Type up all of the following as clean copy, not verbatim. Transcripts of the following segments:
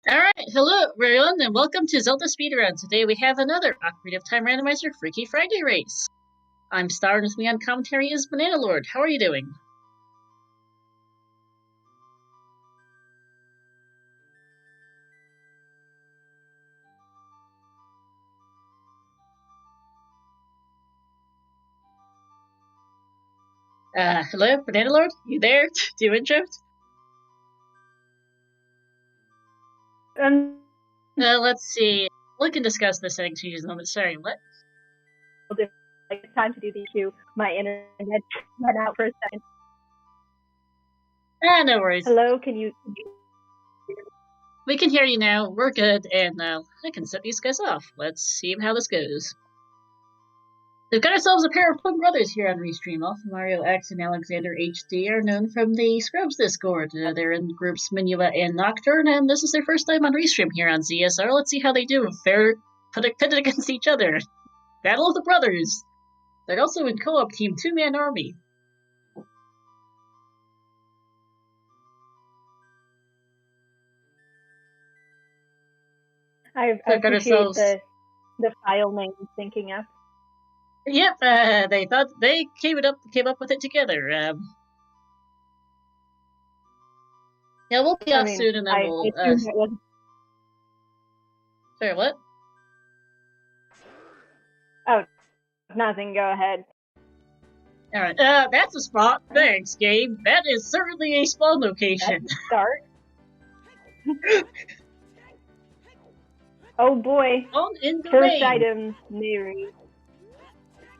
Alright, hello everyone, and welcome to Zelda Speedruns. Today we have another Ocarina of Time Randomizer Freaky Friday race. I'm Star, and with me on commentary is Banana Lord. How are you doing? Hello, Banana Lord? You there? Do you interrupt? Let's see. We can discuss the setting changes in a moment. Sorry, what? It's time to do the issue. My internet went out for a second. No worries. Hello, can you? We can hear you now. We're good, and I can set these guys off. Let's see how this goes. We've got ourselves a pair of twin brothers here on Restream. Mario X and Alexander HD are known from the Scrubs Discord. They're in groups Minua and Nocturne, and this is their first time on Restream here on ZSR. Let's see how they do. Fair pitted against each other. Battle of the Brothers. They're also in co-op team Two-Man Army. I appreciate the file name thinking of. Yep, they thought they came up with it together. Yeah, we'll be off soon, and then we'll. Sorry, what? Oh, nothing. Go ahead. All right. That's a spot. Thanks, Gabe. That is certainly a spawn location. Start. Oh boy. On in the First rain. item, Mary.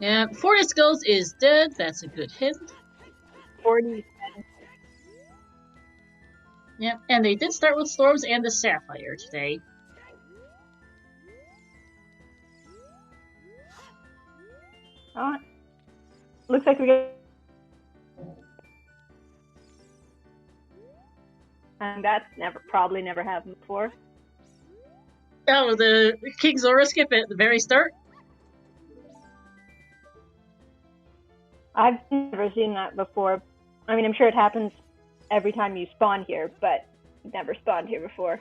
Yeah, 40 Skulls is dead. That's a good hint. 40. Yeah, and they did start with Storms and the Sapphire today. Looks like we get. And that's probably never happened before. Oh, the King Zora skip at the very start? I've never seen that before. I mean, I'm sure it happens every time you spawn here, but never spawned here before.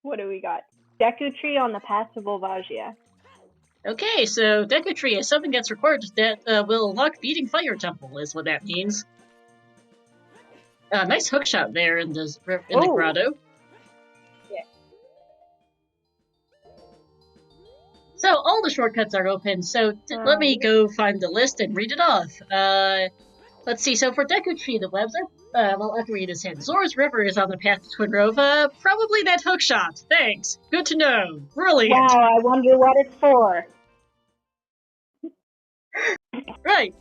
What do we got? Deku Tree on the path to Volvagia. Okay, so Deku Tree is something that's required that will unlock Beating Fire Temple, is what that means. Nice hookshot there in the grotto. Yeah. So all the shortcuts are open, so let me go find the list and read it off. Let's see, so for Deku Tree, the webs are, well, after read his hint. Zora's River is on the path to Twin Grove. Probably that hookshot. Thanks. Good to know. Brilliant. Wow, I wonder what it's for. Right.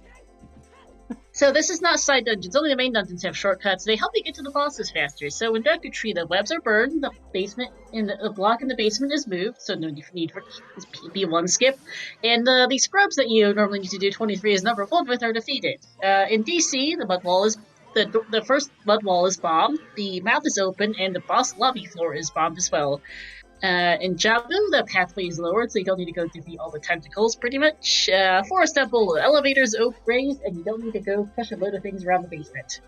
So this is not side dungeons. Only the main dungeons have shortcuts. They help you get to the bosses faster. So in Deku Tree, the webs are burned, the basement in the block in the basement is moved, so no need for PP1 skip. And the scrubs that you normally need to do 23 is number 1 with are defeated. In DC, the mud wall is the first mud wall is bombed, the mouth is open, and the boss lobby floor is bombed as well. In Jabu, the pathway is lowered, so you don't need to go defeat all the tentacles, pretty much. Forest Temple, elevators raised, and you don't need to go push a load of things around the basement.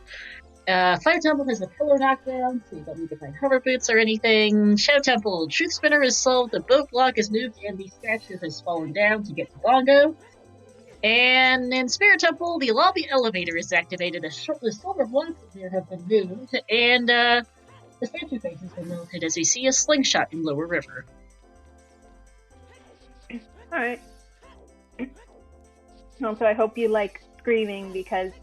Fire Temple has the pillar knockdown, so you don't need to find hover boots or anything. Shadow Temple, Truth Spinner is solved, the boat block is moved, and the statue has fallen down to get to Bongo. And in Spirit Temple, the lobby elevator is activated. The silver blocks there have been moved, and the statue face has been melted as we see a slingshot in Lower River. Alright. Also, I hope you like screaming because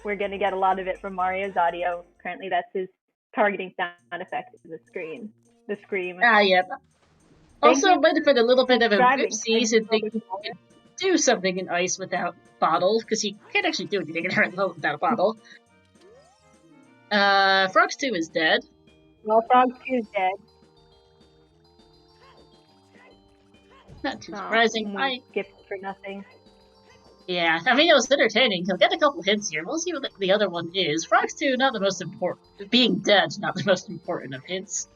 we're going to get a lot of it from Mario's audio. Currently, that's his targeting sound effect is the scream. Yeah. Also, it might have been a little bit of a oopsies if they could do something in ice without bottles, because you can't actually do anything in Iron without a bottle. Frogs 2 is dead. Well, Frogs 2 is dead. Not too surprising. I skipped for nothing. Yeah, I mean, it was entertaining. He'll get a couple hints here. We'll see what the other one is. Frogs 2, not the most important. Being dead, not the most important of hints.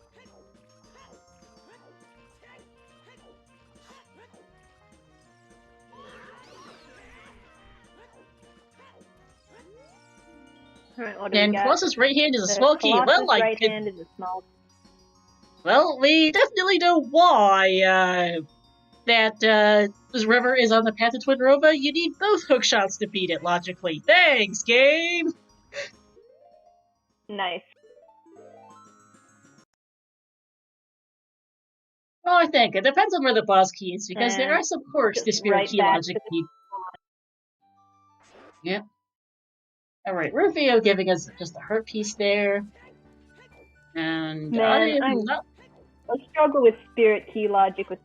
Alright, what do we And got? Colossus' right hand is a The small key. Colossus Well, right hand is a small. Well, we definitely know why, this river is on the path to Twinrova. You need both hookshots to beat it, logically. Thanks, game! Nice. Oh, I think. It depends on where the boss key is, because there And are some quirks to Spirit right Key back logic. to the... Yeah. Alright, Rufio giving us just a hurt piece there. And Man, I struggle with Spirit Key logic with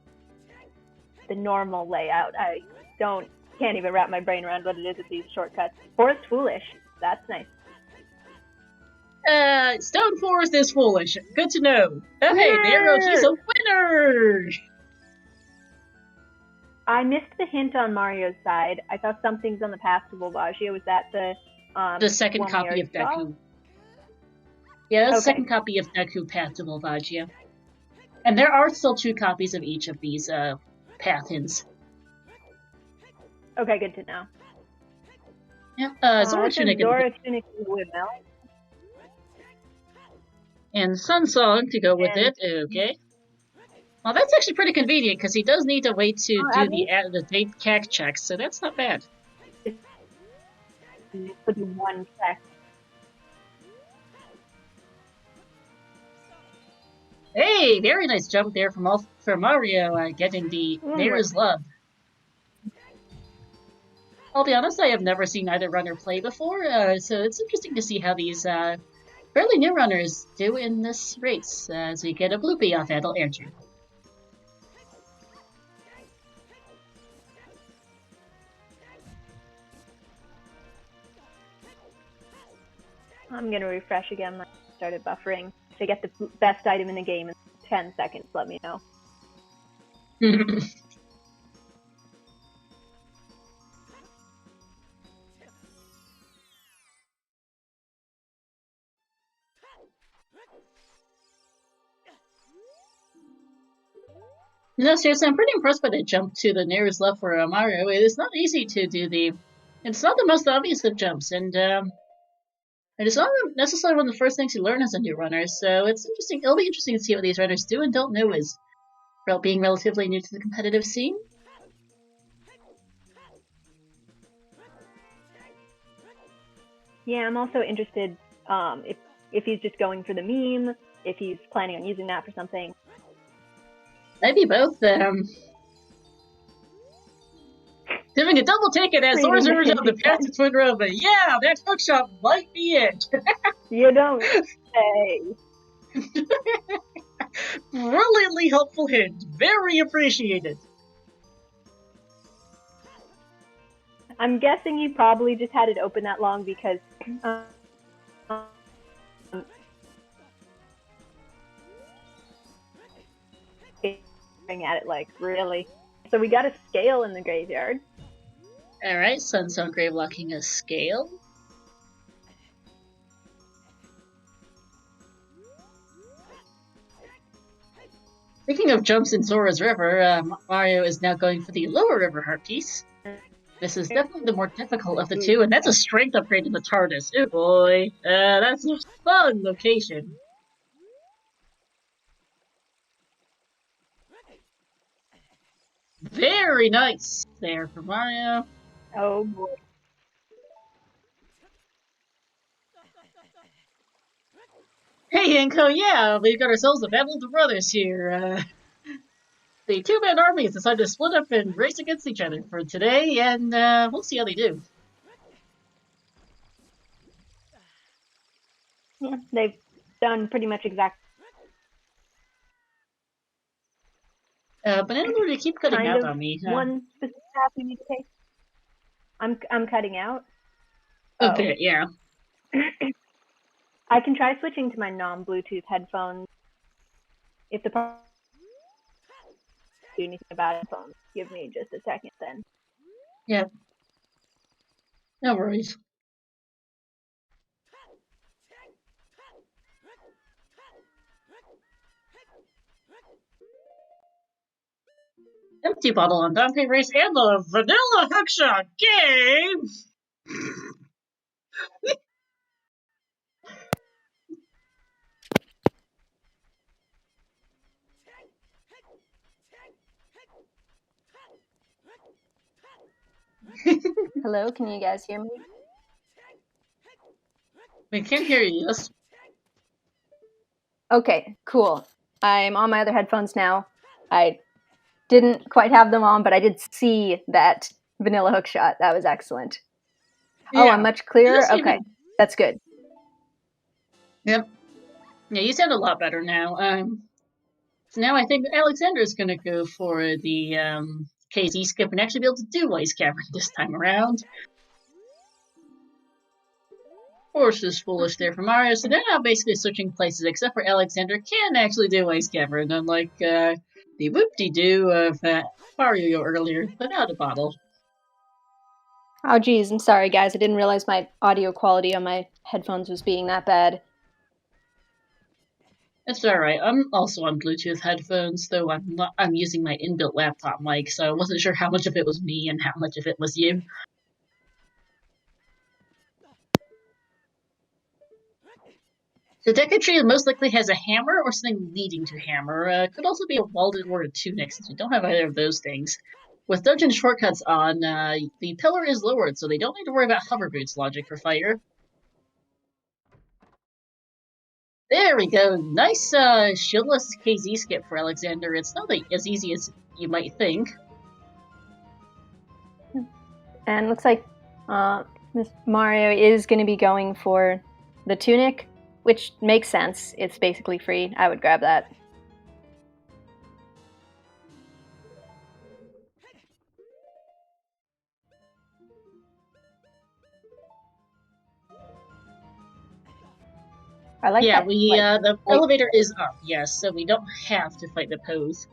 the normal layout. I can't even wrap my brain around what it is with these shortcuts. Forest Foolish. That's nice. Stone Forest is foolish. Good to know. Oh, hey, there, he's a winner! I missed the hint on Mario's side. I saw some things on the path to Volvagia. Was that the second copy of Deku? Yeah, that's the second copy of Deku Path to Volvagia. And there are still 2 copies of each of these path hints. Okay, good to know. Yeah, Zora Tunic and Sun Song to go with it. Okay. Well, that's actually pretty convenient because he does need to wait to do the date CAC checks, so that's not bad. Put in 1 check. Hey, very nice jump there from Mario getting the Nearest Love. I'll be honest, I have never seen either runner play before, so it's interesting to see how these fairly new runners do in this race, as we get a bloopy off Adult Andrew. I'm gonna refresh again. I started buffering. To get the best item in the game in 10 seconds, let me know. No, seriously, I'm pretty impressed by the jump to the nearest left for Mario. It is not easy to do it's not the most obvious of jumps, and it is not necessarily one of the first things you learn as a new runner, so it's interesting. It'll be interesting to see what these runners do and don't know as being relatively new to the competitive scene. Yeah, I'm also interested if he's just going for the meme, if he's planning on using that for something. Maybe both. Doing a double take it as Zora's on the path to Twinrova. Yeah, that hookshot might be it. You don't say. Brilliantly helpful hint. Very appreciated. I'm guessing you probably just had it open that long because at it like really. So we got a scale in the graveyard. Alright, Sunstone Grave locking a scale. Speaking of jumps in Zora's River, Mario is now going for the lower river heart piece. This is definitely the more difficult of the two, and that's a strength upgrade in the TARDIS. Oh boy, that's a fun location. Very nice there for Mario. Oh boy. Hey Yanko, yeah, we've got ourselves a battle of the brothers here. The 2-man armies decided to split up and race against each other for today, and we'll see how they do. Yeah, they've done pretty much exactly. But in order to keep cutting out on me. One specific path you need to take. I'm cutting out. A bit, yeah. I can try switching to my non-Bluetooth headphones. If the do anything about it, phone, give me just a second then. Yeah. No worries. Empty bottle on Dante Race and the Vanilla Hookshot game! Hello, can you guys hear me? We can't hear you, yes. Okay, cool. I'm on my other headphones now. I didn't quite have them on, but I did see that vanilla hookshot. That was excellent. Yeah. Oh, I'm much clearer? Okay, that's good. Yep. Yeah, you sound a lot better now. So now I think Alexander's gonna go for the KZ skip and actually be able to do Ice Cavern this time around. Force is foolish there for Mario, so they're now basically switching places, except for Alexander can actually do Ice Cavern, unlike the whoop-de-doo of Mario earlier, without a bottle. Oh, geez, I'm sorry, guys. I didn't realize my audio quality on my headphones was being that bad. It's alright. I'm also on Bluetooth headphones, though I'm using my inbuilt laptop mic, so I wasn't sure how much of it was me and how much of it was you. The Deca Tree most likely has a hammer or something leading to hammer. Could also be a Walden or a tunic, since we don't have either of those things. With dungeon shortcuts on, the pillar is lowered, so they don't need to worry about hover boots logic for fire. There we go. Nice shieldless KZ skip for Alexander. It's not as easy as you might think. And looks like Mario is going to be going for the tunic, which makes sense. It's basically free. I would grab that. I like that. The elevator is up, yes, so we don't have to fight the pose.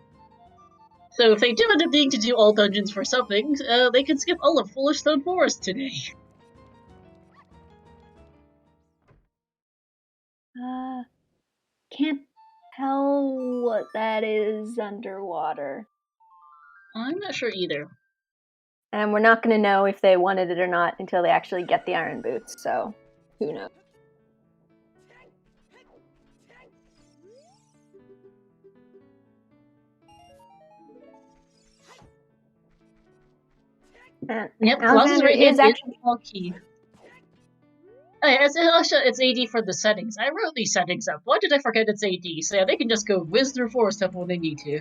So if they do end up needing to do all dungeons for something, they can skip all of Foolish Stone Forest today. Can't tell what that is underwater. I'm not sure either. And we're not going to know if they wanted it or not until they actually get the iron boots, so who knows. Yep, Alexander is actually key. It's AD for the settings. I wrote these settings up. Why did I forget it's AD? So yeah, they can just go whiz through Forest Temple when they need to.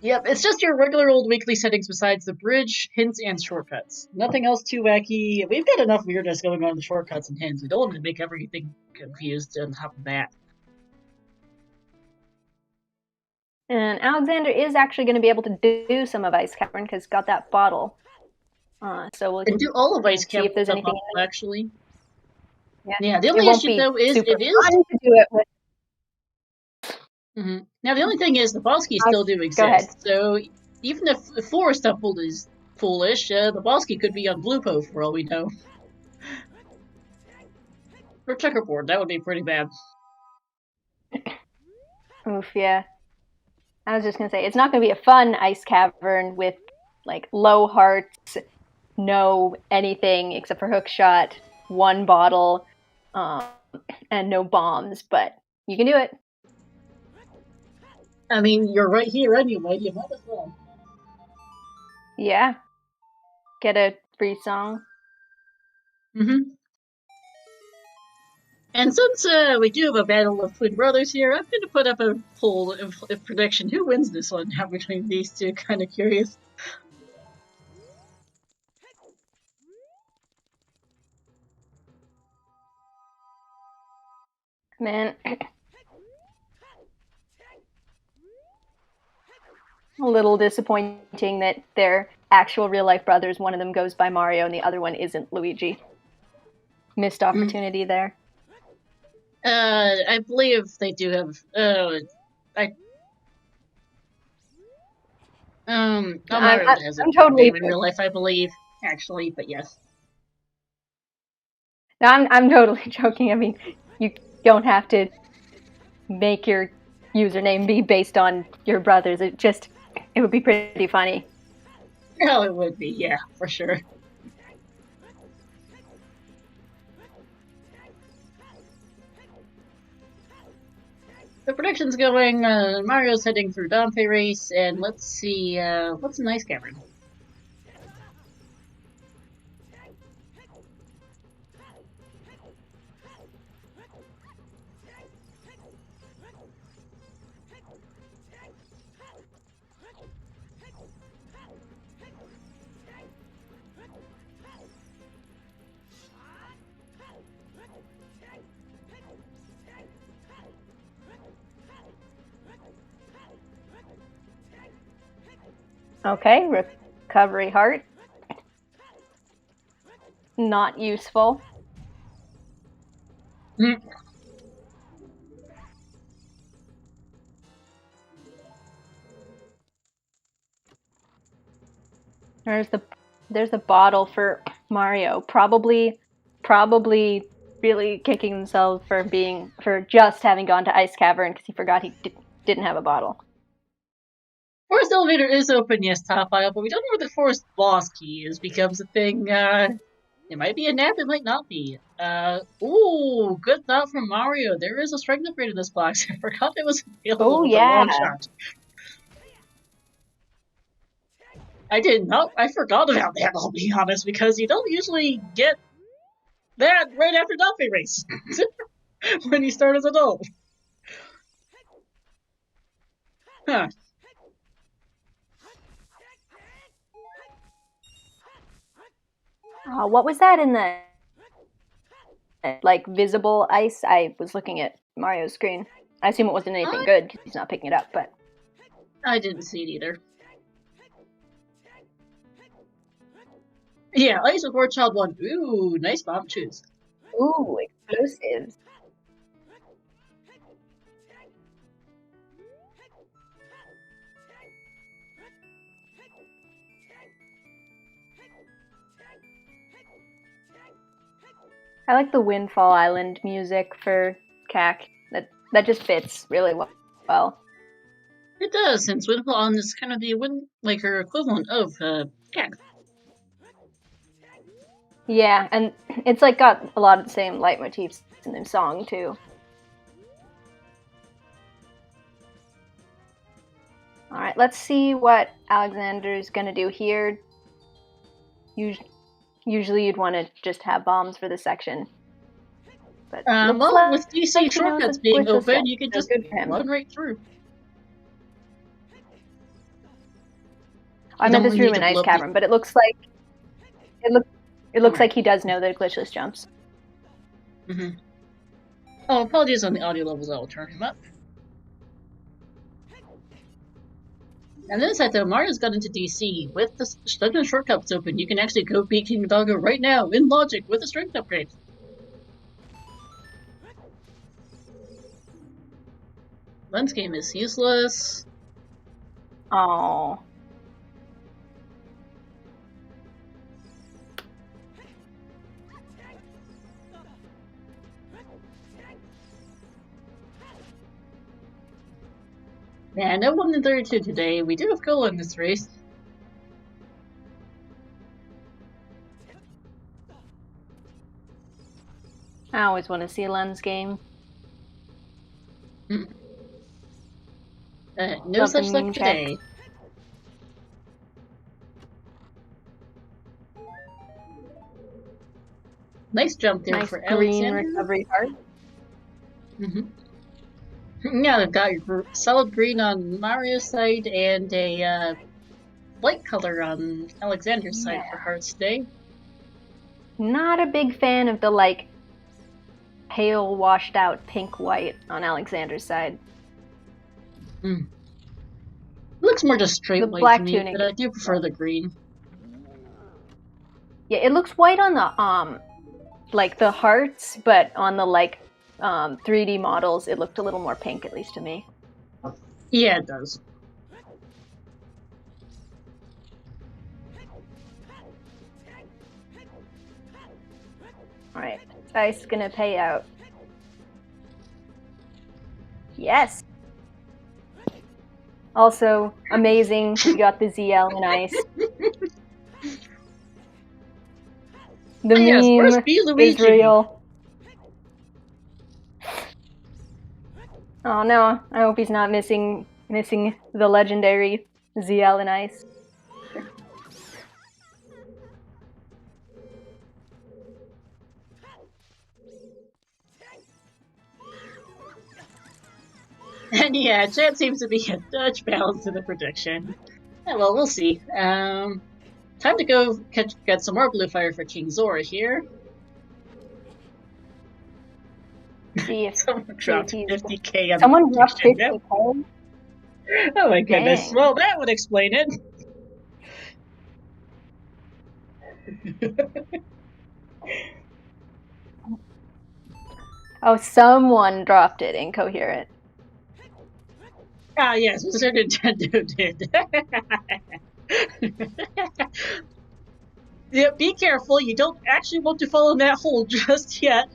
Yep, it's just your regular old weekly settings besides the bridge, hints, and shortcuts. Nothing else too wacky. We've got enough weirdness going on in the shortcuts and hints. We don't want to make everything confused on top of that. And Alexander is actually going to be able to do some of Ice Cavern because he's got that bottle. So we can do all of Ice Cavern if there's anything actually. Yeah, the only issue though is it is fun to do it with. Mm-hmm. Now the only thing is the boss keys still do exist. So even if Forest Temple is foolish, the boss key could be on Bluepo for all we know. Or Checkerboard, that would be pretty bad. Oof, yeah. I was just gonna say, it's not gonna be a fun Ice Cavern with like low hearts, no anything except for hookshot, one bottle, and no bombs, but you can do it. I mean, you're right here anyway, you might as well. Yeah. Get a free song. Mm-hmm. And since we do have a battle of twin brothers here, I'm going to put up a poll of prediction. Who wins this one now between these two? Kind of curious. Man. A little disappointing that they're actual real life brothers. One of them goes by Mario and the other one isn't Luigi. Missed opportunity there. I believe they do have. I'm totally in real life, I believe, actually, but yes. No, I'm totally joking. I mean, you don't have to make your username be based on your brothers. It would be pretty funny. Oh, it would be, yeah, for sure. The prediction's going, Mario's heading through Dante Race, and let's see, what's an Ice Cavern? Okay, recovery heart. Not useful. Mm. There's a bottle for Mario. Probably really kicking himself for just having gone to Ice Cavern because he forgot he didn't have a bottle. Forest elevator is open, yes, top aisle, but we don't know where the forest boss key is. Becomes a thing. It might be a nap, it might not be. Ooh, good thought from Mario. There is a strength upgrade in this box. I forgot it was available with a long shot. I did not. I forgot about that, I'll be honest, because you don't usually get that right after Duffy Race when you start as adult. Huh. What was that in the like visible ice? I was looking at Mario's screen. I assume it wasn't anything good because he's not picking it up, but I didn't see it either. Yeah, Ice before Child 1. Ooh, nice bomb choose. Ooh, explosives. I like the Windfall Island music for CAC. That just fits really well. It does, since Windfall Island is kind of the her equivalent of CAC. Yeah, and it's like got a lot of the same leitmotifs in the song too. All right, let's see what Alexander's gonna do here. Usually you'd want to just have bombs for this section. But well, with DC shortcuts being open, you can just run right through. I meant this room in Ice Cavern, but it looks like it looks like he does know the glitchless jumps. Mm-hmm. Oh, apologies on the audio levels. I will turn him up. And then inside though, Mario's got into DC with the strength shortcuts open. You can actually go beat King Doggo right now in logic with a strength upgrade. Lens game is useless. Oh. Yeah, no 1 in 32 today. We do have goal in this race. I always want to see a lens game. No such luck today. Nice jump there for green Alexander. Recovery heart. Yeah, they've got your solid green on Mario's side and a light color on Alexander's side for hearts today. Not a big fan of the pale washed out pink white on Alexander's side. It looks more just straight white to me, but I do prefer the green. Yeah, it looks white on the the hearts, but on the 3D models, it looked a little more pink, at least to me. Yeah, it does. Alright, Ice gonna pay out. Yes! Also, amazing, you got the ZL in Ice. The meme is real. Oh no, I hope he's not missing the legendary ZL in Ice. And yeah, chat seems to be a touch balance to the prediction. Yeah, well, we'll see. Time to go get some more blue fire for King Zora here. See if someone dropped 50k on someone dropped 50k. Oh my goodness. Dang. Well, that would explain it. Oh, someone dropped it incoherent. Ah, yes, Mr. Nintendo did. Yeah, be careful. You don't actually want to fall in that hole just yet.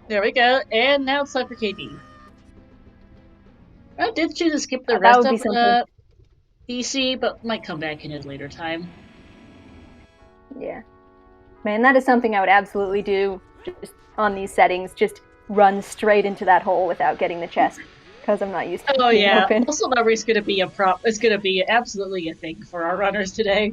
There we go. And now it's time for KD. I did choose to skip the That rest would be of something. DC, but might come back in at a later time. Yeah. Man, that is something I would absolutely do just on these settings. Just run straight into that hole without getting the chest. Because I'm not used to Oh being yeah, open. muscle memory is going to be a prop. It's going to be absolutely a thing for our runners today.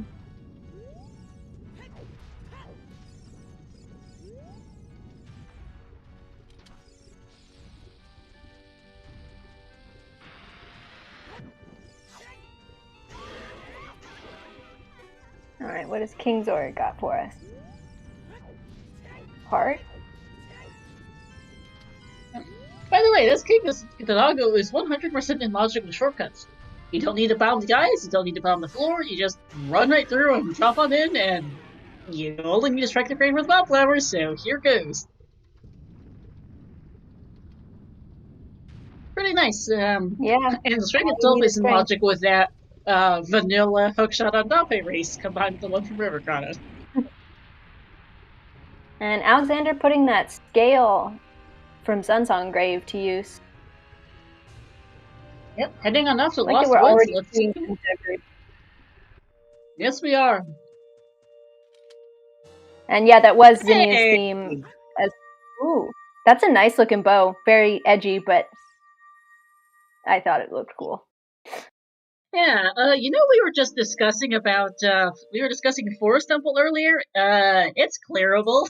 Alright, what does King Zora got for us? Heart? By the way, this Kitanago is 100% in logic with shortcuts. You don't need to bomb the guys, you don't need to bomb the floor, you just run right through and drop on in, and you only need to strike the frame with bomb flowers, so here goes. Pretty nice. Yeah. And the strike You itself need a is in strength. logic with that vanilla hookshot on Dape race combined with the one from River Chrono. And Alexander putting that scale from Sunsong Grave to use. Yep, heading on up to Like that Lost we're Woods. already doing contemporary. Yes, we are. And yeah, that was Zinnia's Hey! theme. Ooh, that's a nice looking bow. Very edgy, but I thought it looked cool. Yeah, we were just discussing about, we were discussing Forest Temple earlier. It's clearable.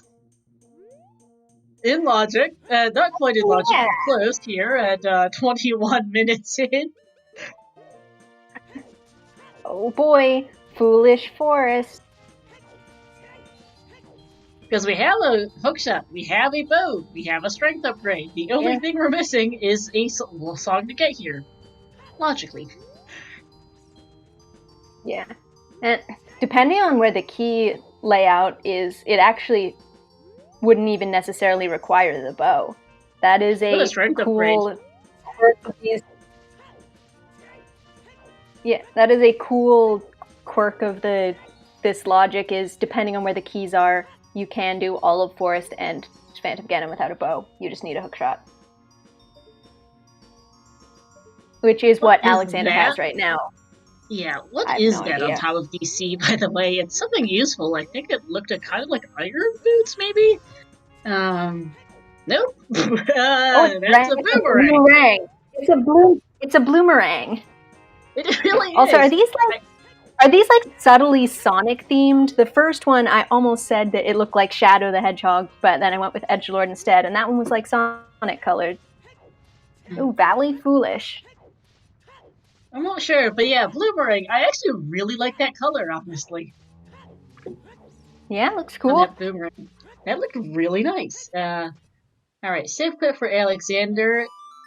In logic. Not quite in logic, Yeah. but close here at 21 minutes in. Oh boy, Foolish Forest. Because we have a hookshot, we have a bow, we have a strength upgrade. The only thing we're missing is a song to get here. Logically. Yeah. And depending on where the key layout is, it actually wouldn't even necessarily require the bow. That is a cool quirk of these. Yeah, that is a cool quirk of this logic is depending on where the keys are, you can do all of Forest and Phantom Ganon without a bow. You just need a hookshot. Which is what Alexander has right now. Yeah, what is that on top of DC, by the way? It's something useful. I think it looked kind of like iron boots, maybe? Nope. That's a boomerang. It's a bloomerang. It really is. Also, are these like subtly Sonic themed? The first one, I almost said that it looked like Shadow the Hedgehog, but then I went with Edgelord instead, and that one was like Sonic colored. Ooh, Valley Foolish. I'm not sure, but yeah, Bloomerang. I actually really like that color, honestly. Yeah, it looks cool. That boomerang. That looked really nice. Alright, save quit for Alexander.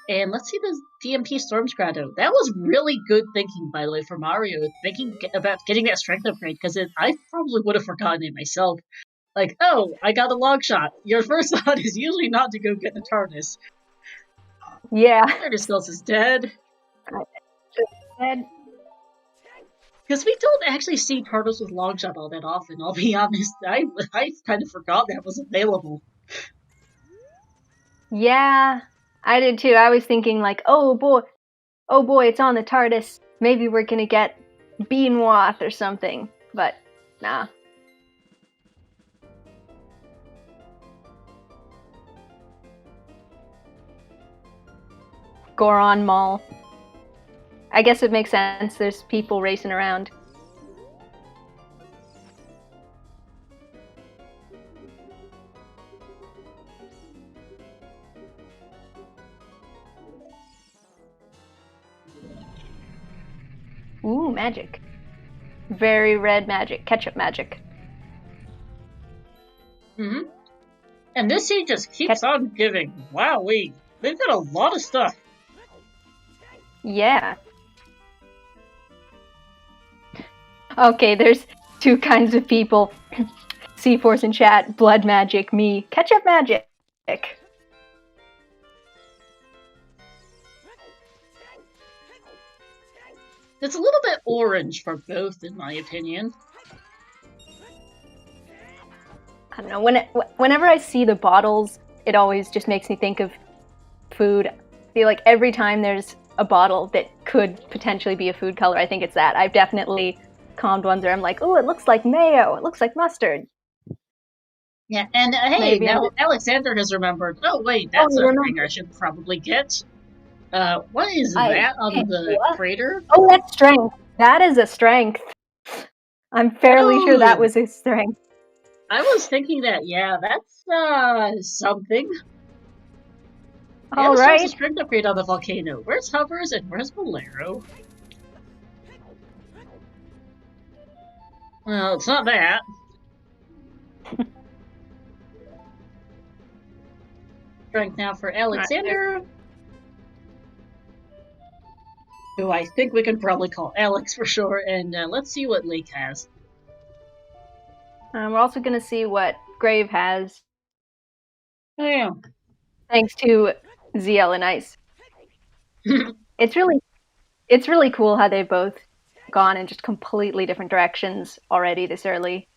And let's see the DMP Storm Scrado. That was really good thinking, by the way, for Mario. Thinking about getting that strength upgrade, because I probably would have forgotten it myself. Like, oh, I got a long shot. Your first thought is usually not to go get the TARDIS. Yeah. TARDIS is dead. Dead. Because we don't actually see TARDIS with long shot all that often, I'll be honest. I kind of forgot that was available. Yeah, I did too. I was thinking like, oh boy, it's on the TARDIS. Maybe we're gonna get Beanwath or something, but nah. Goron Mall. I guess it makes sense. There's people racing around. Ooh, magic. Very red magic. Ketchup magic. Mm-hmm. And this scene just keeps on giving. Wowee. They've got a lot of stuff. Yeah. Okay, there's two kinds of people. C-Force in chat, blood magic, me, ketchup magic. It's a little bit orange for both, in my opinion. I don't know, whenever I see the bottles, it always just makes me think of food. I feel like every time there's a bottle that could potentially be a food color, I think it's that. I've definitely calmed ones where I'm like, oh, it looks like mayo, it looks like mustard. Yeah, and hey, Maybe now Alexander has remembered, oh wait, that's a thing I should probably get. What is that on the crater? Oh, that's strength. That is a strength. I'm fairly sure that was his strength. I was thinking that, yeah, that's, something. All right. A strength upgrade on the volcano. Where's Hovers and where's Bolero? Well, it's not that. Strength now for Alexander. Who I think we can probably call Alex for sure. And let's see what Lake has. We're also going to see what Grave has. Oh, yeah. Thanks to ZL and Ice. It's really cool how they've both gone in just completely different directions already this early.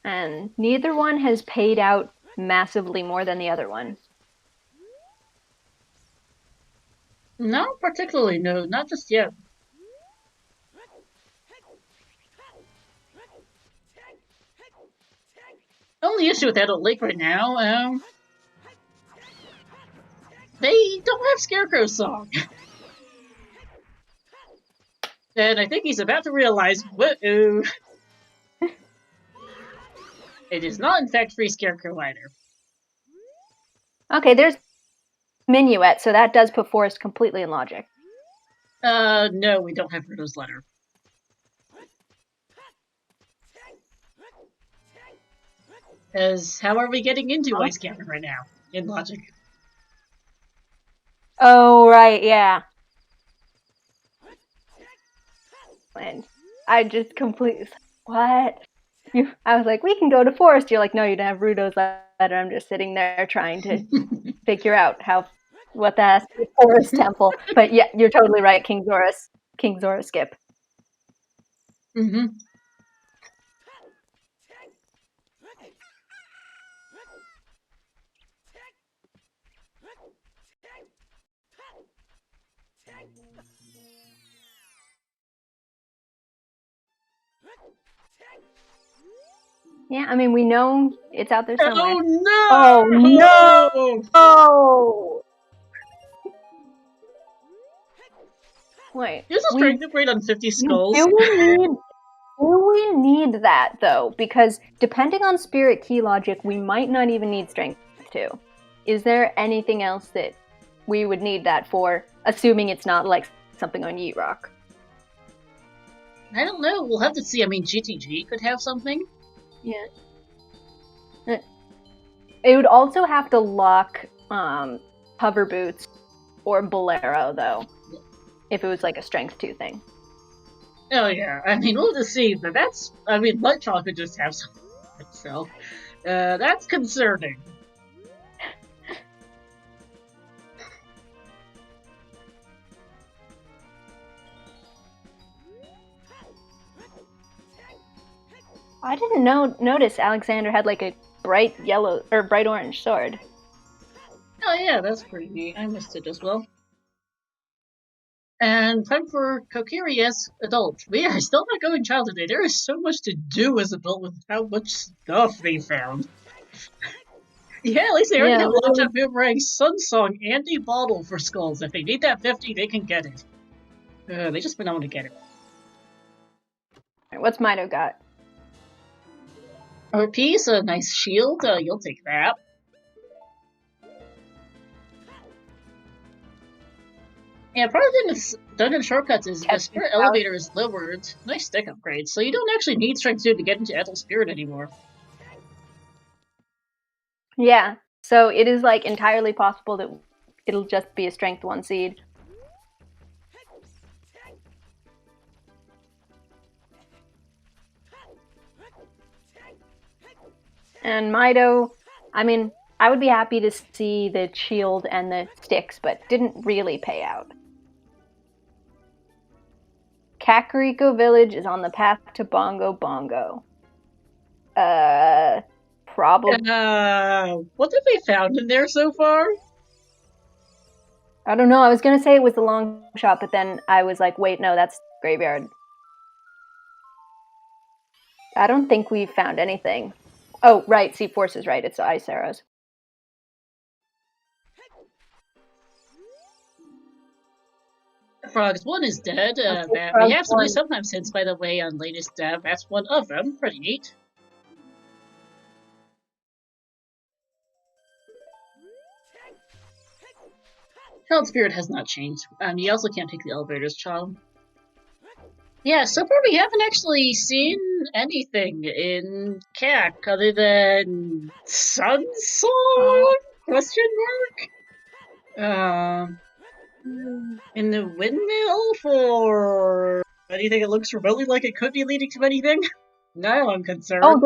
And neither one has paid out massively more than the other one. Not particularly, no, not just yet. Only issue with Adult Lake right now, they don't have Scarecrow's song. And I think he's about to realize, whoa. It is not, in fact, free Scarecrow either. Okay, there's Minuet, so that does put Forest completely in logic. No, we don't have Ruto's letter. Because how are we getting into Ice Cavern right now, in logic? Oh, right, yeah. And I just completely... What? I was like, we can go to Forest. You're like, no, you don't have Ruto's letter. I'm just sitting there trying to figure out what that has to be Forest Temple. But yeah, you're totally right, King Zora skip. Mm-hmm. Yeah, I mean, we know it's out there somewhere. Oh, no! Oh, no! Oh! Wait. Here's a strength upgrade on 50 skulls. Do we need that, though? Because depending on Spirit Key logic, we might not even need Strength 2. Is there anything else that we would need that for, assuming it's not like something on Yeet Rock? I don't know. We'll have to see. I mean, GTG could have something. Yeah. It would also have to lock Hover Boots or Bolero, though, if it was like a Strength 2 thing. Oh, yeah. I mean, we'll just see. But that's... I mean, Lightchalk could just have something itself. That's concerning. I didn't notice Alexander had like a bright yellow or bright orange sword. Oh yeah, that's pretty neat. I missed it as well. And time for Kokiri as adult. We are still not going child today. There is so much to do as adult with how much stuff they found. Yeah, at least they already have Lockjaw Boomerang, Sun Song, and a bottle for skulls. If they need that 50, they can get it. They just been able to get it. Right, what's Mido got? A piece, a nice shield. You'll take that. Yeah, part of the dungeon shortcuts is the spirit elevator is lowered. Nice stick upgrade, so you don't actually need strength 2 to get into Adult Spirit anymore. Yeah, so it is like entirely possible that it'll just be a strength 1 seed. And Mido, I mean, I would be happy to see the shield and the sticks, but didn't really pay out. Kakariko Village is on the path to Bongo Bongo. Probably. What have they found in there so far? I don't know. I was gonna say it was the long shot, but then I was like, wait, no, that's graveyard. I don't think we found anything. Oh, right. See, Force is right. It's the ice arrows. Frogs 1 is dead. Okay, That we Frogs have some 1. news sometimes since, by the way, on latest dev. That's one of them. Pretty neat. Child Spirit has not changed. You also can't take the elevators, child. Yeah, so far we haven't actually seen anything in CAC other than Sun Song? Question mark? In the windmill for anything that looks remotely like it could be leading to anything? Now I'm concerned. Oh,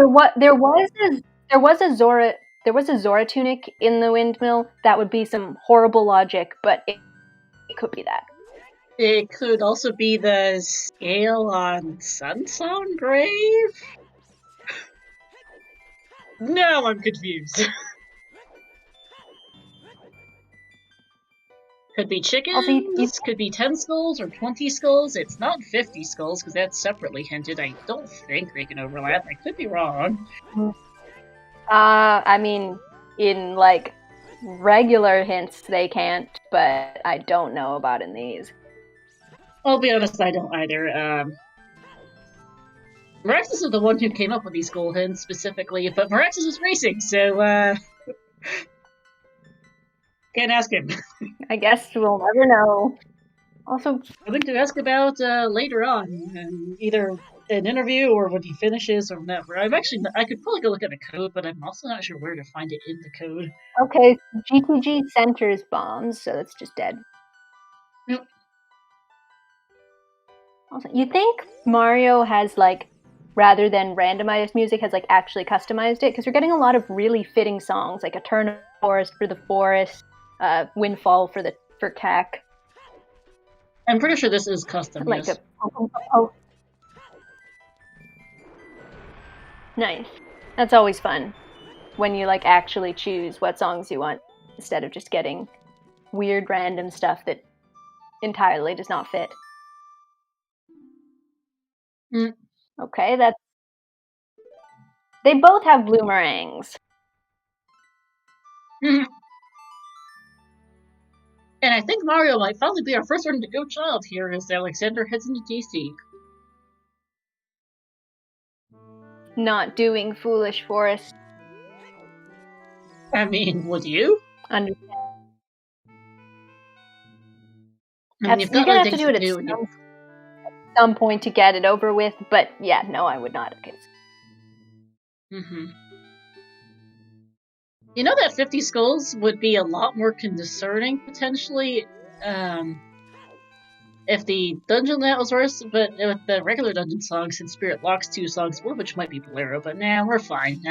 there was a Zora tunic in the windmill. That would be some horrible logic, but it could be that. It could also be the scale on Sunsong Grave? Now I'm confused. Could be chickens, Also, could be 10 skulls or 20 skulls. It's not 50 skulls because that's separately hinted. I don't think they can overlap. I could be wrong. I mean, in like regular hints they can't, but I don't know about in these. I'll be honest, I don't either. Meraxis is the one who came up with these goal hints specifically, but Meraxis is racing, so can't ask him. I guess we'll never know. Also, I'm going to ask about later on, either an interview or when he finishes or whatever. I could probably go look at the code, but I'm also not sure where to find it in the code. okay, GTG centers bombs, so that's just dead. Yep. Also, you think Mario has like, rather than randomized music, has like actually customized it? Because we're getting a lot of really fitting songs, like Eternal Forest for the Forest, Windfall for CAC. I'm pretty sure this is custom, Like yes. Nice. That's always fun when you like actually choose what songs you want instead of just getting weird random stuff that entirely does not fit. Mm. Okay, that's. They both have bloomerangs. Mm-hmm. And I think Mario might finally be our first one to go child here as Alexander heads into DC. Not doing Foolish Forest. I mean, would you? Understand. I mean, You're gonna have to do it at some point to get it over with, but yeah, no, I would not. Okay. Mm-hmm. You know that 50 skulls would be a lot more concerning, potentially, if the dungeon that was worse, but with the regular dungeon songs, since Spirit locks 2 songs, one of which might be Bolero, but nah, we're fine.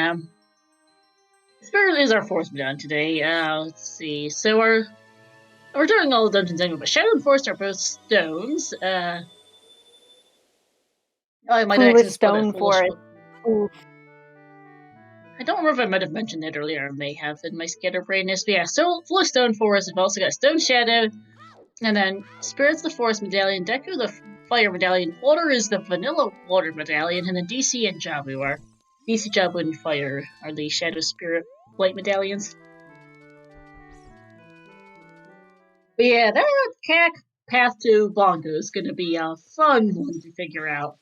Spirit is our 4th medallion today. Let's see. So we're doing all the dungeons anyway, but Shadow and Forest are both stones. I might Foolish Stone Forest. I don't remember if I might have mentioned that earlier. I may have in my scatterbrainness. But yeah, so Foolish Stone Forest, we've also got Stone Shadow, and then Spirit's the Forest Medallion, Deku the Fire Medallion, Water is the Vanilla Water Medallion, and then DC and Jabu are. DC, Jabu, and Fire are the Shadow Spirit Light Medallions. But yeah, that CAC path to Bongo is going to be a fun one to figure out.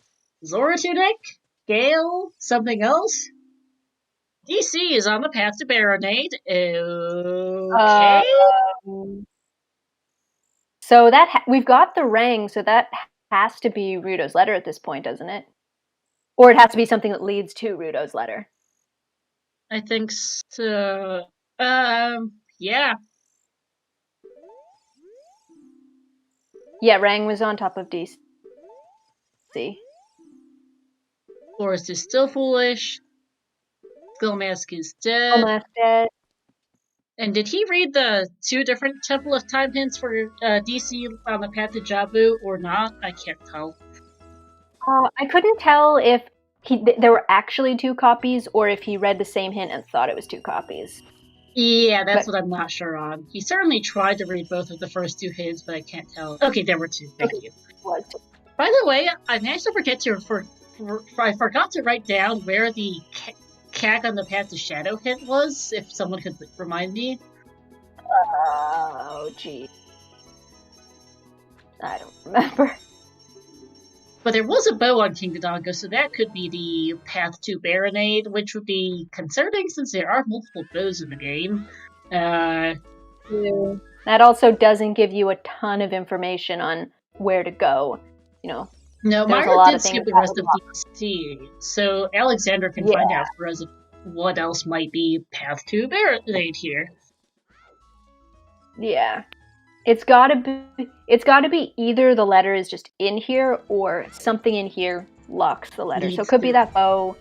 Zoratunic? Gale? Something else? DC is on the path to Baronade. Okay. So that we've got the ring, so that has to be Rudo's letter at this point, doesn't it? Or it has to be something that leads to Rudo's letter. I think so. Yeah. Yeah, Rang was on top of DC. Forest is still foolish. Gilmask is dead. Almost dead. And did he read the 2 different Temple of Time hints for DC on the path to Jabu or not? I can't tell. I couldn't tell if there were actually 2 copies or if he read the same hint and thought it was 2 copies. Yeah, that's what I'm not sure on. He certainly tried to read both of the first 2 hints, but I can't tell. Okay, there were 2. Thank you. By the way, I managed to forget to I forgot to write down where the Cack on the Path to Shadow hint was, if someone could remind me. Oh, gee. I don't remember. But there was a bow on King Dodongo, so that could be the path to Baronade, which would be concerning since there are multiple bows in the game. That also doesn't give you a ton of information on where to go. You know. No, Myra did skip the rest of DC, so Alexander can find out for us what else might be path to Baronade here. Yeah. It's gotta be either the letter is just in here or something in here locks the letter. So it could be that bow.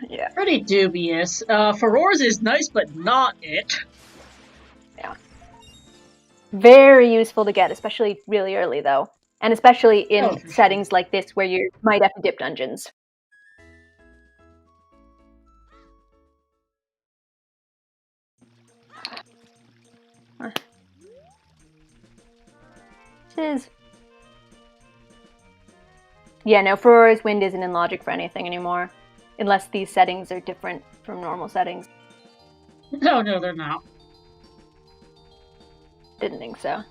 Yeah. Pretty dubious. Furores is nice, but not it. Yeah. Very useful to get, especially really early, though. And especially in settings like this where you might have to dip dungeons. Yeah, no, Furore's Wind isn't in logic for anything anymore. Unless these settings are different from normal settings. No, they're not. Didn't think so.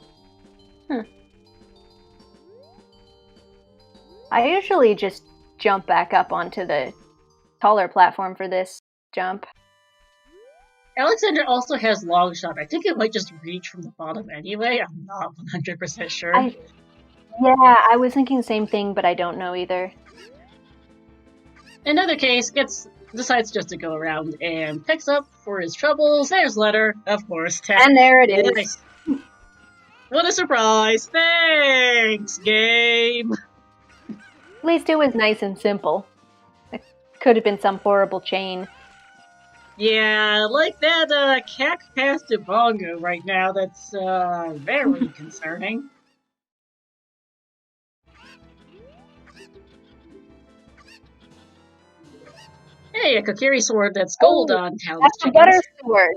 I usually just jump back up onto the taller platform for this jump. Alexander also has long shot. I think it might just reach from the bottom anyway. I'm not 100% sure. Yeah, I was thinking the same thing, but I don't know either. In either case, decides just to go around and picks up for his troubles. There's letter, of course. And there it is. Nice. What a surprise! Thanks, game! At least it was nice and simple. It could have been some horrible chain. Yeah, like that Cack path to Bongo right now, that's very concerning. Hey, a Kokiri sword that's gold on Talon's That's a butter sword.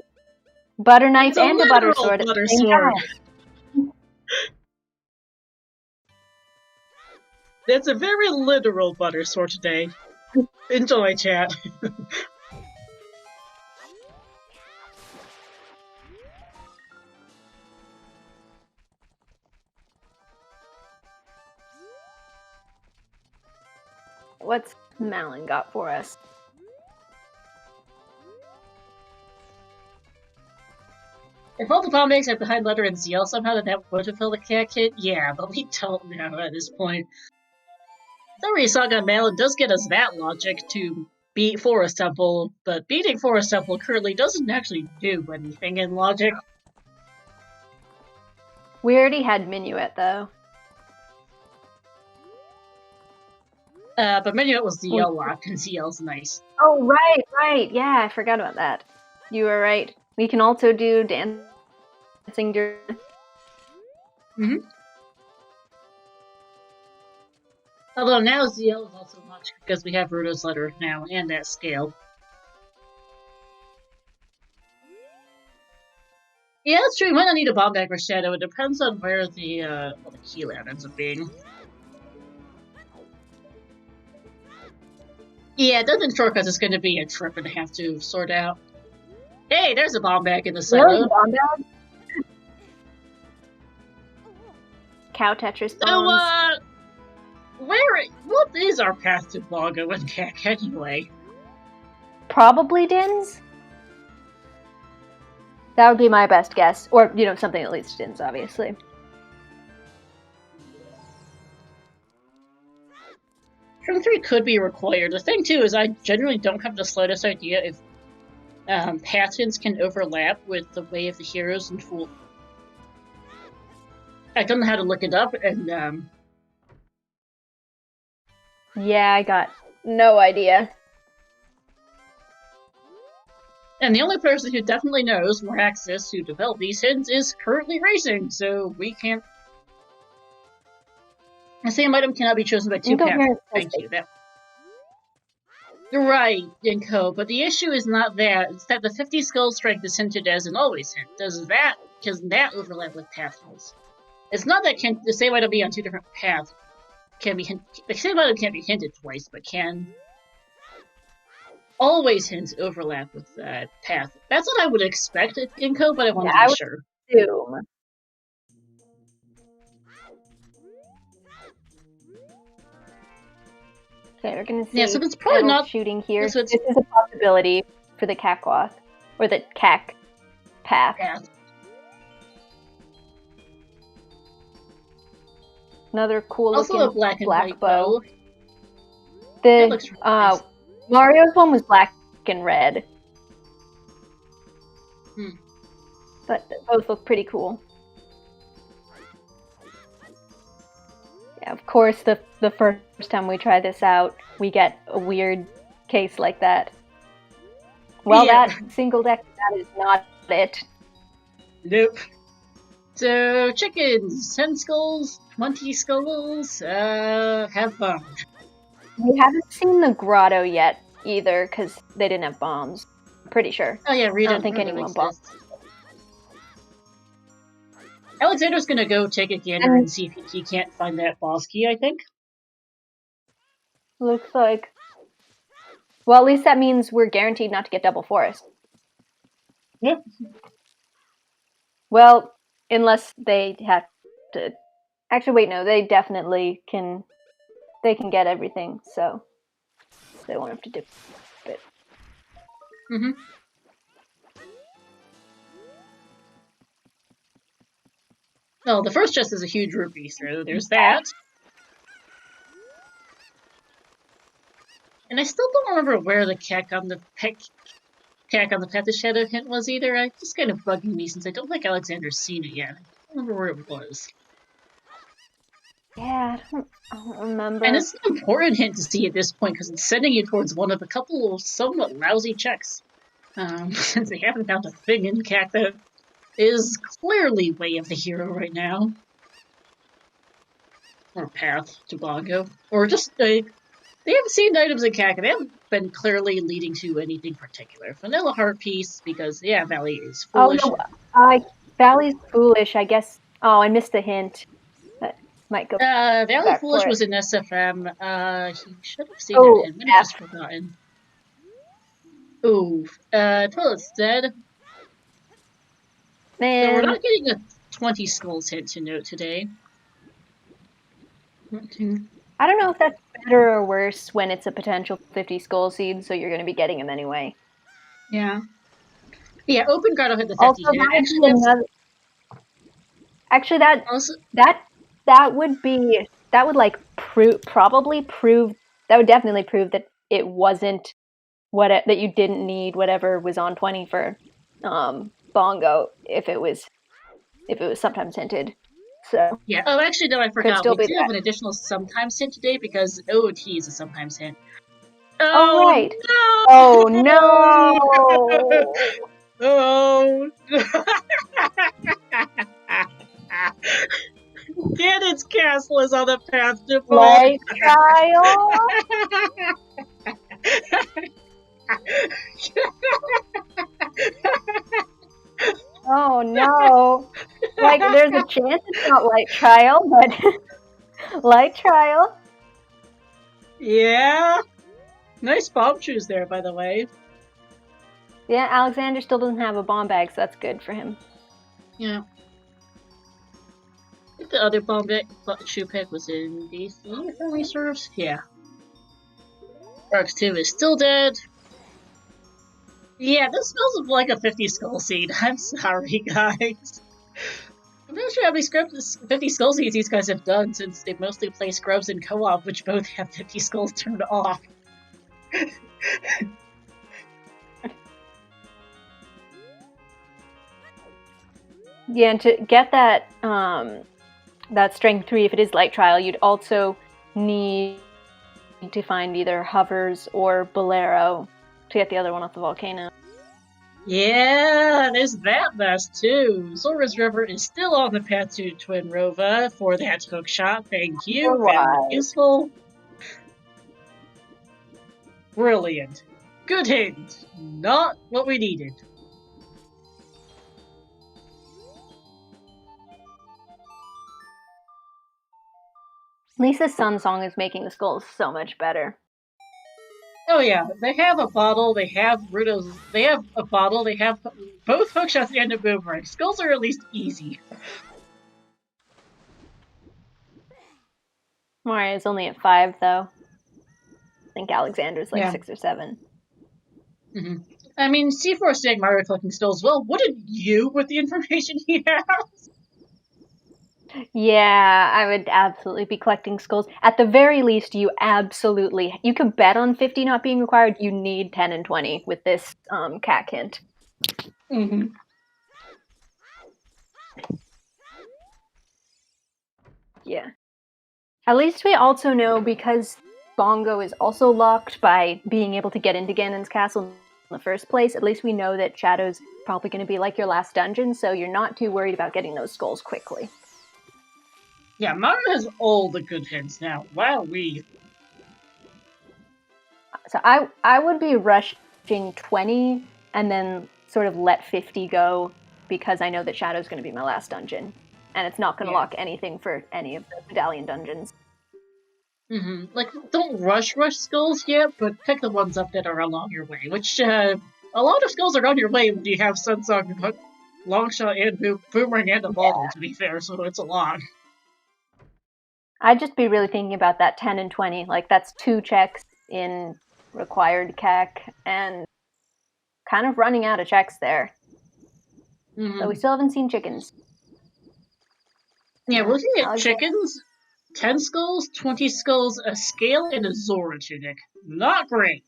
Butter knife and a butter sword. Butter sword. That's a very literal butter sword today. Enjoy, chat. What's Malin got for us? If all the bomb eggs are behind Letter and ZL somehow, that would fulfill the Cack hit? Yeah, but we don't know at this point. Summary Saga Malin does get us that logic to beat Forest Temple, but beating Forest Temple currently doesn't actually do anything in logic. We already had Minuet, though. But Minuet was ZL locked, and ZL's nice. Oh, right. Yeah, I forgot about that. You were right. We can also do dancing during... Although now ZL is also much because we have Rudo's letter now and that scale. Yeah, that's true. We might not need a bomb bag or shadow. It depends on where the key land ends up being. Yeah, dungeon shortcuts is going to be a trip and have to sort out. Hey, there's a bomb bag in the silo. There's a bomb bag? Cow Tetris bones. So, what is our path to Bongo and Cack anyway? Probably Dins? That would be my best guess. Or, something that leads to Dins, obviously. Turn 3 could be required. The thing, too, is I generally don't have the slightest idea if patterns can overlap with the way of the heroes and Fool. I don't know how to look it up, and Yeah, I got no idea. And the only person who definitely knows more access to develop these hints is currently racing, so we can't. The same item cannot be chosen by two paths. Thank you. That. Right, Inko, but the issue is not that. It's that the 50 skull strength is hinted as an always hint. Does that overlap with path hints? It's not that the same item be on two different paths. The same item can't be hinted twice, but can always hints overlap with that path. That's what I would expect at Inko, but I want to be sure. Assume. Okay, we're gonna see. Yeah, so it's probably not shooting here. This is a possibility for the cackleth or the cack path. Another cool also looking a black and white bow. The nice. Mario's one was black and red. But both look pretty cool. Yeah, of course, the first time we try this out, we get a weird case like that. Well, that single deck, that is not it. Nope. So, chickens, 10 skulls, 20 skulls, have fun. We haven't seen the grotto yet, either, because they didn't have bombs. I'm pretty sure. Oh yeah, I don't think anyone bombed. Alexander's gonna go take a gander and see if he can't find that boss key, I think. Looks like. Well, at least that means we're guaranteed not to get double forest. Yep. Well, unless they have to. Actually, wait, no, they definitely can. They can get everything, so they won't have to do it. Mm-hmm. Well, the first chest is a huge rupee, so there's that. And I still don't remember where the cack on the path of shadow hint was either. It's just kind of bugging me since I don't think Alexander's seen it yet. I don't remember where it was. Yeah, I don't remember. And it's an important hint to see at this point because it's sending you towards one of a couple of somewhat lousy checks. Since they haven't found a thing in Cack that is clearly way of the hero right now. Or path to Bongo. Or just, they haven't seen items in Cack and they haven't been clearly leading to anything particular. Vanilla Heart Piece, because, yeah, Valley is foolish. Oh, no, Valley's foolish, I guess. Oh, I missed the hint. That might go Valley Foolish was in SFM. He should have seen that hint. I've just forgotten. Ooh, Toilet's dead. Man. So we're not getting a 20 skulls hint to note today. I don't know if that's better or worse when it's a potential 50 skull seed, so you're going to be getting them anyway. Yeah. Yeah, Open Grotto hit the 50 also, hit. Actually, that would like probably prove that would definitely prove that it wasn't that you didn't need whatever was on 20 for Bongo if it was sometimes hinted. So yeah. Oh, actually, no, I forgot. We do have an additional sometimes hint today because OOT is a sometimes hint. Oh right. No! Oh no! Oh. Ganon's castle is on the path to Light trial. Oh no! Like, there's a chance it's not light trial, but light trial. Yeah. Nice bomb shoes there, by the way. Yeah, Alexander still doesn't have a bomb bag, so that's good for him. Yeah. I think the other bomb shoe pick was in DC, if memory serves. Yeah. Arx 2 is still dead. Yeah, this smells like a 50 skull seed. I'm sorry, guys. I'm not sure how many 50 skull seeds these guys have done since they mostly play scrubs and co-op, which both have 50 skulls turned off. Yeah, and to get that that strength 3, if it is light trial, you'd also need to find either hovers or bolero to get the other one off the volcano. Yeah, there's that mess too. Zora's River is still on the path to Twin Rova for that hook shot. Thank you. Found it useful. Brilliant. Good hint. Not what we needed. Lisa's Sun Song is making the skulls so much better. Oh yeah, they have a bottle, they have Ruto's, they have a bottle, they have both hookshots and a boomerang. Skulls are at least easy. Mario's only at 5, though. I think Alexander's like 6 or 7. Mm-hmm. I mean, C4 saying Mario collecting skulls, well, wouldn't you with the information he has? Yeah, I would absolutely be collecting skulls. At the very least, you can bet on 50 not being required. You need 10 and 20 with this CAC hint. Mm-hmm. Yeah. At least we also know, because Bongo is also locked by being able to get into Ganon's castle in the first place, at least we know that Shadow's probably going to be like your last dungeon, so you're not too worried about getting those skulls quickly. Yeah, Mario has all the good hints now. Wowee. So I would be rushing 20 and then sort of let 50 go, because I know that Shadow's going to be my last dungeon. And it's not going to lock anything for any of the medallion dungeons. Mm-hmm. Like, don't rush skulls yet, but pick the ones up that are along your way, which, a lot of skulls are on your way when you have Sunsong, Longshot, and Boomerang, and a bottle, to be fair, so it's a lot. I'd just be really thinking about that 10 and 20. Like, that's 2 checks in required CAC, and kind of running out of checks there. Mm-hmm. So we still haven't seen chickens. Yeah, we're looking at chickens, 10 skulls, 20 skulls, a scale, and a Zora tunic. Not great.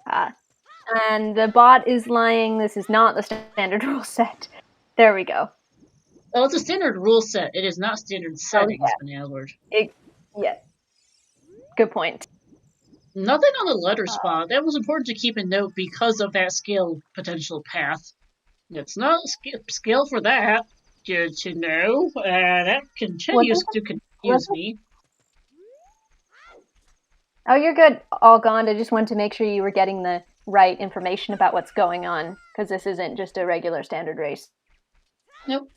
And the bot is lying. This is not the standard rule set. There we go. Oh, it's a standard rule set. It is not standard settings, Banana Lord. Yeah. Good point. Nothing on the letter spot. That was important to keep in note because of that scale potential path. It's not a scale for that. Good to know. That continues to confuse me. Oh, you're good, All Gone. I just wanted to make sure you were getting the right information about what's going on, because this isn't just a regular standard race. Nope.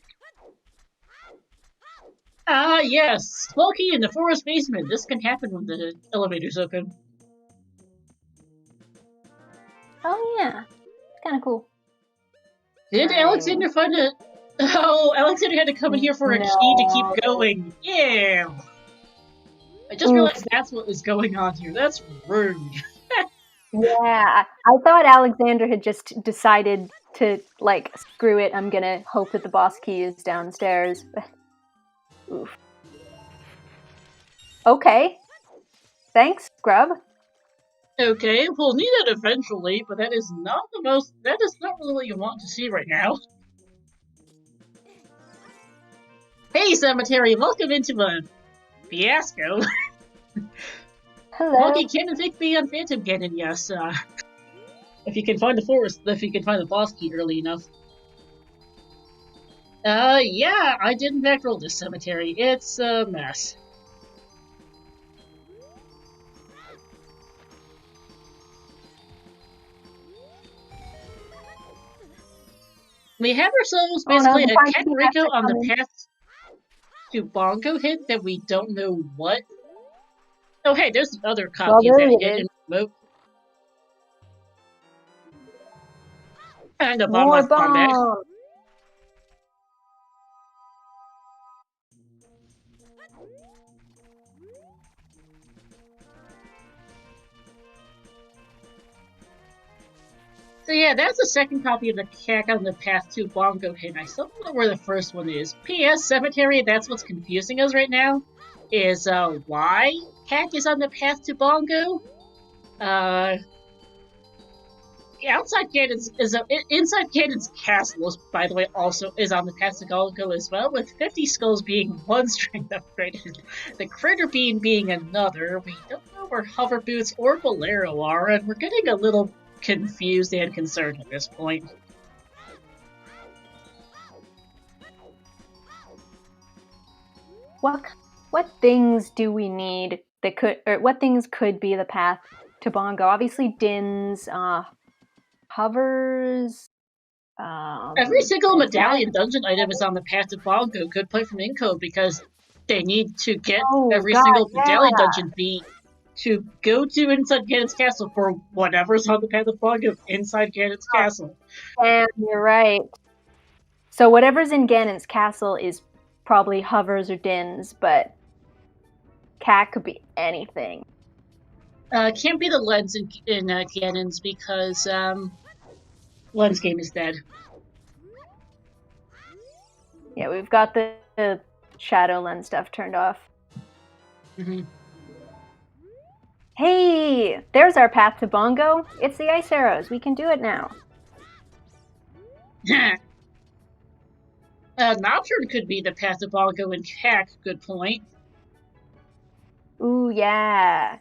Ah, yes. Smokey in the forest basement. This can happen when the elevator's open. Oh, yeah. It's kind of cool. Did Alexander find a... Oh, Alexander had to come in here for a key to keep going. Yeah! I just realized that's what was going on here. That's rude. Yeah, I thought Alexander had just decided to, like, screw it, I'm gonna hope that the boss key is downstairs. Oof. Okay. Thanks, Scrub. Okay, we'll need it eventually, but that is not really what you want to see right now. Hey, Cemetery, welcome into a fiasco. Hello. Monkey Cannon Bigby on Phantom Cannon, yes. If you can find the boss key early enough. Yeah, I did in fact roll this Cemetery. It's a mess. We have ourselves basically a Kakariko on the path to Bongo hit that we don't know what. Oh, hey, there's the other copy of that hit in remote. And a bomb left combat. So yeah, that's the second copy of the CAC on the path to Bongo hit. I still don't know where the first one is. P.S. Cemetery, that's what's confusing us right now, is why CAC is on the path to Bongo. Inside Ganon's castle, by the way, also is on the path to Bongo as well, with 50 skulls being one strength upgrade, the Critter Bean being another. We don't know where Hover Boots or Bolero are, and we're getting a little confused and concerned at this point. What things do we need that could, or what things could be the path to Bongo? Obviously, Dins, hovers. Every single medallion Attack. dungeon item is on the path to Bongo. Good point from Inco, because they need to get Oh every God, single yeah. medallion dungeon beat to go to inside Ganon's castle for whatever's on the path of Bongo inside Ganon's castle. Damn, you're right. So whatever's in Ganon's castle is probably hovers or Dins, but cat could be anything. Can't be the lens in Ganon's because lens game is dead. Yeah, we've got the shadow lens stuff turned off. Mm-hmm. Hey, there's our path to Bongo. It's the ice arrows. We can do it now. Nocturne could be the path to Bongo and Hack. Good point. Ooh, yeah.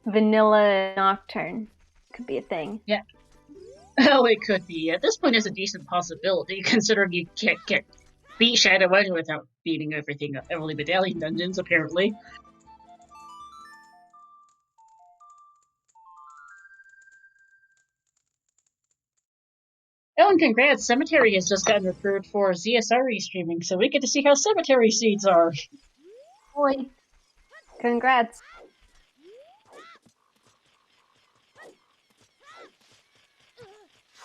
Vanilla Nocturne could be a thing. Yeah. Oh, it could be. At this point, it's a decent possibility, considering you can't beat Shadow Edge without beating everything up. Only medallion dungeons, apparently. Oh, and congrats! Cemetery has just gotten approved for ZSRE streaming, so we get to see how cemetery seeds are. Boy, congrats.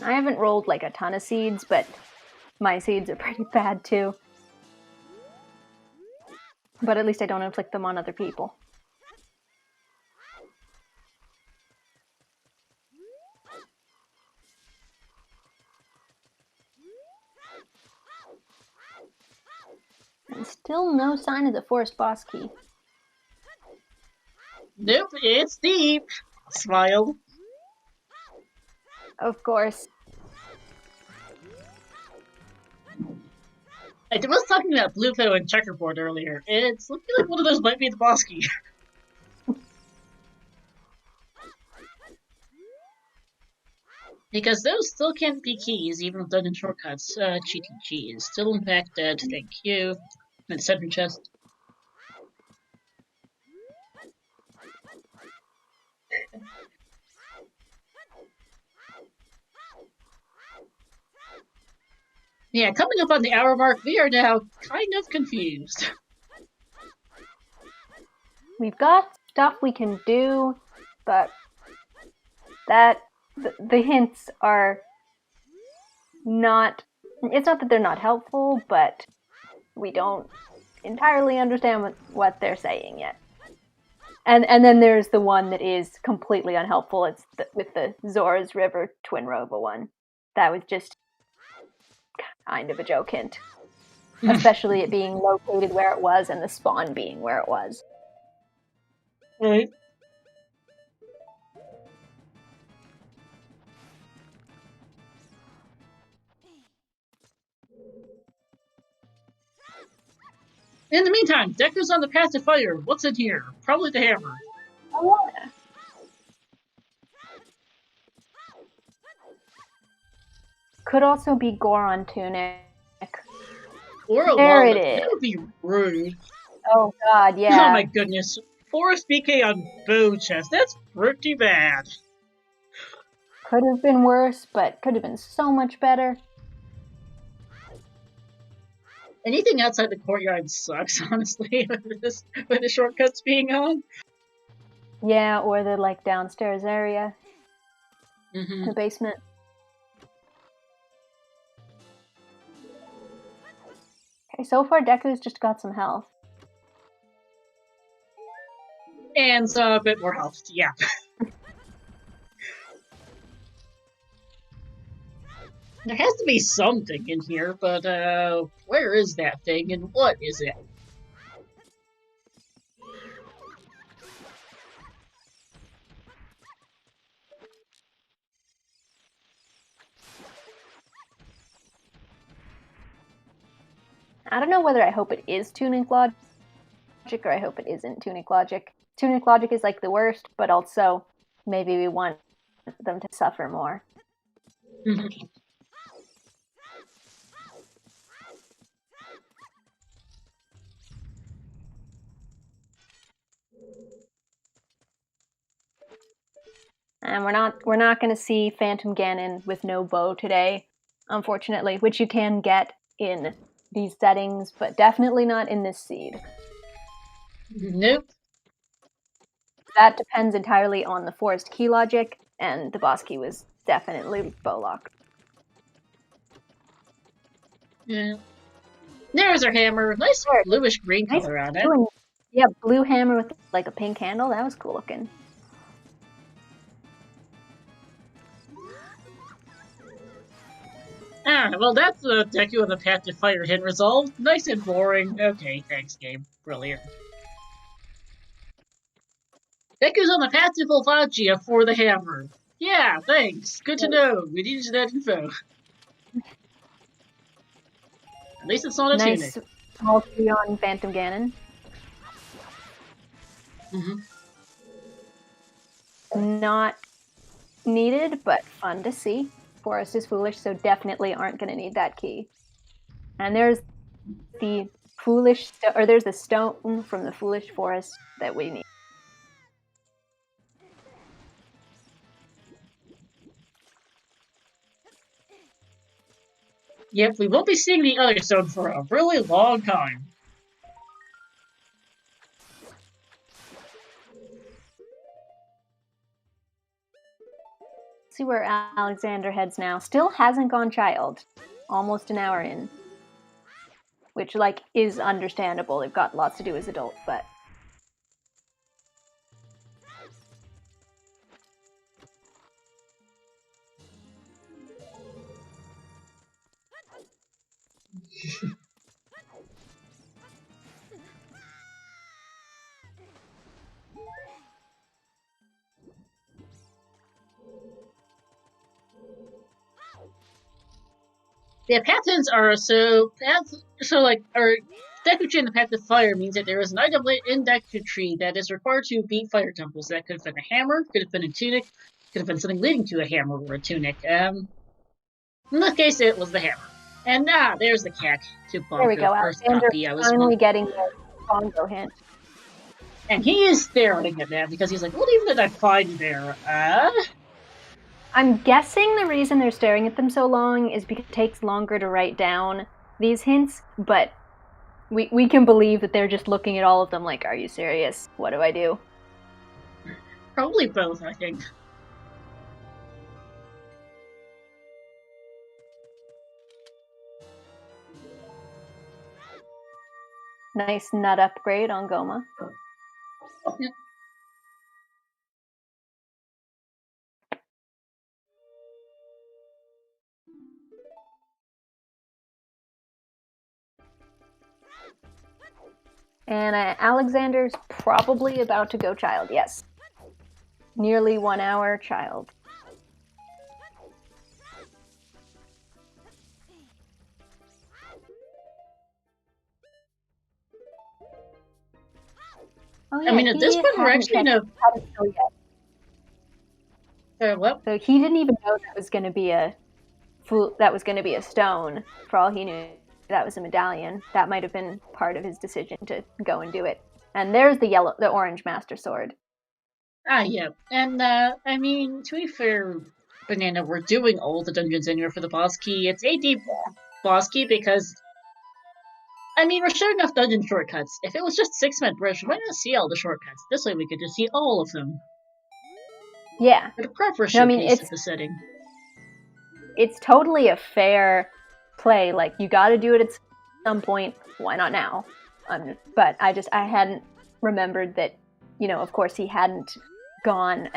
I haven't rolled like a ton of seeds, but my seeds are pretty bad too. But at least I don't inflict them on other people. And still no sign of the forest boss key. Nope, it's deep. Smiled. Of course. I was talking about Bluepo and Checkerboard earlier. It's looking like one of those might be the boss key. Because those still can't be keys, even with dungeon shortcuts. Cheating cheese. Still in fact dead, thank you. And center chest. Yeah, coming up on the hour mark, we are now kind of confused. We've got stuff we can do, but the hints are not. It's not that they're not helpful, but we don't entirely understand what they're saying yet. And then there's the one that is completely unhelpful. It's with the Zora's River Twin Rova one. That was just kind of a joke hint. Especially it being located where it was and the spawn being where it was. Right. In the meantime, Deku's on the path to fire. What's in here? Probably the hammer. Oh, yeah. Could also be Goron Tunic. Or a There wallet. it is. That would be rude. Oh god, yeah. Oh my goodness. Forest BK on bow chest. That's pretty bad. Could have been worse, but could have been so much better. Anything outside the courtyard sucks, honestly, with the shortcuts being on. Yeah, or the like downstairs area. Mm-hmm. The basement. Okay, so far Deku's just got some health. And a bit more health, yeah. There has to be something in here, but where is that thing and what is it? I don't know whether I hope it is Tunic Logic or I hope it isn't Tunic Logic. Tunic logic is like the worst, but also maybe we want them to suffer more. And we're not going to see Phantom Ganon with no bow today, unfortunately, which you can get in these settings, but definitely not in this seed. Nope. That depends entirely on the forest key logic, and the boss key was definitely bow locked. Yeah. There's our hammer. Nice bluish green color on it. Yeah, blue hammer with like a pink handle. That was cool looking. Ah, well, that's the Deku on the path to fire hit resolved. Nice and boring. Okay, thanks, game. Brilliant. Deku's on the path to Volvagia for the hammer. Yeah, thanks. Good to know. We needed that info. At least it's not a tunic. Nice small tree on Phantom Ganon. Not needed, but fun to see. Forest is foolish, so definitely aren't going to need that key. And there's the there's the stone from the foolish forest that we need. Yep, we won't be seeing the other stone for a really long time. See where Alexander heads now. Still hasn't gone child. Almost an hour in. Which, like, is understandable. They've got lots to do as adults, but... Yeah, patents are Deku Tree in the Path of Fire means that there is an item in Deku Tree that is required to beat fire temples. That could have been a hammer, could have been a tunic, could have been something leading to a hammer or a tunic. In this case, it was the hammer. And there's the cat to Bongo. There we go, Alexander finally getting the Bongo hint. And he is staring at that because he's like, what even did I find there? I'm guessing the reason they're staring at them so long is because it takes longer to write down these hints, but we can believe that they're just looking at all of them like, are you serious? What do I do? Probably both, I think. Nice nut upgrade on Goma. Yep. And Alexander's probably about to go child, yes. Nearly 1 hour child. Oh, yeah, I mean, at this point, we're actually in a... what? So he didn't even know that was going to be a stone. For all he knew, that was a medallion. That might have been part of his decision to go and do it. And there's the orange Master Sword. Yeah. And, I mean, to be fair, Banana, we're doing all the dungeons anywhere for the boss key. It's a deep boss key because, I mean, we're showing off dungeon shortcuts. If it was just 6-minute bridge, we might not see all the shortcuts. This way we could just see all of them. Yeah. But a proper showcase of the setting. It's totally a fair play. Like, you gotta do it at some point. Why not now? But I hadn't remembered that, you know, of course he hadn't gone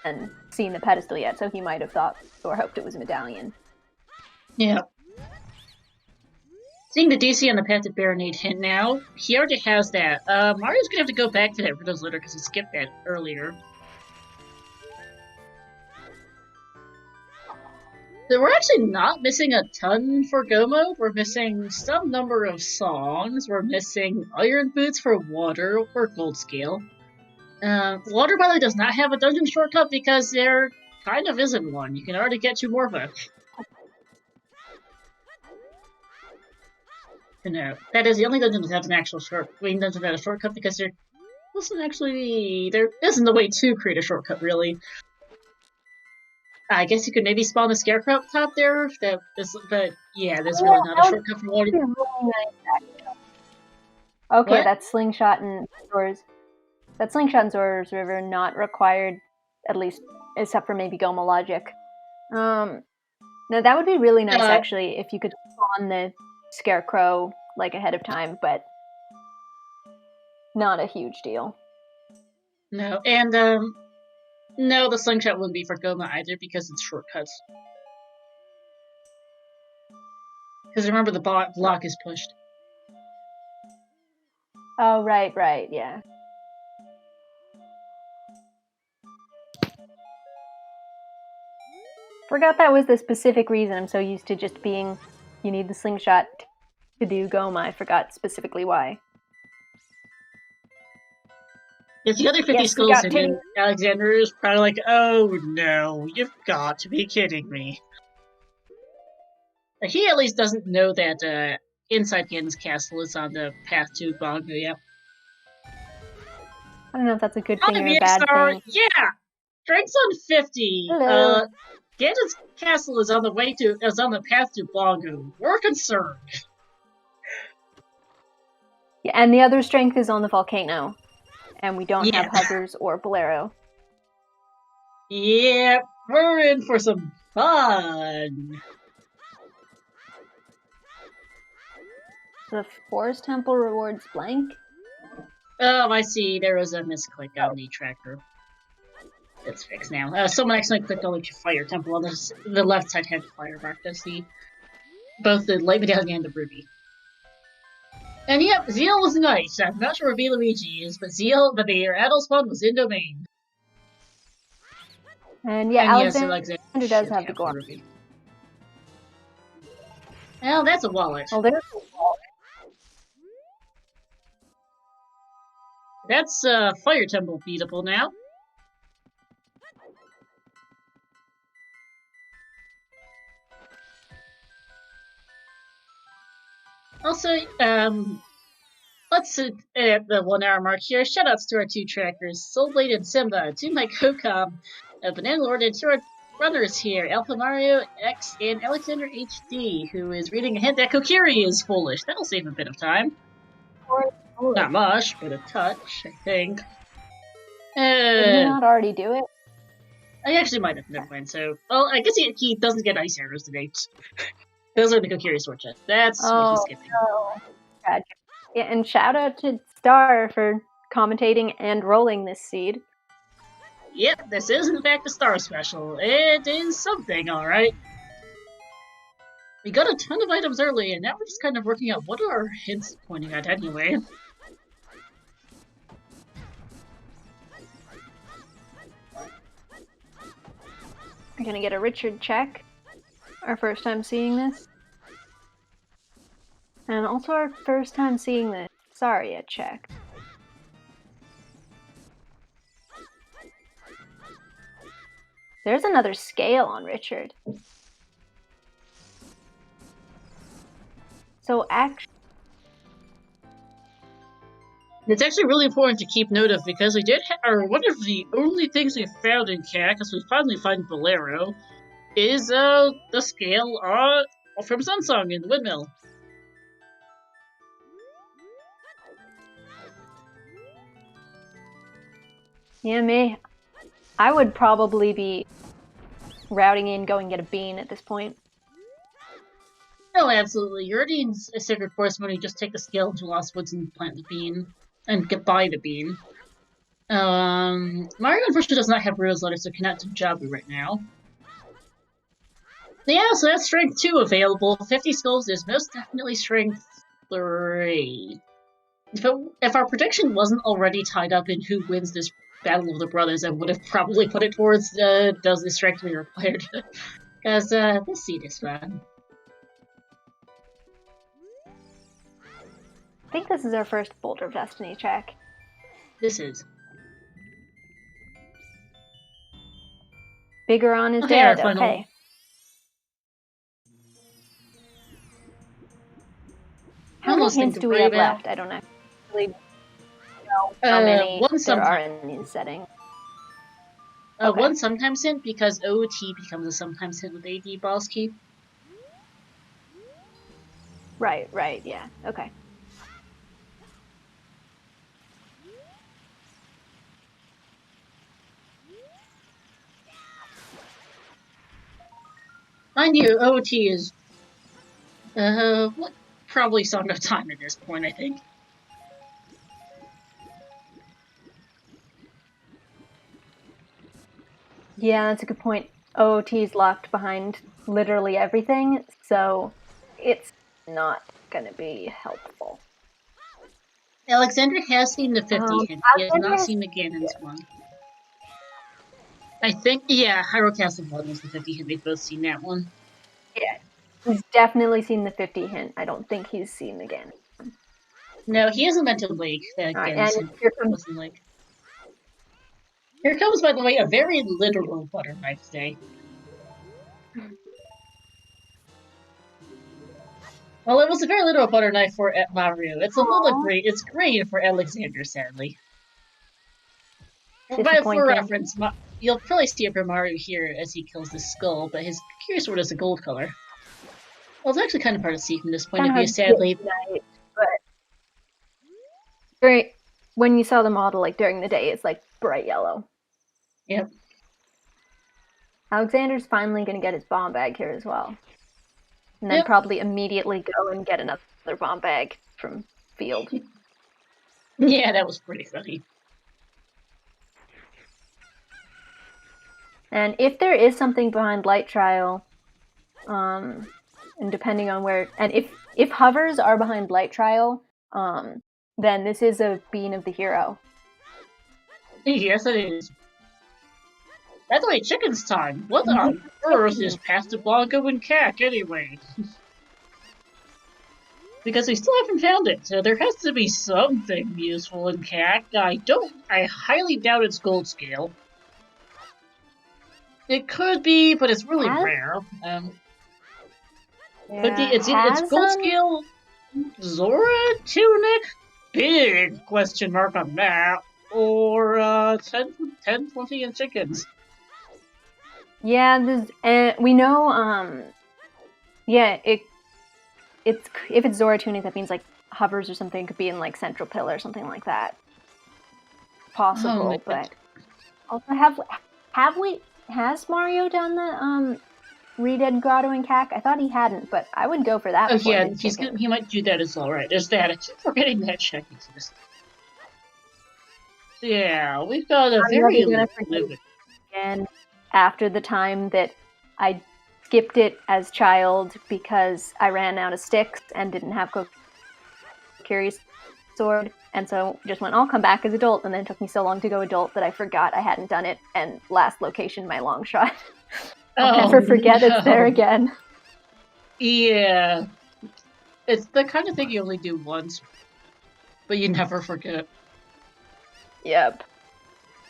and seen the pedestal yet, so he might have thought or hoped it was a medallion. Yeah. Seeing the DC on the Path to Baronade hint now, he already has that. Mario's gonna have to go back to that Riddles later because he skipped that earlier. So we're actually not missing a ton for Gomo. We're missing some number of songs. We're missing Iron Boots for Water or Gold Scale. Water Valley does not have a dungeon shortcut because there kind of isn't one. You can already get to Morva. No, that is the only dungeon that has an actual dungeon that has a shortcut because there isn't a way to create a shortcut really. I guess you could maybe spawn a scarecrow up top there, but yeah, there's really not a shortcut for water. Really nice, okay, What? that's Slingshot and Zora's River not required, at least except for maybe Goma Logic. Now that would be really nice actually if you could spawn the scarecrow like ahead of time, but not a huge deal. No, and no, the slingshot wouldn't be for Goma either because it's shortcuts. Because remember, the block is pushed. Oh, right, yeah. Forgot that was the specific reason. I'm so used to just being, you need the slingshot to do Goma. I forgot specifically why. If the other 50 skulls in Alexander is probably like, oh no, you've got to be kidding me. He at least doesn't know that inside Ganon's castle is on the path to Bongo yet. I don't know if that's a good thing or a bad thing. Yeah! Strength's on 50. Hello. Ganon's castle is on the path to Bongo. We're concerned. Yeah, and the other strength is on the volcano. And we don't have Huggers or Bolero. Yeah, we're in for some fun. The Forest Temple rewards blank? Oh, I see. There was a misclick on the tracker. It's fixed now. Someone accidentally clicked on the Fire Temple on the left side had fire marked as both the light medallion and the ruby. And yep, Zeal was nice. I'm not sure where V Luigi is, but the adult spawn was in domain. And yeah, Alexander does have the Gorm. Well, that's a wallet. Oh, there's a wallet. That's Fire Temple beatable now. Also, let's at the 1 hour mark here. Shoutouts to our 2 trackers, Soulblade and Simba, to my co-com, Banana Lord, and to our runners here, Alpha Mario X and Alexander HD, who is reading a hint that Kokiri is foolish. That'll save a bit of time. Not much, but a touch, I think. Did he not already do it? I actually might have. Never mind. So, well, I guess he doesn't get ice arrows today. Those are the Kokiri sword chests. That's what he's skipping. No. Tragic. Yeah, and shout out to Star for commentating and rolling this seed. Yep, this is in fact a Star special. It is something, alright. We got a ton of items early, and now we're just kind of working out what are our hints pointing at anyway. We're gonna get a Richard check. Our first time seeing this. And also our first time seeing the Saria check. There's another scale on Richard. So actually... It's actually really important to keep note of because we did one of the only things we found in Cat, because we finally find Bolero, is the scale from Sunsong in the windmill. Yeah, me. I would probably be routing in, go and get a bean at this point. No, absolutely. You're already in a Sacred Forest mode. You just take the scale into Lost Woods and plant the bean. And get by the bean. Mario unfortunately does not have Rose Letter, so cannot do Jabu right now. Yeah, so that's Strength 2 available. 50 skulls is most definitely Strength 3. If our prediction wasn't already tied up in who wins this Battle of the Brothers, I would have probably put it towards does the Strength be required. Because this seed is fun. I think this is our first Boulder of Destiny check. This is. Bigeron is Okay, dead. our final- Okay. How many Almost hints think do we right have now. left? I don't actually know how many one there sometime. are in these settings. One sometimes hint because OT becomes a sometimes hint with AD boss key. Right, yeah. Okay. Mind you, OT is probably Song of Time at this point, I think. Yeah, that's a good point. OOT's locked behind literally everything, so it's not going to be helpful. Alexander has seen the 50 hint. He has not seen the Ganon's one. I think, yeah, Hyrule Castle Blood was the 50 hint. They've both seen that one. Yeah, he's definitely seen the 50 hint. I don't think he's seen the Ganon. No, he hasn't been to Lake. That Right, Ganon's and here comes Lake. Here comes, by the way, a very literal butter knife day. Well, it was a very literal butter knife for Mario. It's a little great. It's great for Alexander, sadly. But for reference, you'll probably see it for Mario here as he kills the skull, but his Cure Sword is a gold color. Well, it's actually kind of hard to see from this point of view, sadly. But great. When you saw the model, like during the day, it's like bright yellow. Yep. Alexander's finally going to get his bomb bag here as well. And then probably immediately go and get another bomb bag from Field. Yeah, that was pretty funny. And if there is something behind Light Trial, and depending on where, and if hovers are behind Light Trial, then this is a Bean of the Hero. Yes, it is. That's like chicken's time. What on earth is Pastor Blanco and Cack anyway? Because we still haven't found it, so there has to be something useful in Cack. I highly doubt it's gold scale. It could be, but it's really rare. It's gold scale Zora tunic? Big question mark on that. Or 10, 20 and chickens. Yeah, we know. Yeah, it's if it's Zora tunic, that means like hovers or something. It could be in like Central Pillar or something like that. Possible, but also has Mario done the Redead Grotto and Cack? I thought he hadn't, but I would go for that. Oh yeah, he might do that as well, right? There's that. I keep forgetting that check exists. Yeah, we've got a very limited. And after the time that I skipped it as child because I ran out of sticks and didn't have Kokiri's sword, and so just went, I'll come back as adult, and then it took me so long to go adult that I forgot I hadn't done it, and last location, my long shot. I'll never forget it's there again. Yeah. It's the kind of thing you only do once, but you never forget. Yep.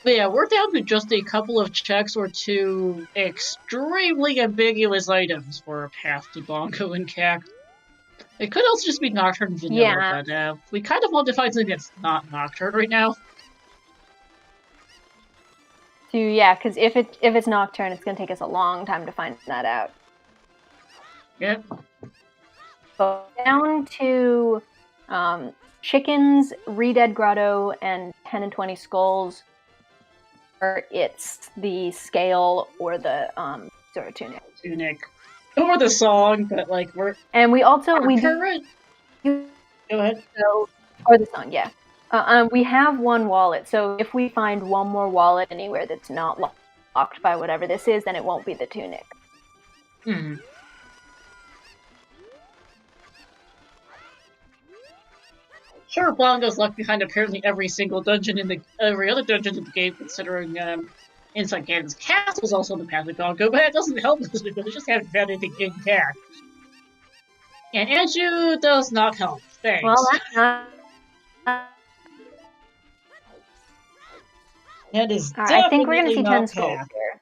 But yeah, we're down to just a couple of checks or two extremely ambiguous items for a path to Bongo and Cack. It could also just be Nocturne Vanilla, but we kind of want to find something that's not Nocturne right now. Yeah, because if it's Nocturne, it's going to take us a long time to find that out. Yep. So down to chickens, Redead Grotto, and 10 and 20 skulls. Or it's the scale or the Zora tunic. Or the song, but like we're. And we also Go ahead. So, or the song, yeah. We have one wallet, so if we find one more wallet anywhere that's not locked by whatever this is, then it won't be the tunic. Hmm. Sure, Bongo's left behind apparently every single dungeon every other dungeon in the game, considering inside Ganon's castle is also the path of Bongo, but that doesn't help us because we just haven't found anything in Cack. And Anshu does not help. Thanks. Well, that's not. That is I think we're going to see 10 skulls here.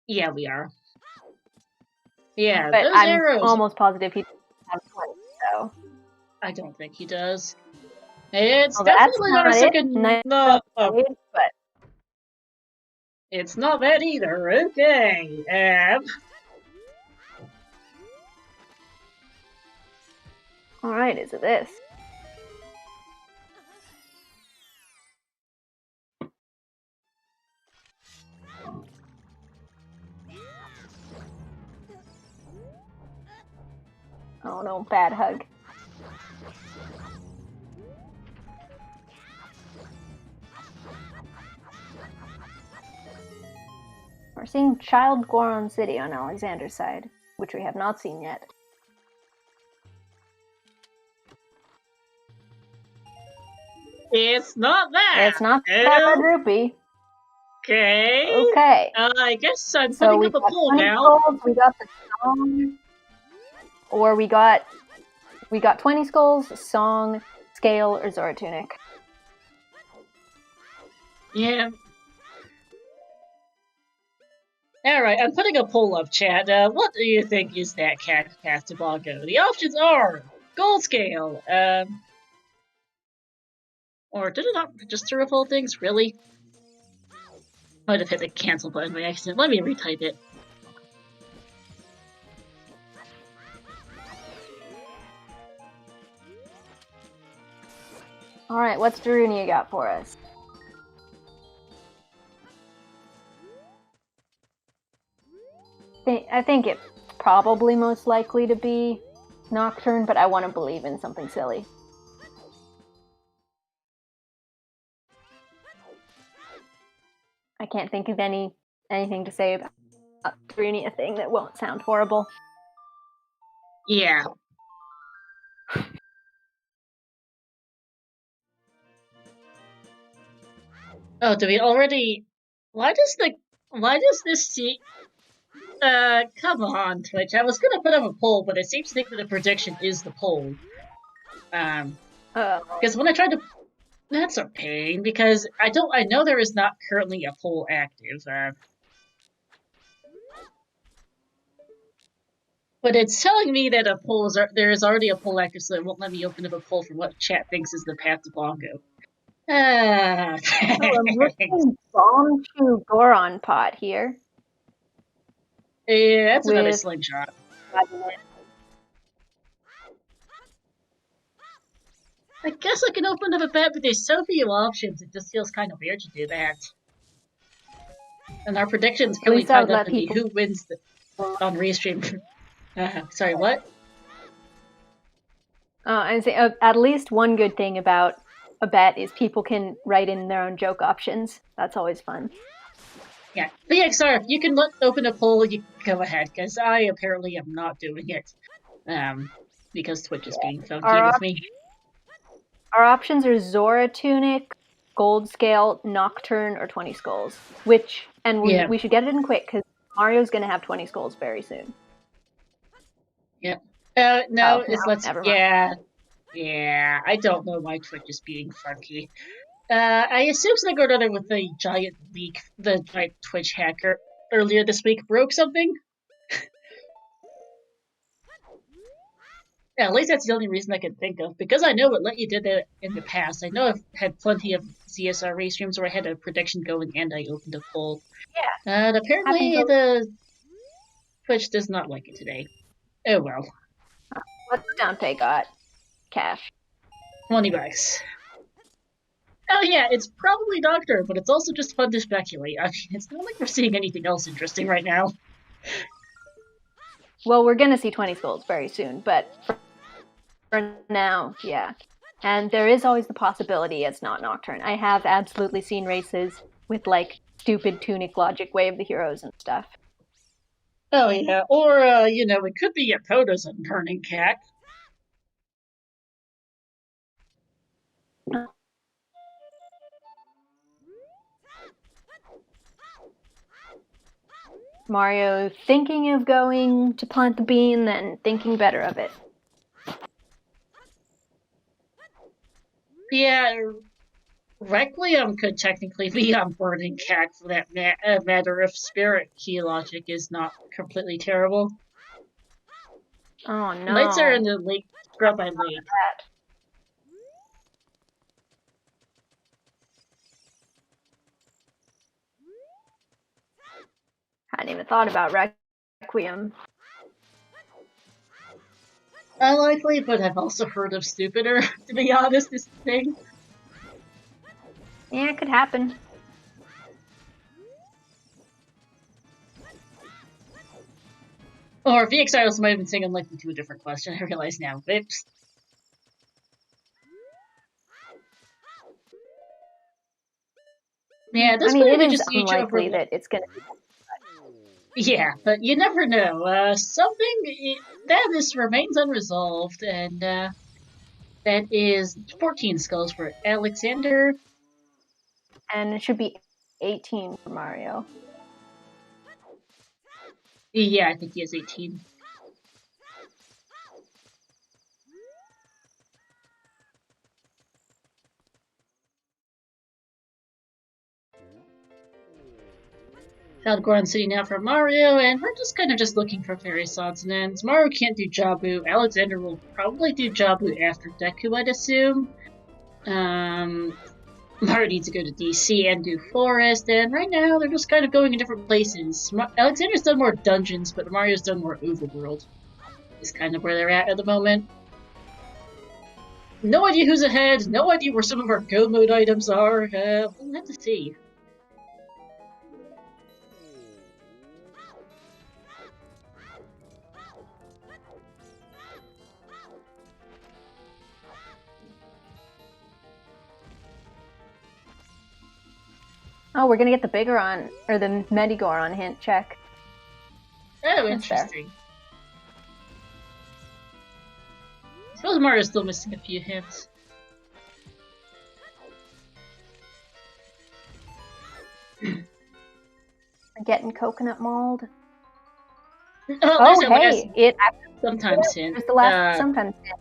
Yeah, we are. Yeah, But those I'm arrows. almost positive he doesn't have 20, so. I don't think he does. It's Well, definitely not a it. second. Nice No, upgrade, but it's not that either. Okay. alright, is it this? Oh no, bad hug. We're seeing Child Goron City on Alexander's side, which we have not seen yet. It's not that. It's not that rupee. Okay. Okay. I guess I'm So putting we up a got poll 20 now. skulls, we got the song, or we got 20 skulls, song, scale, or Zora tunic. Yeah. Alright, I'm putting a poll up, chat. What do you think is that path to Bongo? The options are gold scale, or did it not just throw up all things? Really? Might have hit the cancel button by accident. Let me retype it. Alright, what's Daruni got for us? I think it's probably most likely to be Nocturne, but I want to believe in something silly. I can't think of anything to say about Daruni, a thing that won't sound horrible. Yeah. Oh, do we already? Why does this see? Come on, Twitch. I was gonna put up a poll, but it seems to think that the prediction is the poll. Because when I tried to, that's a pain. Because I know there is not currently a poll active. But it's telling me that there is already a poll active, so it won't let me open up a poll for what chat thinks is the path to Bongo. I'm looking bomb to Goron pot here. Yeah, that's another slingshot. I guess I can open up a bet, but there's so few options, it just feels kind of weird to do that. And our predictions currently tied up in the who wins on restream. Sorry, what? I'd say at least one good thing about a bet is people can write in their own joke options. That's always fun. Yeah, but yeah, sorry, if you can open a poll, you go ahead, because I apparently am not doing it. Because Twitch is being funky with me. Our options are Zora tunic, gold scale, Nocturne, or 20 skulls. We should get it in quick because Mario's going to have 20 skulls very soon. Yep. Yeah, I don't know why Twitch is being funky. I assume Snigger with the giant leak, the giant Twitch hacker earlier this week broke something. Yeah, at least that's the only reason I can think of, because I know it let you do that in the past. I know I've had plenty of CSR race streams where I had a prediction going and I opened a poll. Yeah. And apparently the Twitch does not like it today. Oh well. What's Dante got? Cash. $20. Oh yeah, it's probably Doctor, but it's also just fun to speculate. I mean, it's not like we're seeing anything else interesting right now. Well, we're gonna see 20 skulls very soon, but for now, yeah. And there is always the possibility it's not Nocturne. I have absolutely seen races with, like, stupid tunic logic, Way of the Heroes and stuff. Oh yeah, or, it could be a Potos and Burning Cat. Mario thinking of going to plant the bean, then thinking better of it. Yeah, Requiem could technically be on Burning Cat for that matter if Spirit Key logic is not completely terrible. Oh no. Lights are in the lake, scrub by lake. Hadn't even thought about Requiem. Unlikely, but I've also heard of stupider, to be honest, this thing. Yeah, it could happen. Or VXI also might have been saying unlikely to a different question, I realize now. Oops. Yeah, at this point it we is just each unlikely that it's gonna be. Yeah, but you never know. Something that remains unresolved, and that is 14 skulls for Alexander. And it should be 18 for Mario. Yeah, I think he has 18. Falgoran sitting out for Mario, and we're just kind of just looking for various odds and ends. Mario can't do Jabu. Alexander will probably do Jabu after Deku, I'd assume. Mario needs to go to DC and do Forest, and right now they're just kind of going in different places. Alexander's done more dungeons, but Mario's done more overworld. Is kind of where they're at the moment. No idea who's ahead, no idea where some of our Go Mode items are. We'll have to see. Oh, we're gonna get the Bigoron, or the Medigoron hint check. Oh, interesting. I suppose Mario's still missing a few hints. We're getting coconut mold. Oh, hey! It sometimes hint. There's the last sometimes hint.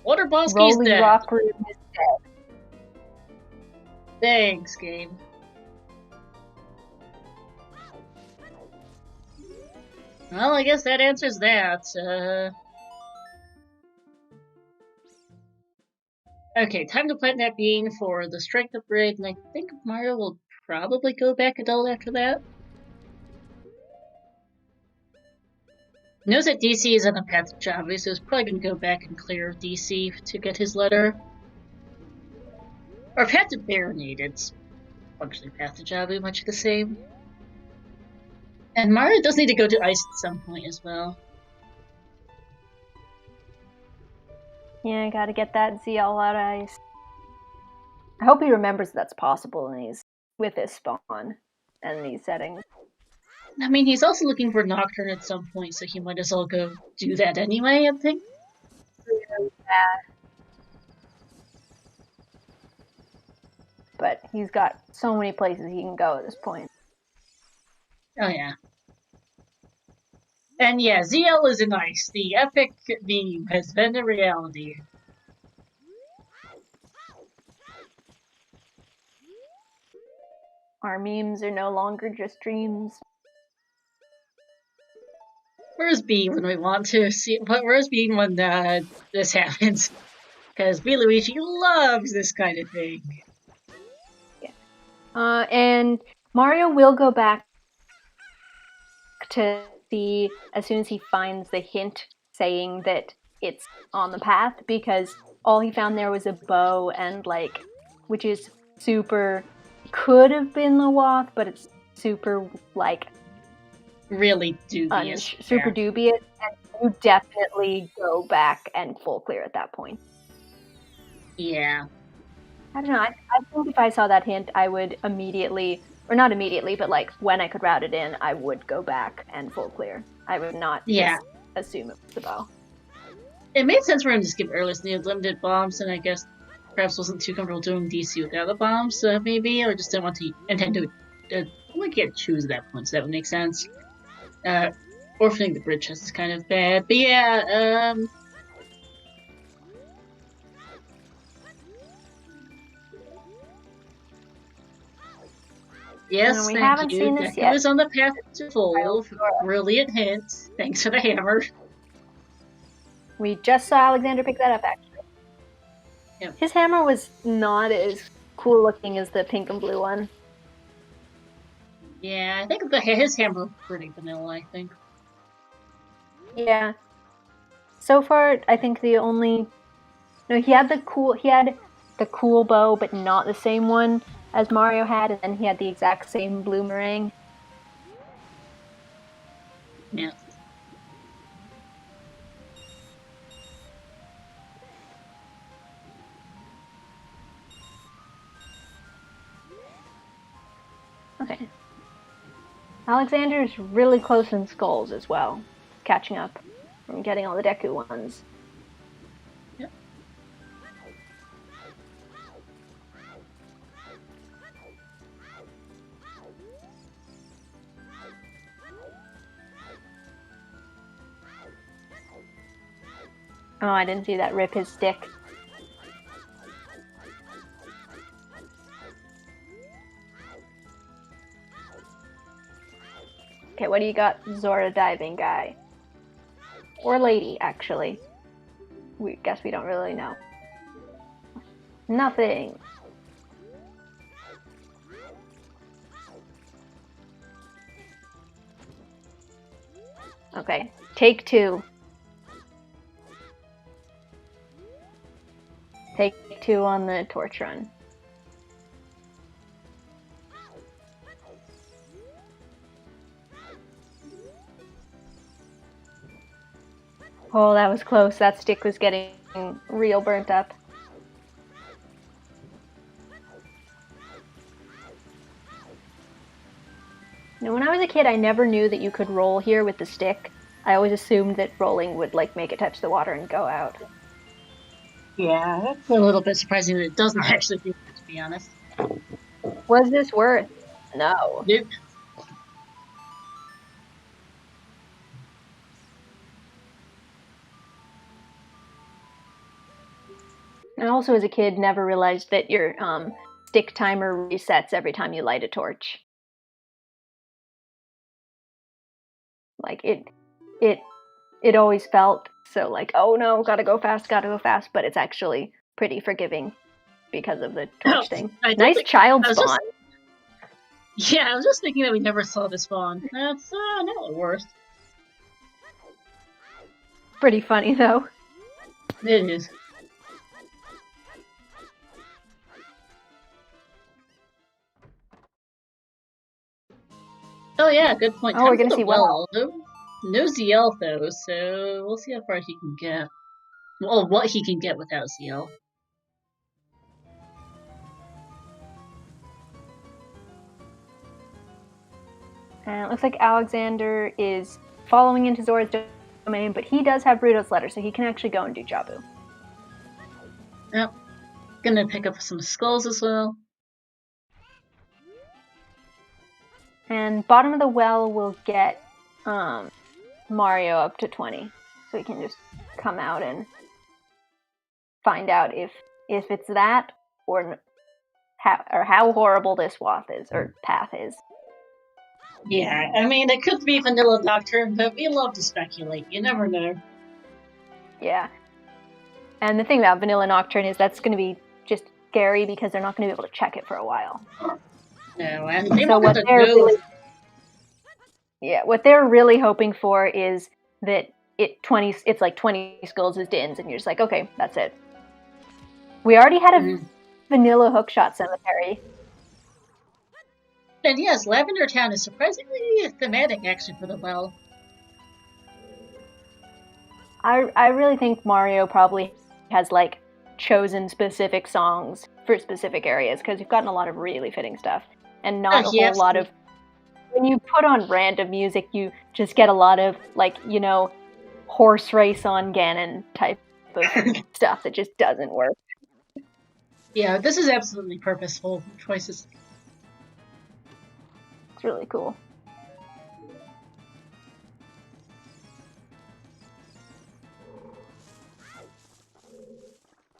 Water Bosky's Rolly dead. Rock Room is dead. Thanks, game. Well, I guess that answers that. Okay, time to plant that bean for the strength upgrade, and I think Mario will probably go back adult after that. Knows that DC is on the path to Javu, so he's probably going to go back and clear DC to get his letter. Or path to Baronade, it's functionally path to Javu, much the same. And Mario does need to go to Ice at some point as well. Yeah, I gotta get that ZL out of Ice. I hope he remembers that's possible with his spawn and these settings. I mean, he's also looking for Nocturne at some point, so he might as well go do that anyway, I think. Yeah. But he's got so many places he can go at this point. Oh, yeah. And yeah, ZL is in Ice. The epic meme has been a reality. Our memes are no longer just dreams. Where's Bean when we want to see? Where's Bean when this happens? Because B. Luigi loves this kind of thing. Yeah. And Mario will go back to see as soon as he finds the hint saying that it's on the path, because all he found there was a bow and which is super, could have been the Wath, but it's super really dubious. Super dubious, and you definitely go back and full clear at that point. Yeah. I don't know. I think if I saw that hint, I would immediately, or not immediately, but when I could route it in, I would go back and full clear. I would not just assume it was the bow. It made sense for him to skip airless. He had limited bombs, and I guess perhaps wasn't too comfortable doing DC without the bombs, maybe, or just didn't want to intend to only get choose at that point, so that would make sense. Orphaning the bridge chest is kind of bad, but yeah, Yes, we thank haven't you. seen this Deku yet. is on the path to evolve. Brilliant hint. Thanks for the hammer. We just saw Alexander pick that up, actually. Yep. His hammer was not as cool looking as the pink and blue one. Yeah, I think his hammer was pretty vanilla, I think. Yeah. So far, I think the only... No, he had the cool bow, but not the same one as Mario had, and then he had the exact same blue meringue. Yeah. Okay. Alexander's really close in skulls as well, catching up from getting all the Deku ones. Yep. Oh, I didn't see that rip his stick. Okay, what do you got, Zora diving guy? Or lady, actually. We guess we don't really know. Nothing. Okay, take two. Take two on the torch run. Oh, that was close. That stick was getting real burnt up. Now, when I was a kid, I never knew that you could roll here with the stick. I always assumed that rolling would like make it touch the water and go out. Yeah, that's a little bit surprising that it doesn't actually do that, to be honest. Was this worth? No. Nope. I also, as a kid, never realized that your stick timer resets every time you light a torch. Like it always felt so like, oh no, gotta go fast, but it's actually pretty forgiving because of the torch thing. Nice child spawn. Yeah, I was just thinking that we never saw the spawn. That's not the worst. Pretty funny though. It is. Oh yeah, good point. Oh, we're gonna see well. No ZL though, so we'll see how far he can get. Well, what he can get without ZL. And it looks like Alexander is following into Zora's domain, but he does have Bruto's letter, so he can actually go and do Jabu. Yep. Gonna pick up some skulls as well. And bottom of the well will get Mario up to 20. So he can just come out and find out if it's that or how horrible this path is. Yeah, I mean, it could be Vanilla Nocturne, but we love to speculate. You never know. Yeah. And the thing about Vanilla Nocturne is that's going to be just scary because they're not going to be able to check it for a while. No, and they won't have to know. What they're really hoping for is that it's like 20 skulls as Din's, and you're just like, okay, that's it. We already had a vanilla hookshot cemetery. And yes, Lavender Town is surprisingly thematic, actually, for the well. I really think Mario probably has like chosen specific songs for specific areas because you've gotten a lot of really fitting stuff and not a whole lot of. When you put on random music, you just get a lot of like horse race on Ganon type of stuff that just doesn't work. Yeah, this is absolutely purposeful choices. It's really cool.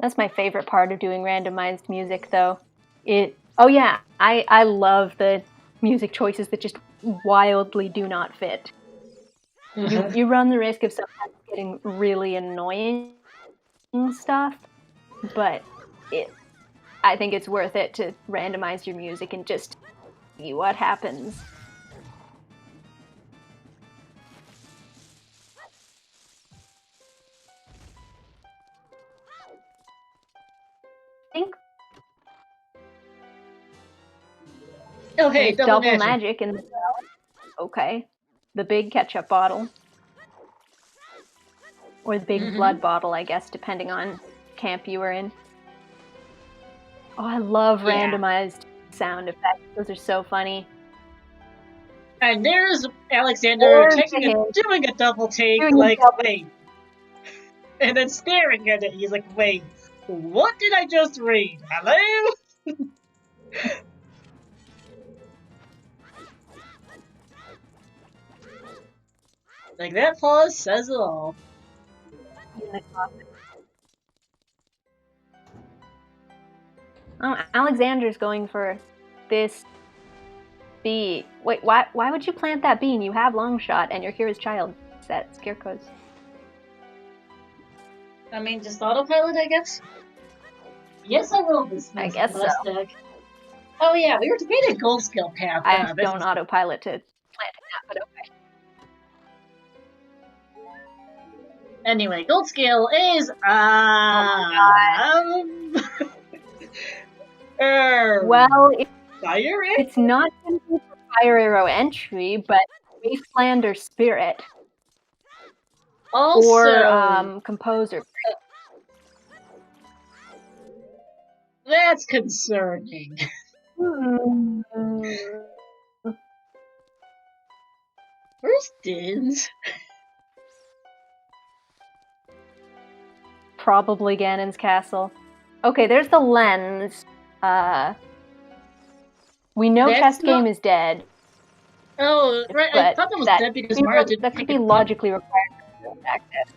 That's my favorite part of doing randomized music, though. I love the music choices that just wildly do not fit. You run the risk of sometimes getting really annoying stuff, but I think it's worth it to randomize your music and just see what happens. I think Okay, there's double magic in the okay. The big ketchup bottle. Or the big blood bottle, I guess, depending on camp you were in. Oh, I love randomized sound effects. Those are so funny. And there's Alexander doing a double take, wait. And then staring at it, he's like, wait, what did I just read? Hello? Like, that pause says it all. Oh, Alexander's going for this bee. Wait, why would you plant that bean? You have long shot and your Hero's Child set. Scarecrows. I mean, just autopilot, I guess? Yes, I will this I guess so. deck. Oh yeah, we were debating gold skill path. I don't autopilot to planting that, but okay. Anyway, gold scale is well, fire it's not going to be for Fire Arrow entry, but Wasteland or Spirit. Also, or Composer. That's concerning. Where's Dins? Probably Ganon's castle. Okay, there's the lens. We know Chess Game is dead. Oh, right. I thought that was dead because Mario didn't that could be logically required for access.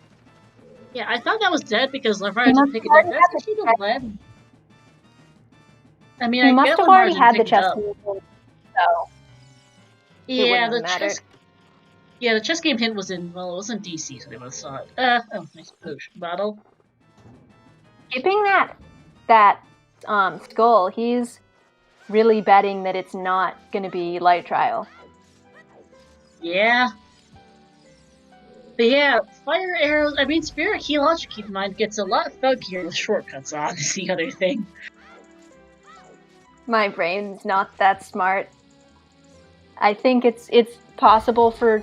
Yeah, I thought that was dead because Mario didn't pick it up. That's actually the lens. I mean, he must have already had the Chess Game, so yeah, the Chess Game hint was in, well, it was in DC, so they must saw it. Oh, nice potion bottle. Skipping that skull, he's really betting that it's not going to be Light Trial. Yeah. But yeah, Fire Arrows, I mean, Spirit Key Launcher, keep in mind, gets a lot funkier with shortcuts on, is the other thing. My brain's not that smart. I think it's possible for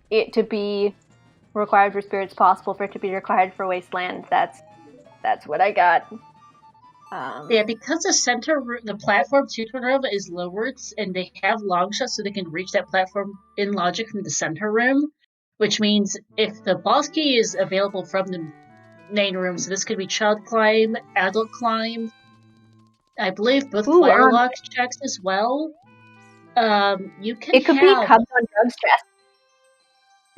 it to be required for Spirit. It's possible for it to be required for Wasteland. That's what I got. Yeah, because the platform to Tornova is lowards, and they have long shots so they can reach that platform in logic from the center room, which means if the boss key is available from the main room, so this could be child climb, adult climb, I believe both firelock checks as well. You can It could be Cubs on Drugs chest.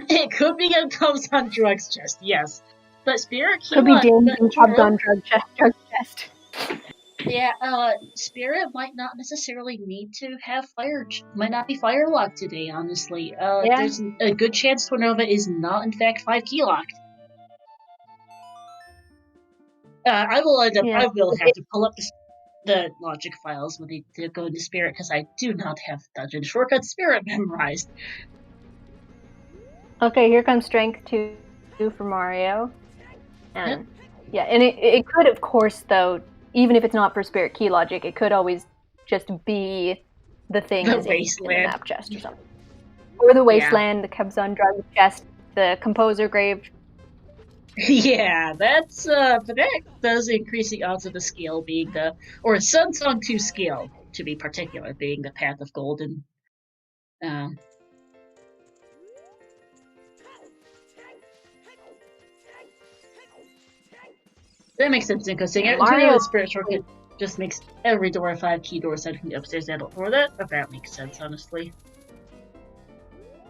It could be a Cubs on Drugs chest, yes. But Spirit could be James and Cubs on Drugs chest. Yeah, Spirit might not necessarily need to have might not be firelocked today, honestly. There's a good chance Tornova is not, in fact, 5 key locked. I will have to pull up the logic files when they go into Spirit, because I do not have Dungeon Shortcut Spirit memorized. Okay, here comes Strength 2 for Mario. And and it could, of course, though, even if it's not for Spirit Key logic, it could always just be the thing in the map chest or something. Or the Wasteland, the Cubs on Drugs chest, the Composer Grave. Yeah, that's but that does increase the odds of the scale being or Sunsong 2 scale, to be particular, being the Path of Golden. That makes sense, because Mario Spirit Shortcut just makes every door a 5 key door aside from the upstairs adult door. That makes sense, honestly.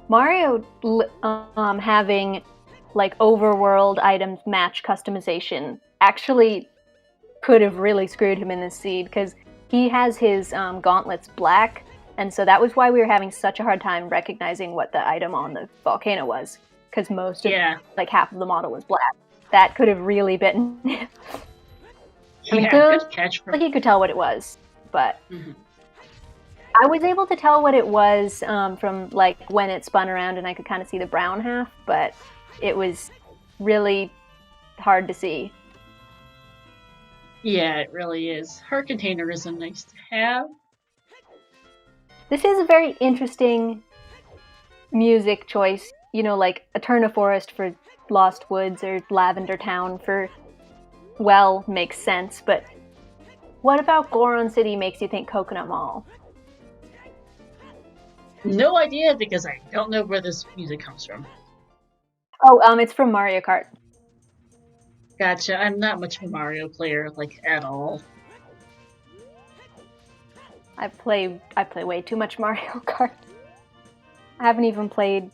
Mario having like overworld items match customization actually could have really screwed him in this seed, because he has his gauntlets black And so that was why we were having such a hard time recognizing what the item on the volcano was, because most of, like, half of the model was black. That could have really been. I mean, good catch. Like, you could tell what it was, but I was able to tell what it was from, like, when it spun around, and I could kind of see the brown half, but it was really hard to see. Yeah, it really is. Heart container is a nice to have. This is a very interesting music choice. You know, like Eterna Forest for Lost Woods or Lavender Town for Well makes sense, but what about Goron City makes you think Coconut Mall? No idea, because I don't know where this music comes from. Oh, it's from Mario Kart. Gotcha. I'm not much of a Mario player, like, at all. I play way too much Mario Kart. I haven't even played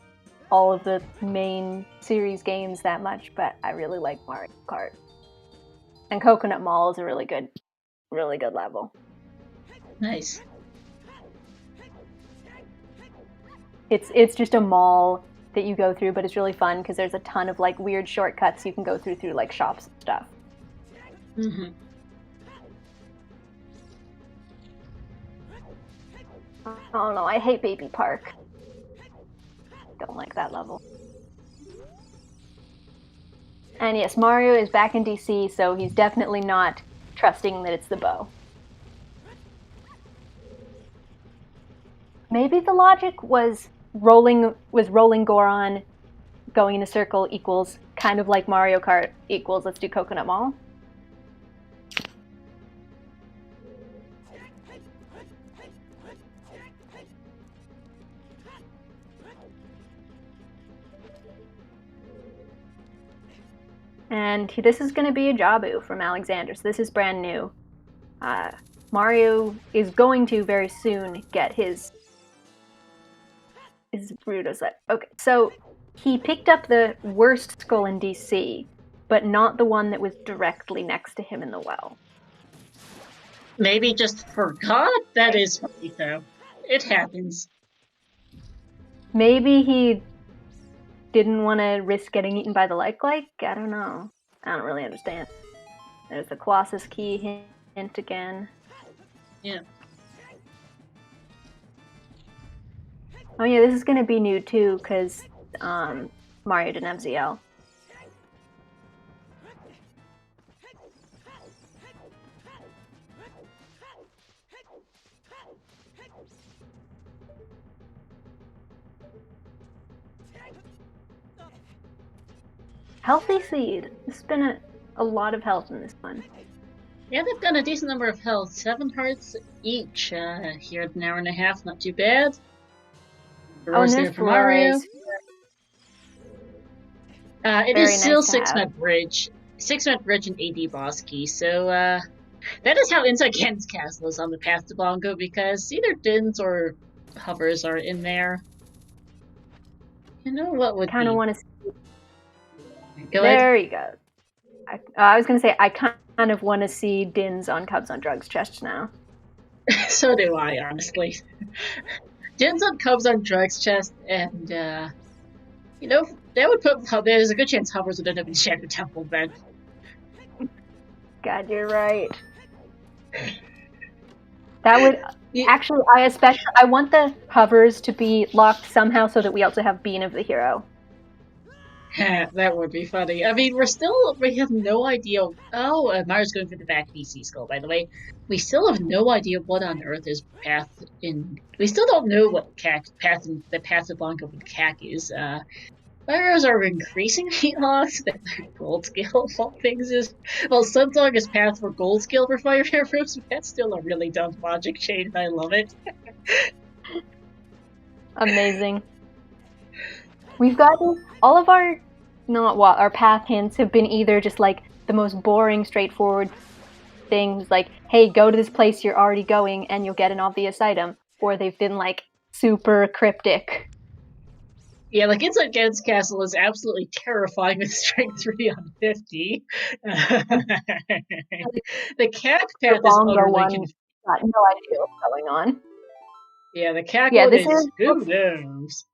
all of the main series games that much, but I really like Mario Kart. And Coconut Mall is a really good level. Nice. It's just a mall that you go through, but it's really fun because there's a ton of, like, weird shortcuts you can go through like shops and stuff. Oh no, I hate Baby Park. Don't like that level. And yes, Mario is back in DC, so he's definitely not trusting that it's the bow. Maybe the logic was rolling Goron, going in a circle equals, kind of like Mario Kart equals, let's do Coconut Mall. And this is going to be a Jabu from Alexander, so this is brand new. Mario is going to very soon get his Rudo set. Okay, so he picked up the worst skull in DC, but not the one that was directly next to him in the well. Maybe just forgot? That is funny, though. It happens. Maybe he didn't want to risk getting eaten by the like. I don't know. I don't really understand. There's the Colossus key hint again. Yeah. Oh yeah, this is going to be new too, because Mario didn't have ZL. Healthy Seed. There's been a lot of health in this one. Yeah, they've got a decent number of health. 7 hearts each. Here at an hour and a half, not too bad. And there's for Mario. It is still nice 6-minute bridge. 6-minute bridge and AD boss key, so that is how Inside Ganon's Castle is on the path to Bongo, because either Dins or Hovers are in there. You know what would kind of want to see. Go there ahead. You go. I was going to say, I kind of want to see Dins on Cubs on Drugs chest now. So do I, honestly. Dins on Cubs on Drugs chest, and, you know, that would put, there's a good chance Hovers would end up in Shadow Temple then. God, you're right. That would, actually, I want the Hovers to be locked somehow so that we also have Bean of the Hero. That would be funny. I mean, we have no idea. Oh, Mario's going for the back BC skull, by the way. We still have no idea what on earth is path in. We still don't know what path in the path of Blanca with CAC is. Mario's are increasingly lost. That gold skill of all things is. Well, Sunsong is path for gold skill for fire arrows, but that's still a really dumb logic chain, and I love it. Amazing. We've gotten all of our path hints have been either just like the most boring, straightforward things, like, hey, go to this place you're already going and you'll get an obvious item, or they've been like super cryptic. Yeah, like Inside Ganon's Castle is absolutely terrifying with strength 3 on 50. The CAC path is utterly got no idea what's going on. Yeah, the cackle this is is who knows.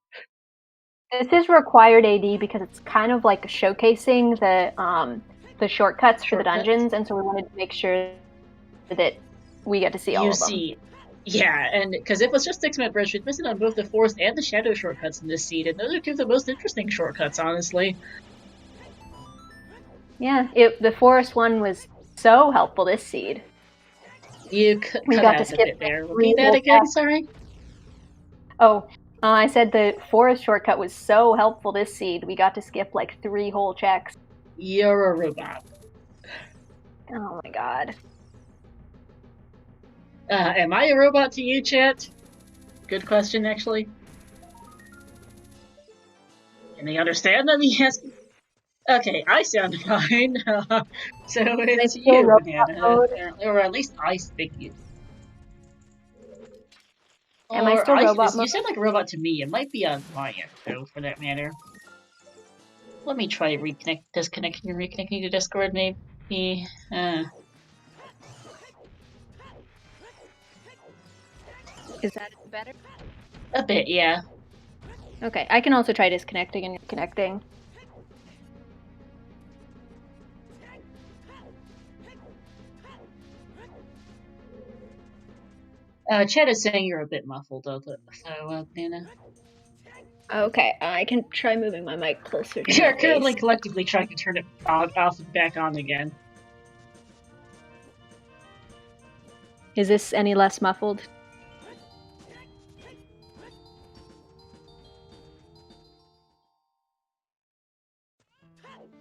This is required AD because it's kind of like showcasing the shortcuts for the dungeons, and so we wanted to make sure that we get to see all of them. Yeah, and because if it was just 6-minute bridge, we'd miss it on both the forest and the shadow shortcuts in this seed, and those are two of the most interesting shortcuts, honestly. Yeah, the forest one was so helpful this seed. We got to skip a bit there. Repeat that again, sorry? Oh, I said the forest shortcut was so helpful this seed. We got to skip like 3 whole checks. You're a robot. Oh my god. Am I a robot to you, chat? Good question, actually. Can they understand that he has? Okay, I sound fine. So it's you, Hannah. Or at least I think you. Am I still robot mode? You sound like a robot to me. It might be on my end, though, for that matter. Let me try disconnecting and reconnecting to Discord, maybe. Is that better? A bit, yeah. Okay, I can also try disconnecting and reconnecting. Chat is saying you're a bit muffled, though, so, Nana. Okay, I can try moving my mic closer to You're currently collectively trying to turn it off and back on again. Is this any less muffled?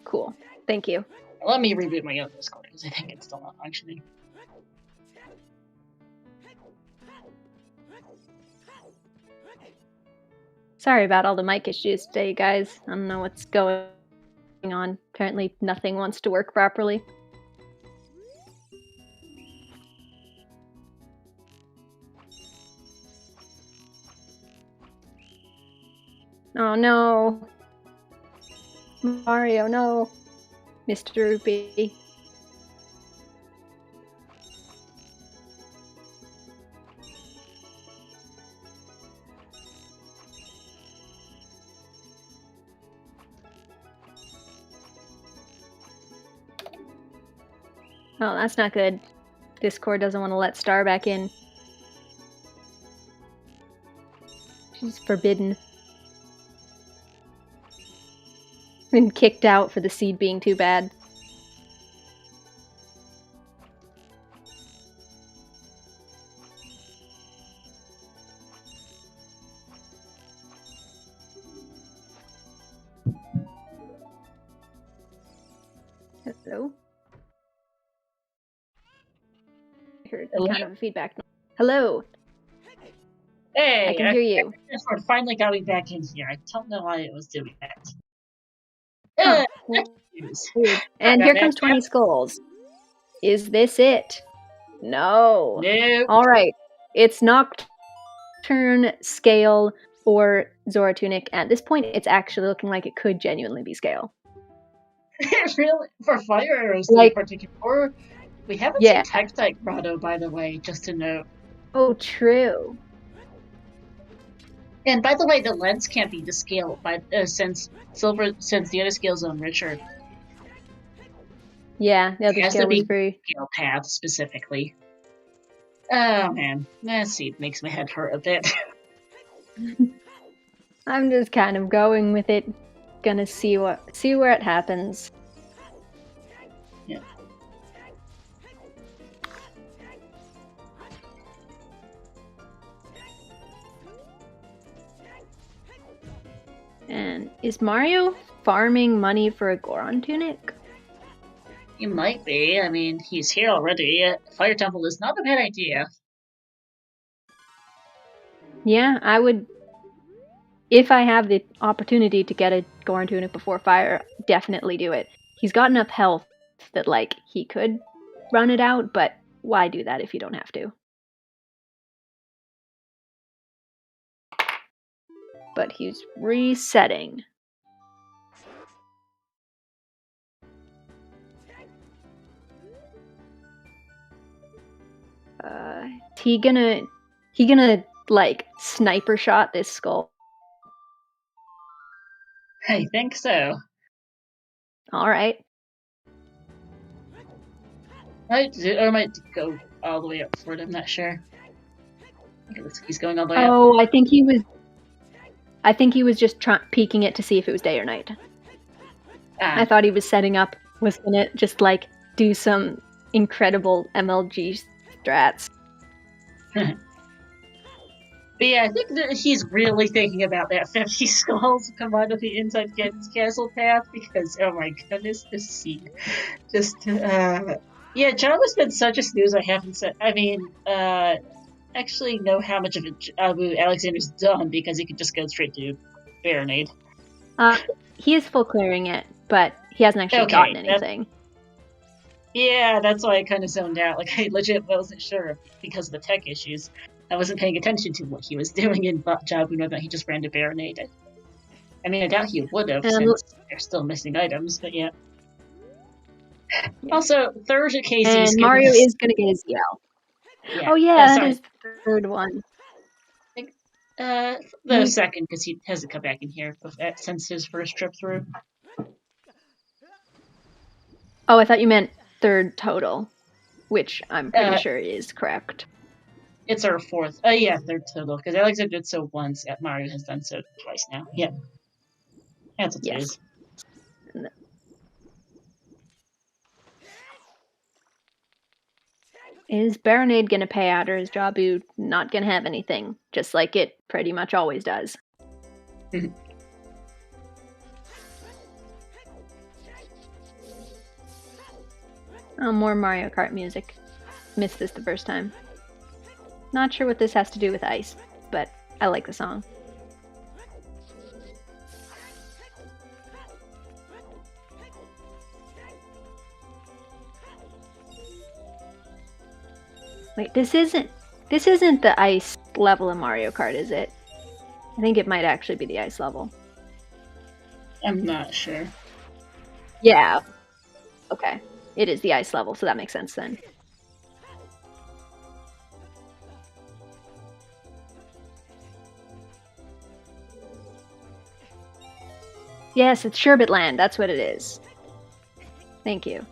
Cool. Thank you. Let me reboot my own Discord, because I think it's still not functioning. Sorry about all the mic issues today, guys. I don't know what's going on. Apparently nothing wants to work properly. Oh no. Mario, no. Mr. Rupee. Oh, that's not good. Discord doesn't want to let Star back in. She's forbidden. Been kicked out for the seed being too bad. Hello? I heard kind of a feedback. Hello? Hey! I can hear you. Discord finally got me back in here. I don't know why it was doing that. Huh. Weird. And here comes 20 skulls. Is this it? No. Nope. Alright. It's Nocturne, Scale, or Zora Tunic. At this point, it's actually looking like it could genuinely be Scale. Really? For fire arrows, like, in particular? We haven't seen Tektite Grotto, by the way, just to note. Oh, true. And by the way, the lens can't be to scale, since the other scale's on Richard. Yeah, the other scale was free. Scale path, specifically. Oh man, that seed makes my head hurt a bit. I'm just kind of going with it. Gonna see where it happens. Yeah. And is Mario farming money for a Goron tunic? He might be. I mean, he's here already. Fire Temple is not a bad idea. Yeah, I would. If I have the opportunity to get a Goron tunic before fire, definitely do it. He's got enough health that, like, he could run it out, but why do that if you don't have to? But he's resetting. He gonna like, sniper shot this skull? I think so. Alright. Might go all the way up for it, I'm not sure. He's going all the way up. Oh, I think he was just peeking it to see if it was day or night. I thought he was setting up, was gonna just, like, do some incredible MLG strats. But yeah, I think that he's really thinking about that 50 skulls combined with the inside Gen's castle path, because, oh my goodness, this scene. Just, yeah, John has been such a snooze. I haven't said, actually know how much of it Alexander's done, because he could just go straight to Baronade. He is full clearing it, but he hasn't actually gotten anything. Yeah, that's why I kind of zoned out. Like, I legit wasn't sure because of the tech issues. I wasn't paying attention to what he was doing in Jabu, whether he just ran to Baronade. I mean, I doubt he would have, since they're still missing items, but yeah. Also, third case and Mario is going to get his yell. Yeah. Oh yeah, that is the third one. The second, because he hasn't come back in here since his first trip through. Oh, I thought you meant third total, which I'm pretty sure is correct. It's our fourth. Yeah, third total, because Alexander did so once, Mario has done so twice now. Yeah. That's what it is. Is Baronade going to pay out, or is Jabu not going to have anything, just like it pretty much always does? Oh, more Mario Kart music. Missed this the first time. Not sure what this has to do with ice, but I like the song. Wait, this isn't the ice level in Mario Kart, is it? I think it might actually be the ice level. I'm not sure. Yeah. Okay. It is the ice level, so that makes sense then. Yes, it's Sherbet Land. That's what it is. Thank you.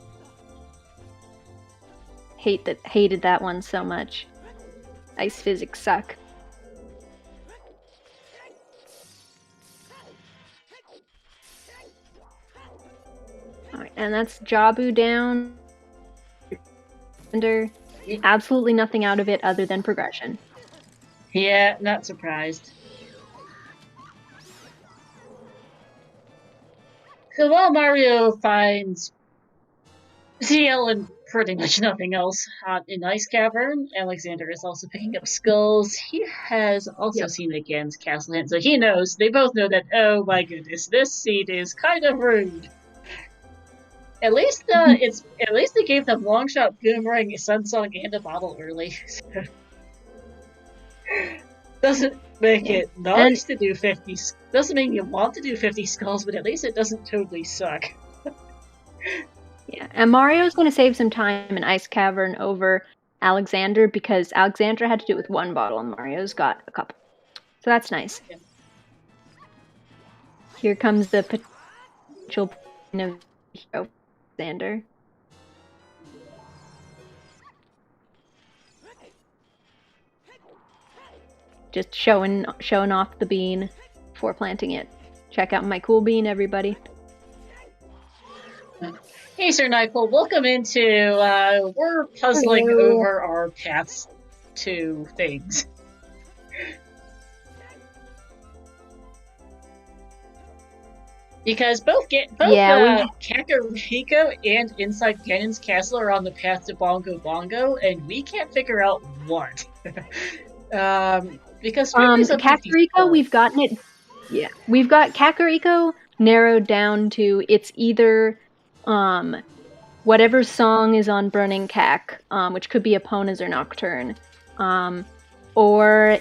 Hated that one so much. Ice physics suck. Alright, and that's Jabu down. Under absolutely nothing out of it other than progression. Yeah, not surprised. So while Mario finds CL and pretty much nothing else in Ice Cavern, Alexander is also picking up skulls. He has also seen the Gen's castle hint, so he knows. They both know that, oh my goodness, this seed is kind of rude. At least they gave them long shot boomerang, sun song, and a bottle early. Doesn't make it nice to do 50. Doesn't mean you want to do 50 skulls, but at least it doesn't totally suck. Yeah, and Mario's going to save some time in Ice Cavern over Alexander, because Alexander had to do it with one bottle and Mario's got a couple. So that's nice. Yeah. Here comes the potential of Alexander. Just showing off the bean before planting it. Check out my cool bean, everybody. Hey, Sir Nyquil, welcome into, we're puzzling over our paths to things. Because both Kakariko and Inside Ganon's Castle are on the path to Bongo Bongo, and we can't figure out what. Because Kakariko, we've gotten it. Yeah, we've got Kakariko narrowed down to it's either whatever song is on Burning Cack, which could be Epona's or Nocturne, or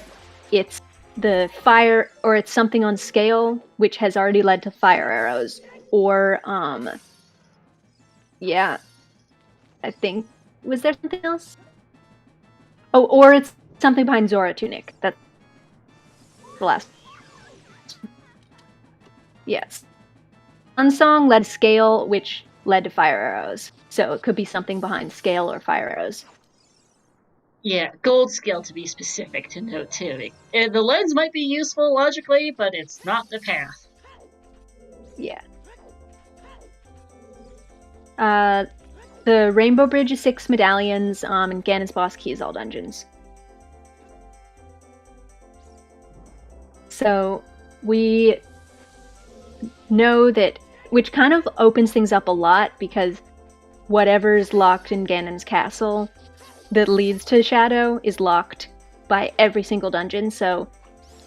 it's the fire, or it's something on Scale, which has already led to fire arrows, or yeah, I think, was there something else? Oh, or it's something behind Zora Tunic. That's The last. Yes. One song led to scale, which led to fire arrows. So it could be something behind scale or fire arrows. Yeah, gold scale to be specific to note too. The lens might be useful logically, but it's not the path. Yeah. The Rainbow Bridge is 6 medallions, and Ganon's boss key is all dungeons. So we know that, which kind of opens things up a lot, because whatever's locked in Ganon's castle that leads to Shadow is locked by every single dungeon, so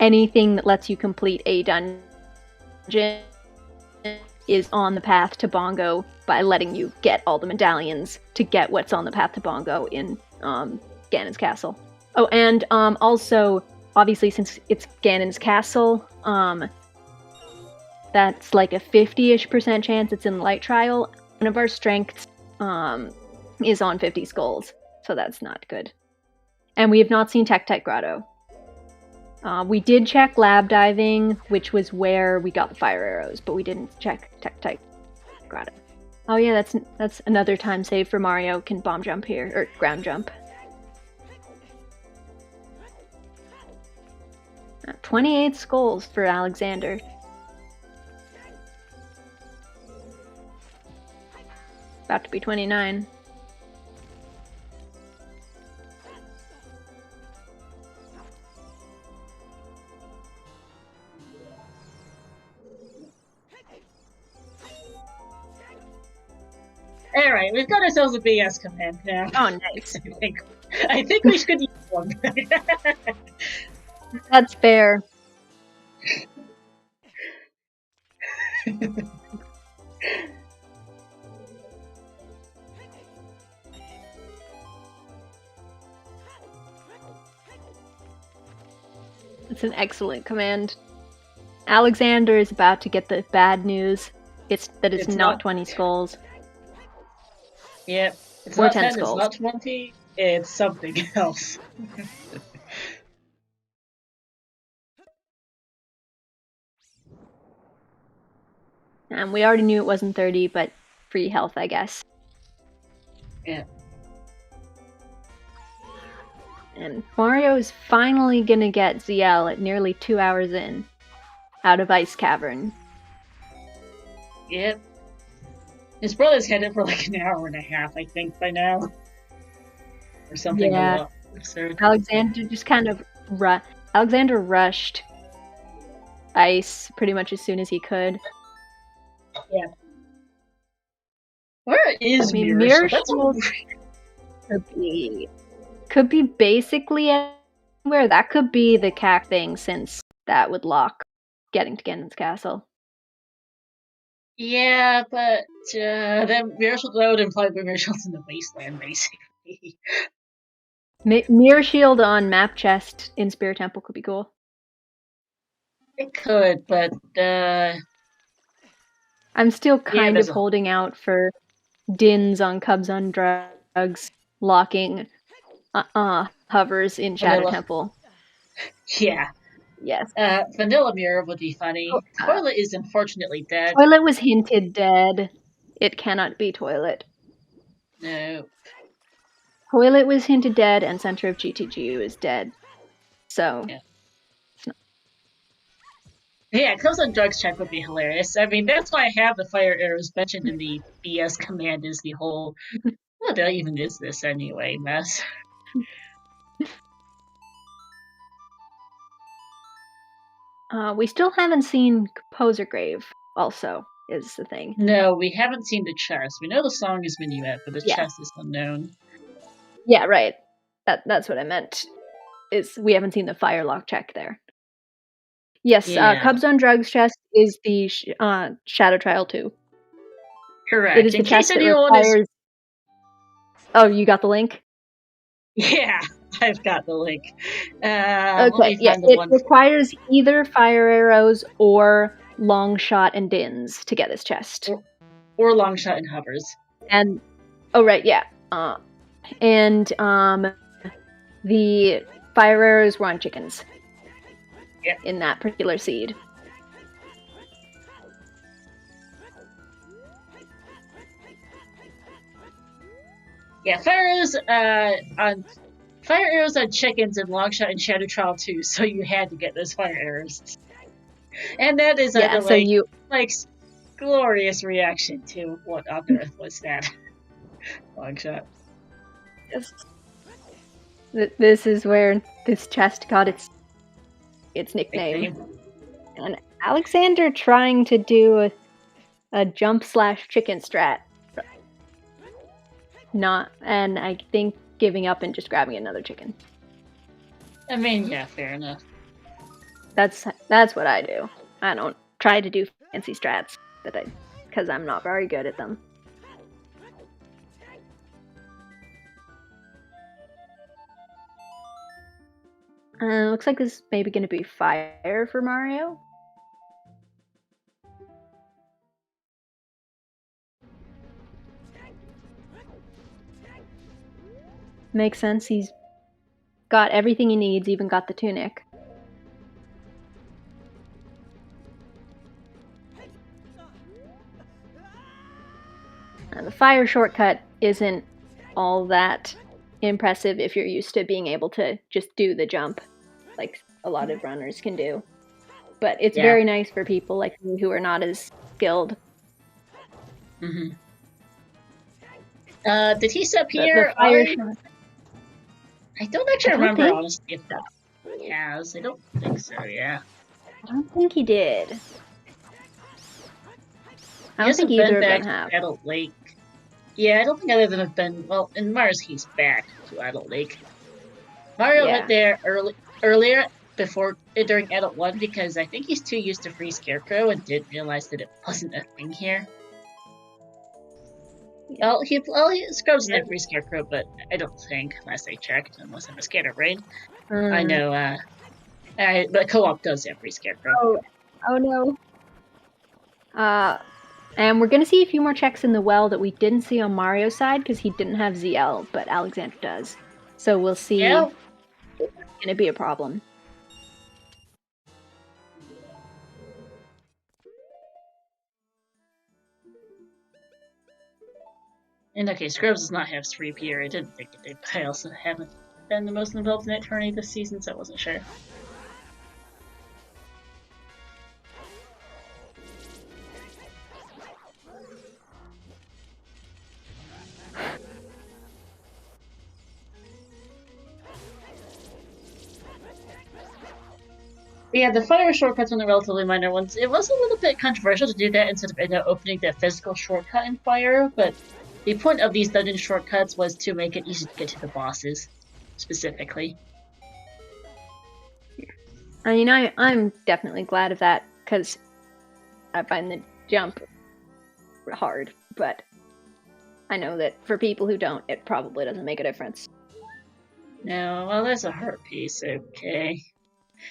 anything that lets you complete a dungeon is on the path to Bongo by letting you get all the medallions to get what's on the path to Bongo in Ganon's castle. Oh, and also, obviously, since it's Ganon's castle, that's like a 50-ish% chance it's in Light Trial. One of our strengths is on 50 skulls, so that's not good. And we have not seen Tektite Grotto. We did check lab diving, which was where we got the fire arrows, but we didn't check Tektite Grotto. Oh yeah, that's another time save for Mario can bomb jump here, or ground jump. 28 skulls for Alexander. About to be 29. Alright, we've got ourselves a BS command now. Oh, nice. I think we should use one. That's fair. It's an excellent command. Alexander is about to get the bad news. It's not 20 skulls. Yep. It's or not 10 10, skulls. It's not 20, it's something else. And we already knew it wasn't 30, but free health, I guess. Yeah. And Mario is finally gonna get ZL at nearly 2 hours in, out of Ice Cavern. Yep. His brother's had it for like an hour and a half, I think, by now. Or something absurd. Alexander just kind of Alexander rushed Ice pretty much as soon as he could. Yeah. Where is Mirror Shield? Could be basically anywhere. That could be the CAC thing, since that would lock getting to Ganon's castle. Yeah, but then Mirror Shield would imply Mirror Shield's in the wasteland, basically. Mirror Shield on Map Chest in Spirit Temple could be cool. It could, but I'm still kind of holding out for Dins on Cubs on Drugs locking hovers in Shadow Temple. Yeah. Yes. Vanilla Mirror would be funny. Toilet is unfortunately dead. Toilet was hinted dead. It cannot be Toilet. No. Toilet was hinted dead, and Center of GTGU is dead. So. Yeah. Yeah, Cubs on Drugs check would be hilarious. I mean, that's why I have the fire arrows mentioned in the BS command, is the whole, what even is this anyway, mess. We still haven't seen Composer Grave, also, is the thing. No, we haven't seen the chest. We know the song is Minuet, but the chest is unknown. Yeah, right. That's what I meant. Is we haven't seen the Firelock check there. Yes, Cubs on Drugs chest is the Shadow Trial 2. Correct. It is the chest that requires... Oh, you got the link? Yeah, I've got the link. Okay, yeah, it requires either fire arrows or long shot and dins to get this chest. Or long shot and hovers. And, oh right, yeah. And the fire arrows were on chickens. in that particular seed. Yeah, fire arrows on chickens in Longshot and Shadow Trial too, so you had to get those fire arrows. And that is a glorious reaction to what on earth was that. Longshot. This is where this chest got its nickname. And Alexander trying to do a jump / chicken strat. And I think giving up and just grabbing another chicken. I mean, yeah, fair enough. That's what I do. I don't try to do fancy strats because I'm not very good at them. Looks like this is maybe going to be fire for Mario. Makes sense. He's got everything he needs, even got the tunic. And the fire shortcut isn't all that impressive if you're used to being able to just do the jump, like a lot of runners can do. But it's very nice for people like me who are not as skilled. Mm-hmm. Did he appear? I don't actually remember, honestly, if that has. I don't think so, yeah. I don't think he did. I don't think either of them have. Adult Lake. Yeah, I don't think either of them have been. Well, in Mario's case, back to Adult Lake. Mario went there earlier during Adult 1 because I think he's too used to Free Scarecrow and didn't realize that it wasn't a thing here. Well, he Scrubs in Free Scarecrow, but I don't think, unless I checked, unless I'm a scatterbrain. I know, but Co-op does have Free Scarecrow. Oh no. And we're going to see a few more checks in the well that we didn't see on Mario's side because he didn't have ZL, but Alexander does. So we'll see if it's going to be a problem. In that case, Scrubs does not have 3P, I didn't think it did, but I also haven't been the most involved in that tourney this season, so I wasn't sure. Yeah, the fire shortcuts were the relatively minor ones. It was a little bit controversial to do that instead of opening the physical shortcut in fire, but the point of these dungeon shortcuts was to make it easy to get to the bosses, specifically. I mean, I'm definitely glad of that, because I find the jump hard, but I know that for people who don't, it probably doesn't make a difference. No, well, there's a heart piece, okay.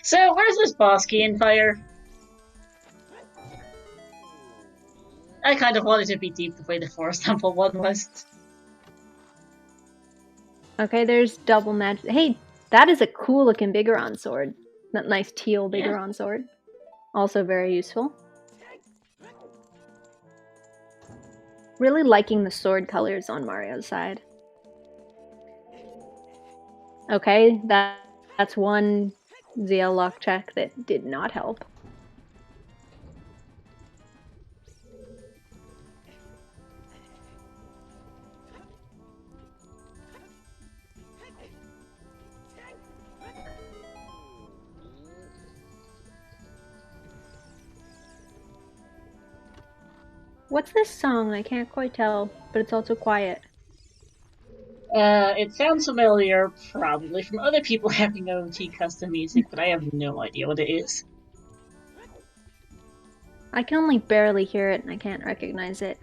So, where's this boss key in fire? I kind of wanted to be deep the way the Forest Temple one was. Okay, there's double magic. Hey, that is a cool looking Bigoron sword. That nice teal Bigoron sword. Also very useful. Really liking the sword colors on Mario's side. Okay, that's one ZL lock check that did not help. What's this song? I can't quite tell, but it's also quiet. It sounds familiar, probably, from other people having OT custom music, but I have no idea what it is. I can only barely hear it, and I can't recognize it.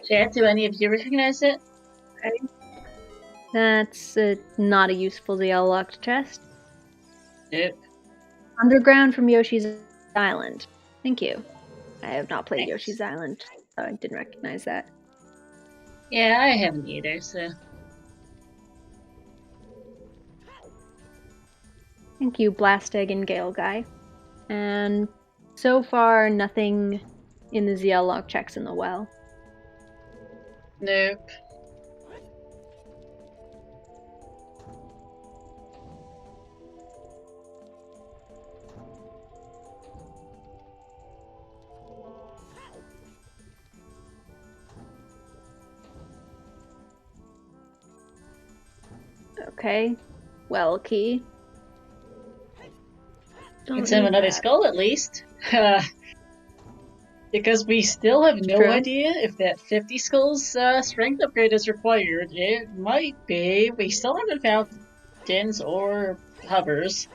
Chat, do any of you recognize it? That's not a useful ZL locked chest. Nope. Underground from Yoshi's Island. Thank you. I have not played Thanks. Yoshi's Island, so I didn't recognize that. Yeah, I haven't either, so... Thank you, Blastegg and Gale Guy. And so far, nothing in the ZL log checks in the well. Nope. Okay. Well key. It's him another skull at least. Because we still have no idea if that 50 skulls strength upgrade is required. It might be. We still haven't found Dins or hovers.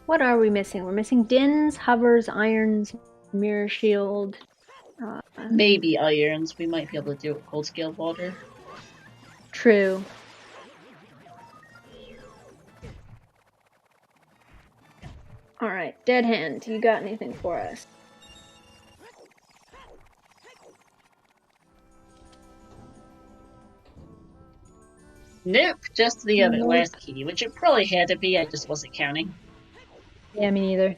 What are we missing? We're missing Dins, hovers, irons, mirror shield. Maybe irons. We might be able to do it with cold scale water. True. Alright, Dead Hand, you got anything for us? Nope, just the other last key, which it probably had to be, I just wasn't counting. Yeah, me neither.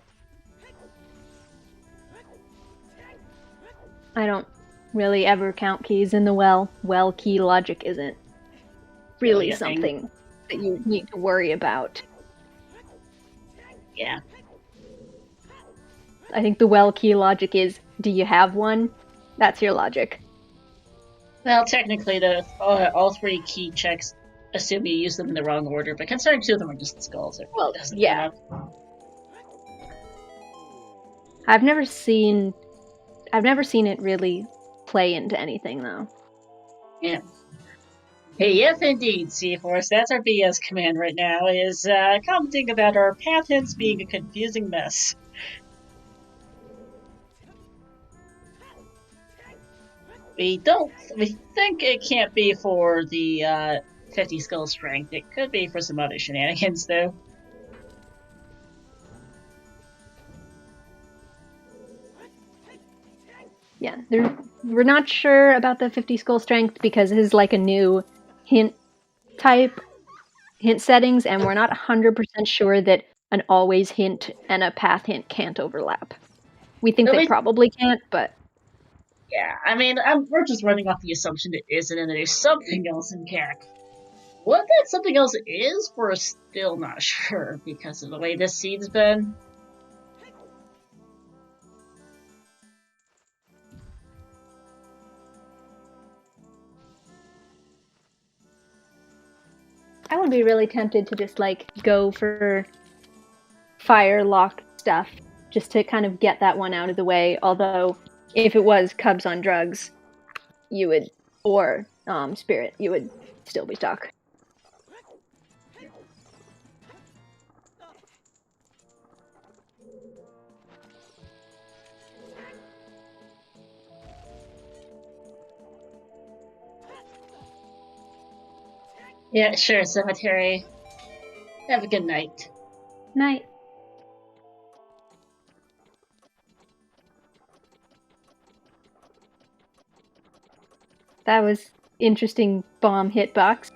I don't really ever count keys in the well. Well key logic isn't really something that you need to worry about. Yeah. I think the well key logic is, do you have one? That's your logic. Well, technically, all three key checks assume you use them in the wrong order, but considering two of them are just skulls, it really doesn't matter. I've never seen it really play into anything, though. Yeah. Hey, yes, indeed, C-Force. That's our BS command right now, is commenting about our path hints being a confusing mess. We think it can't be for the 50 skull strength. It could be for some other shenanigans, though. Yeah, we're not sure about the 50 skull strength because this is like a new hint settings, and we're not 100% sure that an always hint and a path hint can't overlap. We think they probably can't, but... Yeah, I mean, we're just running off the assumption it isn't, and there's something else in CAC. What that something else is, we're still not sure, because of the way this seed's been. I would be really tempted to just, like, go for fire lock stuff, just to kind of get that one out of the way, although if it was Cubs on drugs, you would, or Spirit, you would still be stuck. Yeah, sure, Cemetery. Have a good night. Night. That was interesting bomb hitbox.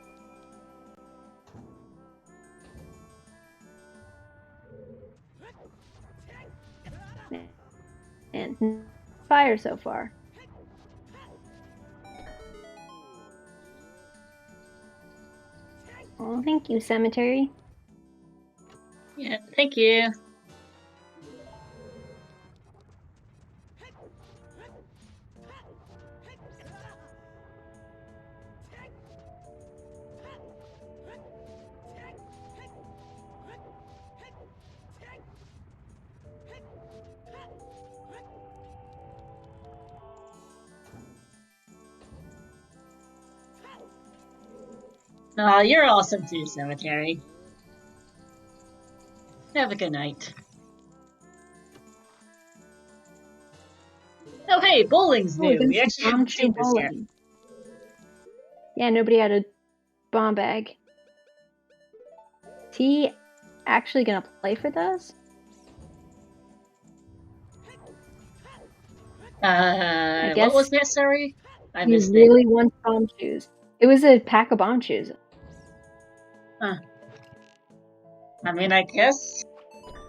And fire so far. Oh, thank you, Cemetery. Yeah, thank you. Aw, you're awesome too, Cemetery. Have a good night. Oh, hey, bowling's Oh, new. there's We the actually bomb haven't shoe seen this yet. bowling. Yeah, nobody had a bomb bag. Is he actually gonna play for those? I What was guess that, sorry? I he missed it. really wants bomb shoes. It was a pack of bomb shoes. Huh. I mean, I guess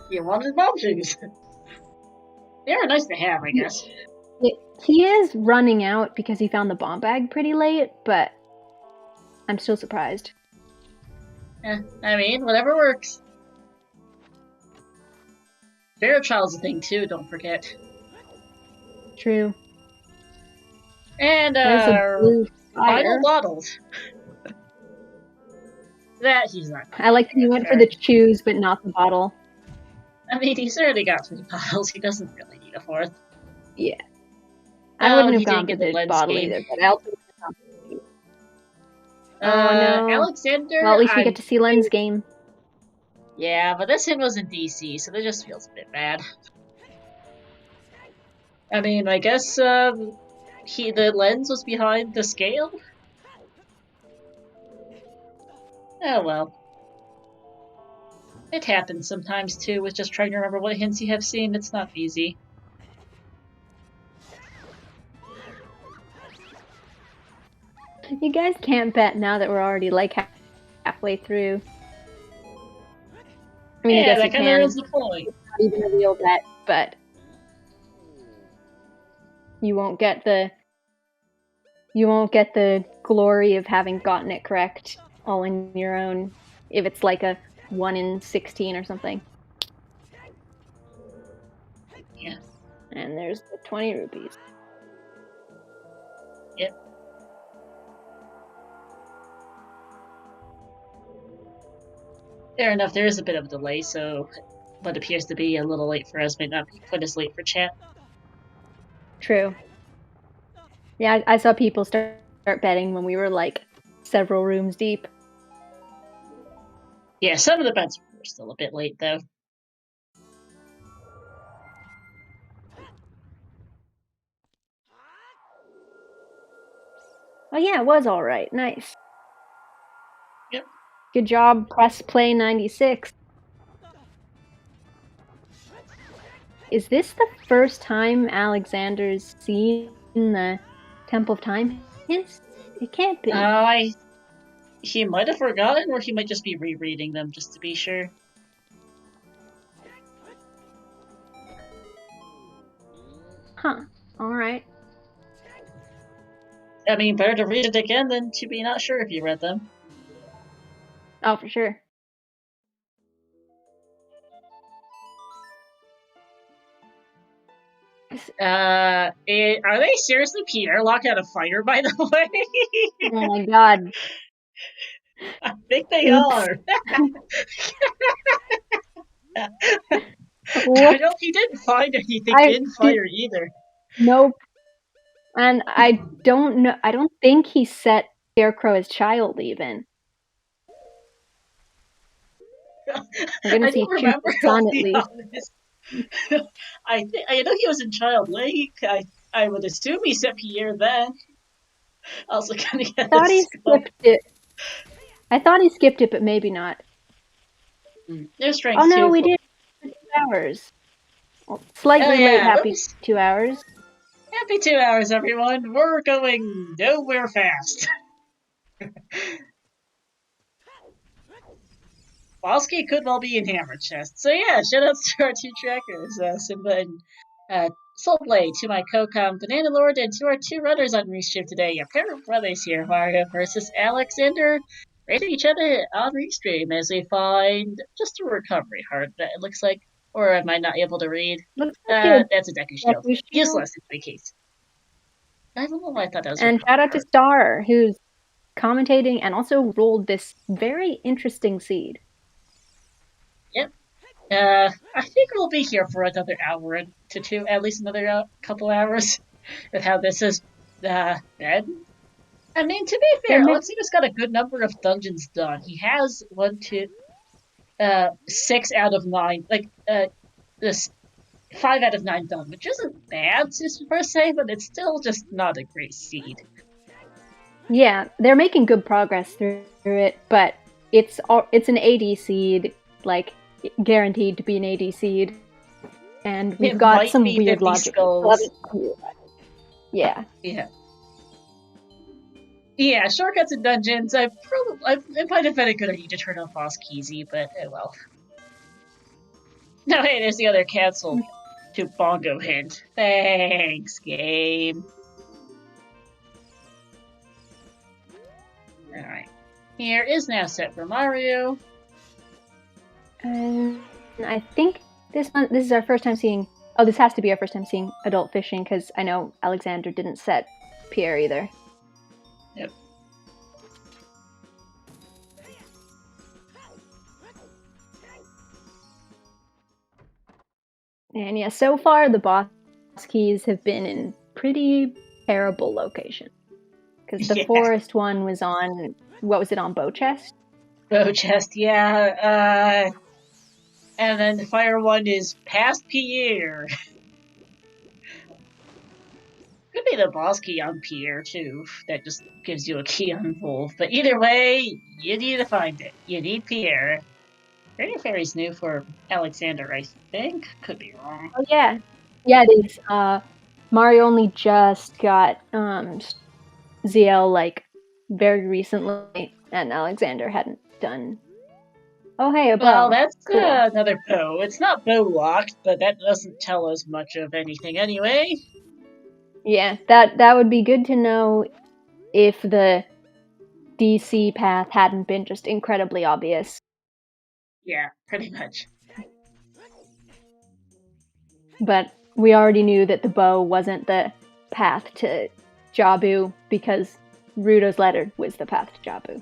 you wanted bomb shoes. They are nice to have, I guess. He is running out because he found the bomb bag pretty late, but I'm still surprised. I mean, whatever works. Fairchild's a thing too, don't forget. True. And There's a blue final fire. bottles. That he's not. I like that he went for the shoes, but not the bottle. I mean, he's already got 3 bottles. He doesn't really need a 4th. Yeah. I wouldn't have he gone didn't for get the lens bottle game. either, but I also would have gone for the shoes. Oh no. Alexander. Well, at least we get to see Len's game. Yeah, but this hint was in DC, so that just feels a bit bad. I mean, I guess the lens was behind the scale. Oh well. It happens sometimes too, with just trying to remember what hints you have seen. It's not easy. You guys can't bet now that we're already like halfway through. I mean, yeah, I guess that you kind of can. is the point. It's not even a real bet, but you won't get the glory of having gotten it correct all in your own if it's like a 1 in 16 or something. Yeah. And there's the 20 rupees. Yep. Fair enough, there is a bit of a delay, so what appears to be a little late for us might not be quite as late for chat. True. Yeah, I saw people start betting when we were like several rooms deep. Yeah, some of the bets were still a bit late, though. Oh yeah, it was all right. Nice. Yep. Good job, press play 96. Is this the first time Alexander's seen the Temple of Time hints? It can't be. He might have forgotten, or he might just be rereading them just to be sure. Huh. Alright. I mean, better to read it again than to be not sure if you read them. Oh, for sure. Are they seriously Pierre locked out of fire, by the way? Oh my god. I think they Oops. are. I know he didn't find anything in fire either. Nope. And I don't know. I don't think he set Scarecrow as child even. I'm gonna see remember son at least. I know he was in Child Lake. I would assume he set Pierre then. Also, kind of I thought he skipped it. I thought he skipped it, but maybe not. There's strength. Oh no, we did 2 hours. Well, slightly late. Happy 2 hours. Happy 2 hours, everyone. We're going nowhere fast. Bosky could well be in Hammer Chest. So yeah, shoutouts to our 2 trackers, Simba and Soulblade, to my co-com Banana Lord, and to our 2 runners on Restream today, a pair of brothers here, Mario versus Alexander, rating each other on Restream as we find just a recovery heart that it looks like, or am I not able to read? That's a Deku Shield. Useless in my case. I don't know why I thought that was. And shout out to Star, who's commentating and also rolled this very interesting seed. Yep. I think we'll be here for another hour to 2, at least another couple hours, with how this is been. I mean, to be fair, Alexander's got a good number of dungeons done. He has 6 out of 9. Like, this 5 out of 9 done, which isn't bad per se, but it's still just not a great seed. Yeah, they're making good progress through it, but it's an AD seed, like guaranteed to be an AD seed, and we've got some weird logic. Skulls. Yeah. Yeah, shortcuts and dungeons. It might have been a good idea to turn off Boss Keezy, but oh well. No, hey, there's the other cancel to bongo hint. Thanks, game. Alright. Here is now set for Mario. And I think this is our first time seeing... Oh, this has to be our first time seeing adult fishing, because I know Alexander didn't set Pierre either. Yep. And yeah, so far the boss keys have been in pretty terrible location. Because the forest one was on... What was it, on Bow Chest? Bow Chest, yeah. And then the fire one is past Pierre. Could be the boss key on Pierre, too. That just gives you a key on Wolf. But either way, you need to find it. You need Pierre. Radio Fairy's new for Alexander, I think. Could be wrong. Oh, yeah. Yeah, it is. Mario only just got ZL, like, very recently, and Alexander hadn't done... Oh, hey, a bow. Well, that's cool. Another bow. It's not bow locked, but that doesn't tell us much of anything anyway. Yeah, that would be good to know if the DC path hadn't been just incredibly obvious. Yeah, pretty much. But we already knew that the bow wasn't the path to Jabu, because Ruto's letter was the path to Jabu.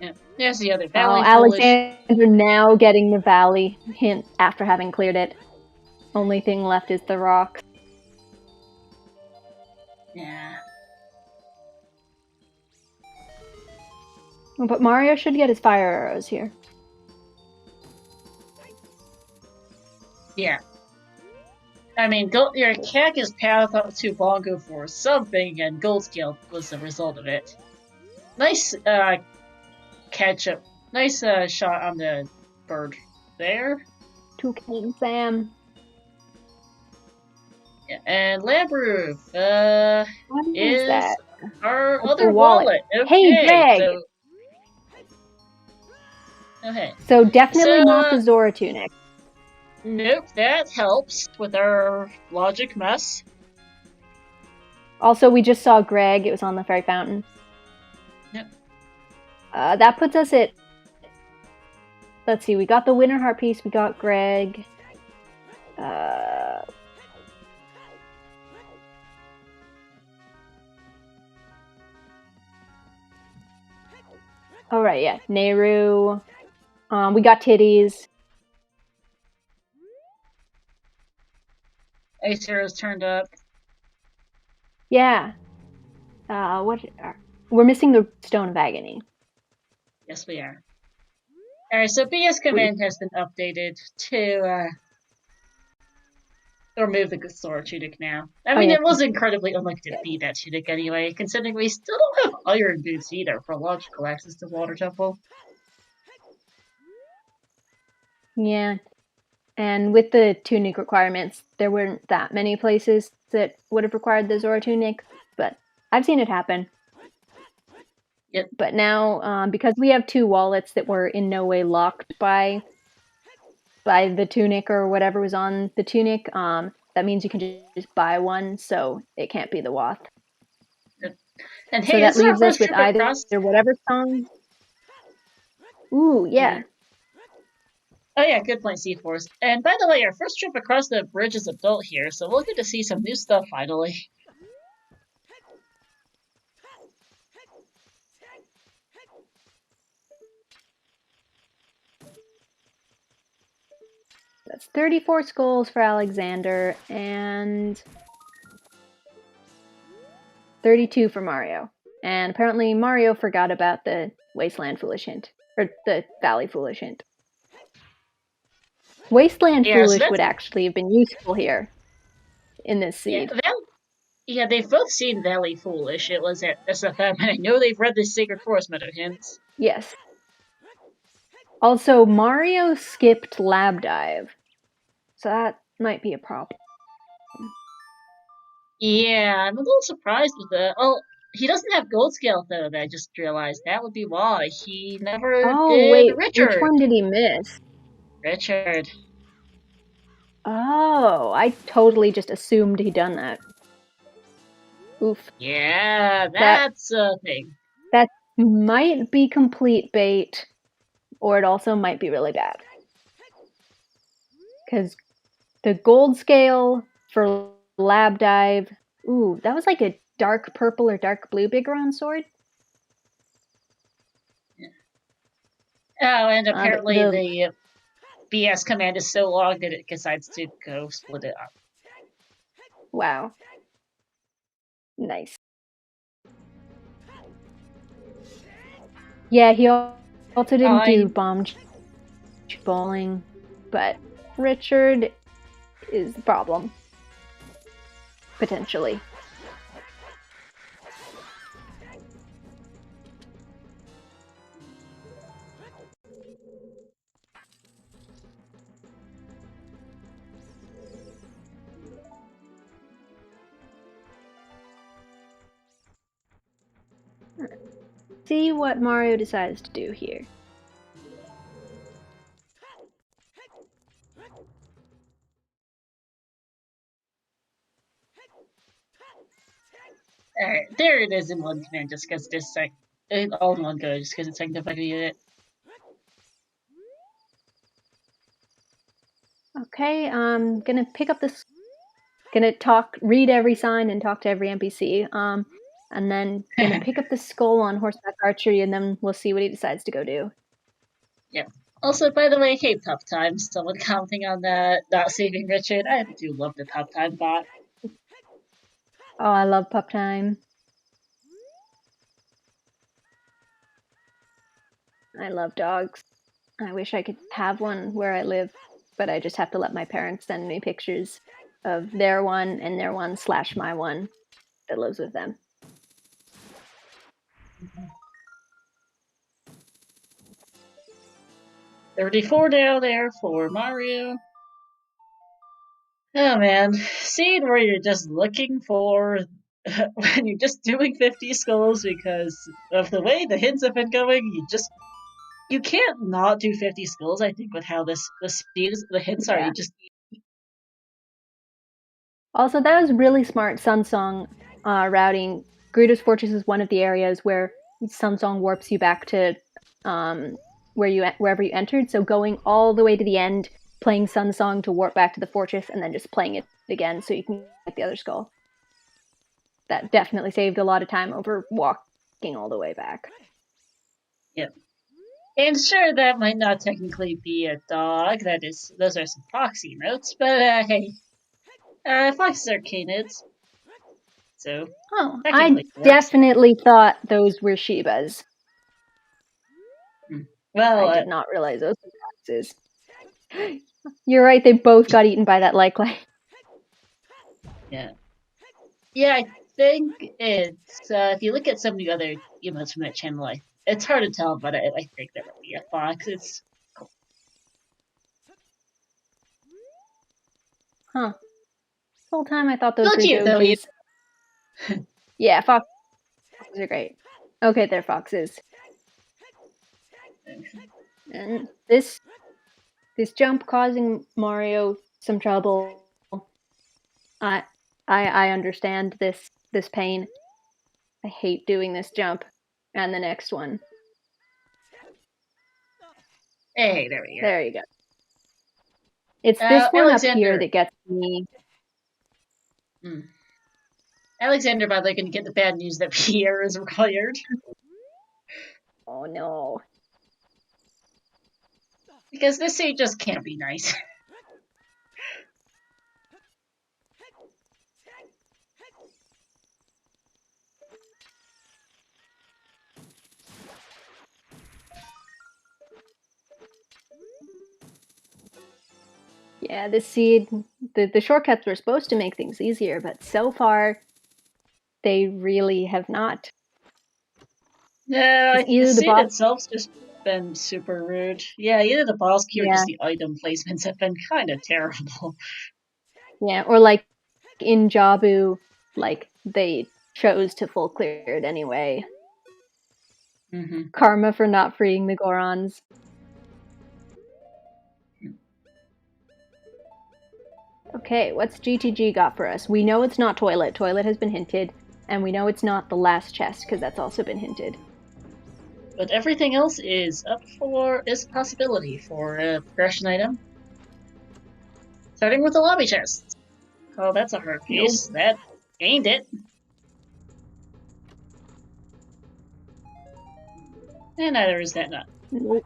Yeah, there's the other valley. Alexander now getting the valley hint after having cleared it. Only thing left is the rock. Yeah. But Mario should get his fire arrows here. Yeah. I mean, your Cactus path up to Bongo for something, and Gold Scale was the result of it. Nice catch up. Nice shot on the bird there. Toucan Sam. Yeah, and Lab Roof what is that? Our other wallet. Okay, hey, Greg! So... Okay. So definitely not the Zora tunic. Nope, that helps with our logic mess. Also, we just saw Greg. It was on the Fairy Fountain. Yep. That puts us at... Let's see, we got the Winter Heart piece, we got Greg. Alright, yeah. Nehru. We got Titties. Ace Arrow's turned up. Yeah. We're missing the Stone of Agony. Yes, we are. Alright, so BS command has been updated to remove the Sword Tunic now. I mean, it was incredibly unlucky to beat that tunic anyway, considering we still don't have Iron Boots either for logical access to Water Temple. Yeah. And with the tunic requirements, there weren't that many places that would have required the Zora tunic, but I've seen it happen. Yep. But now, because we have two wallets that were in no way locked by the tunic or whatever was on the tunic, that means you can just buy one, so it can't be the Wath. Yep. And so hey, that leaves us with either whatever song. Ooh, yeah. Oh yeah, good point, C-Force. And by the way, our first trip across the bridge is adult here, so we'll get to see some new stuff finally. That's 34 skulls for Alexander, and 32 for Mario. And apparently Mario forgot about the Wasteland Foolish Hint. Or the Valley Foolish Hint. Wasteland Yeah, so Foolish would actually have been useful here in this seed. Yeah, they've both seen Valley Foolish. It was at SFM, and I know they've read the Sacred Forest Meadow hints. Yes. Also, Mario skipped Lab Dive, so that might be a problem. Yeah, I'm a little surprised with that. Oh, he doesn't have Gold Scale, though, that I just realized. That would be why. He never Oh, did wait, which Richard. one did he miss? Richard. Oh, I totally just assumed he'd done that. Oof. Yeah, that's a thing. That might be complete bait, or it also might be really bad. Because the Gold Scale for Lab Dive, ooh, that was like a dark purple or dark blue Bigoron sword. Oh, and apparently the BS command is so long that it decides to go split it up. Wow. Nice. Yeah, he also didn't do bomb bowling, but Richard is the problem. Potentially. See what Mario decides to do here. Alright, there it is in one command, just because this all in one go, just because it's significant unit. Okay, I'm gonna pick up this. Gonna read every sign and talk to every NPC. And then gonna pick up the skull on horseback archery, and then we'll see what he decides to go do. Yeah. Also, by the way, hey, Pup Time. Someone commenting on that, not saving Richard. I do love the Pup Time bot. Oh, I love Pup Time. I love dogs. I wish I could have one where I live, but I just have to let my parents send me pictures of their one and their one / my one that lives with them. 34 down there for Mario. Oh man, seeing where you're just looking for when you're just doing 50 skulls because of the way the hints have been going, you can't not do 50 skulls. I think with how the hints are, Yeah. you just. Also, that was really smart Sunsong routing. Gerudo's Fortress is one of the areas where Sunsong warps you back to wherever you entered. So going all the way to the end, playing Sunsong to warp back to the fortress, and then just playing it again so you can get the other skull. That definitely saved a lot of time over walking all the way back. Yep. And sure, that might not technically be a dog. Those are some Foxy notes, but hey, Foxes are canids. So, I definitely thought those were Shibas. Well, I did not realize those were foxes. You're right, they both got eaten by that Lyclay. Yeah. Yeah, I think it's, if you look at some of the other emotes from that channel, it's hard to tell, but I think that might be a fox. It's cool. Huh. The whole time I thought those were cute, Doges. Yeah, foxes are great. Okay, they're foxes. And this jump causing Mario some trouble. I understand this pain. I hate doing this jump and the next one. Hey, there we go. There you go. It's this one Alexander up here that gets me. Alexander, by the way, going to get the bad news that Pierre is required. Oh no. Because this seed just can't be nice. Yeah, the seed, the shortcuts were supposed to make things easier, but so far, they really have not. Yeah, It's the either the seed boss. itself's just been super rude. Yeah, either the boss key or Yeah, just the item placements have been kind of terrible. yeah, or like in Jabu, like they chose to full clear it anyway. Karma for not freeing the Gorons. Okay, what's GTG got for us? We know it's not Toilet. Toilet has been hinted. And we know it's not the last chest, because that's also been hinted. But everything else is up for is a possibility for a progression item. Starting with the lobby chest. Oh, that's a hard piece. That ain't it. And neither is that nut. Nope.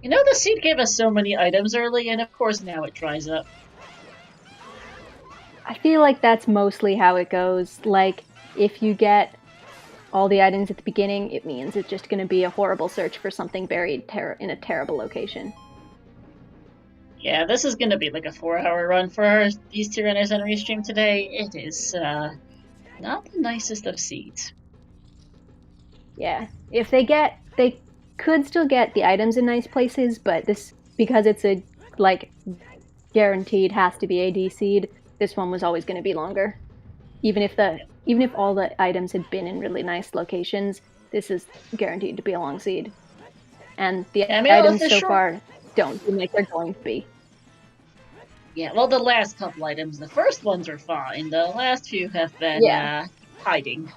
You know, the seed gave us so many items early, and of course now it dries up. I feel like that's mostly how it goes. Like, if you get all the items at the beginning, it means it's just going to be a horrible search for something buried in a terrible location. Yeah, this is going to be like a 4-hour run for these two runners on Restream today. It is not the nicest of seeds. Yeah, if they could still get the items in nice places, but this, because it's a like guaranteed has to be AD seed, this one was always going to be longer. Even if all the items had been in really nice locations, this is guaranteed to be a long seed. And the items so far don't seem like they're going to be. Yeah, well, the last couple items, the first ones are fine. The last few have been hiding.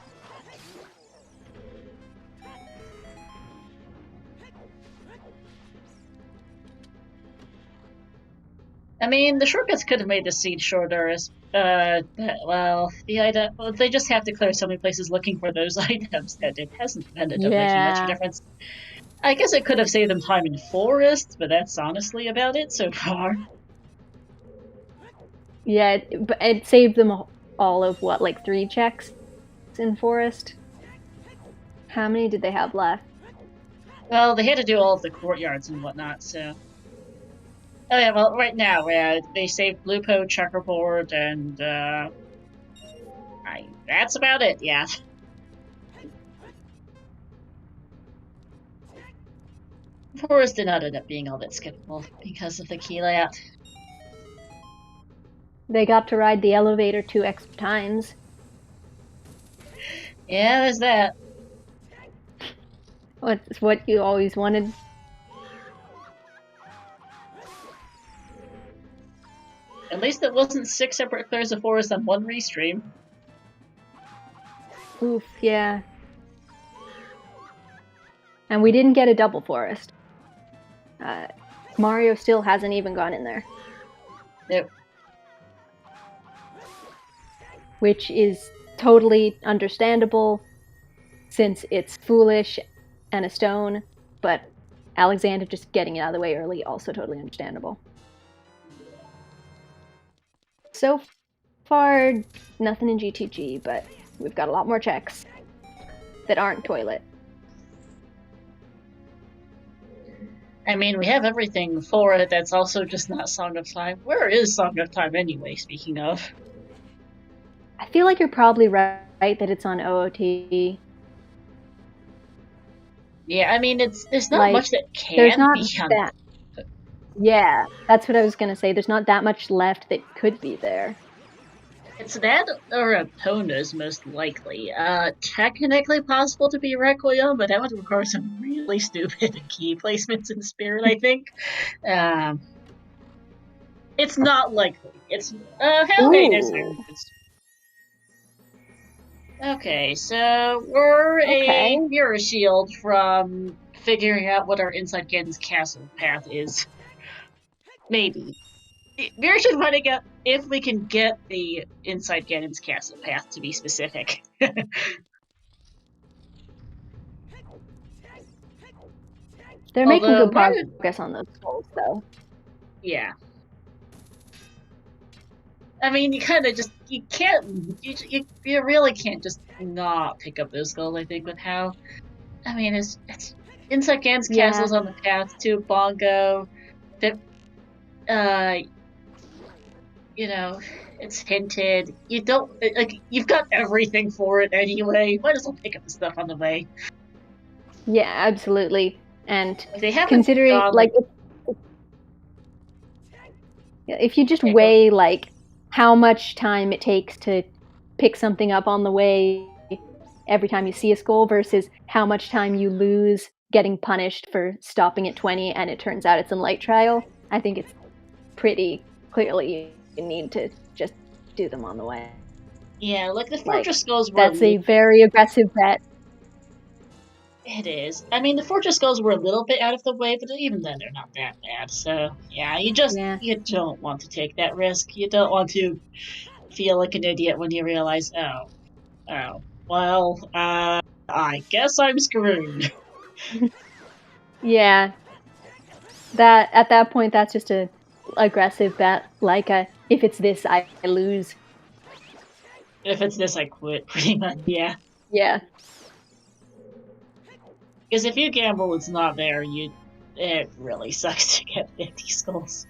I mean, the shortcuts could have made the seed shorter. Well, they just have to clear so many places looking for those items that it hasn't ended up making much of a difference. I guess it could have saved them time in forest, but that's honestly about it so far. Yeah, it saved them all of what, like 3 checks in forest? How many did they have left? Well, they had to do all of the courtyards and whatnot, so. Oh yeah, well, right now, they saved Lupo, Checkerboard, and that's about it, yeah. Forest did not end up being all that skippable because of the key layout. They got to ride the elevator 2 extra times. Yeah, there's that. What's what you always wanted? At least it wasn't 6 separate clears of forest on one restream. Oof, yeah. And we didn't get a double forest. Mario still hasn't even gone in there. Nope. Which is totally understandable, since it's foolish and a stone, but Alexander just getting it out of the way early, also totally understandable. So far, nothing in GTG, but we've got a lot more checks that aren't toilet. I mean, we have everything for it that's also just not Song of Time. Where is Song of Time anyway, speaking of? I feel like you're probably right that it's on OOT. Yeah, I mean, there's not much that can be on that. Yeah, that's what I was gonna say. There's not that much left that could be there. It's that or Epona's most likely. Technically possible to be Requiem, but that would require some really stupid key placements in Spirit, I think. It's not likely. It's hey, there's an Okay, so we're a mirror shield from figuring out what our Inside Ganon's castle path is. Maybe. Mirror shield finding out if we can get the Inside Ganon's castle path, to be specific. They're making good progress on those goals, though. Yeah. I mean, you kind of just, you really can't just not pick up those goals, I think, with how, I mean, it's Insect Ants castles on the path to Bongo. That, you know, it's hinted. You don't like. You've got everything for it anyway. Might as well pick up the stuff on the way. Yeah, absolutely. And They haven't considering gone, like if you just weigh like how much time it takes to pick something up on the way every time you see a skull versus how much time you lose getting punished for stopping at 20 and it turns out it's in light trial, I think it's pretty clearly you need to just do them on the way. Yeah, like the Fortress Skulls were. That's a very aggressive bet. It is. I mean, the Fortress Skulls were a little bit out of the way, but even then they're not that bad. So yeah, you don't want to take that risk. You don't want to feel like an idiot when you realize, well, I guess I'm screwed. Yeah. That at that point, that's just a aggressive bet. Like, if it's this, I lose. If it's this, I quit. Pretty much, yeah. Yeah. Because if you gamble, it's not there. It really sucks to get 50 skulls.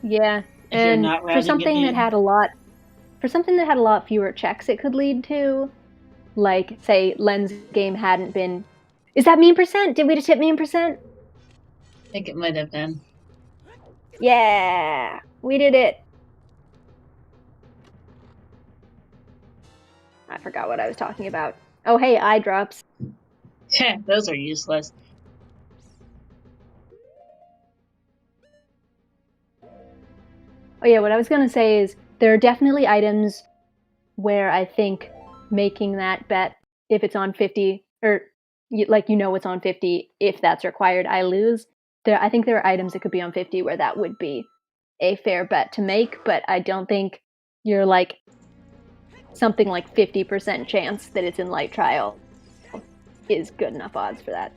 Yeah, and for something that had a lot fewer checks, it could lead to, like, say, Len's game hadn't been. Is that mean percent? Did we just hit mean percent? I think it might have been. Yeah, we did it. I forgot what I was talking about. Oh, hey, eye drops. Those are useless. Oh yeah, what I was going to say is there are definitely items where I think making that bet, if it's on 50, or it's on 50, if that's required, I lose. I think there are items that could be on 50 where that would be a fair bet to make, but I don't think you're like something like 50% chance that it's in light trial is good enough odds for that.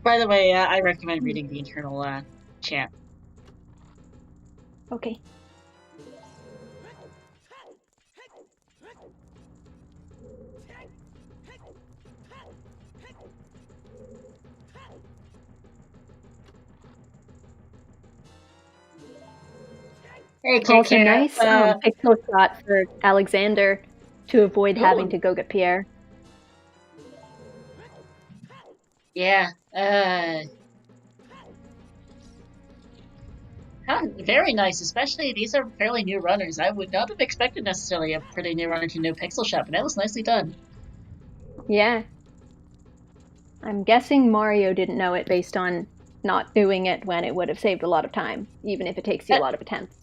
By the way, I recommend reading the internal chat. Okay. Hey, also nice pixel shot for Alexander to avoid having to go get Pierre. Yeah. Very nice, especially these are fairly new runners. I would not have expected necessarily a pretty new runner to know pixel shot, but that was nicely done. Yeah. I'm guessing Mario didn't know it based on not doing it when it would have saved a lot of time, even if it takes you a lot of attempts.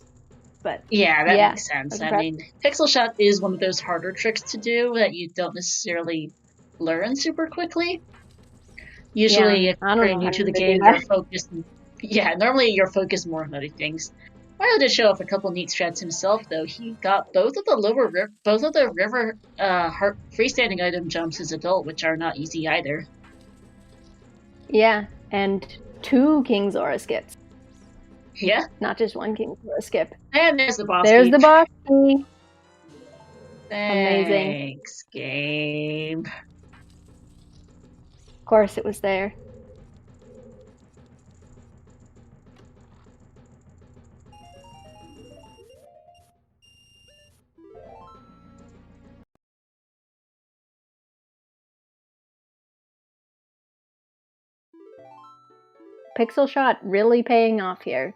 But yeah, that makes sense. I mean, pixel shot is one of those harder tricks to do that you don't necessarily learn super quickly. Usually, if you're pretty new to the game, you're focused. Yeah, normally you're focused more on other things. Mario did show off a couple neat strats himself, though. He got both of the river freestanding item jumps as adult, which are not easy either. Yeah, and 2 King Zora skips. Yeah. Not just 1 King Zora skip. And there's the boss. There's the boss key. Amazing. Thanks, game. Of course it was there. Pixel shot really paying off here.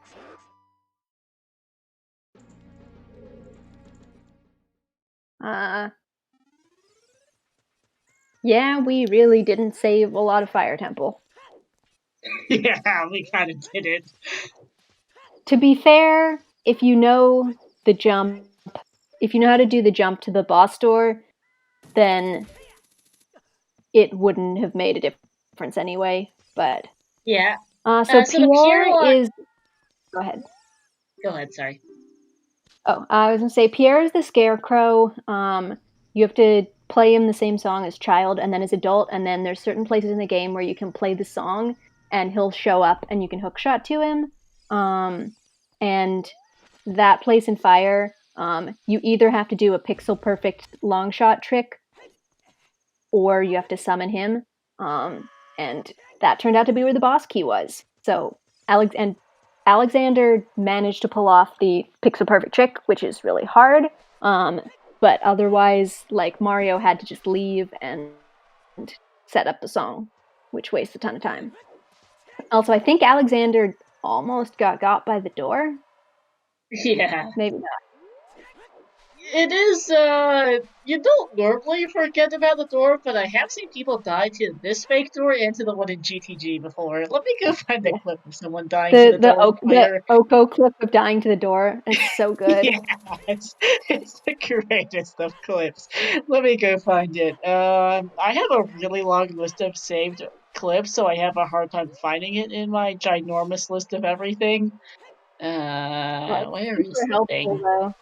Yeah, we really didn't save a lot of Fire Temple. Yeah, we kind of did it. To be fair, if you know the jump, if you know how to do the jump to the boss door, then it wouldn't have made a difference anyway, but... Yeah. So Pierre is... Go ahead. Go ahead, sorry. Oh, I was going to say, Pierre is the Scarecrow. You have to play him the same song as child and then as adult, and then there's certain places in the game where you can play the song and he'll show up and you can hookshot to him. and that place in fire, you either have to do a pixel perfect long shot trick, or you have to summon him. And that turned out to be where the boss key was. So Alexander managed to pull off the pixel perfect trick, which is really hard. But otherwise, like, Mario had to just leave and set up the song, which wastes a ton of time. Also, I think Alexander almost got by the door. Yeah. Maybe not. It is, you don't normally forget about the door, but I have seen people die to this fake door and to the one in GTG before. Let me go find the clip of someone dying to the door. The Oko clip of dying to the door. It's so good. Yeah, it's the greatest of clips. Let me go find it. I have a really long list of saved clips, so I have a hard time finding it in my ginormous list of everything. Where is the helpful, thing? though.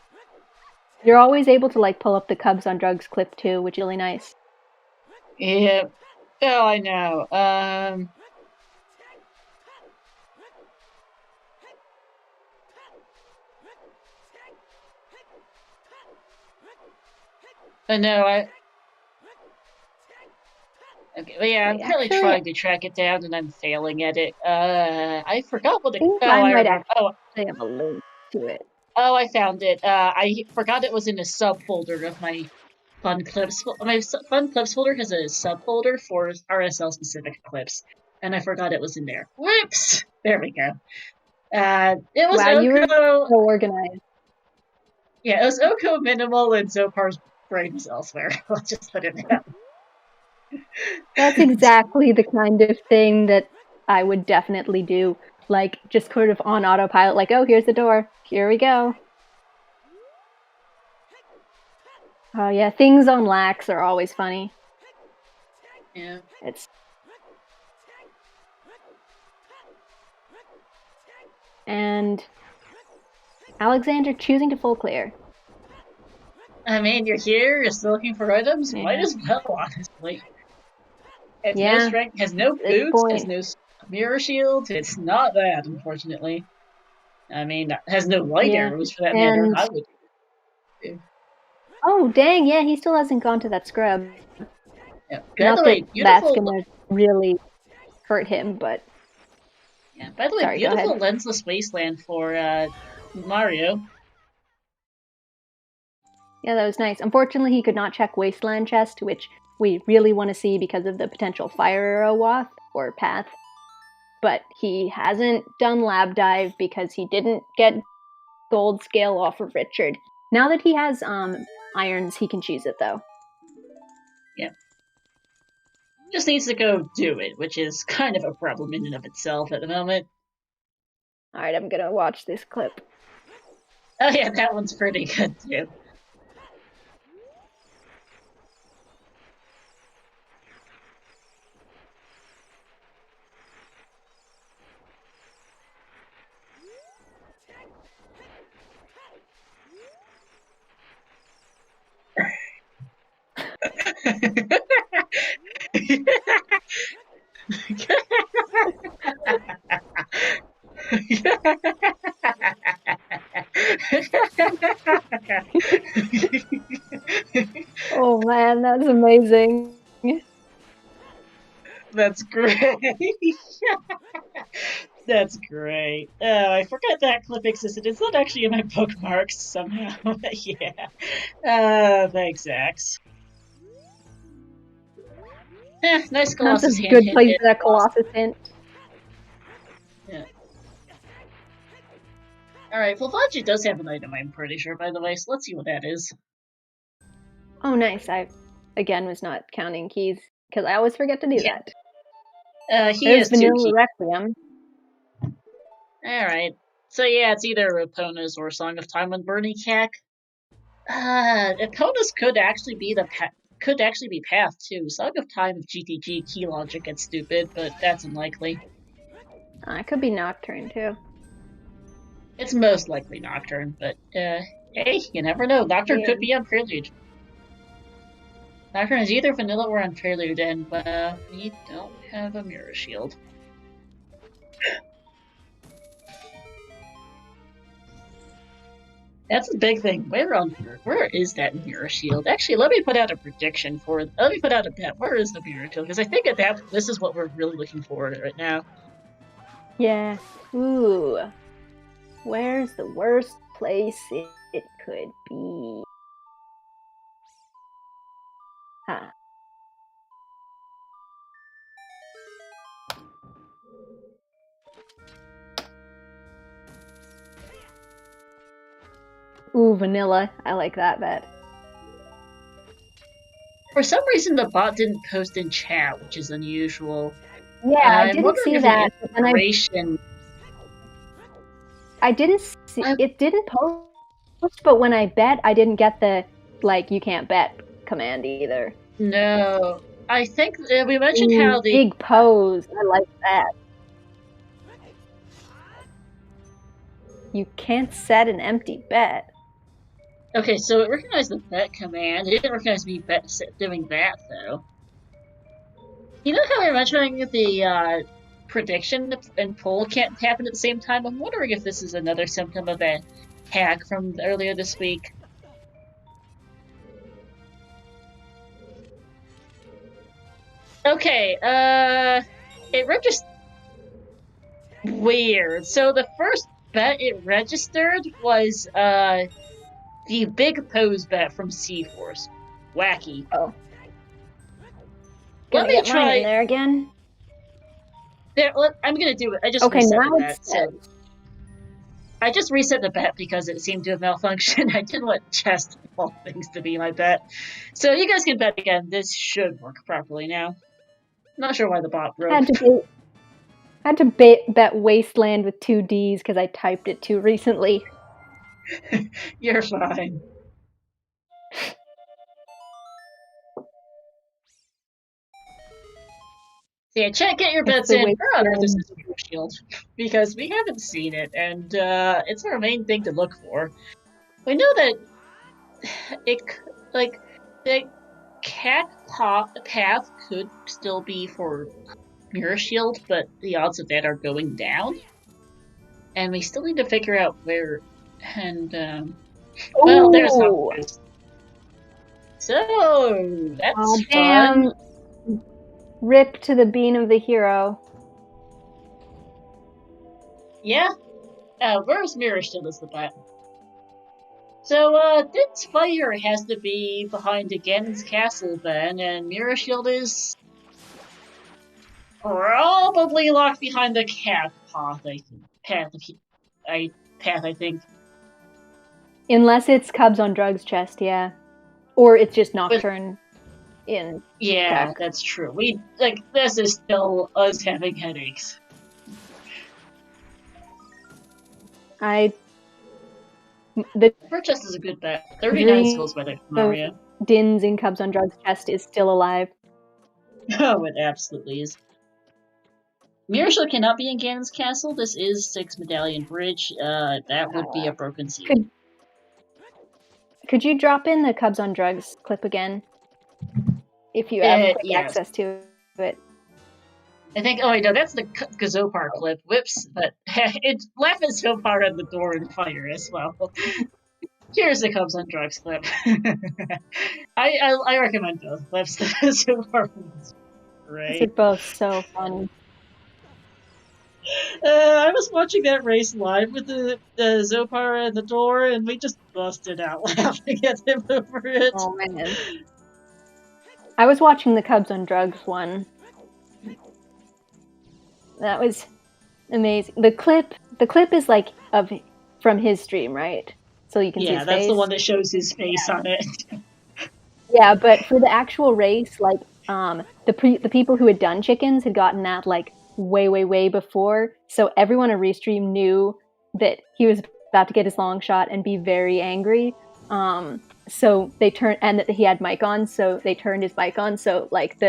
You're always able to, like, pull up the Cubs on Drugs clip too, which is really nice. Yeah. Oh, I know. Okay, well, yeah, I'm really trying to track it down and I'm failing at it. I forgot what I might actually have a link to it. Oh, I found it. I forgot it was in a subfolder of my Fun Clips. My Fun Clips folder has a subfolder for RSL specific clips, and I forgot it was in there. Whoops! There we go. It was Wow, Oko. you were so organized. Yeah, it was Oko Minimal, and Zopar's brain was elsewhere. Let's just put it down. That's exactly the kind of thing that I would definitely do. Like, just sort of on autopilot, like, oh, here's the door. Here we go. Oh, yeah, things on lax are always funny. Yeah. And Alexander choosing to full clear. I mean, you're here, you're still looking for items, might as well, honestly. It's no strength, has no boots, has no mirror shield, it's not that, unfortunately. I mean, has no light arrows for that matter. I would. Oh, dang, yeah, he still hasn't gone to that scrub. Yeah. By the way, that's gonna really hurt him, but... Yeah, by the way, beautiful lensless wasteland for Mario. Yeah, that was nice. Unfortunately, he could not check Wasteland Chest, which we really want to see because of the potential Fire Arrow Wath, or Path. But he hasn't done Lab Dive because he didn't get Gold Scale off of Richard. Now that he has irons, he can choose it, though. Yeah. Just needs to go do it, which is kind of a problem in and of itself at the moment. Alright, I'm gonna watch this clip. Oh yeah, that one's pretty good, too. Oh man, that's amazing. That's great. That's great. Oh, I forgot that clip existed. It's not actually in my bookmarks somehow. Yeah. Thanks, Axe. Nice Colossus hint. That's a good place for that Colossus hint. Yeah. Alright, well, Vaji does have an item, I'm pretty sure, by the way, so let's see what that is. Oh, nice. I, again, was not counting keys, because I always forget to do that. There's Vanilla Requiem. Alright. So yeah, it's either Epona's or Song of Time on Bernie Cack. Epona's could actually be Path too. Song of Time of GTG key logic gets stupid, but that's unlikely. It could be Nocturne too. It's most likely Nocturne, but hey, you never know. Nocturne could be on Prelude. Nocturne is either vanilla or on Prelude, and we don't have a mirror shield. That's a big thing. Where is that mirror shield? Actually, let me put out a prediction for it. Let me put out a bet. Where is the mirror shield? Because I think this is what we're really looking for right now. Yeah. Ooh. Where's the worst place it could be? Huh. Ooh, vanilla. I like that bet. For some reason, the bot didn't post in chat, which is unusual. Yeah, I I'm didn't wondering see if that. the And inspiration. I didn't see it. Didn't post, but when I bet, I didn't get the like you can't bet command either. No, I think we mentioned how Ooh, the. big pose. I like that. You can't set an empty bet. Okay, so it recognized the bet command. It didn't recognize me doing that though. You know how we were mentioning the prediction and poll can't happen at the same time? I'm wondering if this is another symptom of that hack from earlier this week. Okay, it registered weird. So the first bet it registered was the big pose bet from C-Force. Wacky. Oh, Let gonna me get mine in try. there again. I'm gonna do it. I just Okay, reset now the bet. it's So I just reset the bet because it seemed to have malfunctioned. I didn't want chest of all things to be my bet. So you guys can bet again. This should work properly now. Not sure why the bot broke. had to bet Wasteland with 2 Ds because I typed it too recently. You're fine. So yeah, chat, get your bets in. Where on earth is this mirror shield? Because we haven't seen it, and it's our main thing to look for. We know that it, like, the cat path could still be for mirror shield, but the odds of that are going down. And we still need to figure out where. And well, there's how it goes. So that's fun. Damn. Rip to the bean of the hero. Yeah. Where's mirror shield is the bet. So this fire has to be behind Ganon's castle then, and mirror shield is probably locked behind the cat path. I think path. I think. Unless it's Cubs on Drugs chest, yeah. Or it's just Nocturne in Yeah, tech. that's true. This is still us having headaches. The First chest is a good bet. 39 skills by the Mario. Dins in Cubs on Drugs chest is still alive. Oh, it absolutely is. Mirror Shield cannot be in Ganon's castle. This is 6 Medallion Bridge. That would be a broken seal. Could you drop in the Cubs on Drugs clip again? If you have quick access to it. I think, oh, wait, no, that's the Gazopar clip. Whoops, but it's laughing so hard at the door and fire as well. Here's the Cubs on Drugs clip. I recommend both clips. The Gazopar one's great. They're both so funny. I was watching that race live with the Zopar and the door, and we just busted out laughing at him over it. Oh man. I was watching the Cubs on Drugs one. That was amazing. The clip is like from his stream, right? So you can see his face. Yeah, that's the one that shows his face on it. Yeah, but for the actual race, like the people who had done chickens had gotten that like way before, so everyone on Restream knew that he was about to get his long shot and be very angry. So they turned, and that he had mic on, so they turned his mic on, so like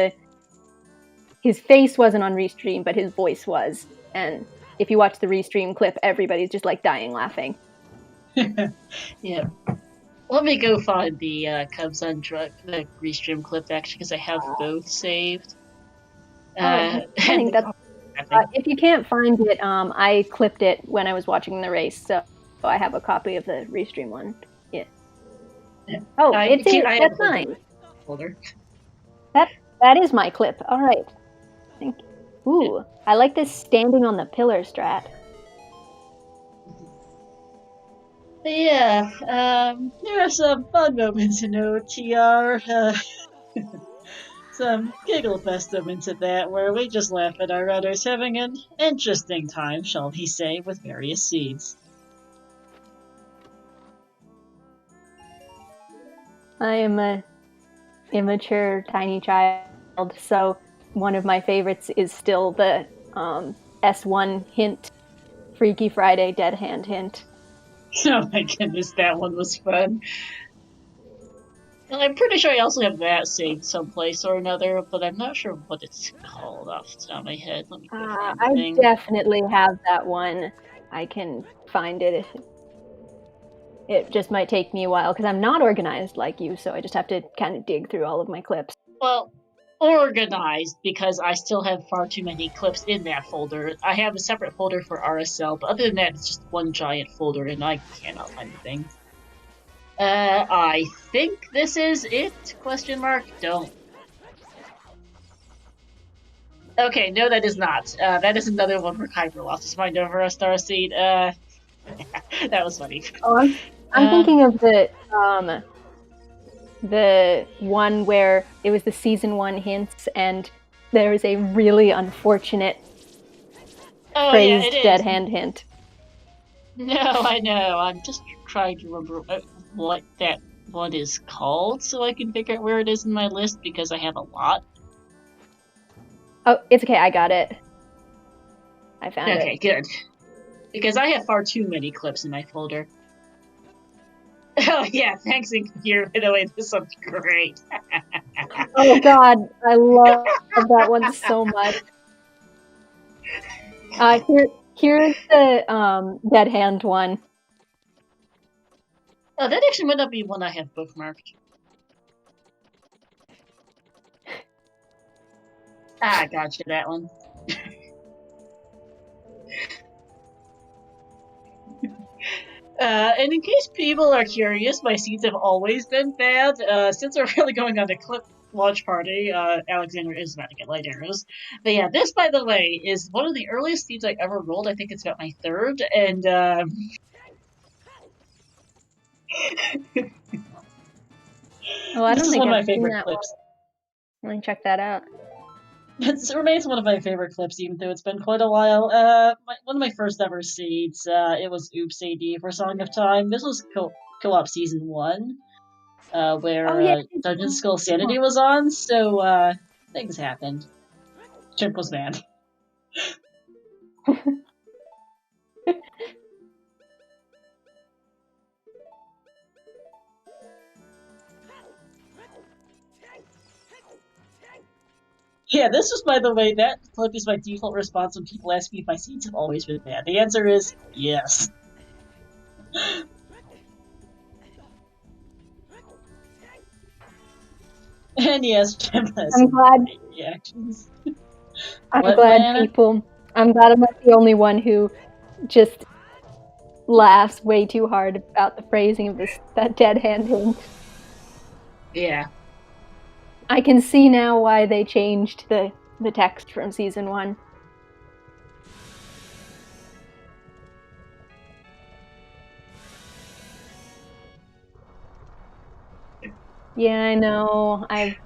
his face wasn't on Restream, but his voice was. And if you watch the Restream clip, everybody's just like dying laughing. Yeah. Let me go find the Cubs on Drug, the Restream clip, actually, because I have both saved. I think that's, if you can't find it, I clipped it when I was watching the race, so I have a copy of the Restream one. Yeah. Yeah. Oh, I it's can't- it. I have That's a mine. folder. That is my clip. All right. Thank you. Ooh, I like this standing on the pillar strat. But yeah, there are some fun moments in OTR. Some giggle fest moments at that, where we just laugh at our runners having an interesting time, shall we say, with various seeds. I am a immature tiny child, so one of my favorites is still the S1 hint, Freaky Friday dead hand hint. Oh my goodness, that one was fun. Well, I'm pretty sure I also have that saved someplace or another, but I'm not sure what it's called off the top of my head. Let me go find the I thing. definitely have that one. I can find it. It just might take me a while because I'm not organized like you, so I just have to kind of dig through all of my clips. Well, organized, because I still have far too many clips in that folder. I have a separate folder for RSL, but other than that, it's just one giant folder, and I cannot find the thing. I think this is it? Question mark? Don't. Okay, no, that is not. That is another one where Kuiper lost his mind over a star seed. That was funny. Oh, I'm thinking of the one where it was the season 1 hints, and there was a really unfortunate phrased dead hand hint. No, I know. I'm just trying to remember what that one is called so I can figure out where it is in my list because I have a lot. Oh, it's okay. I got it. I found it. Okay, good. Because I have far too many clips in my folder. Oh yeah, thanks in computer. By the way, this one's great. Oh god, I love that one so much. Here's the dead hand one. Oh, that actually might not be one I have bookmarked. Ah, gotcha, that one. And in case people are curious, my seeds have always been bad. Since we're really going on a clip launch party, Alexander is about to get light arrows. But yeah, this, by the way, is one of the earliest seeds I ever rolled. I think it's about my third, and Oh, I this don't is think one of my I've seen favorite that clips. one. Let me check that out. It remains one of my favorite clips, even though it's been quite a while. One of my first ever seeds, it was Oops AD for Song of Time. This was co-op season 1, where Dungeon Skull Sanity was on, so things happened. Chip was banned. Yeah, this is, by the way, that clip is my default response when people ask me if my seeds have always been bad. The answer is yes. And yes, Jim has I'm glad reactions. I'm What, glad Lana? I'm glad I'm not the only one who just laughs way too hard about the phrasing of that dead hand hint. Yeah. I can see now why they changed the text from season 1. Yeah, I know. I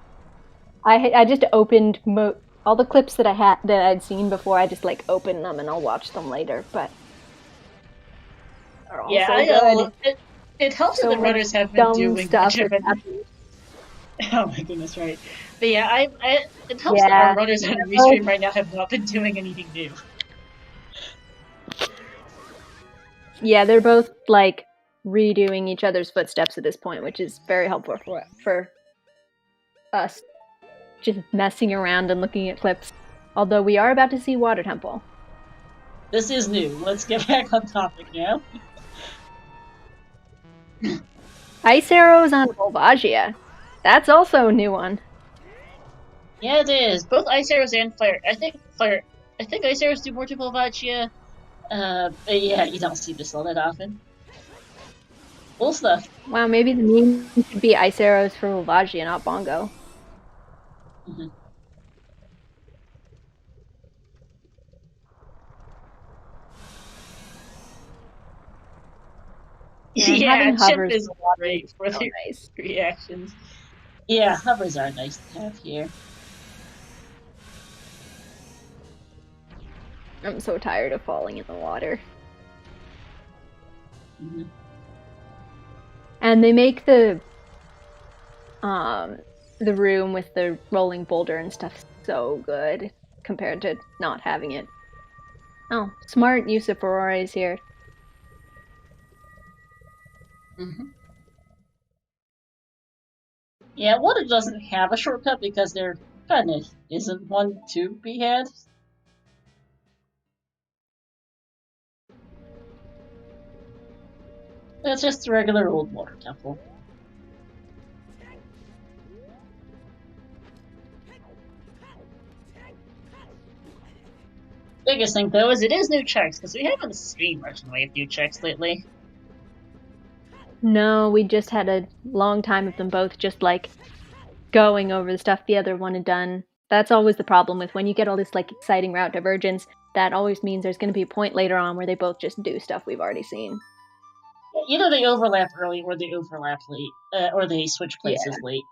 just opened all the clips that I'd seen before. I just like open them and I'll watch them later. But they're all so good. It helps so that the runners have been doing stuff. Oh my goodness, right. But yeah, it helps that our runners on Restream right now have not been doing anything new. Yeah, they're both like redoing each other's footsteps at this point, which is very helpful for us just messing around and looking at clips. Although we are about to see Water Temple. This is new. Let's get back on topic now. Ice arrows on Volvagia. That's also a new one. Yeah, it is. Both ice arrows and fire. I think ice arrows do more to Volvagia. But yeah, you don't see this all that often. Cool stuff. Wow, maybe the meme should be ice arrows for Lavagia, not Bongo. Mm-hmm. Yeah, having Chip hovers is for Lavagia great is for so the nice. reactions. Yeah, hovers are nice to have here. I'm so tired of falling in the water. Mm-hmm. And they make the room with the rolling boulder and stuff so good compared to not having it. Oh, smart use of Auroras here. Mm-hmm. Yeah, water doesn't have a shortcut because there kind of isn't one to be had. It's just a regular old water temple. Biggest thing though is it is new checks because we haven't seen much in the way of new checks lately. No, we just had a long time of them both just like going over the stuff the other one had done. That's always the problem with when you get all this like exciting route divergence. That always means there's going to be a point later on where they both just do stuff we've already seen. Either they overlap early or they overlap late, or they switch places late.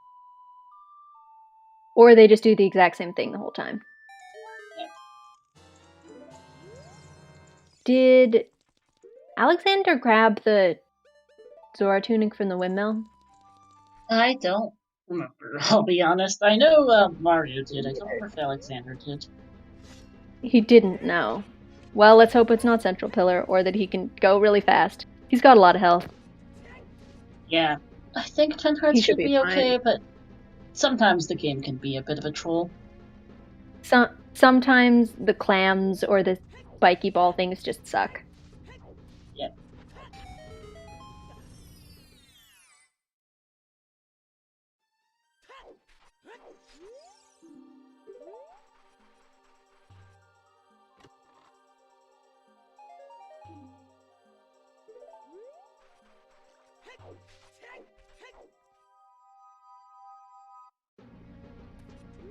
Or they just do the exact same thing the whole time. Yeah. Did Alexander grab the Zora tunic from the windmill? I don't remember, I'll be honest. I know Mario did. I don't remember if Alexander did. He didn't know. Well, let's hope it's not Central Pillar or that he can go really fast. He's got a lot of health. Yeah, I think 10 hearts He should be okay, fine. but sometimes the game can be a bit of a troll. Sometimes the clams or the spiky ball things just suck. Yeah.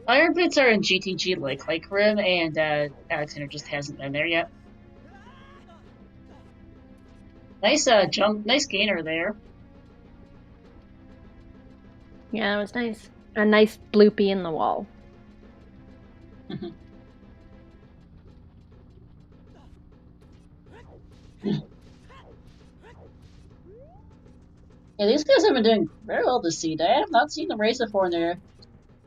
Iron Boots are in GTG like Rim, and Alexander just hasn't been there yet. Nice jump, nice gainer there. Yeah, it was nice. A nice bloopy in the wall. Yeah, these guys have been doing very well this seed. I have not seen them race before in there.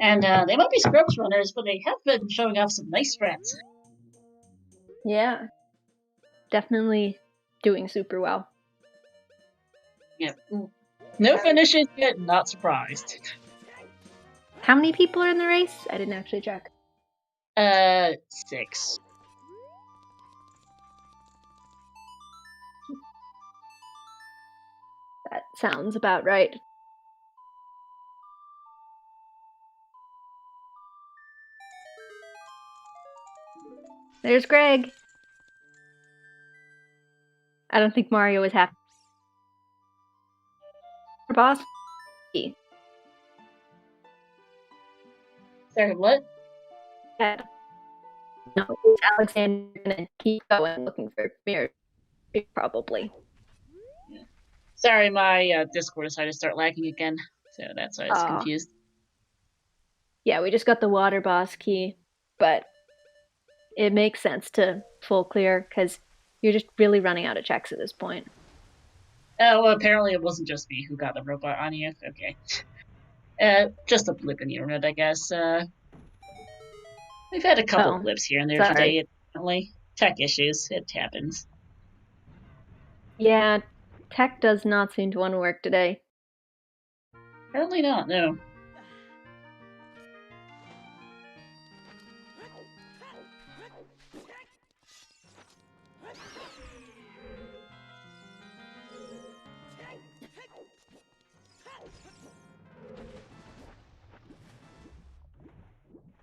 And they might be scrubs runners, but they have been showing off some nice strats. Yeah. Definitely doing super well. Yeah. No finishes yet, not surprised. How many people are in the race? I didn't actually check. 6. That sounds about right. There's Greg. I don't think Mario is happy. Boss. Sorry, what? No, is Alexander gonna keep going looking for mirror? Probably. Yeah. Sorry, my Discord decided to start lagging again, so that's why I was confused. Yeah, we just got the water boss key, but it makes sense to full clear because you're just really running out of checks at this point. Oh, well, apparently it wasn't just me who got the robot on you. Okay. Just a blip in the internet, I guess. We've had a couple blips here and there today, apparently. Tech issues, it happens. Yeah, tech does not seem to want to work today. Apparently not, no.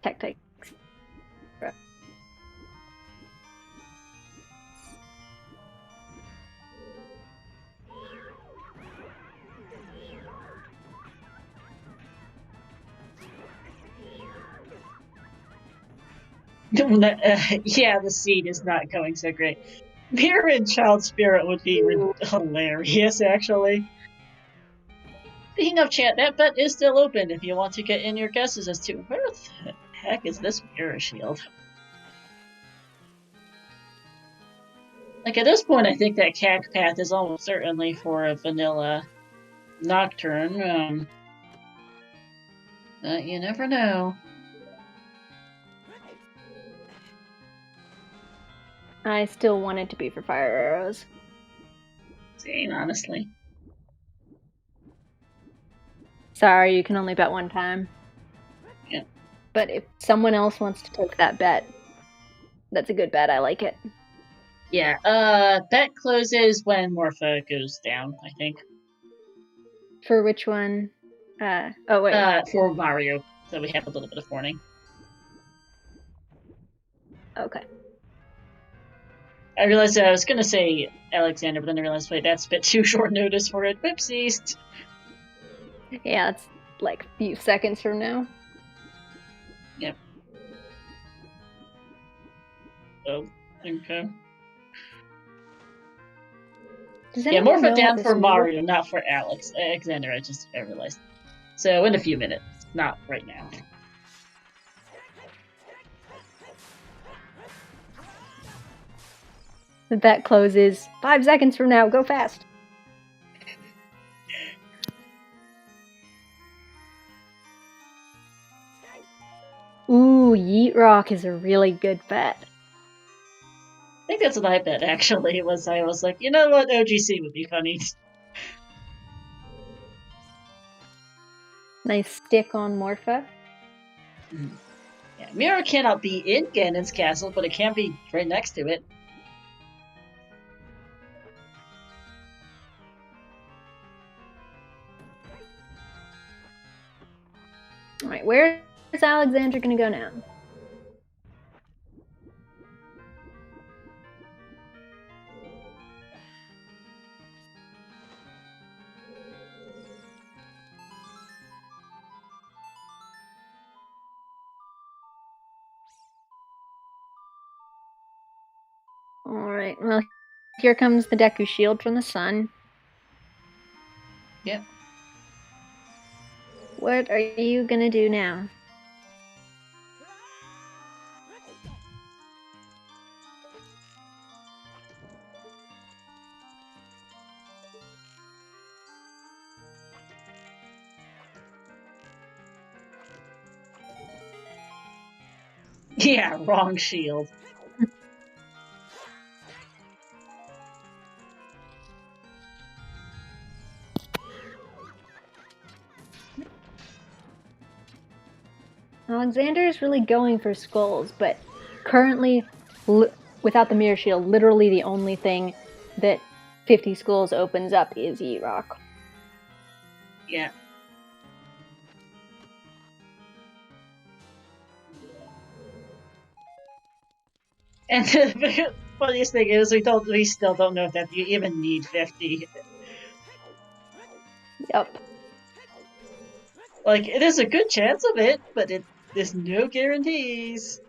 Tech. Yeah, the seed is not going so great. Mirror and Child Spirit would be hilarious, actually. Speaking of chat, that bet is still open if you want to get in your guesses as to where the heck is this mirror shield. Like, at this point, I think that Cack Path is almost certainly for a vanilla Nocturne. But you never know. I still want it to be for fire arrows. Same, honestly. Sorry, you can only bet one time. Yeah. But if someone else wants to take that bet, that's a good bet. I like it. Yeah, bet closes when Morpha goes down, I think. For which one? Oh, wait. For Mario, so we have a little bit of warning. Okay. I realized that I was gonna say Alexander, but then I realized, wait, that's a bit too short notice for it. Whoopsies! Yeah, it's like a few seconds from now. Yep. Oh, okay. Yeah, Morpha down for Mario, not for Alexander, I realized. So, in a few minutes. Not right now. The bet closes 5 seconds from now. Go fast. Ooh, Yeet Rock is a really good bet. I think that's what I bet, actually. I was like, you know what, OGC would be funny. Nice stick on Morpha. Yeah, Mirror cannot be in Ganon's castle, but it can be right next to it. Alright, where is Alexander gonna go now? Alright, well, here comes the Deku Shield from the sun. Yep. What are you gonna do now? Yeah, wrong shield. Alexander is really going for skulls, but currently, without the mirror shield, literally the only thing that 50 skulls opens up is Yeet Rock. Yeah. And the funniest thing is, we still don't know if that you even need 50. Yep. Like, it is a good chance of it, but there's no guarantees.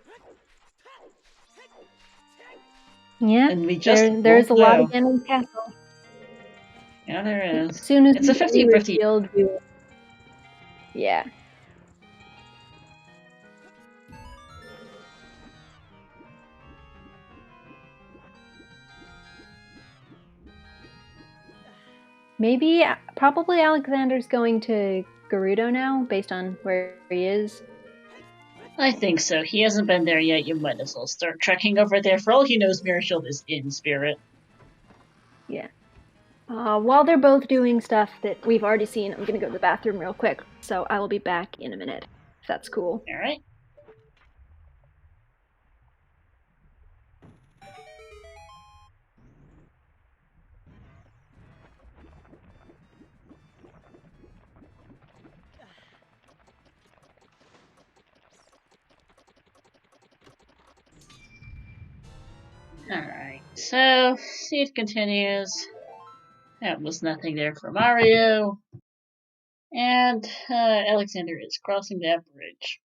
Yeah, and we just there's a won't lot know. again in the castle. Yeah, there is. As soon as it's a 50-50. Shield, yeah. Maybe, probably Alexander's going to Gerudo now, based on where he is. I think so. He hasn't been there yet. You might as well start trekking over there. For all he knows, Mirror Shield is in spirit. Yeah. While they're both doing stuff that we've already seen, I'm gonna go to the bathroom real quick, so I will be back in a minute, if that's cool. Alright. Alright, so Seed continues. That was nothing there for Mario. And Alexander is crossing that bridge.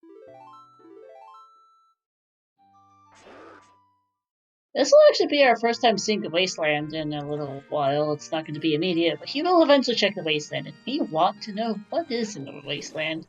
This will actually be our first time seeing the wasteland in a little while. It's not going to be immediate, but he will eventually check the wasteland, and we want to know what is in the wasteland.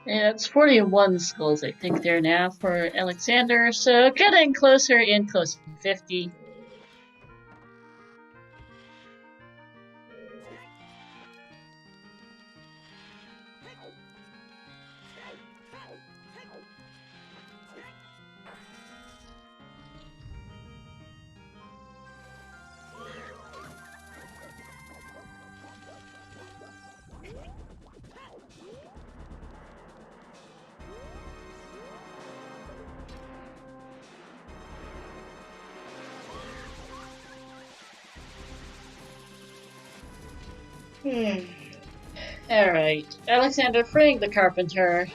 Yeah, it's 41 skulls, I think, there now for Alexander, so getting closer and closer to 50. Alright, Alexander freeing the carpenter.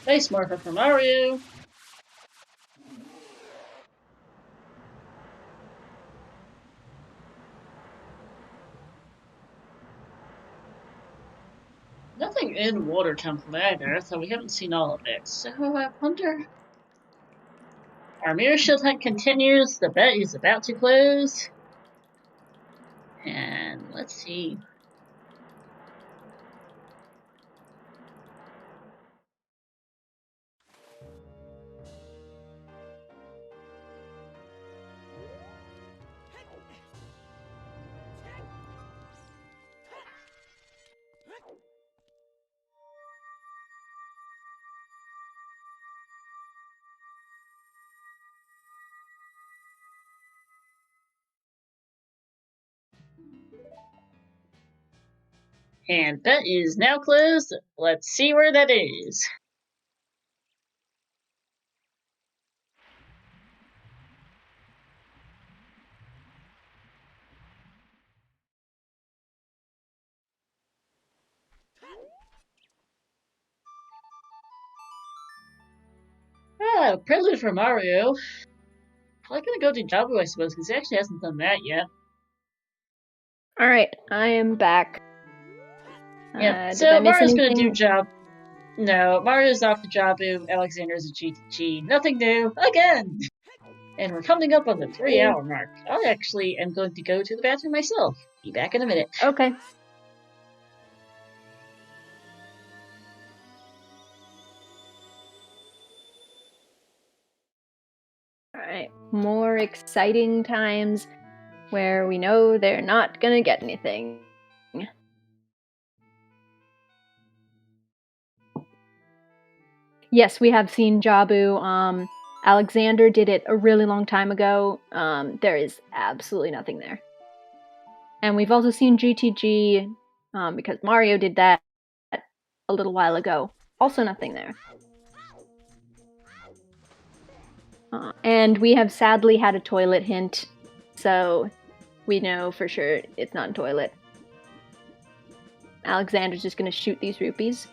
Face marker for Mario. Nothing in Water Temple either, so we haven't seen all of it. So I wonder. Our mirror shield hunt continues. The bet is about to close. And let's see. And bet is now closed. Let's see where that is. Ah, prelude for Mario. Probably gonna go to Jabu, I suppose, because he actually hasn't done that yet. Alright, I am back. Yeah, Did so I miss Mario's gonna anything? do Jabu. No, Mario's off to Jabu, Alexander's a GTG. Nothing new, again! And we're coming up on the 3-hour mark. I actually am going to go to the bathroom myself. Be back in a minute. Okay. Alright, more exciting times where we know they're not gonna get anything. Yes, we have seen Jabu. Alexander did it a really long time ago. There is absolutely nothing there. And we've also seen GTG, because Mario did that a little while ago. Also nothing there. And we have sadly had a toilet hint, so we know for sure it's not a toilet. Alexander's just gonna shoot these rupees.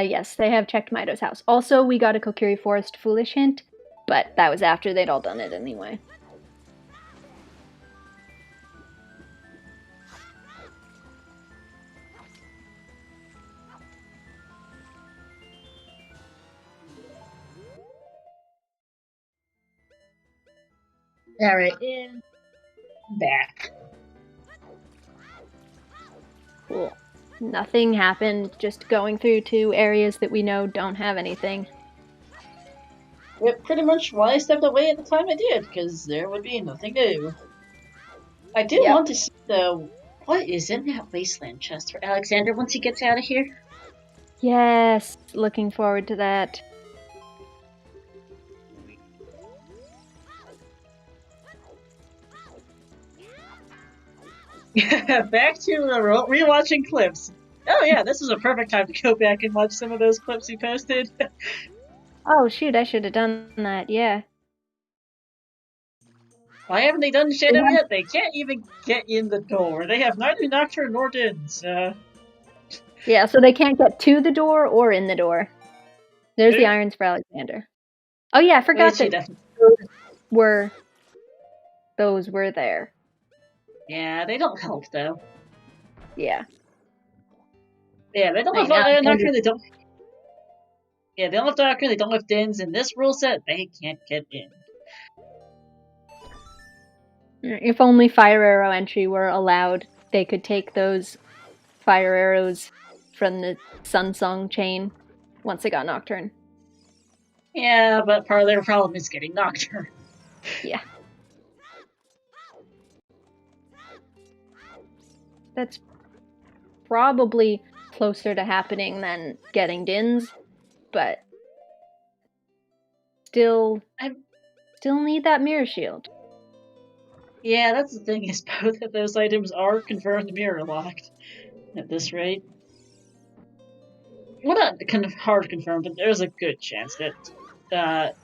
Yes, they have checked Mido's house. Also, we got a Kokiri Forest Foolish hint, but that was after they'd all done it anyway. Alright, and back. Cool. Nothing happened, just going through to areas that we know don't have anything. Yep, pretty much why I stepped away at the time I did, because there would be nothing new. I do want to see, though, what is in that wasteland chest for Alexander once he gets out of here. Yes, looking forward to that. Back to rewatching clips. Oh yeah, this is a perfect time to go back and watch some of those clips he posted. Oh shoot, I should have done that, yeah. Why haven't they done Shadow yet? They can't even get in the door. They have neither Nocturne nor Dins. Yeah, so they can't get to the door or in the door. There's the irons for Alexander. Oh yeah, I forgot that those were there. Yeah, they don't help though. Yeah. Yeah, they don't have Nocturne, they don't. Yeah, they don't have Nocturne, they don't have Dins. In this rule set, they can't get in. If only Fire Arrow entry were allowed, they could take those Fire Arrows from the Sun Song chain once they got Nocturne. Yeah, but part of their problem is getting Nocturne. Yeah. That's probably closer to happening than getting Dins, but still need that mirror shield. Yeah, that's the thing, is both of those items are confirmed mirror locked at this rate. Well, not hard confirmed, but there's a good chance that,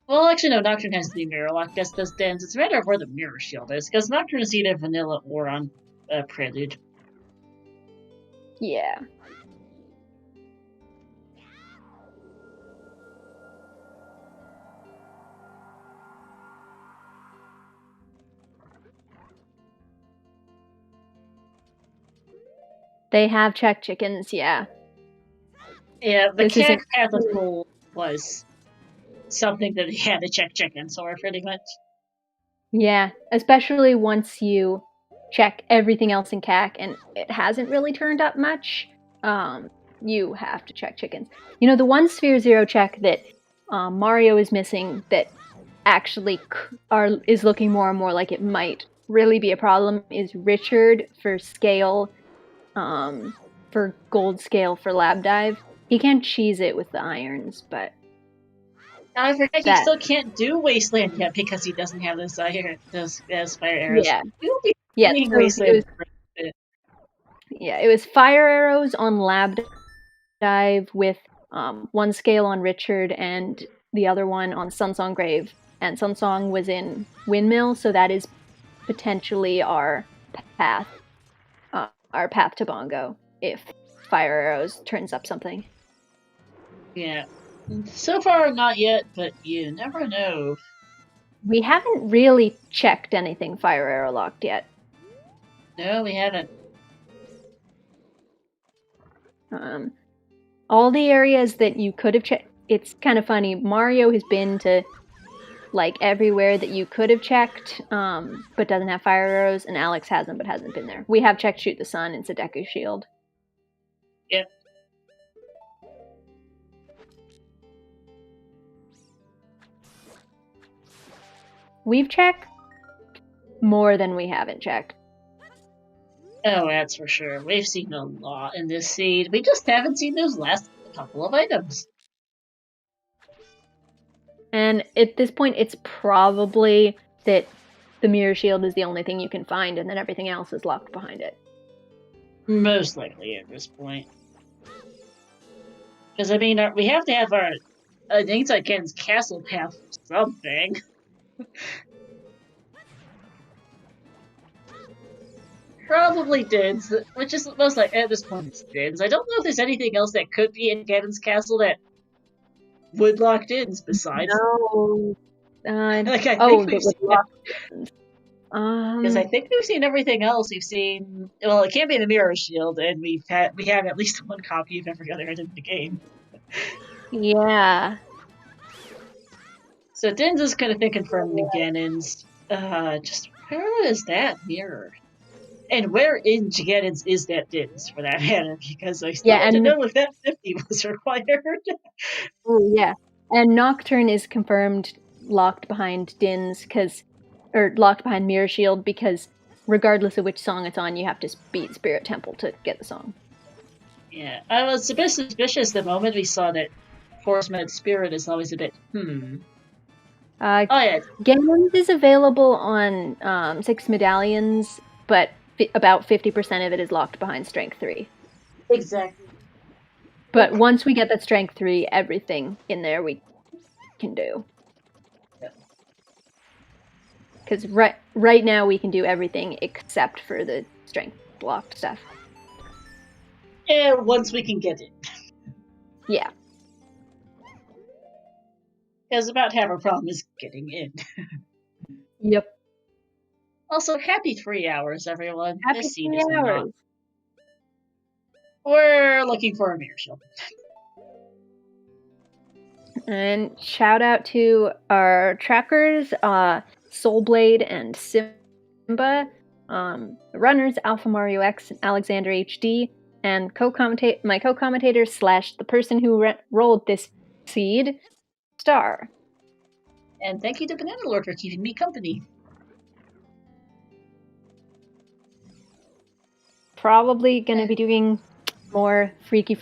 well, actually, no, Nocturne has the mirror lock, as does Dens. It's a matter of where the mirror shield is, because Nocturne is either vanilla or on Prelude. Yeah. They have check chickens, yeah. Yeah, the Cack Path of Gold was something that he had to check chickens for, pretty much. Yeah, especially once you check everything else in CAC and it hasn't really turned up much, you have to check chickens. You know, the one Sphere Zero check that Mario is missing that actually is looking more and more like it might really be a problem is Richard for scale, for gold scale for Lab Dive. He can cheese it with the irons, but I forget he still can't do Wasteland yet because he doesn't have those fire arrows. Yeah. He'll be Wasteland. It was Fire Arrows on Lab Dive with one scale on Richard and the other one on Sunsong Grave. And Sunsong was in Windmill, so that is potentially our path to Bongo if Fire Arrows turns up something. Yeah. So far, not yet, but you never know. We haven't really checked anything Fire Arrow locked yet. No, we haven't. All the areas that you could have checked, it's kind of funny. Mario has been to like everywhere that you could have checked, but doesn't have Fire Arrows, and Alex hasn't, but hasn't been there. We have checked Shoot the Sun and Sudeku Shield. Yep. We've checked more than we haven't checked. Oh, that's for sure. We've seen a lot in this seed. We just haven't seen those last couple of items. And at this point, it's probably that the mirror shield is the only thing you can find, and then everything else is locked behind it. Most likely at this point. Because, I mean, we have to have our things like Gen's Castle Path something. Probably Dins, which is most like at this point it's Dins. I don't know if there's anything else that could be in Ganon's castle that would lock Dins besides. No. Because I think we've seen everything else. We've seen, well, it can't be the Mirror Shield, and we have at least one copy of every other item in the game. Yeah. So Dins is kind of thinking from Ganon's. Just where is that mirror? And where in Geddons is that Dins, for that matter? Because I still want to know if that 50 was required. Oh, yeah. And Nocturne is confirmed locked behind Dins, or locked behind Mirror Shield, because regardless of which song it's on, you have to beat Spirit Temple to get the song. Yeah, I was a bit suspicious the moment we saw that Force Med Spirit is always a bit, oh yeah. Geddons is available on 6 medallions, but about 50% of it is locked behind Strength 3. Exactly. But once we get that Strength 3, everything in there we can do. Because right now we can do everything except for the Strength blocked stuff. Yeah, once we can get it. Yeah. Because about half our problem is getting in. Yep. Also, happy 3 hours, everyone. Happy 3 hours. We're looking for a Mirror Shield. And shout out to our trackers, Soulblade and Simba, runners Alpha Mario X and Alexander HD, and my co-commentator / the person who rolled this seed, Star. And thank you to Banana Lord for keeping me company. Probably gonna be doing a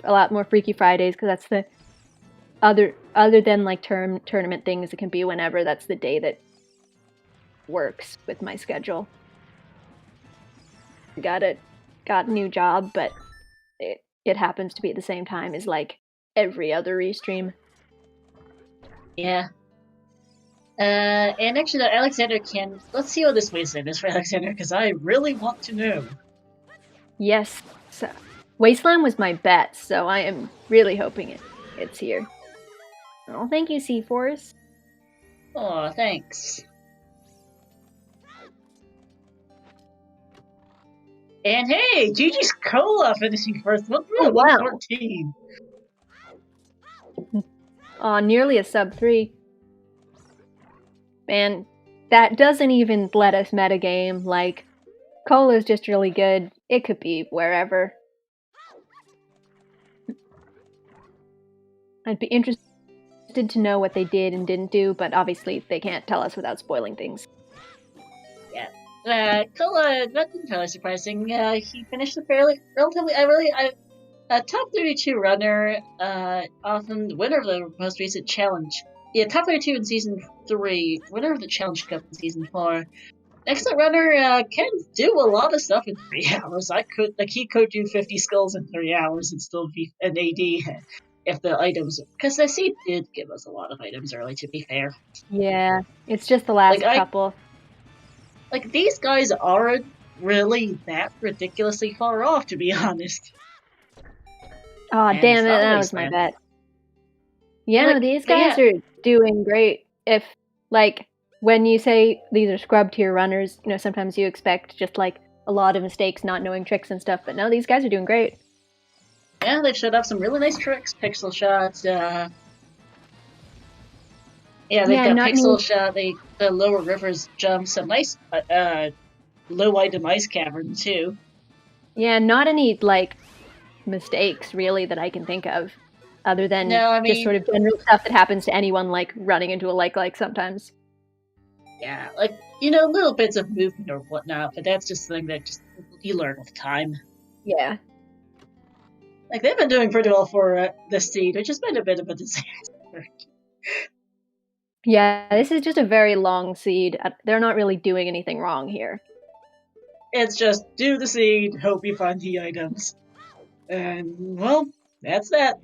lot more Freaky Fridays, because that's the other than like tournament things, it can be whenever. That's the day that works with my schedule. Got a new job, but it happens to be at the same time as like every other restream. Yeah. And actually, Alexander let's see how this wasteland is for Alexander, because I really want to know. Yes. So, Wasteland was my bet, so I am really hoping it's here. Oh, thank you, C-Force. Oh, thanks. And hey, Gigi's Cola finishing first. Look at 114. Nearly a sub 3. And that doesn't even let us metagame. Like, Cola's just really good. It could be wherever. I'd be interested to know what they did and didn't do, but obviously they can't tell us without spoiling things. Yeah. Cola, not entirely surprising. He finished a relatively, top 32 runner, often the winner of the most recent challenge. Yeah, top 32 in Season 3, winner of the Challenge Cup in Season 4. Excellent runner, can do a lot of stuff in 3 hours. He could do 50 skulls in 3 hours and still be an AD if the items, because the seed did give us a lot of items early, to be fair. Yeah, it's just the last couple. These guys aren't really that ridiculously far off, to be honest. Oh, damn it, that was my bet. Yeah, no, these guys are doing great. If, when you say these are scrub tier runners, sometimes you expect just, a lot of mistakes, not knowing tricks and stuff, but no, these guys are doing great. Yeah, they've showed off some really nice tricks, pixel shots, they've got pixel shot, the lower rivers jump, some nice, low item ice cavern, too. Yeah, not any, mistakes, really, that I can think of. Other than just sort of general stuff that happens to anyone, running into a like sometimes. Yeah, little bits of movement or whatnot, but that's just something that you learn with time. Yeah. They've been doing pretty well for this seed, which has been a bit of a disaster. Yeah, this is just a very long seed. They're not really doing anything wrong here. It's just do the seed, hope you find the items. And, well, that's that.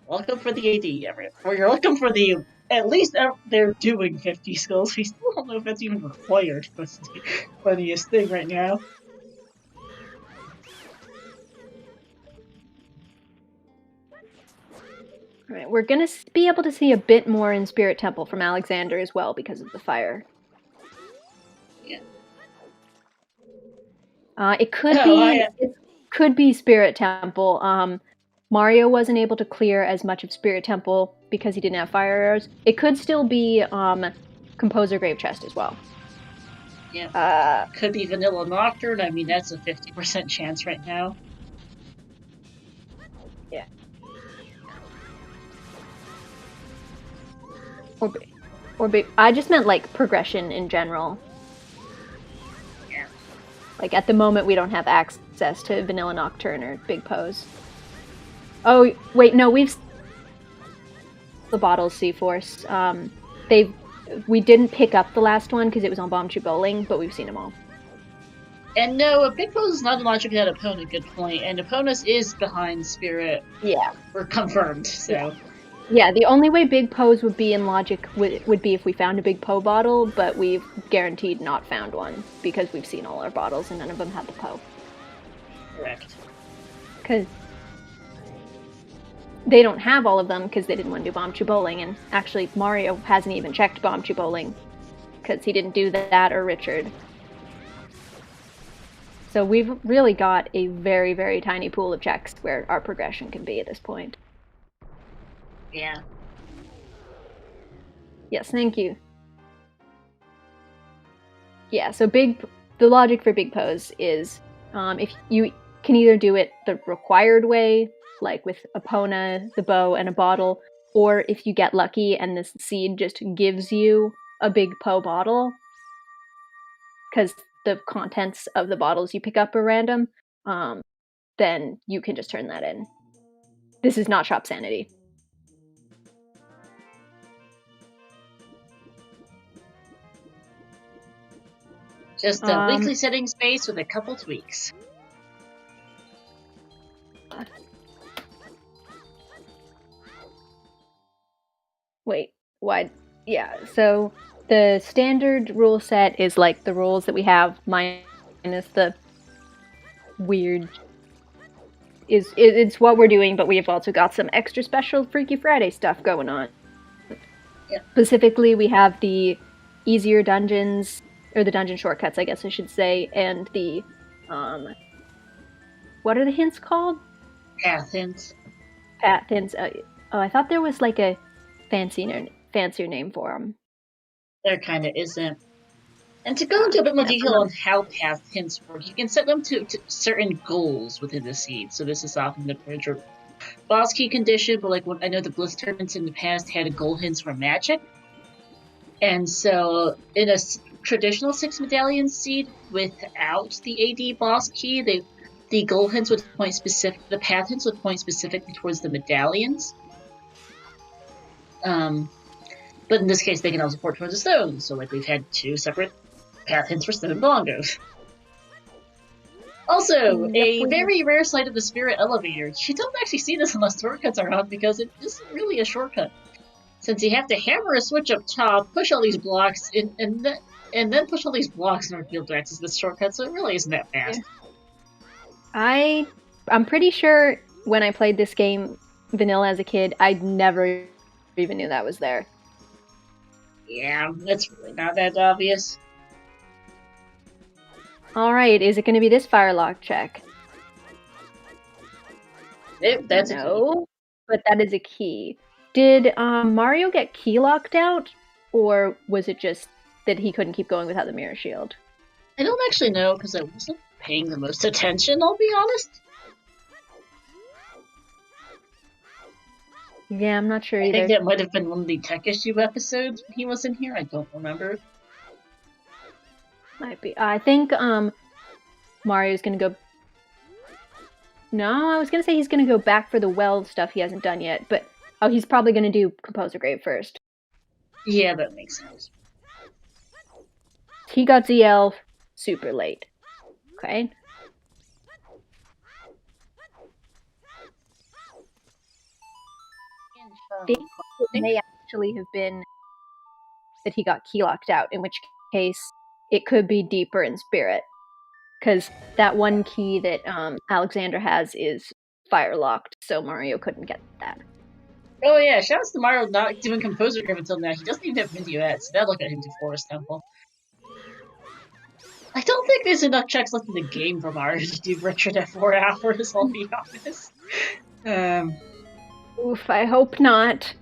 Welcome for the AD, everyone. Or you're welcome for the... At least they're doing 50 skulls. We still don't know if that's even required. That's the funniest thing right now. Alright, we're gonna be able to see a bit more in Spirit Temple from Alexander as well because of the fire. Yeah. It could be Spirit Temple. Mario wasn't able to clear as much of Spirit Temple because he didn't have fire arrows. It could still be Composer Grave Chest as well. Yeah. Could be Vanilla Nocturne. I mean, that's a 50% chance right now. Yeah. I just meant like progression in general. Yeah. Like at the moment, we don't have access to Vanilla Nocturne or Big Pose. Oh wait, no, we've the bottles C-Force. We didn't pick up the last one because it was on Bombchu Bowling, but we've seen them all. And no, a Big Pose is not logically at Epona, good point. And Epona's is behind Spirit. Yeah. We're confirmed, so. Yeah, the only way Big Pose would be in logic would be if we found a Big Po bottle, but we've guaranteed not found one because we've seen all our bottles and none of them had the Po. Correct. Because they don't have all of them because they didn't want to do Bombchu Bowling, and actually Mario hasn't even checked Bombchu Bowling because he didn't do that or Richard. So we've really got a very, very tiny pool of checks where our progression can be at this point. Yeah. Yes, thank you. Yeah, so the logic for Big Pose is if you can either do it the required way, like with Epona, the bow, and a bottle, or if you get lucky and this seed just gives you a Big Po bottle, because the contents of the bottles you pick up are random, then you can just turn that in. This is not Shop Sanity. Just a weekly setting space with a couple tweaks. Wait, what? Yeah, so the standard rule set is like the rules that we have minus the weird. It's what we're doing, but we have also got some extra special Freaky Friday stuff going on. Yeah. Specifically, we have the easier dungeons, or the dungeon shortcuts, I guess I should say, and the, what are the hints called? Path hints. Path hints. Oh, I thought there was like a fancier name for them. There kind of isn't. And to go into a bit more detail on how path hints work, you can set them to certain goals within the seed. So this is often the bridge or boss key condition, but like I know the Bliss tournaments in the past had goal hints for magic. And so in a traditional 6 medallion seed without the AD boss key, the goal hints would point the path hints would point specifically towards the medallions. But in this case, they can also point towards the stones. So like we've had 2 separate path hints for stone bongos. Also, a very rare sight of the Spirit Elevator. You don't actually see this unless shortcuts are on because it isn't really a shortcut. Since you have to hammer a switch up top, push all these blocks, and then push all these blocks in order to be able to access this shortcut, so it really isn't that fast. Yeah. I'm pretty sure when I played this game vanilla as a kid, I never even knew that was there. Yeah, that's really not that obvious. Alright, is it going to be this Firelock check? That's no, a key. But that is a key. Did Mario get key locked out, or was it just that he couldn't keep going without the mirror shield? I don't actually know, because I wasn't paying the most attention, I'll be honest. Yeah, I'm not sure either. I think that might have been one of the tech issue episodes when he was in here, I don't remember. Might be. I think Mario's gonna go... No, I was gonna say he's gonna go back for the well stuff he hasn't done yet, but... Oh, he's probably gonna do Composer Grave first. Yeah, that makes sense. He got ZL super late. Okay. I think it may actually have been that he got key locked out, in which case it could be deeper in spirit. Because that one key that Alexander has is fire locked, so Mario couldn't get that. Oh yeah, shouts to Mario not doing Composer Grave until now. He doesn't even have Minuet, so that'll get him to Forest Temple. I don't think there's enough checks left in the game for Mario to do Richard at 4 hours, I'll be honest. Oof, I hope not.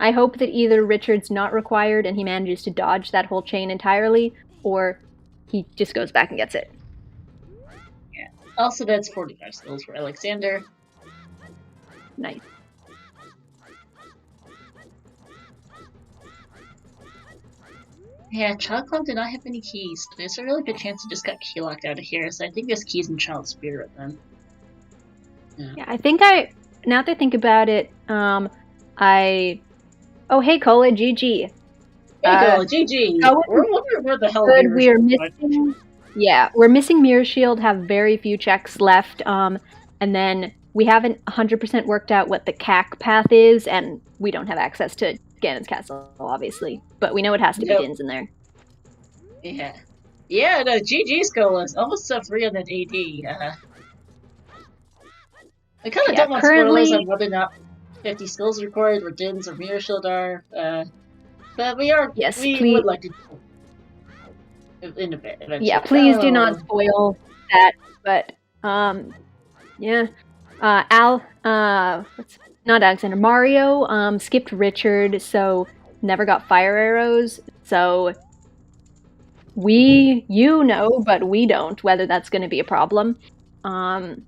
I hope that either Richard's not required and he manages to dodge that whole chain entirely, or he just goes back and gets it. Also, that's 45 skills for Alexander. Nice. Yeah, Child Club did not have any keys. There's a really good chance he just got key locked out of here, so I think there's keys in Child Spirit then. Yeah, I think now that I think about it, oh hey Cola, GG. Hey Cola, GG. We're wondering where the hell good. We are Shield missing. Yeah, we're missing Mirror Shield. Have very few checks left. And then we haven't 100% worked out what the CAC path is, and we don't have access to Ganon's Castle, obviously. But we know it has to be Dins in there. Yeah. Yeah, no, GG's Colas. Almost sub 3 on that AD. I kind of don't want spoilers on whether or not 50 skills required, or Dins or Mirror Shield are. But we are. Yes, we please. would like to. In a bit, eventually. Yeah, please do not spoil that. But yeah. Not Alexander. Mario skipped Richard, so never got fire arrows. So you know, but we don't whether that's going to be a problem. And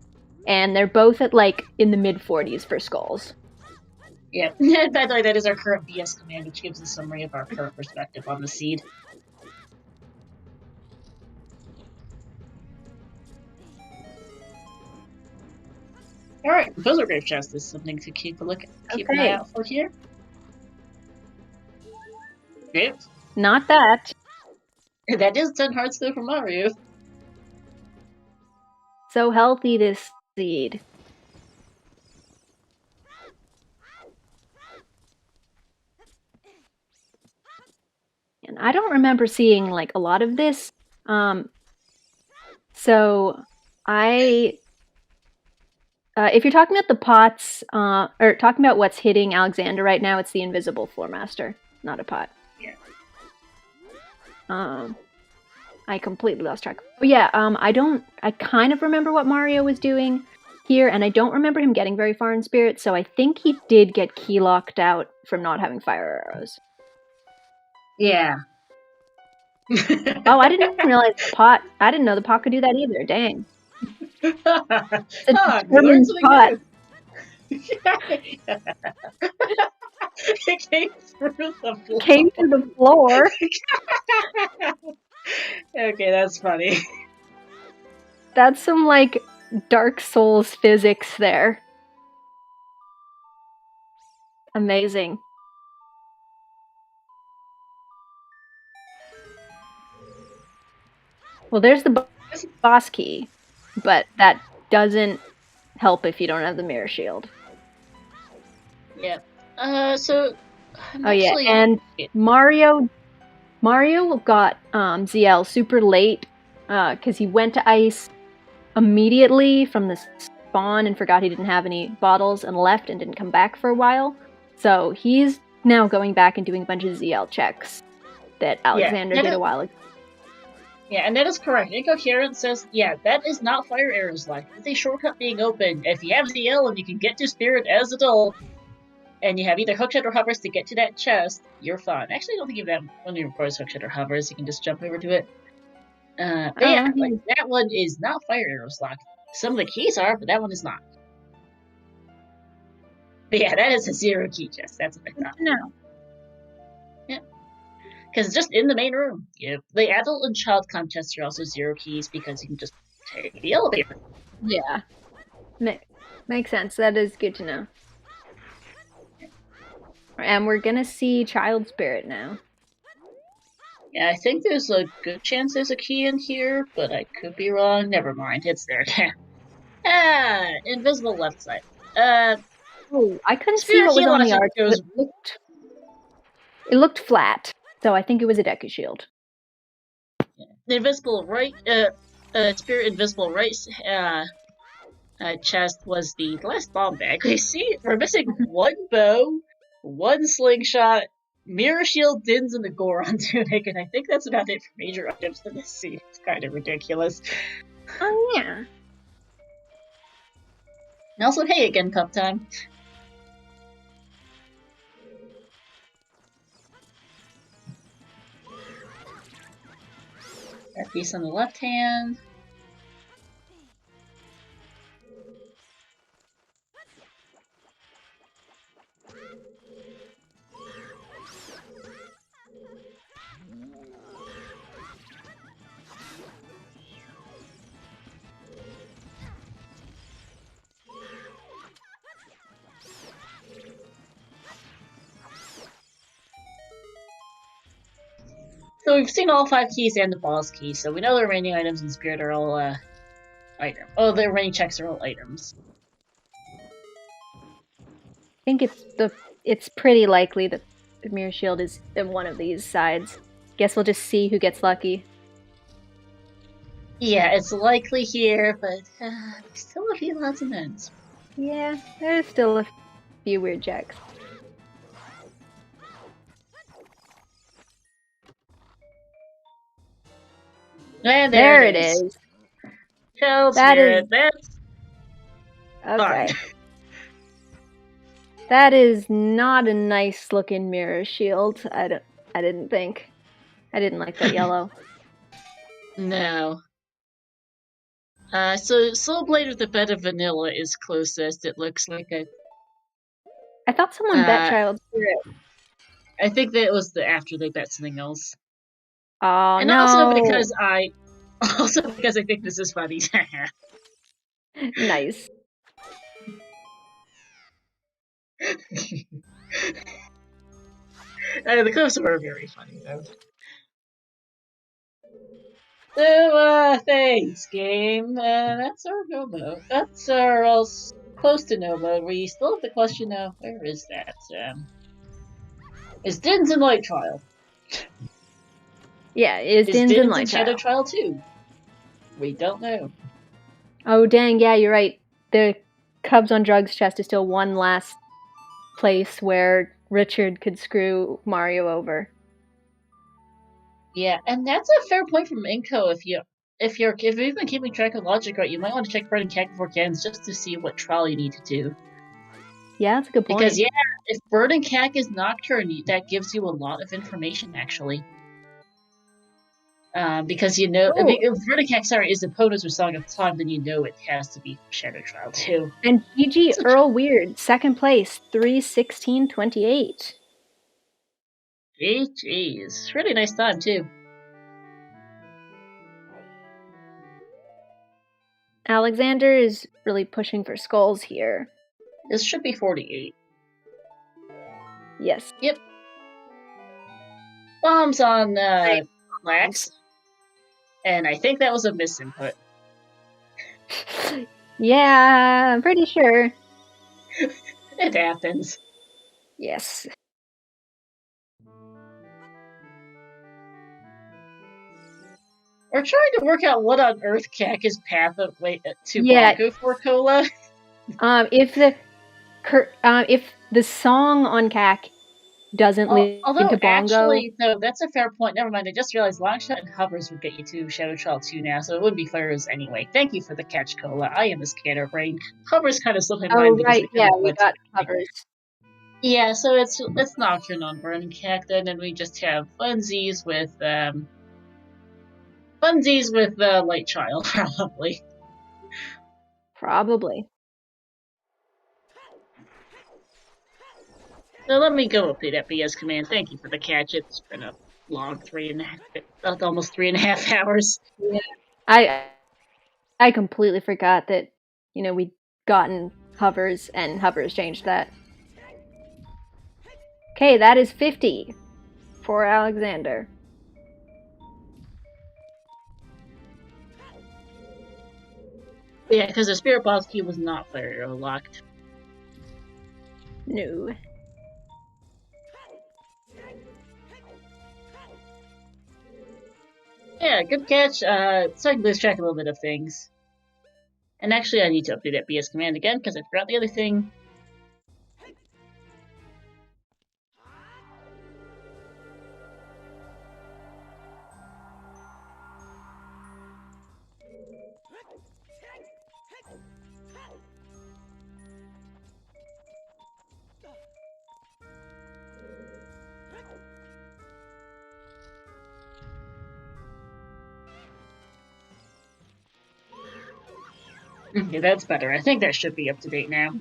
they're both at like in the mid 40s for skulls. Yeah. By the way, that is our current BS command, which gives a summary of our current perspective on the seed. Alright, Buzzer Grave Chest is something to keep an eye out for here. Great. Not that. That is 10 hearts though for Mario. So healthy, this seed. And I don't remember seeing like a lot of this. So if you're talking about the pots, or talking about what's hitting Alexander right now, it's the invisible Floor Master, not a pot. Yeah. I completely lost track. Oh yeah, I kind of remember what Mario was doing here, and I don't remember him getting very far in Spirit, so I think he did get key locked out from not having fire arrows. Yeah. Oh, I didn't realize the pot. I didn't know the pot could do that either. Dang. It's a determined pot. It came through the floor. Came through the floor. Okay, that's funny. That's some like Dark Souls physics there. Amazing. Well, there's the boss key, but that doesn't help if you don't have the Mirror Shield. Yeah. So. And Mario got ZL super late because he went to ice immediately from the spawn and forgot he didn't have any bottles and left and didn't come back for a while. So he's now going back and doing a bunch of ZL checks that Alexander did a while ago. Yeah, and that is correct. Incoherent says, yeah, that is not fire arrows like. It's a shortcut being opened. If you have ZL and you can get to Spirit as adult, and you have either hookshot or hovers to get to that chest, you're fine. Actually, I don't think you have when you requires hookshot or hovers, you can just jump over to it. But yeah, like, that one is not fire arrows locked. Some of the keys are, but that one is not. But yeah, that is a 0 key chest. That's what I thought. No. Yeah. Because it's just in the main room. Yeah. The adult and child contests are also 0 keys because you can just take the elevator. Yeah. Makes sense. That is good to know. And we're gonna see Child Spirit now. Yeah, I think there's a good chance there's a key in here, but I could be wrong. Never mind, it's there. Invisible left side. Oh, I couldn't see what was on the arch. It looked flat, so I think it was a Deku Shield. Yeah. The invisible right, Spirit invisible right chest was the last bomb bag. We see we're missing one bow, one slingshot, Mirror Shield, Dins, and the Goron tunic, and I think that's about it for major items in this scene. It's kind of ridiculous. Oh, yeah. And also, hey again, Cup Time. That piece on the left hand. So we've seen all 5 keys and the boss key, so we know the remaining items in Spirit are all, item. Oh, the remaining checks are all items. I think it's pretty likely that the Mirror Shield is in one of these sides. Guess we'll just see who gets lucky. Yeah, it's likely here, but there's still a few odds and ends. Yeah, there's still a few weird checks. And There it is. Child That Spirit, is- that's Okay. fun. That is not a nice looking mirror shield. I didn't think. I didn't like that yellow. No. So Soul Blade with a bed of vanilla is closest. It looks like I thought someone bet Uh, Child Spirit. I think that was after they bet something else. Oh And no! also because I think this is funny. Nice. The clips were very funny though. So, thanks, game. That's our no mode. That's our close to no mode. We still have the question of where is that? Is Din's in Light Trial? Yeah, is Is Din's in Din's in Light Shadow Trial? Trial too? We don't know. Oh dang, yeah, you're right. The Cubs on Drugs chest is still one last place where Richard could screw Mario over. Yeah, and that's a fair point from Inko. If you've been keeping track of logic right, you might want to check Burning Cat before Cans just to see what trial you need to do. Yeah, that's a good point. Because yeah, if Burning Cat is Nocturne, that gives you a lot of information actually. Because you know, if Burning Cat, is opponents or Song of Time, then you know it has to be Shadow Trial too. And GG Earl Weird, second place, 3:16:28. Jeez, really nice time too. Alexander is really pushing for skulls here. This should be 48. Yes. Yep. Bombs on Lax. And I think that was a misinput. Yeah, I'm pretty sure. It happens. Yes. We're trying to work out what on earth Kaka's path of to Bongo for Cola. If the song on Kak doesn't lead into Bongo. Actually, though, that's a fair point. Never mind. I just realized Longshot and Hovers would get you to Shadow Trial 2 now, so it wouldn't be Fires anyway. Thank you for the catch, Cola. I am a scatterbrain. Hovers kind of slipped my mind because we got Hovers. Yeah, so it's Nocturne on Burning Cat then, and we just have Funsies with Light Trial, probably. Probably. So let me go update that BS command. Thank you for the catch. It's been a long almost 3.5 hours. Yeah, I completely forgot that, we'd gotten Hovers and Hovers changed that. Okay, that is 50 for Alexander. Yeah, because the Spirit Boss key was not player locked. No. Yeah, good catch. So I can lose track a little bit of things. And actually, I need to update that BS command again because I forgot the other thing. Okay, that's better. I think that should be up to date now.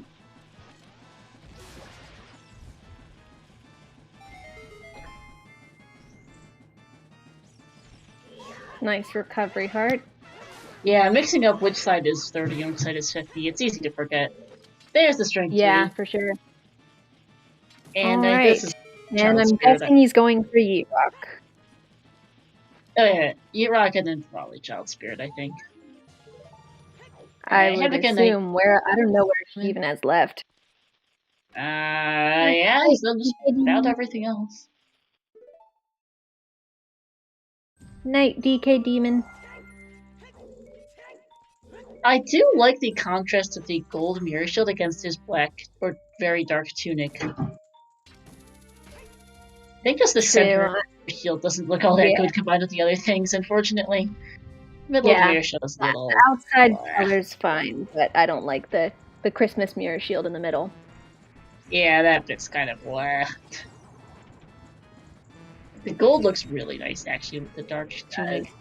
Nice recovery heart. Yeah, mixing up which side is 30 and which side is 50, it's easy to forget. There's the strength Yeah, 3. for sure. And All this is and Child I'm Spirit. guessing he's going for Yeetrock. Oh yeah, Yeetrock and then probably Child Spirit, I think. I would have a good assume night. where I don't know where he even has left. Yeah, so just about everything else. Night, DK Demon. I do like the contrast of the gold mirror shield against his black or very dark tunic. I think just the center shield doesn't look all that good combined with the other things, unfortunately. Middle of the mirror shield is a little... The outside color's fine, but I don't like the Christmas mirror shield in the middle. Yeah, that bit's kind of blah. The gold looks really nice, actually, with the dark tunic.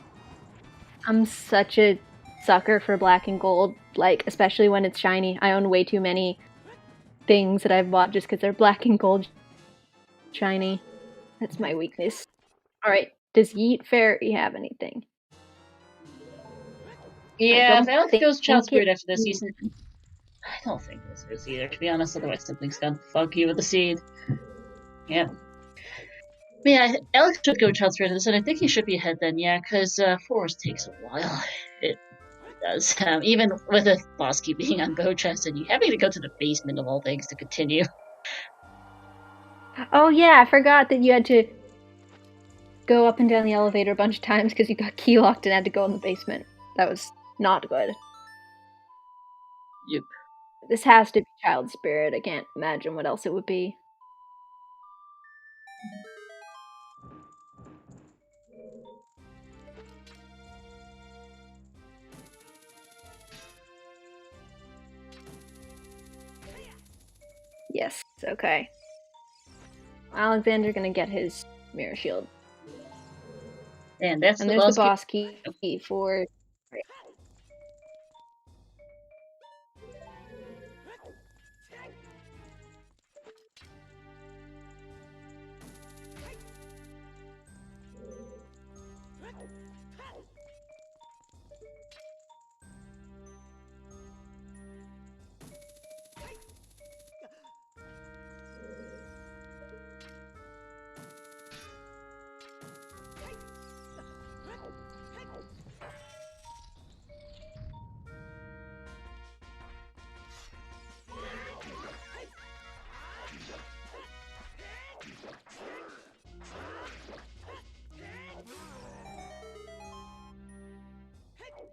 I'm such a sucker for black and gold, like, especially when it's shiny. I own way too many things that I've bought just because they're black and gold shiny. That's my weakness. Alright, does Yeet Fairy have anything? Yeah, if Alex goes Child Spirit after this season... I don't think this is either, to be honest, otherwise something's gonna fuck you with the seed. Yeah. Yeah, Alex should go Child Spirit after this, and I think he should be ahead then, yeah, because Forest takes a while. It does. Even with a boss key being on Bow Chest and you having to go to the basement of all things to continue. Oh yeah, I forgot that you had to go up and down the elevator a bunch of times because you got key locked and had to go in the basement. That was not good. Yep. This has to be Child Spirit. I can't imagine what else it would be. Yes, okay. Alexander gonna get his mirror shield. And there's the boss key for...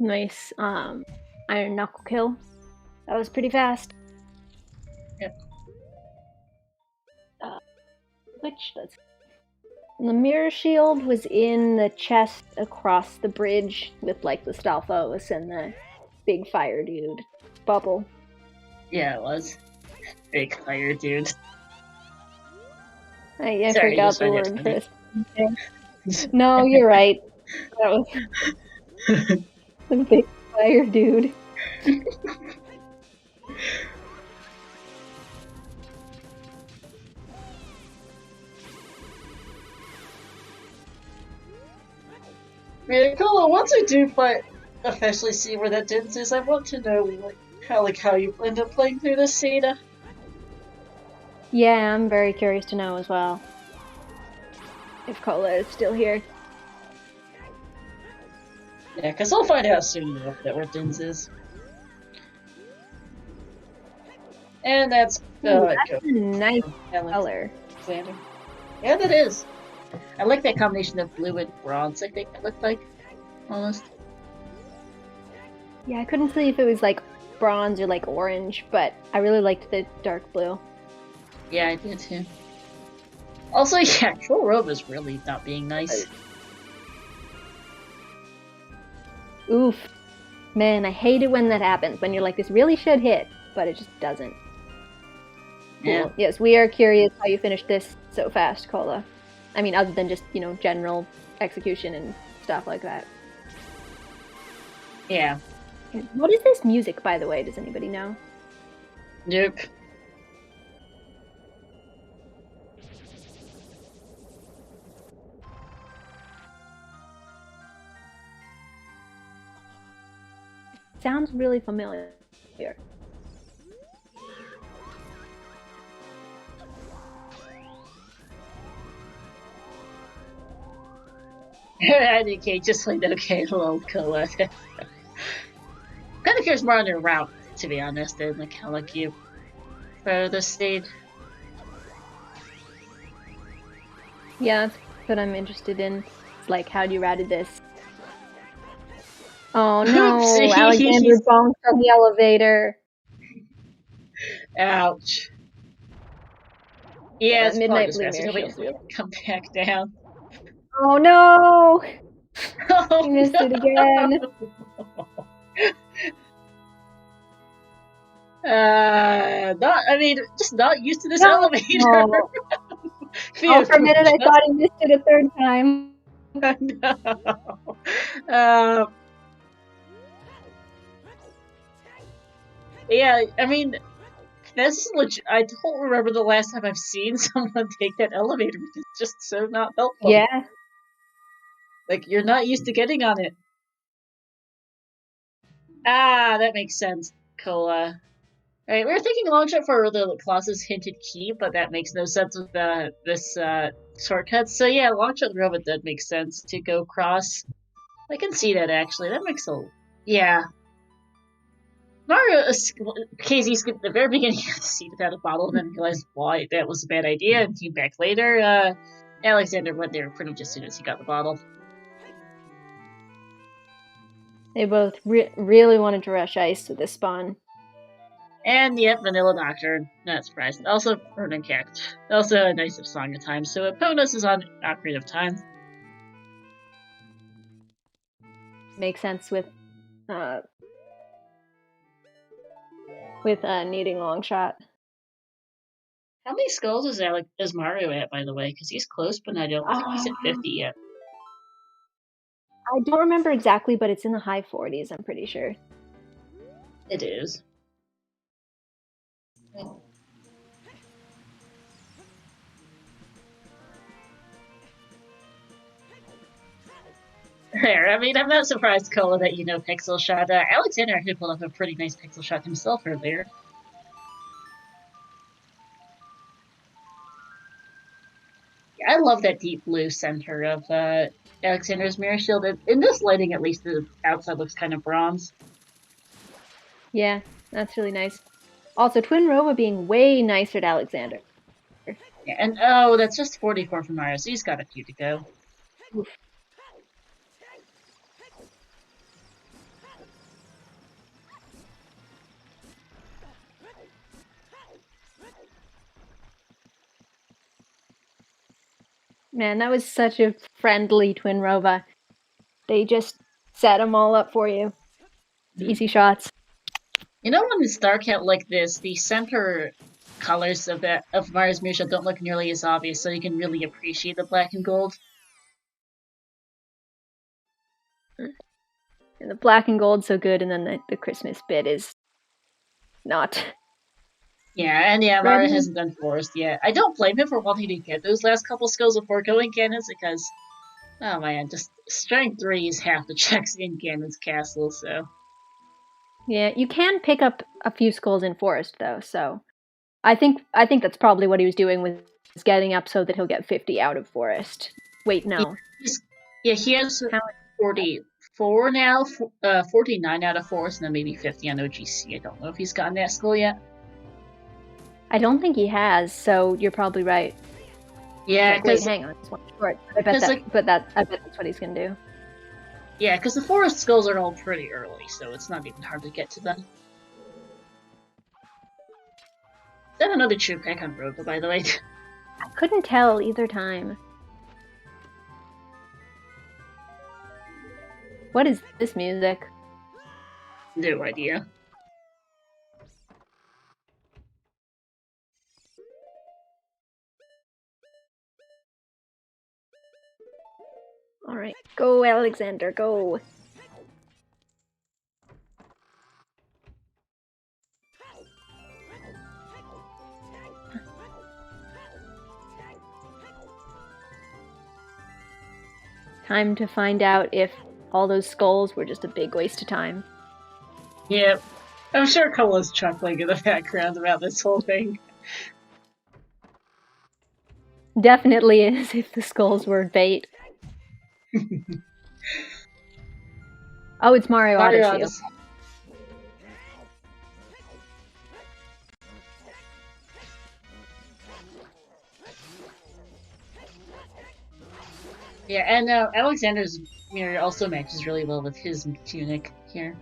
Nice, Iron Knuckle kill. That was pretty fast. Yep. The mirror shield was in the chest across the bridge with, like, the Stalfos and the big fire dude bubble. Yeah, it was. Big fire dude. I forgot the word for it. No, you're right. That was the big fire dude. Cola, once I do officially see where that distance is, I want to know how you end up playing through this scene. Yeah, I'm very curious to know as well. If Cola is still here. Yeah, because I'll find out soon enough that where Dins is. And that's that's a nice color. Alexander. Yeah, that is. I like that combination of blue and bronze, I think it looked like. Almost. Yeah, I couldn't see if it was like bronze or like orange, but I really liked the dark blue. Yeah, I did too. Also, yeah, Troll Robe is really not being nice. Oof. Man, I hate it when that happens, when you're like, this really should hit, but it just doesn't. Yeah. Cool. Yes, we are curious how you finished this so fast, Cola. I mean, other than just, general execution and stuff like that. Yeah. What is this music, by the way? Does anybody know? Nope. Sounds really familiar. Okay, just like okay, little Koa. Kind of cares more on your route, to be honest, than like how like you for the stage. Yeah, that's what I'm interested in. It's like, how do you routed this? Oh no, Oopsies. Alexander bonked on the elevator. Ouch. Yeah, it's probably Midnight just Blue fast. Mirror Nobody Shield. else will be able to come back down. Oh no! Oh, You missed it again. Just not used to this No. elevator. Oh, for a minute I thought he missed it a third time. No. Yeah, I mean, this is legit. I don't remember the last time I've seen someone take that elevator, which is just so not helpful. Yeah. Like, you're not used to getting on it. Ah, that makes sense, Cola. Alright, we were thinking long shot for the Colossus hinted key, but that makes no sense with this shortcut. So yeah, long shot robot that makes sense to go cross. I can see that actually. That makes a yeah. Mario, KZ skipped the very beginning of the scene without a bottle, and then realized why that was a bad idea, and came back later. Alexander went there pretty much as soon as he got the bottle. They both really wanted to rush ice to this spawn. And yep, Vanilla Doctor, not surprised. Also, Burning Cat. Also a nice Song of Time, so Eponus is on Ocarina of Time. Makes sense with needing long shot. How many skulls is Mario at, by the way? Because he's close, but I don't think he's at 50 yet. I don't remember exactly, but it's in the high 40s, I'm pretty sure. It is. There, I mean, I'm not surprised, Cola, that you know Pixel Shot. Alexander actually pulled up a pretty nice Pixel Shot himself earlier. Yeah, I love that deep blue center of Alexander's Mirror Shield. In this lighting, at least, the outside looks kind of bronze. Yeah, that's really nice. Also, Twin Rova being way nicer to Alexander. Yeah, and oh, that's just 44 from Mario, so he's got a few to go. Oof. Man, that was such a friendly Twin Rova. They just set them all up for you. Easy shots. You know, when it's dark out like this, the center colors of Mario's Mirror Shield don't look nearly as obvious, so you can really appreciate the black and gold. And the black and gold's so good, and then the Christmas bit is not. Yeah, and yeah, Mario hasn't done Forest yet. I don't blame him for wanting to get those last couple skills before going Ganon's, because, oh man, just Strength 3 is half the checks in Ganon's castle, so. Yeah, you can pick up a few skulls in Forest, though, so. I think that's probably what he was doing, was getting up so that he'll get 50 out of Forest. Wait, no. He has 44 now, 49 out of Forest, and then maybe 50 on OGC. I don't know if he's gotten that skill yet. I don't think he has, so you're probably right. Yeah, because wait, hang on, it's one short. I bet that's what he's gonna do. Yeah, because the Forest skills are all pretty early, so it's not even hard to get to them. Is that another true pick on Robo, by the way? I couldn't tell either time. What is this music? No idea. Alright, go Alexander, go! Time to find out if all those skulls were just a big waste of time. Yep. I'm sure Cola's chuckling in the background about this whole thing. Definitely as if the skulls were bait. Oh, it's Mario Odyssey. Yeah, and Alexander's mirror also matches really well with his tunic here.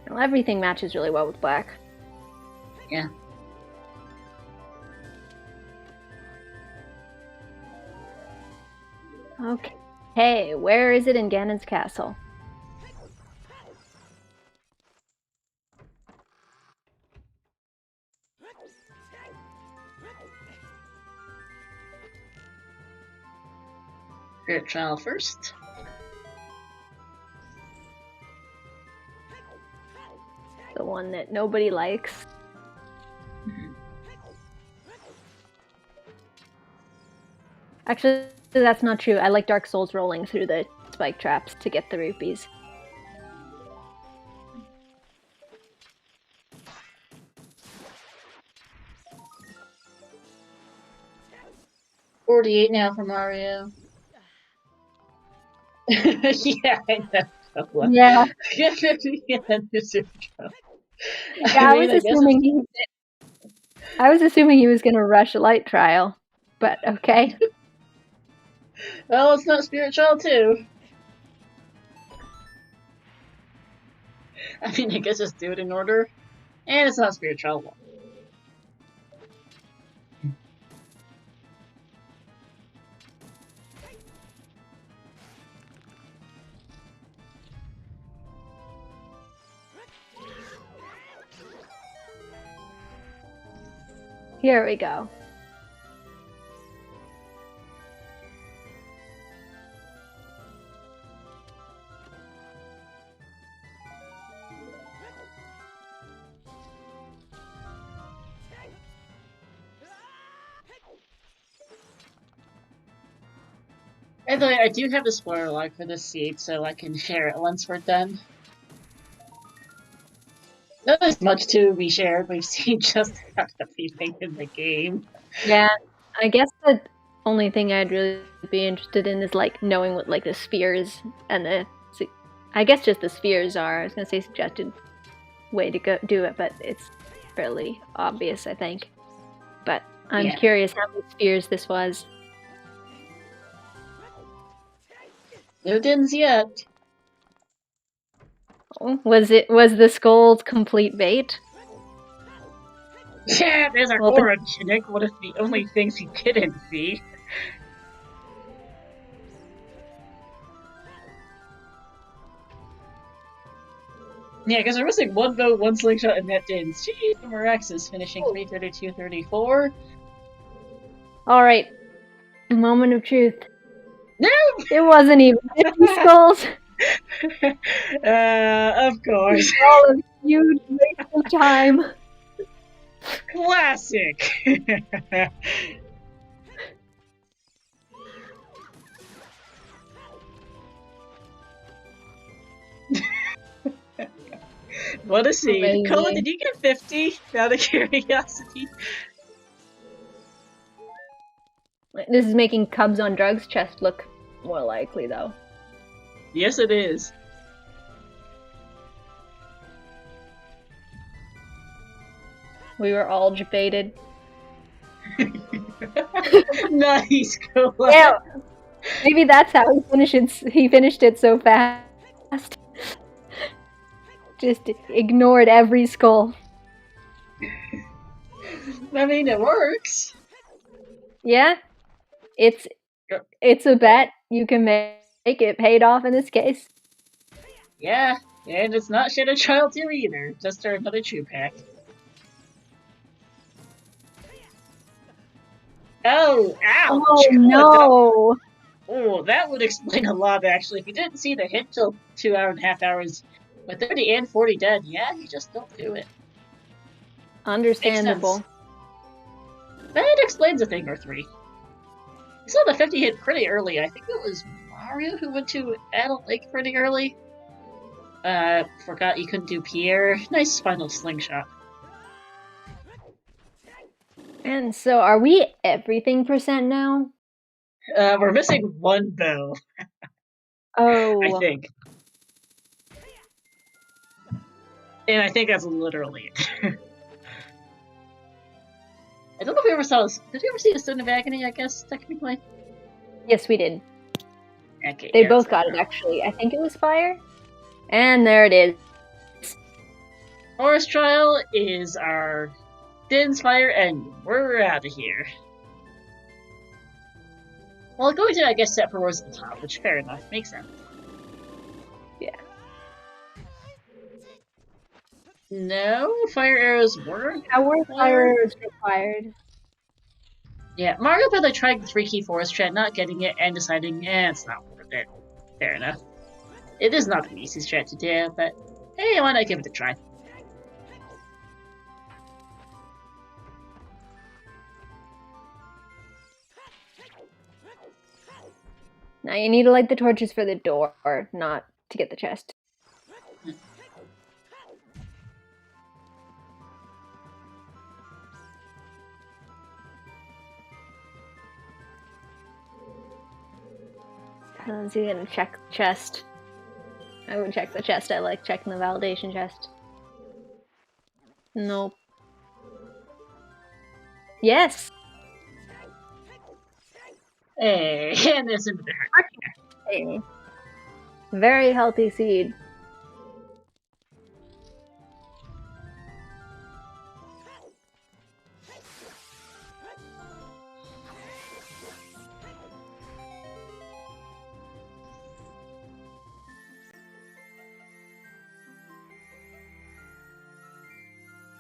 Well, everything matches really well with black. Yeah. Okay. Hey, where is it in Ganon's castle? Spirit Trial first. The one that nobody likes. Actually, that's not true. I like Dark Souls rolling through the spike traps to get the rupees. $48 now for Mario. Yeah, I know. Yeah. Yeah, I was assuming he was going to rush a light trial, but okay. Well, it's not Spirit Trial 2. I mean, I guess just do it in order. And it's not Spirit Trial 1. Here we go. By the way, I do have the spoiler log for this seed, so I can share it once we're done. Not as much to be shared, we've seen just about everything in the game. Yeah, I guess the only thing I'd really be interested in is like knowing what like the spheres and the, I guess just the spheres are. I was gonna say suggested way to go do it, but it's fairly obvious, I think. But I'm curious how many spheres this was. No dins yet. Oh, was the skulls complete bait? Yeah, there's our orogenic. What if the only things he didn't see? Yeah, because we're missing one vote, one slingshot, and net dins. Jeez, Miraxis finishing 332-34. Alright. Moment of truth. No! It wasn't even 50 skulls! Of course. All a huge waste of time. Classic! What a scene. Cola, did you get 50? Out of curiosity. This is making Cubs on Drugs chest look more likely, though. Yes, it is. We were all debated. Nice, Cola. Yeah, maybe that's how he finished it so fast. Just ignored every skull. I mean, it works. Yeah, it's a bet. You can make it paid off in this case. Yeah, and it's not Shadow Child 2 either. Just another true pack. Oh, ouch! Oh, no! Oh, that would explain a lot, actually. If you didn't see the hit till 2.5 hours, with 30 and 40 dead, yeah, you just don't do it. Understandable. That explains a thing or three. saw the 50 hit pretty early. I think it was Mario who went to Adult Lake pretty early. Forgot you couldn't do Pierre. Nice final slingshot. And so, are we everything percent now? We're missing one bow. Oh. I think. And I think that's literally it. I don't know if we ever saw this. Did we ever see a Stone of Agony, I guess, technically? Yes, we did. Okay, They both got it, actually. I think it was fire. And there it is. Forest Trial is our Din's Fire, and we're out of here. Well, going to, I guess, set for Rose at the top, which, fair enough, makes sense. Yeah. No, fire arrows were. How were fire arrows required? Yeah, Mario Bros. I tried the 3-key forest strat, not getting it, and deciding, it's not worth it. Fair enough. It is not an easy strat to do, but hey, why not give it a try? Now you need to light the torches for the door, not to get the chest. So you're gonna check the chest. I would check the chest. I like checking the validation chest. Nope. Yes! Hey, and this into the heart. Hey. Very healthy seed.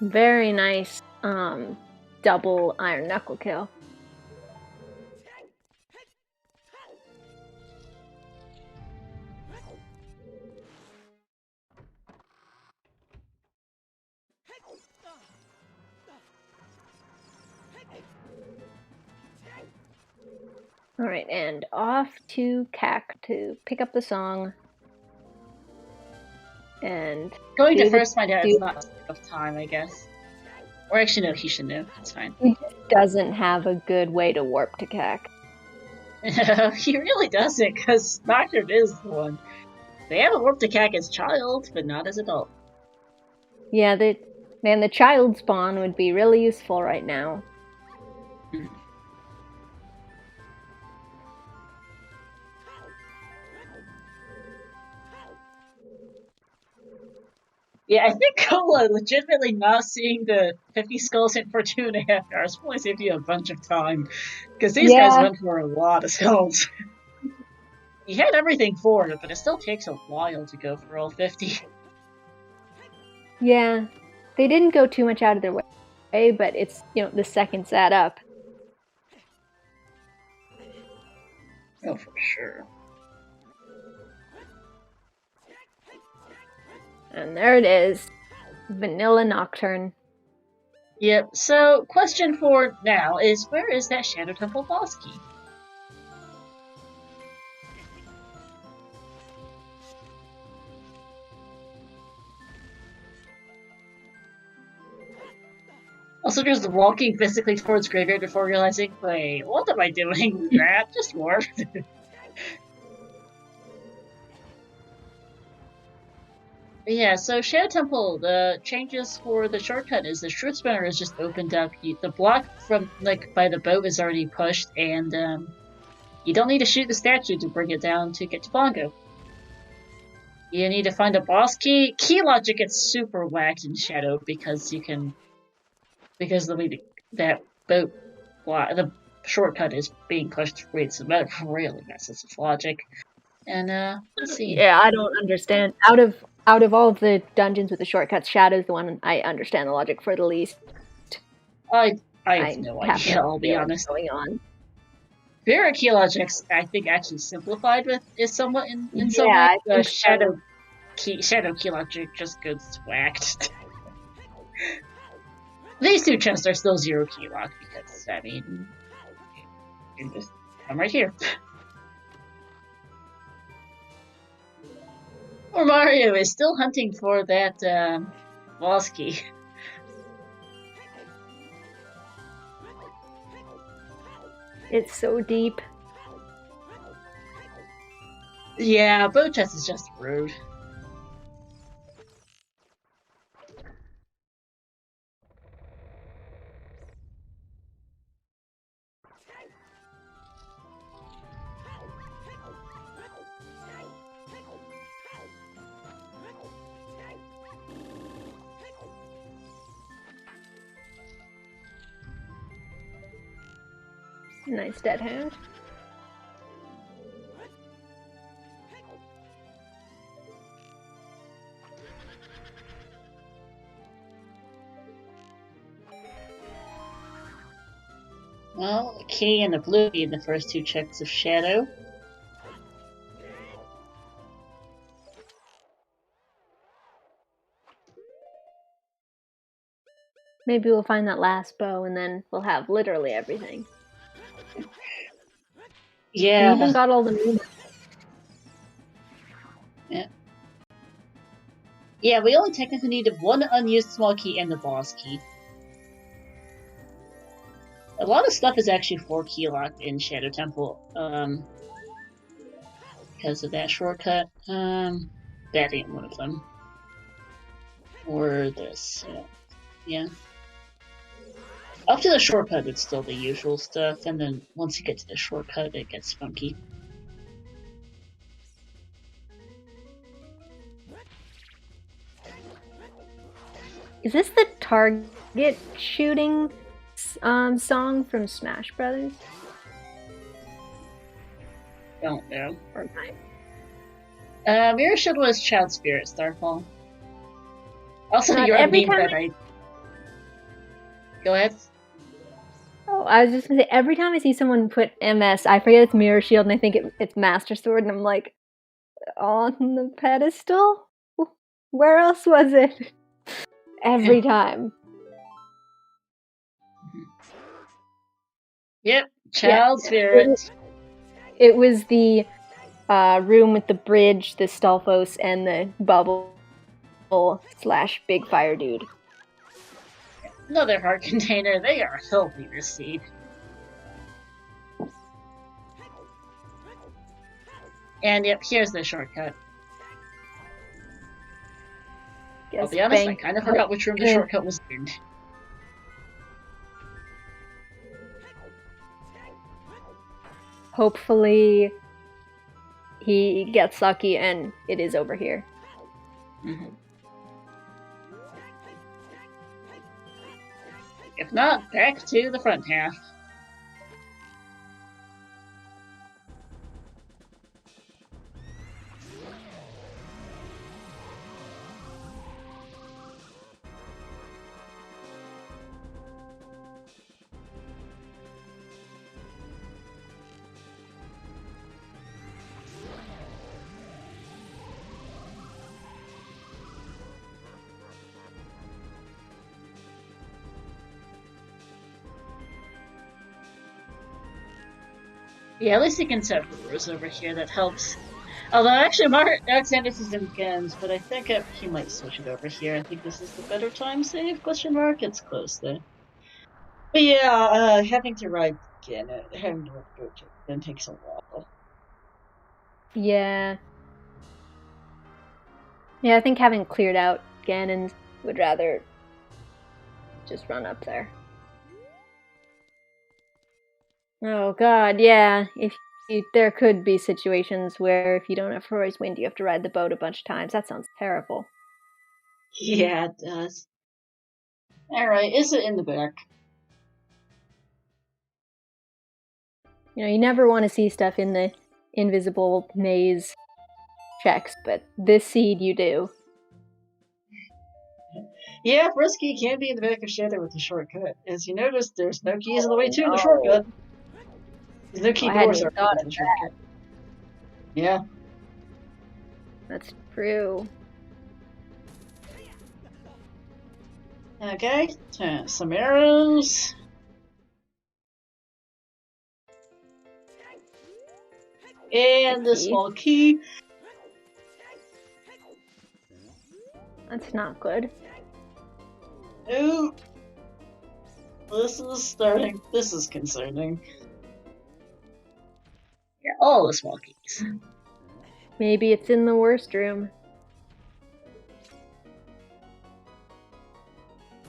Very nice, double iron knuckle kill. Alright, and off to CAC to pick up the song. And going to first find out it's not enough time, I guess. Or actually, no, he should know. It's fine. He just doesn't have a good way to warp to CAC. He really doesn't, because Stockard is the one. They haven't warped to CAC as child, but not as adult. Yeah, the child spawn would be really useful right now. Yeah, I think Cola legitimately not seeing the 50 skulls hit for 2.5 hours probably saved you a bunch of time. Because these guys went for a lot of skulls. You had everything for it, but it still takes a while to go for all 50. Yeah, they didn't go too much out of their way, but it's, the seconds add up. Oh, for sure. And there it is. Vanilla Nocturne. Yep, so question for now is, where is that Shadow Temple boss key? Also just walking physically towards Graveyard before realizing, wait, what am I doing with that? Just warp. Yeah, so Shadow Temple, the changes for the shortcut is the Truth Spinner is just opened up. The block from, by the boat is already pushed, and, you don't need to shoot the statue to bring it down to get to Bongo. You need to find a boss key. Key logic gets super whacked in Shadow because because the way that boat block, the shortcut is being pushed through, so that really messes with logic. And, let's see. Yeah, I don't understand. Out of all of the dungeons with the shortcuts, Shadow's the one I understand the logic for the least. I have no idea, I'll be honest. Going on. Vera key logic's, I think, actually simplified is somewhat in some way. The Shadow key logic just goes whacked. These two chests are still 0 key lock because, I mean, I'm right here. Or Mario is still hunting for that boss key. It's so deep. Yeah, boat chest is just rude. Nice dead hand. Well, a key and a blue in the first two checks of Shadow. Maybe we'll find that last bow and then we'll have literally everything. Yeah. We even got all the new. Yeah, we only technically needed one unused small key and the boss key. A lot of stuff is actually 4 key locked in Shadow Temple, because of that shortcut. That ain't one of them. Or this. Yeah. Up to the shortcut, it's still the usual stuff, and then once you get to the shortcut, it gets funky. Is this the target shooting song from Smash Brothers? Don't know. Or mine? Mirror Shield was Child Spirit Starfall. Also, Not you're every meme time that I... Go ahead. Oh, I was just gonna say, every time I see someone put MS, I forget it's Mirror Shield and I think it's Master Sword, and I'm like, on the pedestal? Where else was it? Every time. Yep, Child Spirit. It was the room with the bridge, the Stalfos, and the bubble / big fire dude. Another heart container. They are healthy this seed. And yep, here's the shortcut. I'll be honest, I kind of forgot which room the shortcut was in. Hopefully he gets lucky and it is over here. Mm-hmm. If not, back to the front half. Yeah, at least he can set rules over here, that helps. Although, actually, Alexander's is in guns, but I think he might switch it over here. I think this is the better time save, question mark? It's close, though. But yeah, having to ride again, having to go to then takes a while. Yeah. Yeah, I think having cleared out Ganon's would rather just run up there. Oh god, yeah. There could be situations where if you don't have Roy's Wind, you have to ride the boat a bunch of times. That sounds terrible. Yeah, it does. Alright, is it in the back? You know, you never want to see stuff in the invisible maze checks, but this seed you do. Yeah, first key can be in the back of Shadow with the shortcut. As you notice, there's no keys on the way to the shortcut. There's no key doors are to the shortcut. Yeah. That's true. Okay, some arrows. And the key. small key. That's not good. Ooh. This is concerning. Yeah, all the small keys. Maybe it's in the worst room.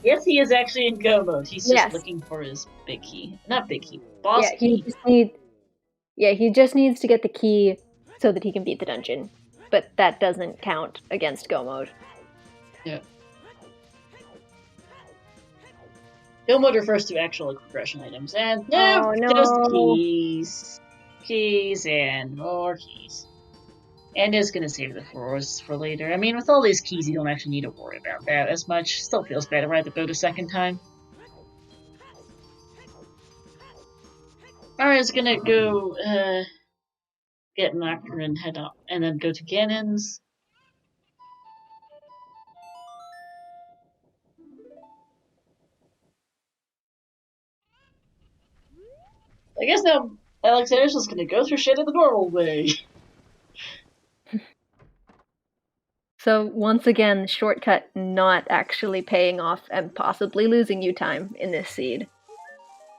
Yes, he is actually in go mode. He's just Yes. looking for his big key. Not big key. Boss Yeah, key. he just needs to get the key so that he can beat the dungeon. But that doesn't count against go mode. Yeah. Go mode refers to actual progression items. And no, there's the keys. Keys and more keys. And is going to save the floors for later. I mean, with all these keys, you don't actually need to worry about that as much. Still feels bad if I had to vote a second time. Mario's going to go get Knocker and head up, and then go to Ganon's. I guess now Alexander's just going to go through shit in the normal way. So once again, shortcut not actually paying off and possibly losing you time in this seed.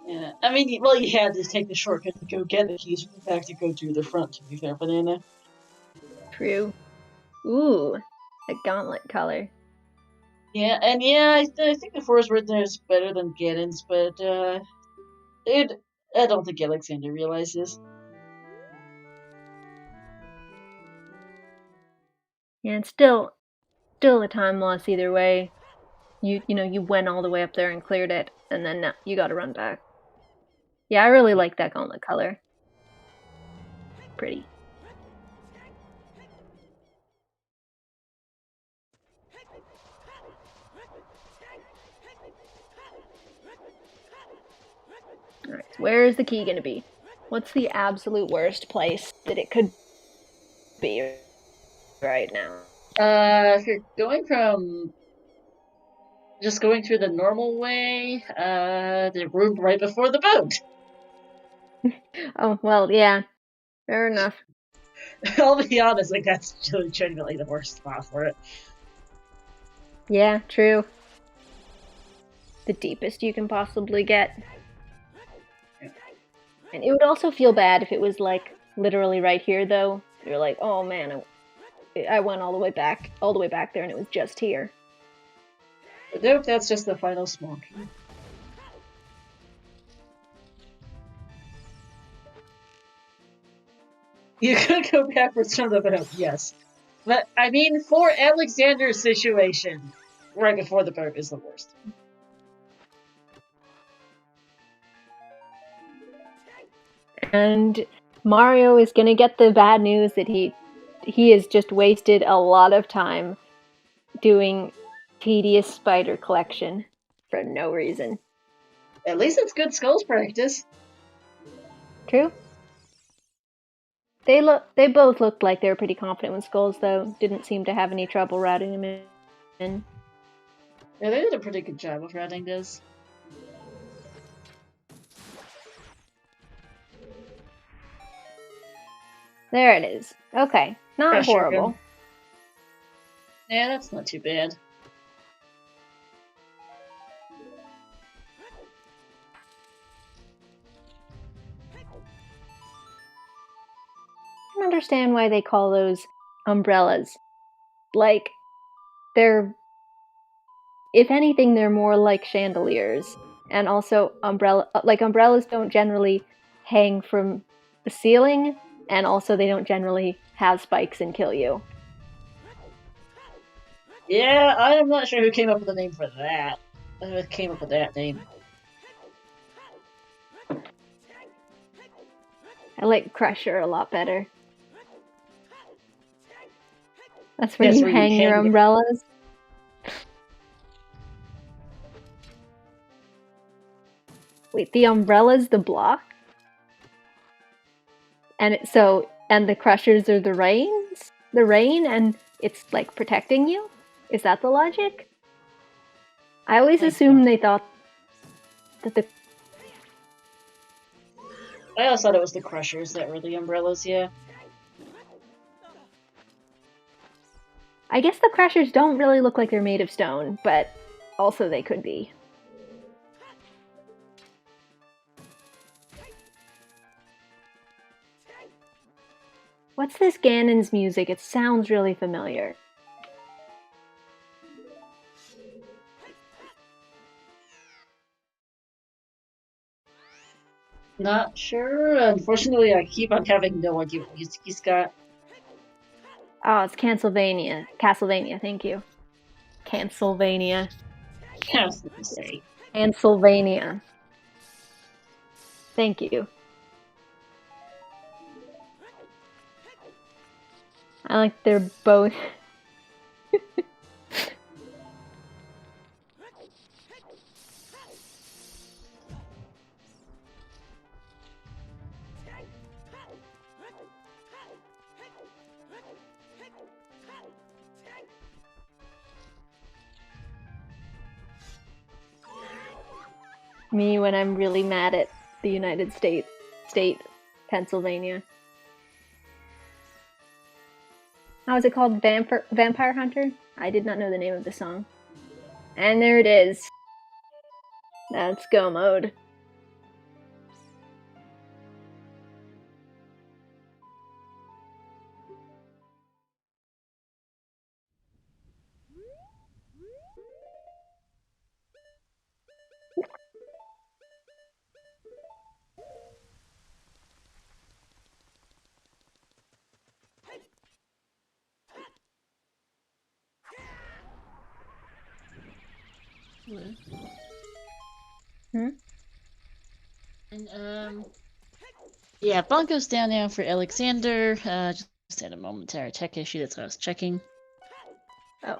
Yeah, I mean, well, you had to take the shortcut to go get the keys from the back to go to the front, to be fair, Banana. True. Ooh, a gauntlet color. Yeah, and yeah, I think the forest word there is better than Ganon's, but I don't think Alexander realizes. Yeah, it's still a time loss either way. You went all the way up there and cleared it, and then now you gotta run back. Yeah, I really like that gauntlet color. Pretty. Alright, so where is the key gonna be? What's the absolute worst place that it could be right now? If you're going from just going through the normal way, the room right before the boat. Oh, well, yeah. Fair enough. I'll be honest, like that's genuinely the worst spot for it. Yeah, true. The deepest you can possibly get. Yeah. And it would also feel bad if it was like literally right here though. You're like, oh man, I went all the way back there and it was just here. But nope, that's just the final small key. You could go backwards from the boat, yes. But, I mean, for Alexander's situation, right before the boat is the worst. And Mario is gonna get the bad news that he has just wasted a lot of time doing tedious spider collection for no reason. At least it's good skulls practice. True. They both looked like they were pretty confident with skulls, though. Didn't seem to have any trouble routing them in. Yeah, they did a pretty good job of routing this. There it is. Okay, not Pressure horrible. gun. Yeah, that's not too bad. I don't understand why they call those umbrellas. Like, they're... If anything, they're more like chandeliers. And also, umbrellas don't generally hang from the ceiling, and also they don't generally have spikes and kill you. Yeah, I am not sure who came up with the name for that. Who came up with that name? I like Crusher a lot better. That's where you hang your umbrellas. Wait, the umbrella's the block? And the crushers are the rains? The rain, and it's like protecting you? Is that the logic? I always assumed they thought that the... I always thought it was the Crushers that were the umbrellas, yeah. I guess the Crushers don't really look like they're made of stone, but also they could be. What's this Ganon's music? It sounds really familiar. Not sure. Unfortunately, I keep on having no idea what music he's got. Oh, it's Castlevania. Castlevania, thank you. Castlevania. I was gonna say. Castlevania. Thank you. I like they're both. Me when I'm really mad at the United States, Pennsylvania. How is it called? Vampire Hunter? I did not know the name of the song. And there it is. That's go mode. Hmm? And, yeah, Bonko's down now for Alexander. Just had a momentary tech issue, that's what I was checking. Oh.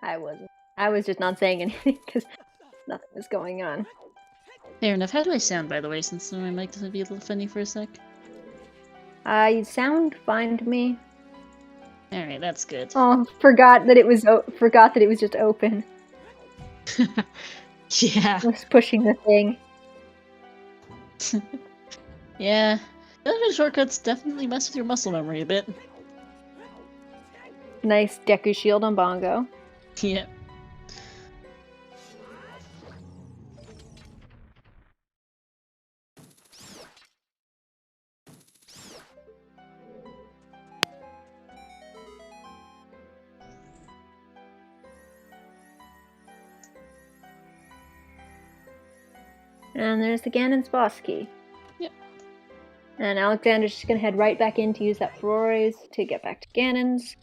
I wasn't. I was just not saying anything because nothing was going on. Fair enough. How do I sound, by the way, since my mic doesn't be a little funny for a sec? You sound fine to me. Alright, that's good. Oh, forgot that it was just open. Yeah. I was pushing the thing. Yeah. Those shortcuts definitely mess with your muscle memory a bit. Nice Deku Shield on Bongo. Yep. And there's the Ganon's boss key. Yep. And Alexander's just gonna head right back in to use that Ferore's to get back to Ganon's.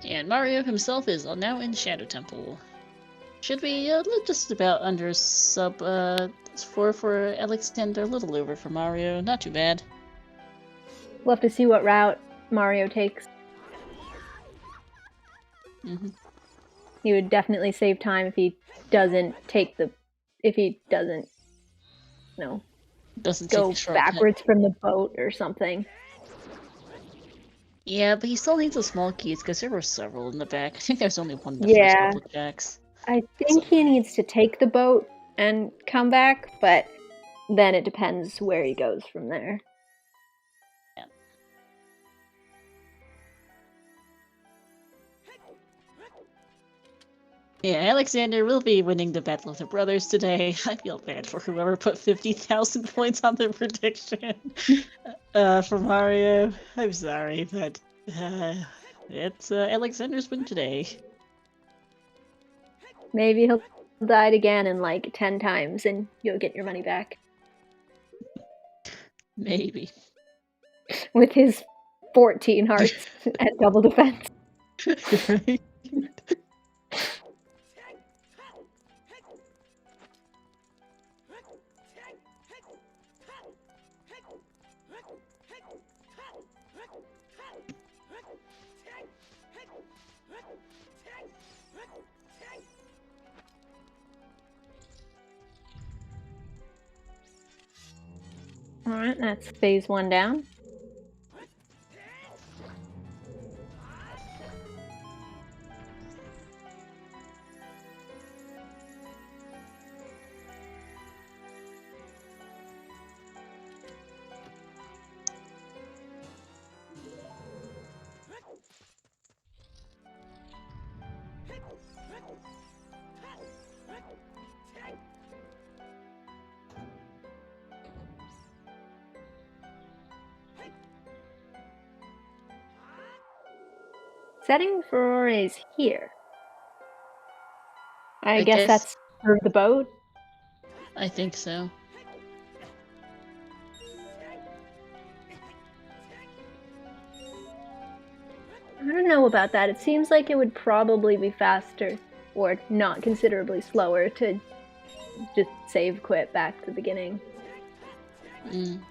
And Mario himself is now in Shadow Temple. Should be just about under sub 4 for Alexander, a little over for Mario. Not too bad. We'll have to see what route Mario takes. Mm-hmm. He would definitely save time if he doesn't Doesn't go take a shortcut. backwards from the boat or something. Yeah, but he still needs the small keys because there were several in the back. I think there's only one in the Yeah. first couple of jacks. I think he needs to take the boat and come back, but then it depends where he goes from there. Yeah. Yeah, Alexander will be winning the Battle of the Brothers today. I feel bad for whoever put 50,000 points on their prediction for Mario. I'm sorry, but it's Alexander's win today. Maybe he'll die again in like 10 times and you'll get your money back. Maybe. With his 14 hearts at double defense. Right? Alright, that's phase 1 down. setting for is here. I guess guess- that's for the boat. I think so. I don't know about that. It seems like it would probably be faster or not considerably slower to just save quit back to the beginning. I'm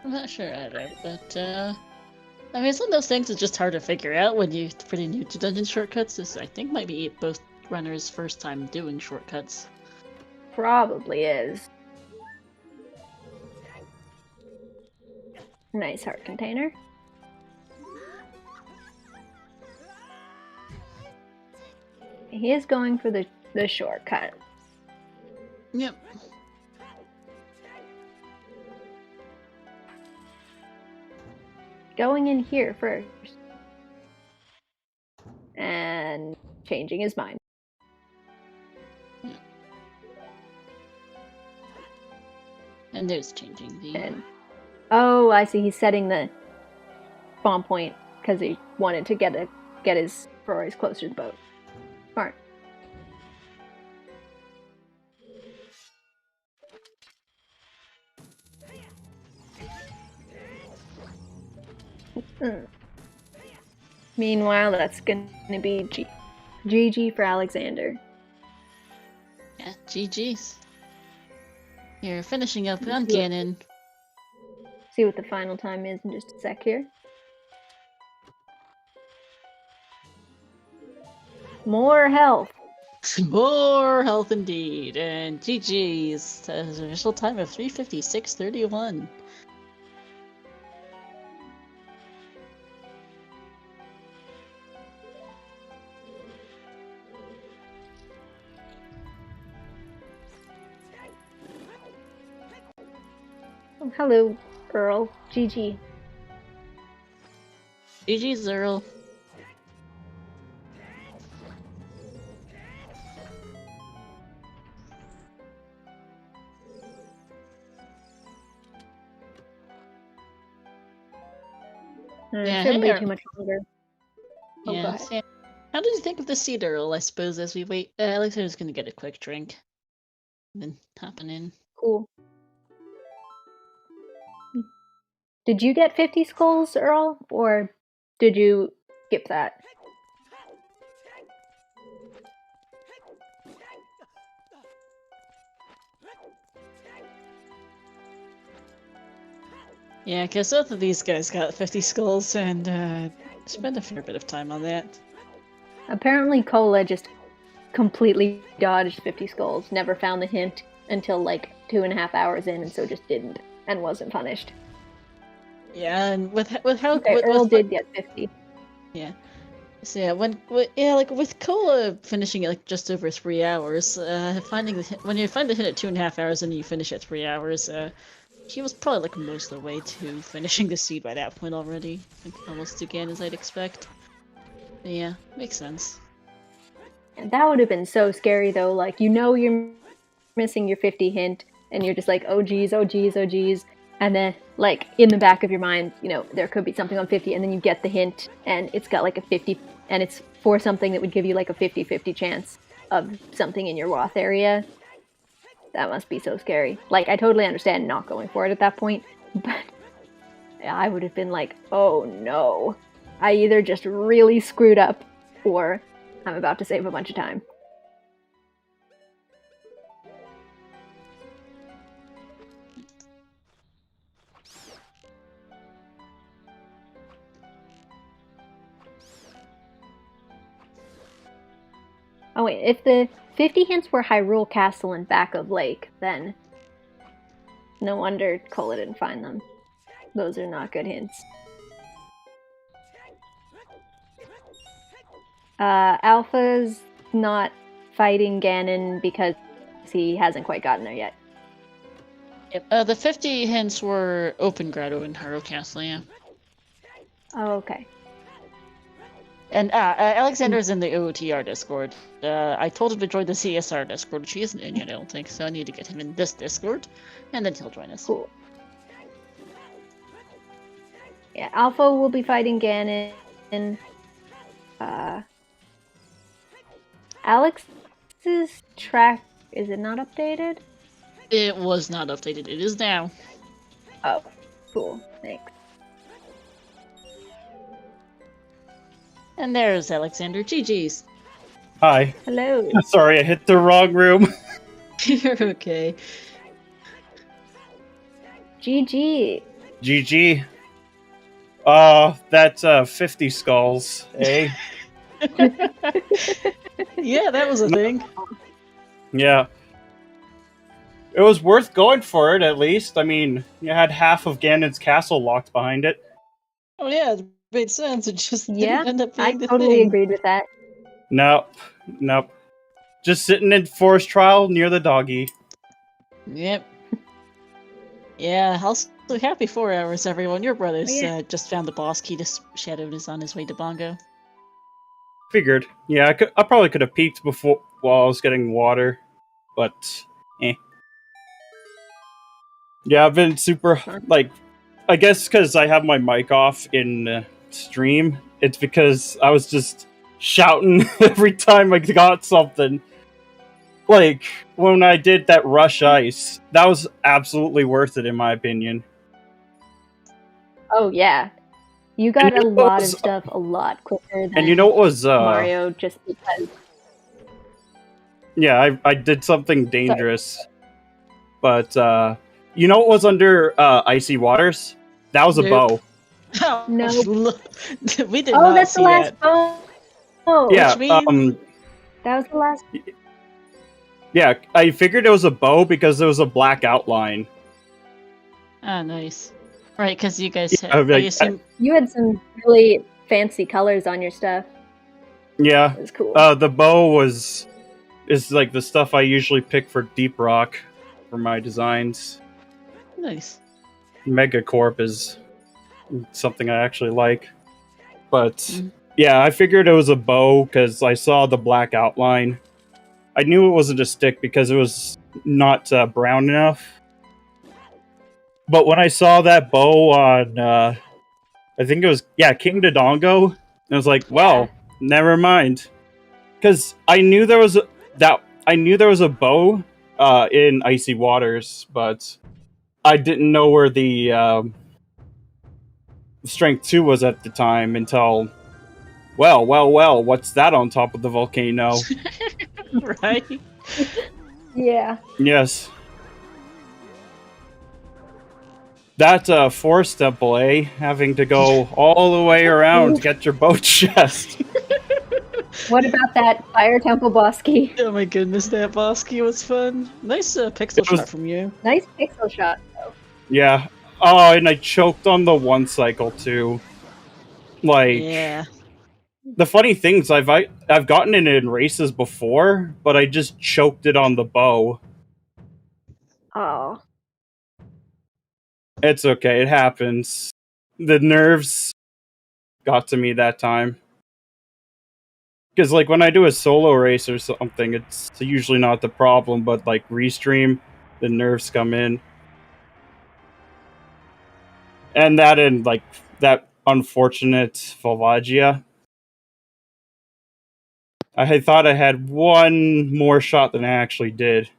not sure either, but I mean, it's one of those things that's just hard to figure out when you're pretty new to dungeon shortcuts. This, I think, might be both runners' first time doing shortcuts. Probably is. Nice heart container. He is going for the shortcut. Yep. Going in here first. And changing his mind. And there's changing the... And, oh, I see. He's setting the spawn point because he wanted to get his Ferraris closer to the boat. Smart. Meanwhile, that's gonna be GG for Alexander. Yeah, GG's. You're finishing up on Ganon. See what the final time is in just a sec here. More health. More health indeed, and GG's. An initial time of 3:56:31. Oh, hello, Earl. GG. GG's, Earl. It shouldn't be too much longer. Oh, Yeah. go ahead. Sam, how did you think of the seed, Earl? I suppose as we wait, Alexander's gonna get a quick drink, and then hopping in. Cool. Did you get 50 skulls, Earl? Or did you skip that? Yeah, because both of these guys got 50 skulls, and spent a fair bit of time on that. Apparently Cola just completely dodged 50 skulls, never found the hint until like 2.5 hours in, and so just didn't, and wasn't punished. Yeah, and with how Okay, Earl did get 50. Yeah. So yeah, like with Cola finishing it like just over 3 hours, finding when you find the hit at 2.5 hours and you finish at 3 hours, he was probably like most of the way to finishing the seed by that point already, like, almost again as I'd expect. But yeah, makes sense. And that would have been so scary though, like you know you're missing your 50 hint, and you're just like, oh geez, oh geez, oh geez. And then, like, in the back of your mind, you know, there could be something on 50, and then you get the hint, and it's got like a 50, and it's for something that would give you like a 50-50 chance of something in your Roth area. That must be so scary. Like, I totally understand not going for it at that point, but I would have been like, oh no. I either just really screwed up, or I'm about to save a bunch of time. Oh wait, if the 50 hints were Hyrule Castle and back of Lake, then no wonder Cola didn't find them. Those are not good hints. Alpha's not fighting Ganon because he hasn't quite gotten there yet. Yep. The 50 hints were Open Grotto in Hyrule Castle, yeah. Oh, okay. And Alexander's in the OoTR Discord. I told him to join the CSR Discord, which he isn't in yet, I don't think, so I need to get him in this Discord, and then he'll join us. Cool. Yeah, Alpha will be fighting Ganon. Alex's track, is it not updated? It was not updated. It is now. Oh, cool. Thanks. And there's Alexander. GG's. Hi. Hello. Sorry, I hit the wrong room. You're okay. GG. GG. That's 50 skulls, eh? Yeah, that was a thing. Yeah. It was worth going for it, at least. I mean, you had half of Ganon's castle locked behind it. Oh yeah, it made sense. It just Yeah, didn't end up I being the totally thing. agreed with that. Nope. Just sitting in forest trial near the doggy. Yep. Yeah, also happy 4 hours, everyone. Your brother's just found the boss key to Shadowed is on his way to Bongo. Figured. Yeah, I probably could have peeked before while I was getting water, but yeah, I've been super I guess because I have my mic off in stream. It's because I was just shouting every time I got something. Like when I did that rush ice, that was absolutely worth it in my opinion. Oh yeah, you got a lot of stuff a lot quicker than and you know what was Mario, just because. Yeah, I did something dangerous, but you know what was under Icy Waters? That was a bow. Oh, No. We did Oh, not that's see the last that. bow. Oh, Yeah, Which means... that was the last. Yeah, I figured it was a bow because there was a black outline. Ah, nice. Right, because you guys Yeah, I assume... You had some really fancy colors on your stuff. Yeah, it was cool. The bow is like the stuff I usually pick for Deep Rock for my designs. Nice. Megacorp is something I actually like, but yeah, I figured it was a bow because I saw the black outline. I knew it wasn't a stick because it was not brown enough. But when I saw that bow on, I think it was King Dodongo, I was like, well, never mind, because I knew there was a bow in Icy Waters, but I didn't know where the Strength 2 was at the time until, well, what's that on top of the volcano? Right? Yeah. Yes. That forest temple, eh? Having to go all the way around to get your boat chest. What about that fire temple boss key? Oh my goodness, that boss key was fun. Nice pixel shot from you. Nice pixel shot, though. Yeah. Oh, and I choked on the one cycle too. Like, yeah. The funny things I've gotten it in races before, but I just choked it on the bow. Oh. It's okay, it happens. The nerves got to me that time. Because, like, when I do a solo race or something, it's usually not the problem, but, like, restream, the nerves come in. And that unfortunate Volvagia. I had thought I had one more shot than I actually did.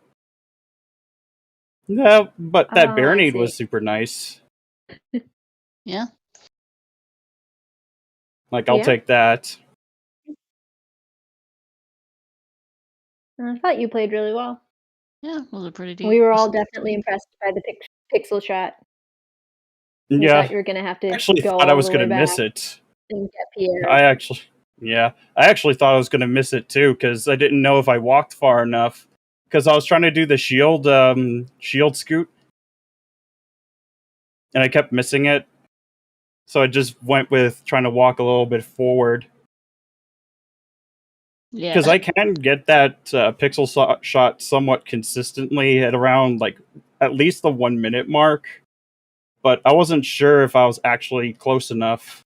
No, but that Baronade was super nice. Yeah. Like, I'll take that. I thought you played really well. Yeah, it was a pretty deep. We were all definitely impressed by the pixel shot. We thought you were going to have to actually go thought I was going to miss it. And get Pierre. I actually thought I was going to miss it too, because I didn't know if I walked far enough. Because I was trying to do the shield scoot, and I kept missing it. So I just went with trying to walk a little bit forward. Yeah. Because I can get that pixel shot somewhat consistently at around, like, at least the 1 minute mark. But I wasn't sure if I was actually close enough.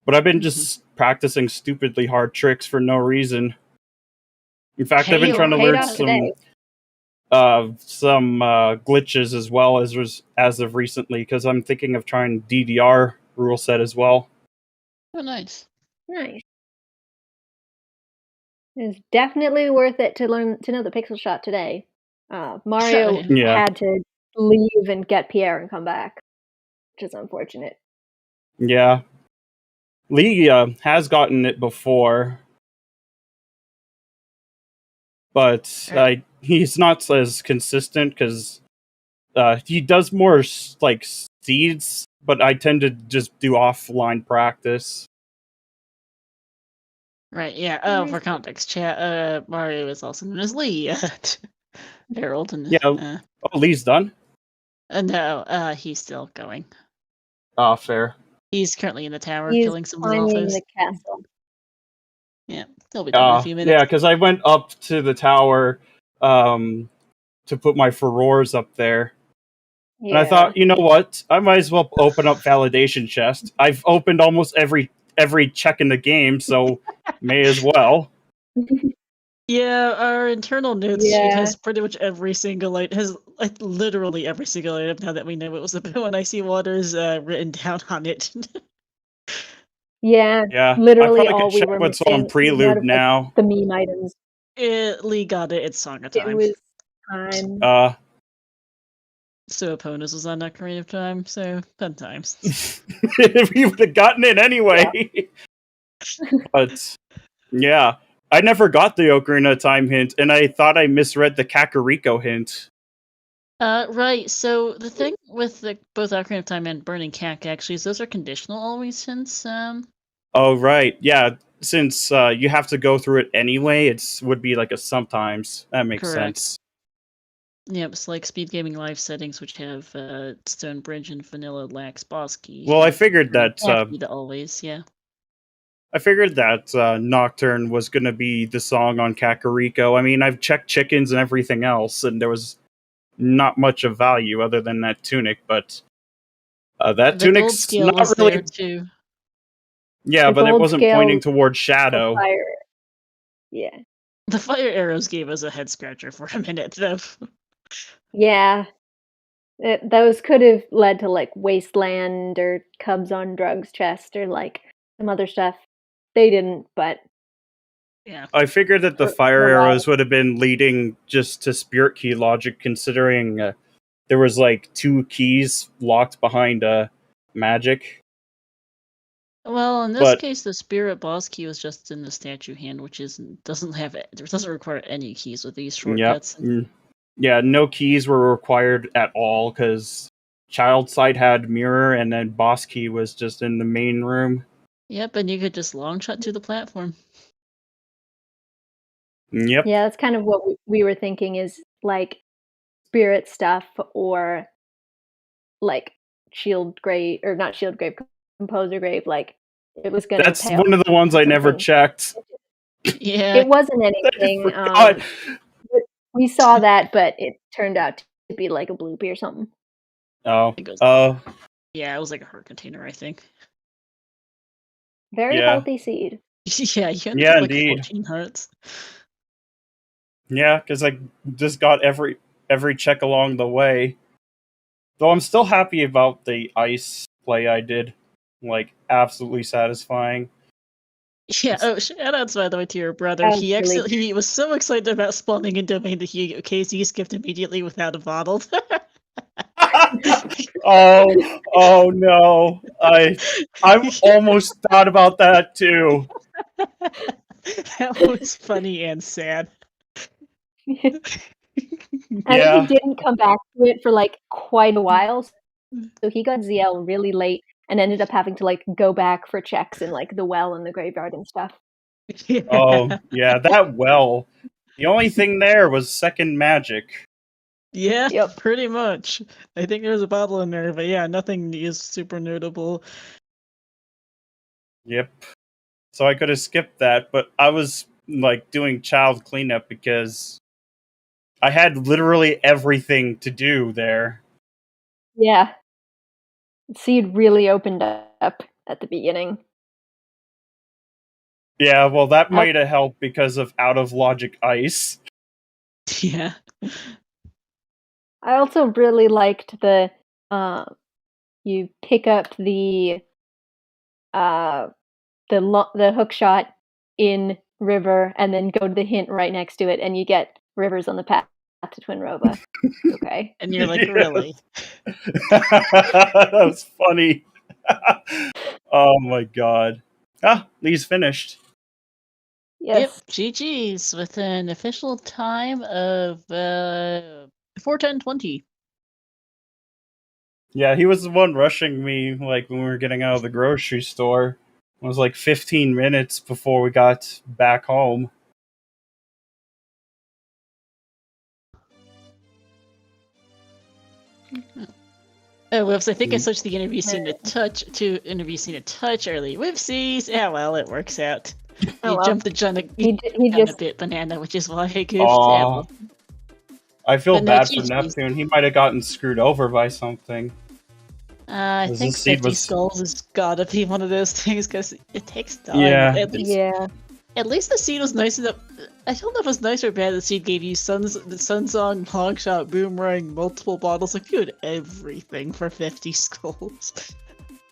But I've been just practicing stupidly hard tricks for no reason. In fact, I've been trying to learn some glitches as well as of recently, because I'm thinking of trying DDR rule set as well. Oh, nice. Nice. It's definitely worth it to know the pixel shot today. Mario Yeah. had to leave and get Pierre and come back, which is unfortunate. Yeah. Lee has gotten it before, but he's not as consistent because he does more like seeds, but I tend to just do offline practice. Right, yeah. Nice. For context, chat, Mario is also known as Lee. Harold and Yeah. Oh, Lee's done? no, he's still going. Ah, fair. He's currently in the tower He's killing some climbing Zolfos. the castle. Yeah, he'll be done in a few minutes. Yeah, because I went up to the tower to put my furores up there. Yeah. And I thought, you know what? I might as well open up validation chest. I've opened almost every check in the game, so may as well. Yeah, our internal notes sheet Yeah. has pretty much every single has like literally every single item now that we know it was about when I see Waters written down on it. Yeah, Yeah, literally I probably all could we check were what's missing on was out Prelude of, like, now. the meme items. Lee got it. It's Song of It Time. was time. So Aponos was on Ocarina of Time, so fun times. We would have gotten it anyway. But yeah, I never got the Ocarina of Time hint, and I thought I misread the Kakariko hint. Right. So the thing with both Ocarina of Time and Burning Cack actually is those are conditional always since Oh right, yeah. Since you have to go through it anyway, it would be like a sometimes. That makes Correct. sense. Yep, it's like Speed Gaming Live settings, which have Stone Bridge and Vanilla Lax Boss Key. Well, I figured that to always, yeah. I figured that Nocturne was going to be the song on Kakariko. I mean, I've checked chickens and everything else, and there was not much of value other than that tunic, but that The gold tunic's scale not was really there too. Yeah, The but it gold wasn't scale pointing towards shadow. Fire. Yeah. The fire arrows gave us a head scratcher for a minute, though. Yeah. Those could have led to like Wasteland or Cubs on Drugs chest or like some other stuff. They didn't, but Yeah. I figured that the For fire a while. arrows would have been leading just to spirit key logic, considering there was like 2 keys locked behind magic. Well, in this But- case, the spirit boss key was just in the statue hand, which doesn't require any keys with these shortcuts. Yep. Yeah, no keys were required at all because child side had mirror, and then boss key was just in the main room. Yep, and you could just long shot to the platform. Yep. yeah, that's kind of what we were thinking is like spirit stuff or like shield grave or not shield grave, composer grave. Like it was going to. That's one of the ones I never something. checked. Yeah. It wasn't anything. forgot. We saw that, but it turned out to be like a bloopy or something. Oh. It goes- Oh. Yeah, it was like a heart container, I think. Very Yeah. healthy seed. Yeah, you ended Yeah, up like indeed. 14 hearts. Yeah, because I just got every check along the way. Though I'm still happy about the ice play I did. Like, absolutely satisfying. Yeah, shout outs by the way to your brother. That was He was so excited about spawning in domain that he KZ skipped immediately without a bottle. Oh no. I almost thought about that too. That was funny and sad. I Yeah. think he didn't come back to it for like quite a while, so he got ZL really late and ended up having to like go back for checks in like the well and the graveyard and stuff. Oh, yeah, that well. The only thing there was second magic. Yeah, Yep. pretty much. I think there's a bottle in there, but yeah, nothing is super notable. Yep. So I could have skipped that, but I was like doing child cleanup because I had literally everything to do there. Yeah. Seed really opened up at the beginning. Yeah, well, that might have helped because of out of logic ice. Yeah. I also really liked the you pick up the the hook shot in river, and then go to the hint right next to it, and you get rivers on the path to Twinrova. Okay. And you're like, really? That was funny. Oh my god. Lee's finished. Yes. Yep, GG's with an official time of 4:10:20. Yeah, he was the one rushing me like when we were getting out of the grocery store. It was like 15 minutes before we got back home. Oh, whoops! I think I switched the interview scene to interview scene a touch early. Whoopsies! Yeah, well, it works out. You jumped the gun a bit banana, which is why I goofed. I feel bad for Neptune. He might have gotten screwed over by something. I think 50 skulls has gotta be one of those things because it takes time. Yeah. At least the seed was nice enough. I don't know if it was nice or bad. The seed gave you Sun Song, Longshot, Boomerang, multiple bottles. Like, you had everything for 50 skulls.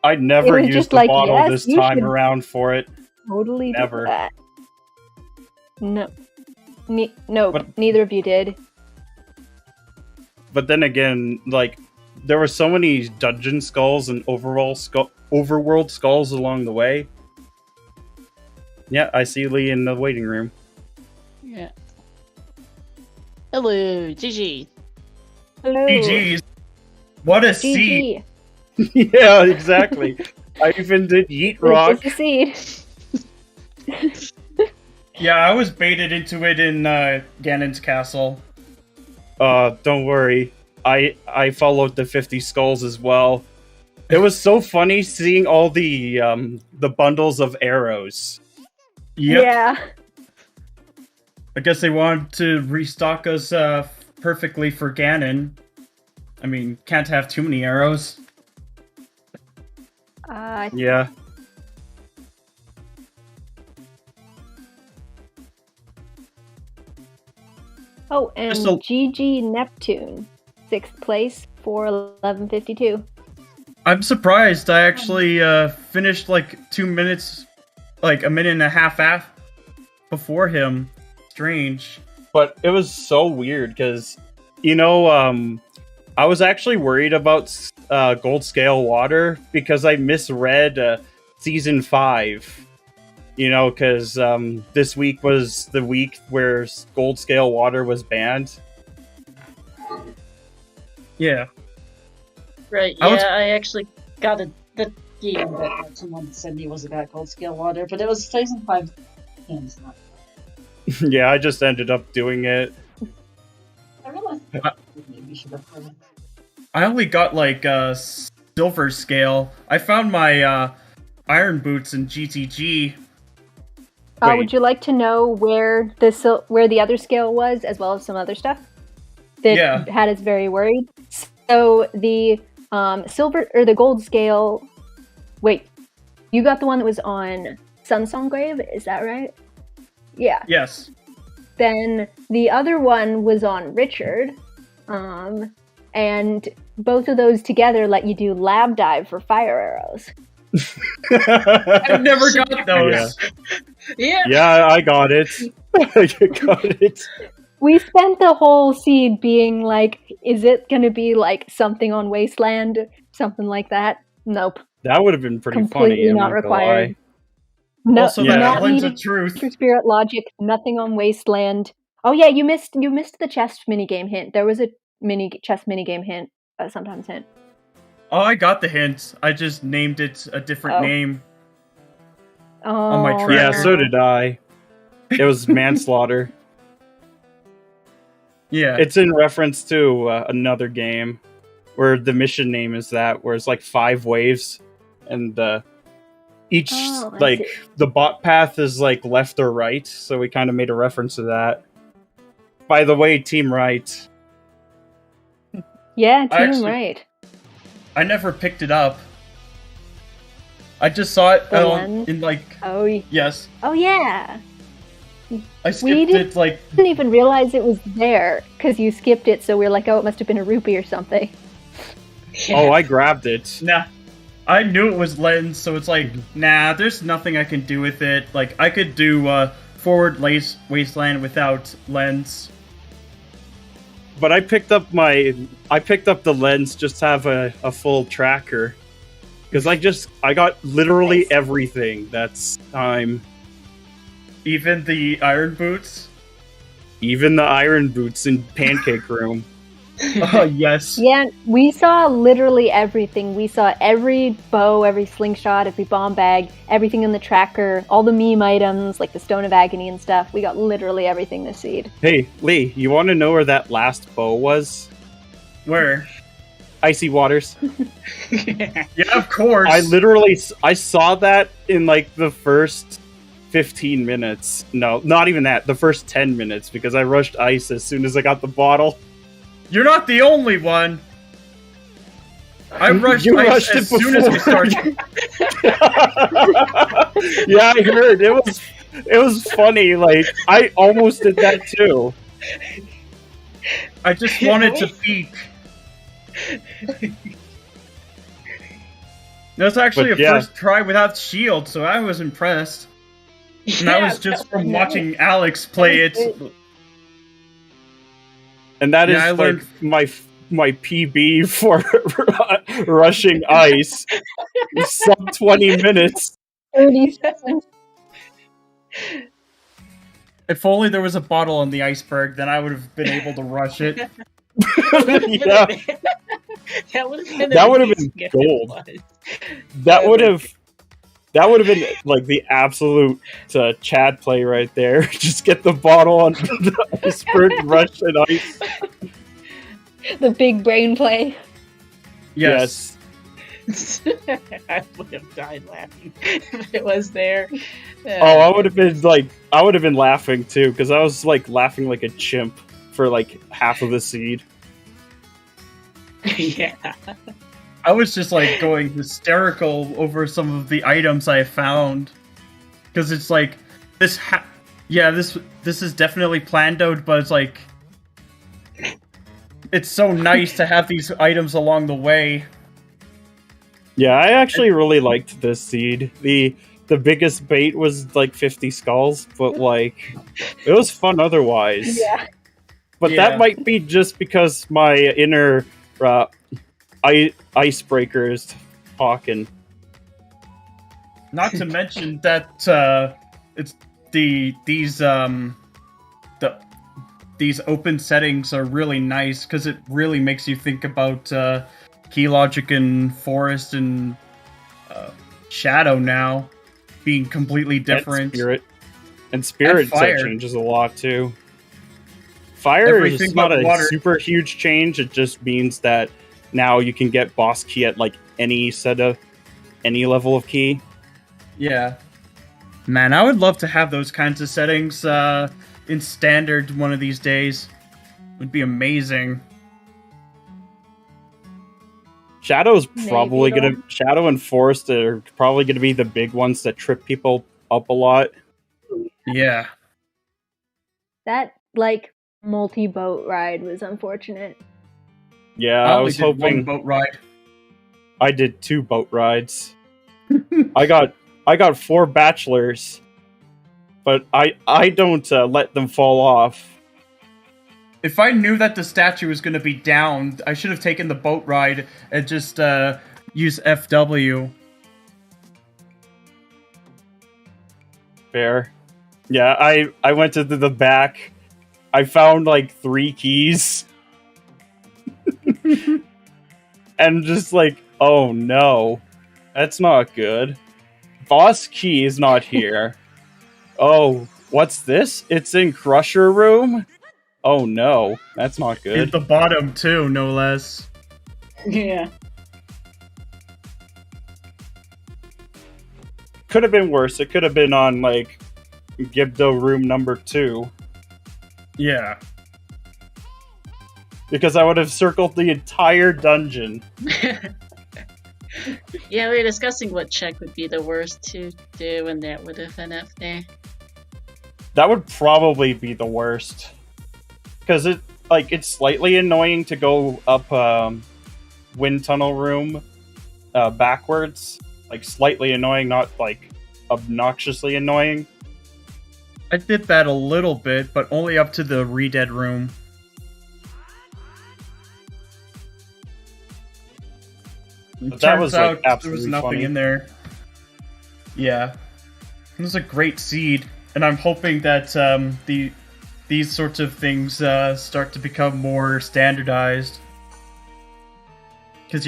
I never used the bottle this time around for it. Totally never. Do that. No, neither of you did. But then again, like, there were so many dungeon skulls and overworld skulls along the way. Yeah, I see Lee in the waiting room. Yeah. Hello, GG. Hello. GG's. What a seed. Yeah, exactly. I even did Yeet Rock. It's a seed. Yeah, I was baited into it in Ganon's castle. Don't worry. I followed the 50 skulls as well. It was so funny seeing all the bundles of arrows. Yep. Yeah. I guess they wanted to restock us perfectly for Ganon. I mean, can't have too many arrows. Yeah. Oh, and GG Neptune, 6th place for 11:52. I'm surprised. I actually finished like 2 minutes, like a minute and a half before him. Strange. But it was so weird because, I was actually worried about Gold Scale Water because I misread Season 5. Because this week was the week where Gold Scale Water was banned. Yeah. Right, I actually got the game that someone sent me was about Gold Scale Water, but it was Season 5 games, not. Yeah, I just ended up doing it. I realized maybe should have played it. I only got like silver scale. I found my iron boots in GTG. Would you like to know where the other scale was, as well as some other stuff that had us very worried? So the silver or the gold scale. Wait, you got the one that was on Sunsong Grave, is that right? Yeah. Yes. Then the other one was on Richard, and both of those together let you do lab dive for fire arrows. I've never got those. Yeah, I got it. I got it. We spent the whole seed being like, is it going to be like something on Wasteland? Something like that? Nope. That would have been pretty Completely funny. not required. No, also, not lens needed. of truth. True Spirit logic. Nothing on Wasteland. Oh yeah, you missed the chest minigame hint. There was a chest minigame hint. Sometimes hint. Oh, I got the hint. I just named it a different name. On my tracker. Yeah, so did I. It was manslaughter. Yeah. It's in reference to another game where the mission name is that, where it's like 5 waves, and each the bot path is like left or right, so we kind of made a reference to that. By the way, Team Right. Yeah, Team Right. I never picked it up. I just saw it in like. Oh yes. Oh yeah. I skipped it like. Didn't even realize it was there because you skipped it. So we were like, oh, it must have been a rupee or something. Oh, I grabbed it. Nah. I knew it was lens, so it's like, nah, there's nothing I can do with it. Like, I could do Forward Wasteland without lens. But I picked up the lens just to have a full tracker. Because I got literally everything that's time. Even the iron boots? Even the iron boots in Pancake Room. Oh, yes. Yeah, we saw literally everything. We saw every bow, every slingshot, every bomb bag, everything in the tracker, all the meme items, like the Stone of Agony and stuff. We got literally everything this seed. Hey, Lee, you want to know where that last bow was? Where? Icy Waters. Yeah, of course. I saw that in like the first 15 minutes. No, not even that. The first 10 minutes because I rushed ice as soon as I got the bottle. You're not the only one. I rushed ice as soon as we started. Yeah, I heard. It was funny. Like, I almost did that too. I just wanted to peek. That's actually first try without shield, so I was impressed. And that was just from watching Alex play it. And that is like my PB for rushing ice. Sub 20 minutes. 30 seconds. If only there was a bottle on the iceberg, then I would have been able to rush it. Yeah. That would have been gold. That would have been like the absolute Chad play right there. Just get the bottle on the iceberg, rush and ice. The big brain play. Yes. I would have died laughing if it was there. I would have been laughing too, because I was like laughing like a chimp for like half of the seed. Yeah. I was just like going hysterical over some of the items I found, because it's like this is definitely planned out, but it's like it's so nice to have these items along the way. Yeah, I actually really liked this seed. The biggest bait was like 50 skulls, but like it was fun otherwise. Yeah. But that might be just because my inner icebreaker is talking. Not to mention that it's these open settings are really nice because it really makes you think about key logic and forest and shadow now being completely different. And spirit fire. changes a lot too. Fire is not a super huge change. It just means that now you can get boss key at like any level of key. Yeah. Man, I would love to have those kinds of settings in standard one of these days. It would be amazing. Shadow and Forest are probably gonna be the big ones that trip people up a lot. Yeah. That like multi-boat ride was unfortunate. Yeah, I was hoping one boat ride. I did 2 boat rides. I got 4 bachelors, but I don't let them fall off. If I knew that the statue was going to be down, I should have taken the boat ride and just use FW. Fair. Yeah, I went to the back. I found like 3 keys. And just like, oh no, that's not good. Boss key is not here. Oh, what's this? It's in Crusher Room? Oh no, that's not good. At the bottom too, no less. Yeah. Could have been worse. It could have been on like Gibdo Room number 2. Yeah. Because I would have circled the entire dungeon. Yeah, we were discussing what check would be the worst to do, and that would have been up there. That would probably be the worst. Because it's slightly annoying to go up Wind Tunnel Room backwards, like slightly annoying, not like obnoxiously annoying. I did that a little bit, but only up to the Redead room. But that was like absolutely there was nothing funny. in there. Yeah, it was a great seed, and I'm hoping that these sorts of things start to become more standardized. Because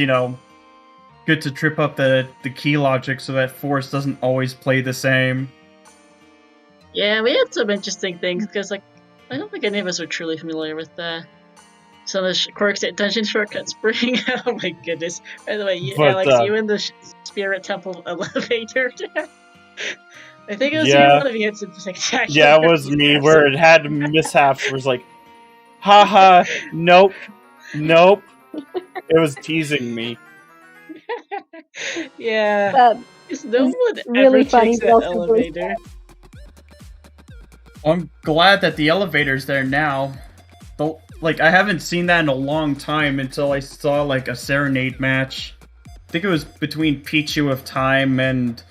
good to trip up the key logic so that Forest doesn't always play the same. Yeah, we had some interesting things because, like, I don't think any of us are truly familiar with some of the quirks that dungeon shortcuts bring. Oh my goodness! By the way, Alex, you in the Spirit Temple elevator? I think it was one of you had some spectacular. Yeah, it was me where it had mishaps. It was like, haha, nope. It was teasing me. Yeah, no one really ever funny takes that elevator. I'm glad that the elevator's there now. Like, I haven't seen that in a long time until I saw, like, a Serenade match. I think it was between Pichu of Time and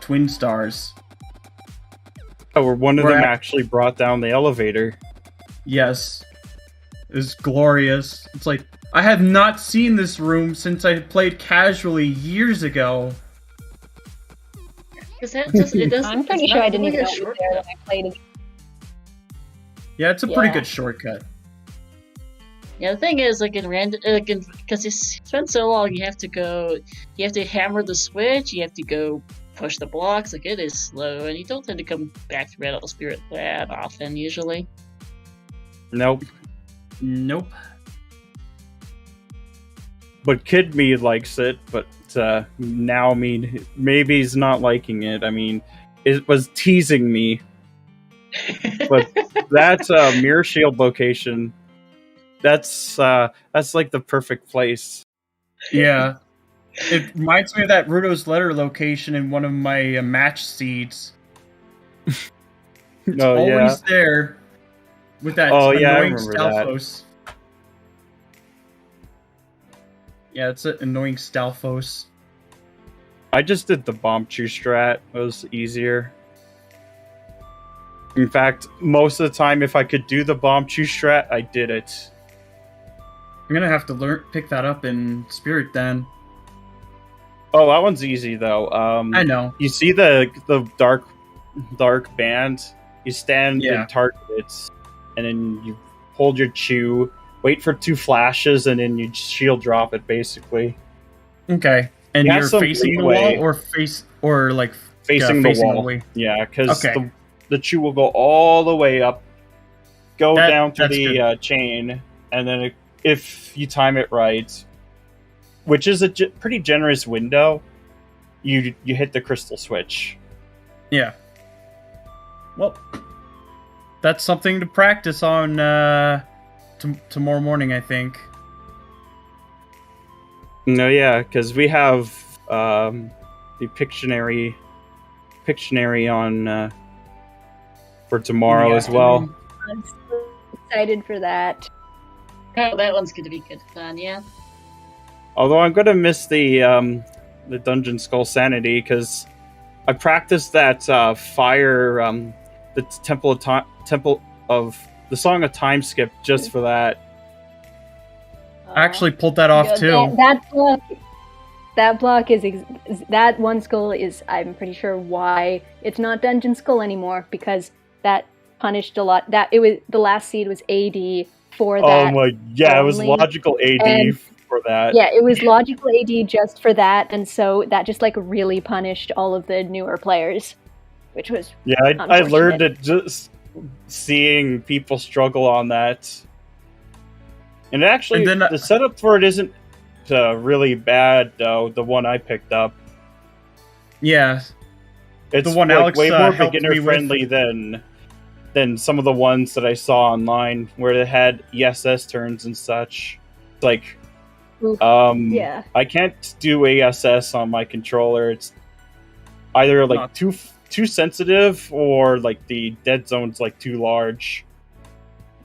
Twin Stars. Oh, where one of them actually brought down the elevator. Yes. It was glorious. It's like, I have not seen this room since I played casually years ago. I'm pretty sure I didn't even know it was there when I played it. Yeah, it's a pretty good shortcut. Yeah, the thing is, like in random, because it's been so long, you have to hammer the switch, you have to go push the blocks. Like, it is slow, and you don't tend to come back to Rattle Spirit that often usually. Nope. But Kid Me likes it, but now, I mean, maybe he's not liking it. I mean, it was teasing me. But that's a Mirror Shield location. That's like the perfect place. Yeah. It reminds me of that Rudo's Letter location in one of my match seeds. It's always there with that annoying Stalfos. Yeah, it's an annoying Stalfos. I just did the Bomb Chew strat. It was easier. In fact, most of the time, if I could do the Bomb Chew strat, I did it. I'm gonna have to pick that up in Spirit then. Oh, that one's easy though. I know. You see the dark band? You stand and target it, and then you hold your chew, wait for 2 flashes, and then you shield drop it basically. Okay. And you're facing the wall or facing the wall. Yeah, because the chew will go all the way up, go down to the chain, and then if you time it right, which is a pretty generous window, you hit the crystal switch. Yeah. Well, that's something to practice on tomorrow morning, I think. No, yeah, because we have the Pictionary on for tomorrow as well. I'm so excited for that. Oh, that one's going to be good fun, yeah. Although I'm going to miss the Dungeon Skull Sanity, because I practiced that fire, the Temple of the Song of Time skip just for that. I actually pulled that off too. That block is that one skull is, I'm pretty sure, why it's not Dungeon Skull anymore, because that punished a lot. That it was the last seed was AD for that. Oh my, yeah, it was logical AD for that. Yeah, it was logical AD just for that, and so that just like really punished all of the newer players, which was I learned it just seeing people struggle on that. And actually, the setup for it isn't really bad, though. The one I picked up. Yeah. It's the one like Alex way more beginner-friendly than some of the ones that I saw online, where they had ESS turns and such. It's like, I can't do ASS on my controller. It's either like too sensitive, or like the dead zone's like too large.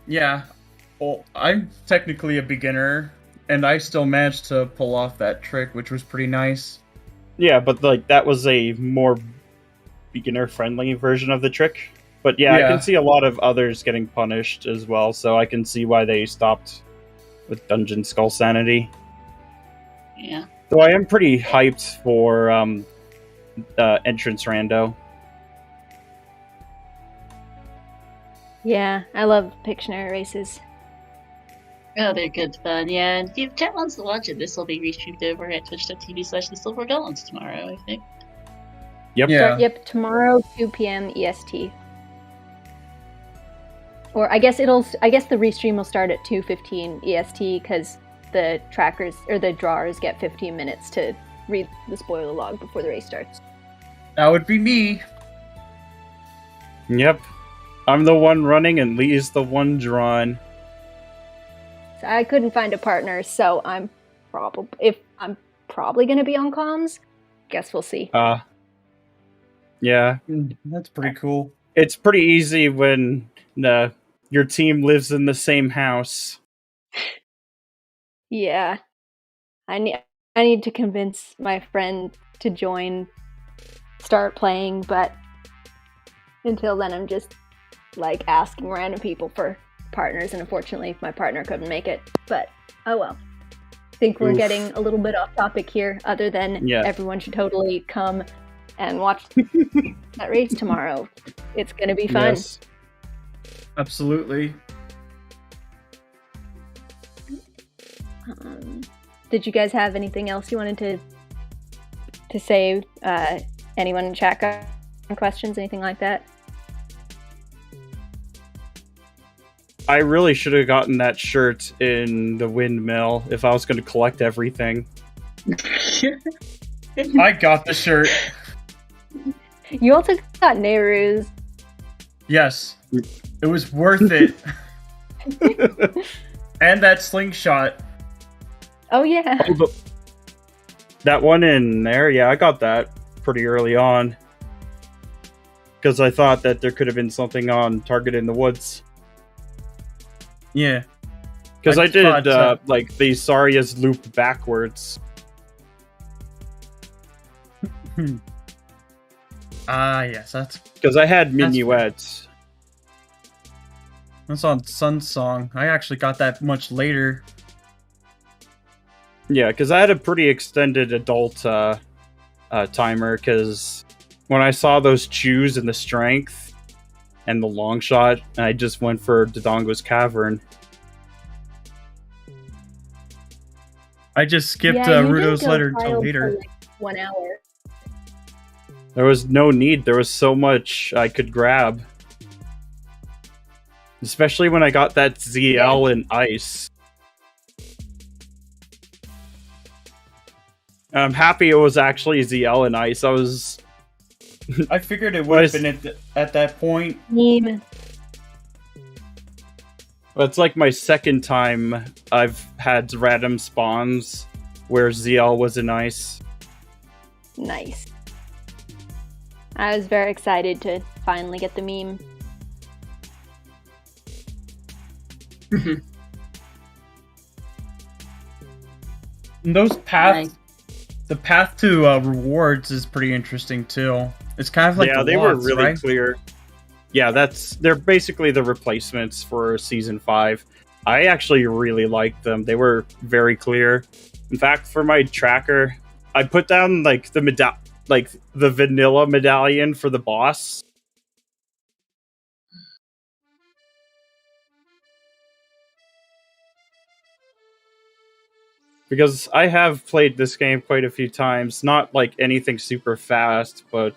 Yeah. Well, I'm technically a beginner, and I still managed to pull off that trick, which was pretty nice. Yeah, but like that was a more beginner-friendly version of the trick. But yeah, I can see a lot of others getting punished as well, so I can see why they stopped with Dungeon Skull Sanity. Yeah. So I am pretty hyped for Entrance Rando. Yeah, I love Pictionary races. Oh, they're good fun, yeah. And if chat wants to watch it, this will be restreamed over at twitch.tv/the4Golems tomorrow, I think. Yep. Yeah. Yep, tomorrow 2 p.m. EST. Or I guess the restream will start at 2:15 EST because the trackers or the drawers get 15 minutes to read the spoiler log before the race starts. That would be me. Yep. I'm the one running and Lee's the one drawn. So I couldn't find a partner, so I'm probably going to be on comms. Guess we'll see. Yeah. That's pretty cool. It's pretty easy when your team lives in the same house. Yeah. I need to convince my friend to start playing, but until then I'm just like asking random people for partners, and unfortunately my partner couldn't make it. But oh well. I think we're getting a little bit off topic here, other than everyone should totally come and watch that race tomorrow. It's gonna be fun. Yes. Absolutely. Did you guys have anything else you wanted to say? Anyone in chat got questions, anything like that? I really should have gotten that shirt in the windmill if I was going to collect everything. I got the shirt. You also got Nehru's. Yes. It was worth it. And that slingshot. Oh, yeah. That one in there, yeah, I got that pretty early on. Because I thought that there could have been something on Target in the Woods. Yeah. Because I did, like, the Saria's loop backwards. Yes, that's... Because I had minuets. That's on Sun's Song. I actually got that much later. Yeah, because I had a pretty extended adult timer, because when I saw those chews and the strength and the long shot, I just went for Dodongo's Cavern. I just skipped Rudo's letter until later. For like 1 hour. There was no need. There was so much I could grab. Especially when I got that ZL in Ice. I'm happy it was actually ZL in Ice. I figured it would have been at that point. Meme. It's like my second time I've had random spawns where ZL was in Ice. Nice. I was very excited to finally get the meme. And those paths, the path to rewards is pretty interesting too. It's kind of like they lots, were really right? clear. Yeah, they're basically the replacements for Season 5. I actually really liked them. They were very clear. In fact, for my tracker, I put down like the vanilla medallion for the boss. Because I have played this game quite a few times, not like anything super fast, but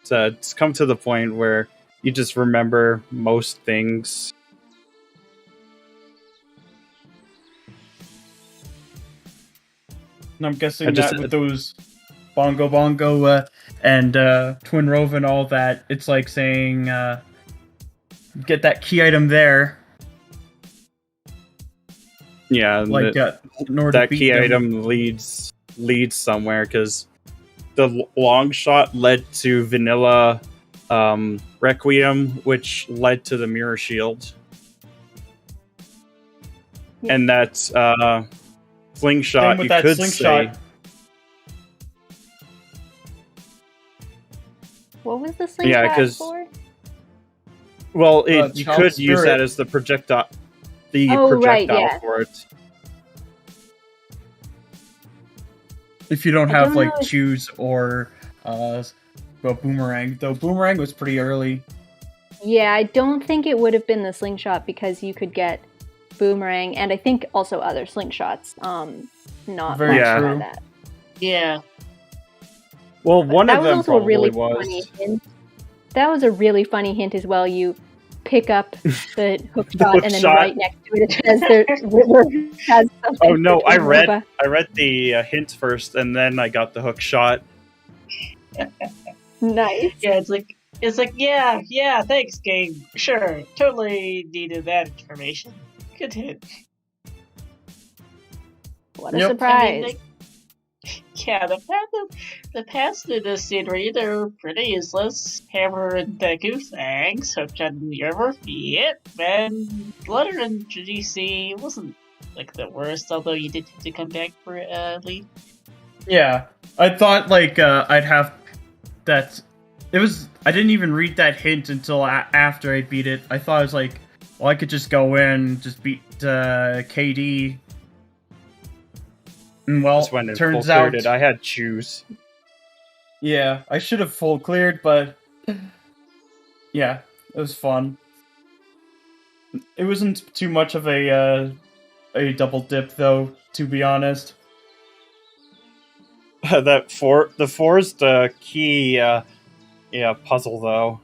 it's come to the point where you just remember most things. And I'm guessing that with those Bongo and Twin Rova and all that, it's like saying, get that key item there. Yeah, like that key item leads somewhere, because the long shot led to vanilla Requiem, which led to the mirror shield. Yeah. And that's slingshot, with you that could slingshot. say. What was the slingshot 'cause- for? Well, you Child could use spirit. that as the projectile. The Oh, right, projectile yeah. for it. If you don't I have don't like know if- choose or boomerang, though boomerang was pretty early. Yeah, I don't think it would have been the slingshot because you could get boomerang and I think also other slingshots. Not Very much true. by that. Yeah. Well, one That of was them also a really probably funny was. hint. That was a really funny hint as well. You pick up the hook shot and then shot. right next to it has the river has something. Oh no, for I read Terranova. the hint first, and then I got the hook shot. Nice. Yeah, it's like, yeah, thanks, game. Sure, totally needed that information. Good hit. What a Yep. surprise. Yeah, the past in this scenery, they're pretty useless. Hammer and Deku, thanks. Hooked on the river, yep. And Flutter and GC wasn't like the worst, although you did have to come back for lead. Yeah, I thought like I'd have that. It was. I didn't even read that hint until after I beat it. I thought it was like, well, I could just go in, just beat KD. And well, That's when it turns full out, cleared it. I had choose. yeah, I should have full cleared, but yeah, it was fun. It wasn't too much of a double dip, though, to be honest. The forced key, puzzle though.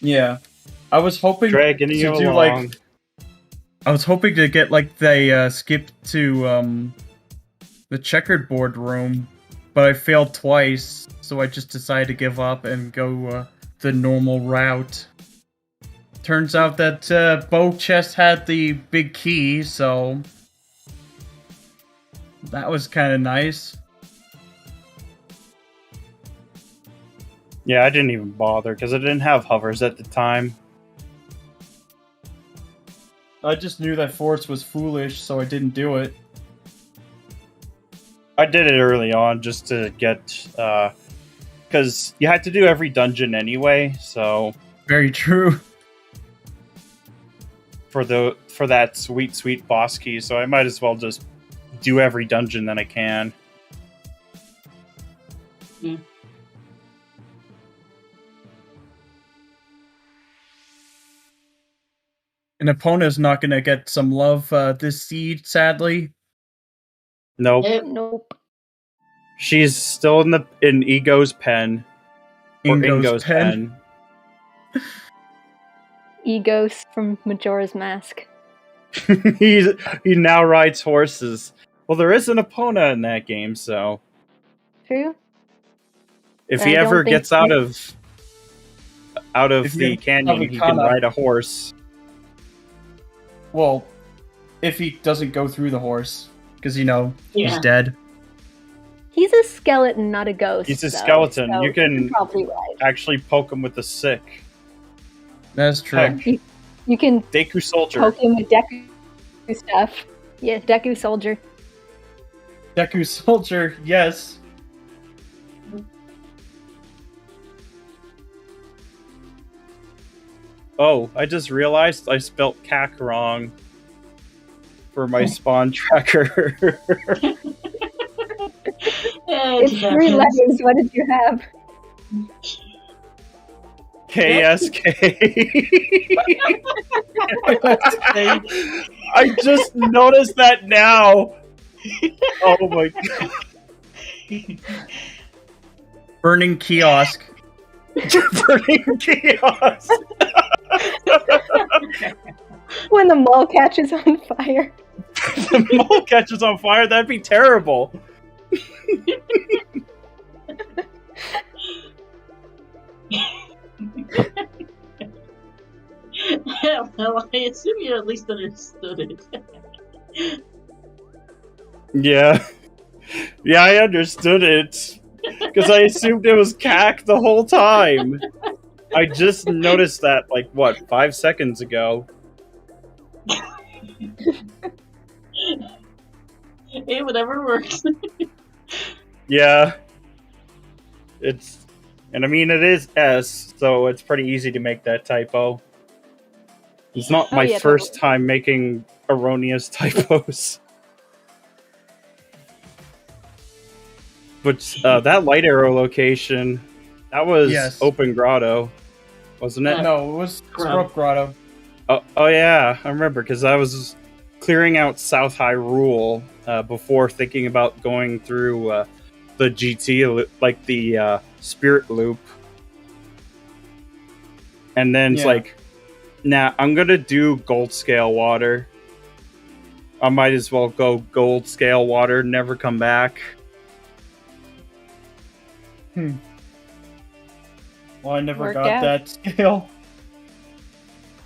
Yeah, I was hoping Dragging to you do along. like. I was hoping to get like the skip to the checkered board room, but I failed twice, so I just decided to give up and go the normal route. Turns out that Bo Chest had the big key, so that was kind of nice. Yeah, I didn't even bother because I didn't have hovers at the time. I just knew that force was foolish, so I didn't do it. I did it early on just to get, because you had to do every dungeon anyway. So Very true. for that sweet boss key, so I might as well just do every dungeon that I can. An opponent's not gonna get some love this seed, sadly. Nope, Nope. she's still in Ego's pen. Or Ingo's pen. Egos from Majora's Mask. He now rides horses. Well, there is an Epona in that game, so True. if I he don't ever think gets so. out of If the you canyon, have he can Epona- ride a horse. Well, if he doesn't go through the horse, because he's Yeah. dead. He's a skeleton, not a ghost. He's a though, skeleton. so You can probably right. actually poke him with the sick. That's true. Heck, You can Deku Soldier. poke him with Deku stuff. Yeah, Deku Soldier. Deku Soldier, yes. Oh, I just realized I spelt cack wrong for my spawn tracker. It's 3 letters. What did you have? KSK. I just noticed that now. Oh my god. Burning kiosk. Burning chaos. When the mall catches on fire. The mole catches on fire, that'd be terrible. Well, I assume you at least understood it. Yeah. Yeah, I understood it. Because I assumed it was cack the whole time. I just noticed that, 5 seconds ago. okay, whatever works. Yeah. And I mean, it is S, so it's pretty easy to make that typo. It's not my first time making erroneous typos. But that light arrow location, that was Open Grotto, wasn't it? No, it was Scrub Grotto. Oh yeah, I remember, because I was clearing out South Hyrule before thinking about going through the GT, like the Spirit Loop. And then it's like, nah, I'm gonna do Gold Scale Water. I might as well go Gold Scale Water, never come back. Well, I never got that scale.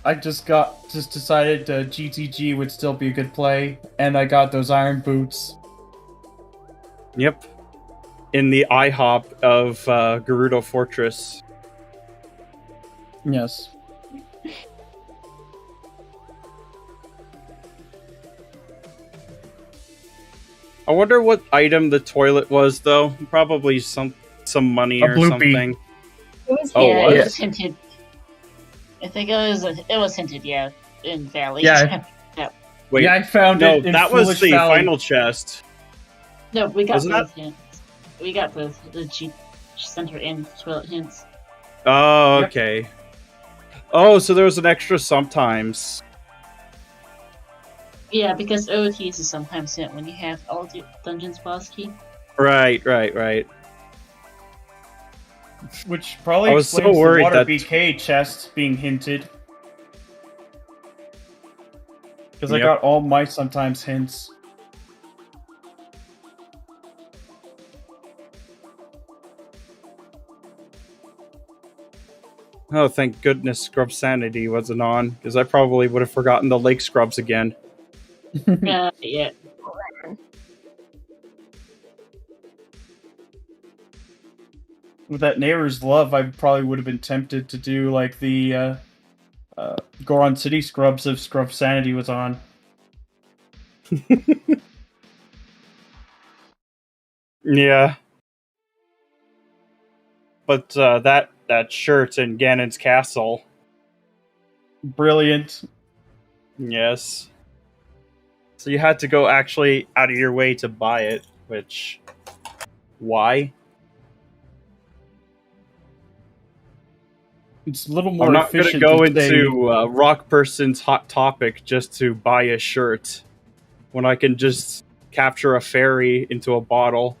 I just decided GTG would still be a good play, and I got those iron boots. Yep. In the IHOP of Gerudo Fortress. Yes. I wonder what item the toilet was, though. Probably some money or something. It was hinted. I think it was hinted, in Valley. Yeah. Wait, I found it in that was the Valley. final chest. No, we got both hints. We got both the G center and toilet hints. Oh, okay. Oh, so there was an extra sometimes. Yeah, because OOTs is sometimes hint when you have all the dungeons boss key. Right. Which probably I was explains so worried the Water that BK chest being hinted. Because I got all my sometimes hints. Oh, thank goodness Scrub Sanity wasn't on, because I probably would have forgotten the Lake Scrubs again. Yeah. With that Neighbor's Love, I probably would have been tempted to do like the Goron City Scrubs if Scrub Sanity was on. Yeah. But that shirt in Ganon's castle. Brilliant. Yes. So you had to go actually out of your way to buy it, which... Why? It's a little more I'm not going to go into say... Rock Person's Hot Topic just to buy a shirt, when I can just capture a fairy into a bottle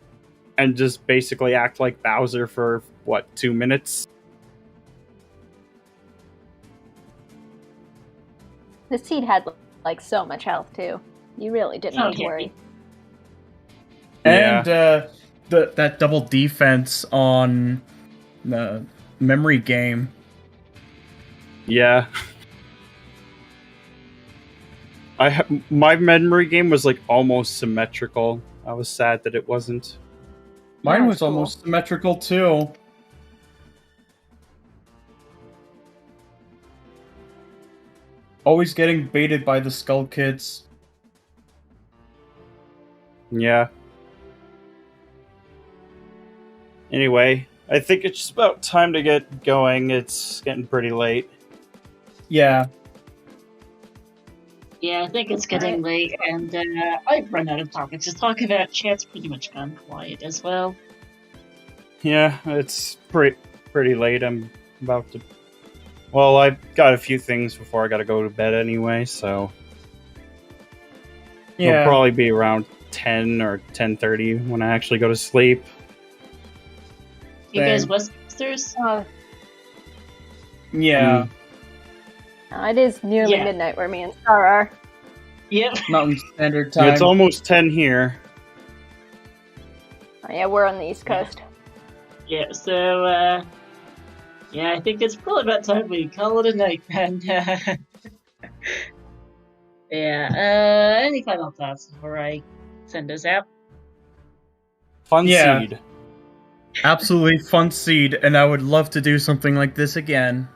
and just basically act like Bowser for, 2 minutes? The seed had like so much health too. You really didn't have to worry. And that double defense on the memory game. Yeah. My memory game was like almost symmetrical. I was sad that it wasn't. Mine was almost symmetrical too. Always getting baited by the Skull Kids. Yeah. Anyway, I think it's just about time to get going. It's getting pretty late. Yeah. Yeah, I think it's getting late, and I've run out of topics to talk about. Chat's pretty much gone quiet as well. Yeah, it's pretty late. I'm about to... Well, I've got a few things before I gotta go to bed anyway, so... It'll probably be around 10 or 10:30 when I actually go to sleep. You guys West Coasters? Yeah. It is nearly midnight where me and Star are. Yep. Mountain Standard Time. Yeah, it's almost 10 here. Oh, yeah, we're on the East Coast. Yeah, so, I think it's probably about time we call it a night, then. Any final thoughts before I send us out? Fun seed. Absolutely fun seed, and I would love to do something like this again.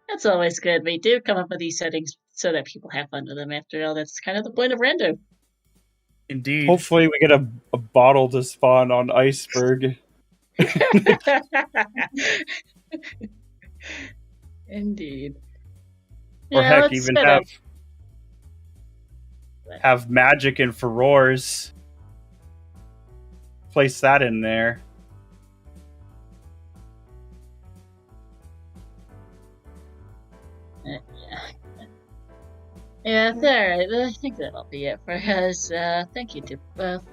That's always good. We do come up with these settings so that people have fun with them. After all, that's kind of the point of Rando. Indeed. Hopefully we get a bottle to spawn on Iceberg. Indeed. Or Yeah, heck, let's even set up. have magic and furores. Place that in there. Yeah, alright. I think that'll be it for us. Thank you to both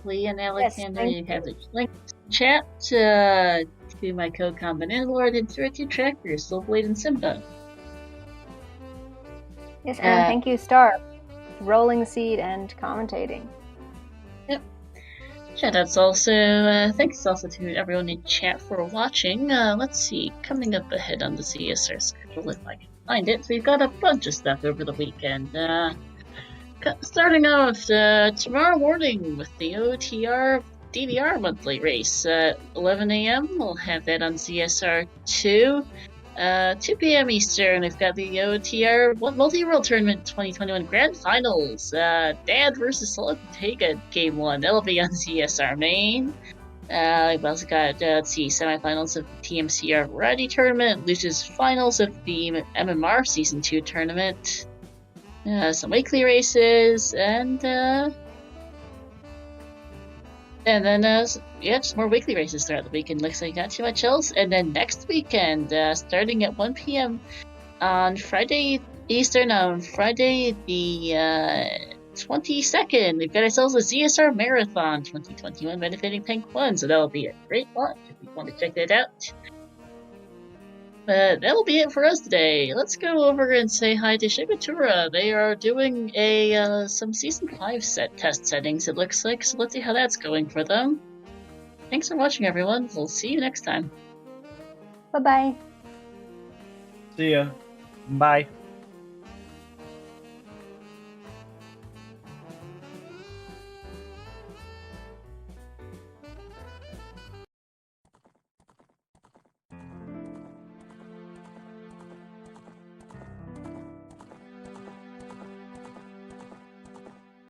Lee and Alexander. Yes, you have the link to chat to my co-combat Lord and to our two trackers, Soulblade and Simba. Yes, and thank you, Star, rolling the seed and commentating. Yep. Shoutouts also, thanks also to everyone in chat for watching. Let's see, coming up ahead on the CSR schedule if I can find it. We've got a bunch of stuff over the weekend. Starting off tomorrow morning with the OoTR DVR monthly race. 11 a.m. We'll have that on CSR 2. 2 p.m. Eastern, we've got the OoTR Multi-World Tournament 2021 Grand Finals. Dad versus Solitega Game 1. That'll be on CSR Main. We've also got, let's see, semifinals of the TMCR Variety Tournament, Lucia's finals of the MMR Season 2 Tournament, some weekly races, and then, just more weekly races throughout the weekend. Looks like not too much else. And then next weekend, starting at 1 p.m. on Friday Eastern, on Friday the 22nd, we've got ourselves a ZSR Marathon 2021 benefiting Pink 1, so that'll be a great launch if you want to check that out. But that'll be it for us today. Let's go over and say hi to Shibatura. They are doing some Season 5 test settings, it looks like, so let's see how that's going for them. Thanks for watching, everyone. We'll see you next time. Bye-bye. See ya. Bye.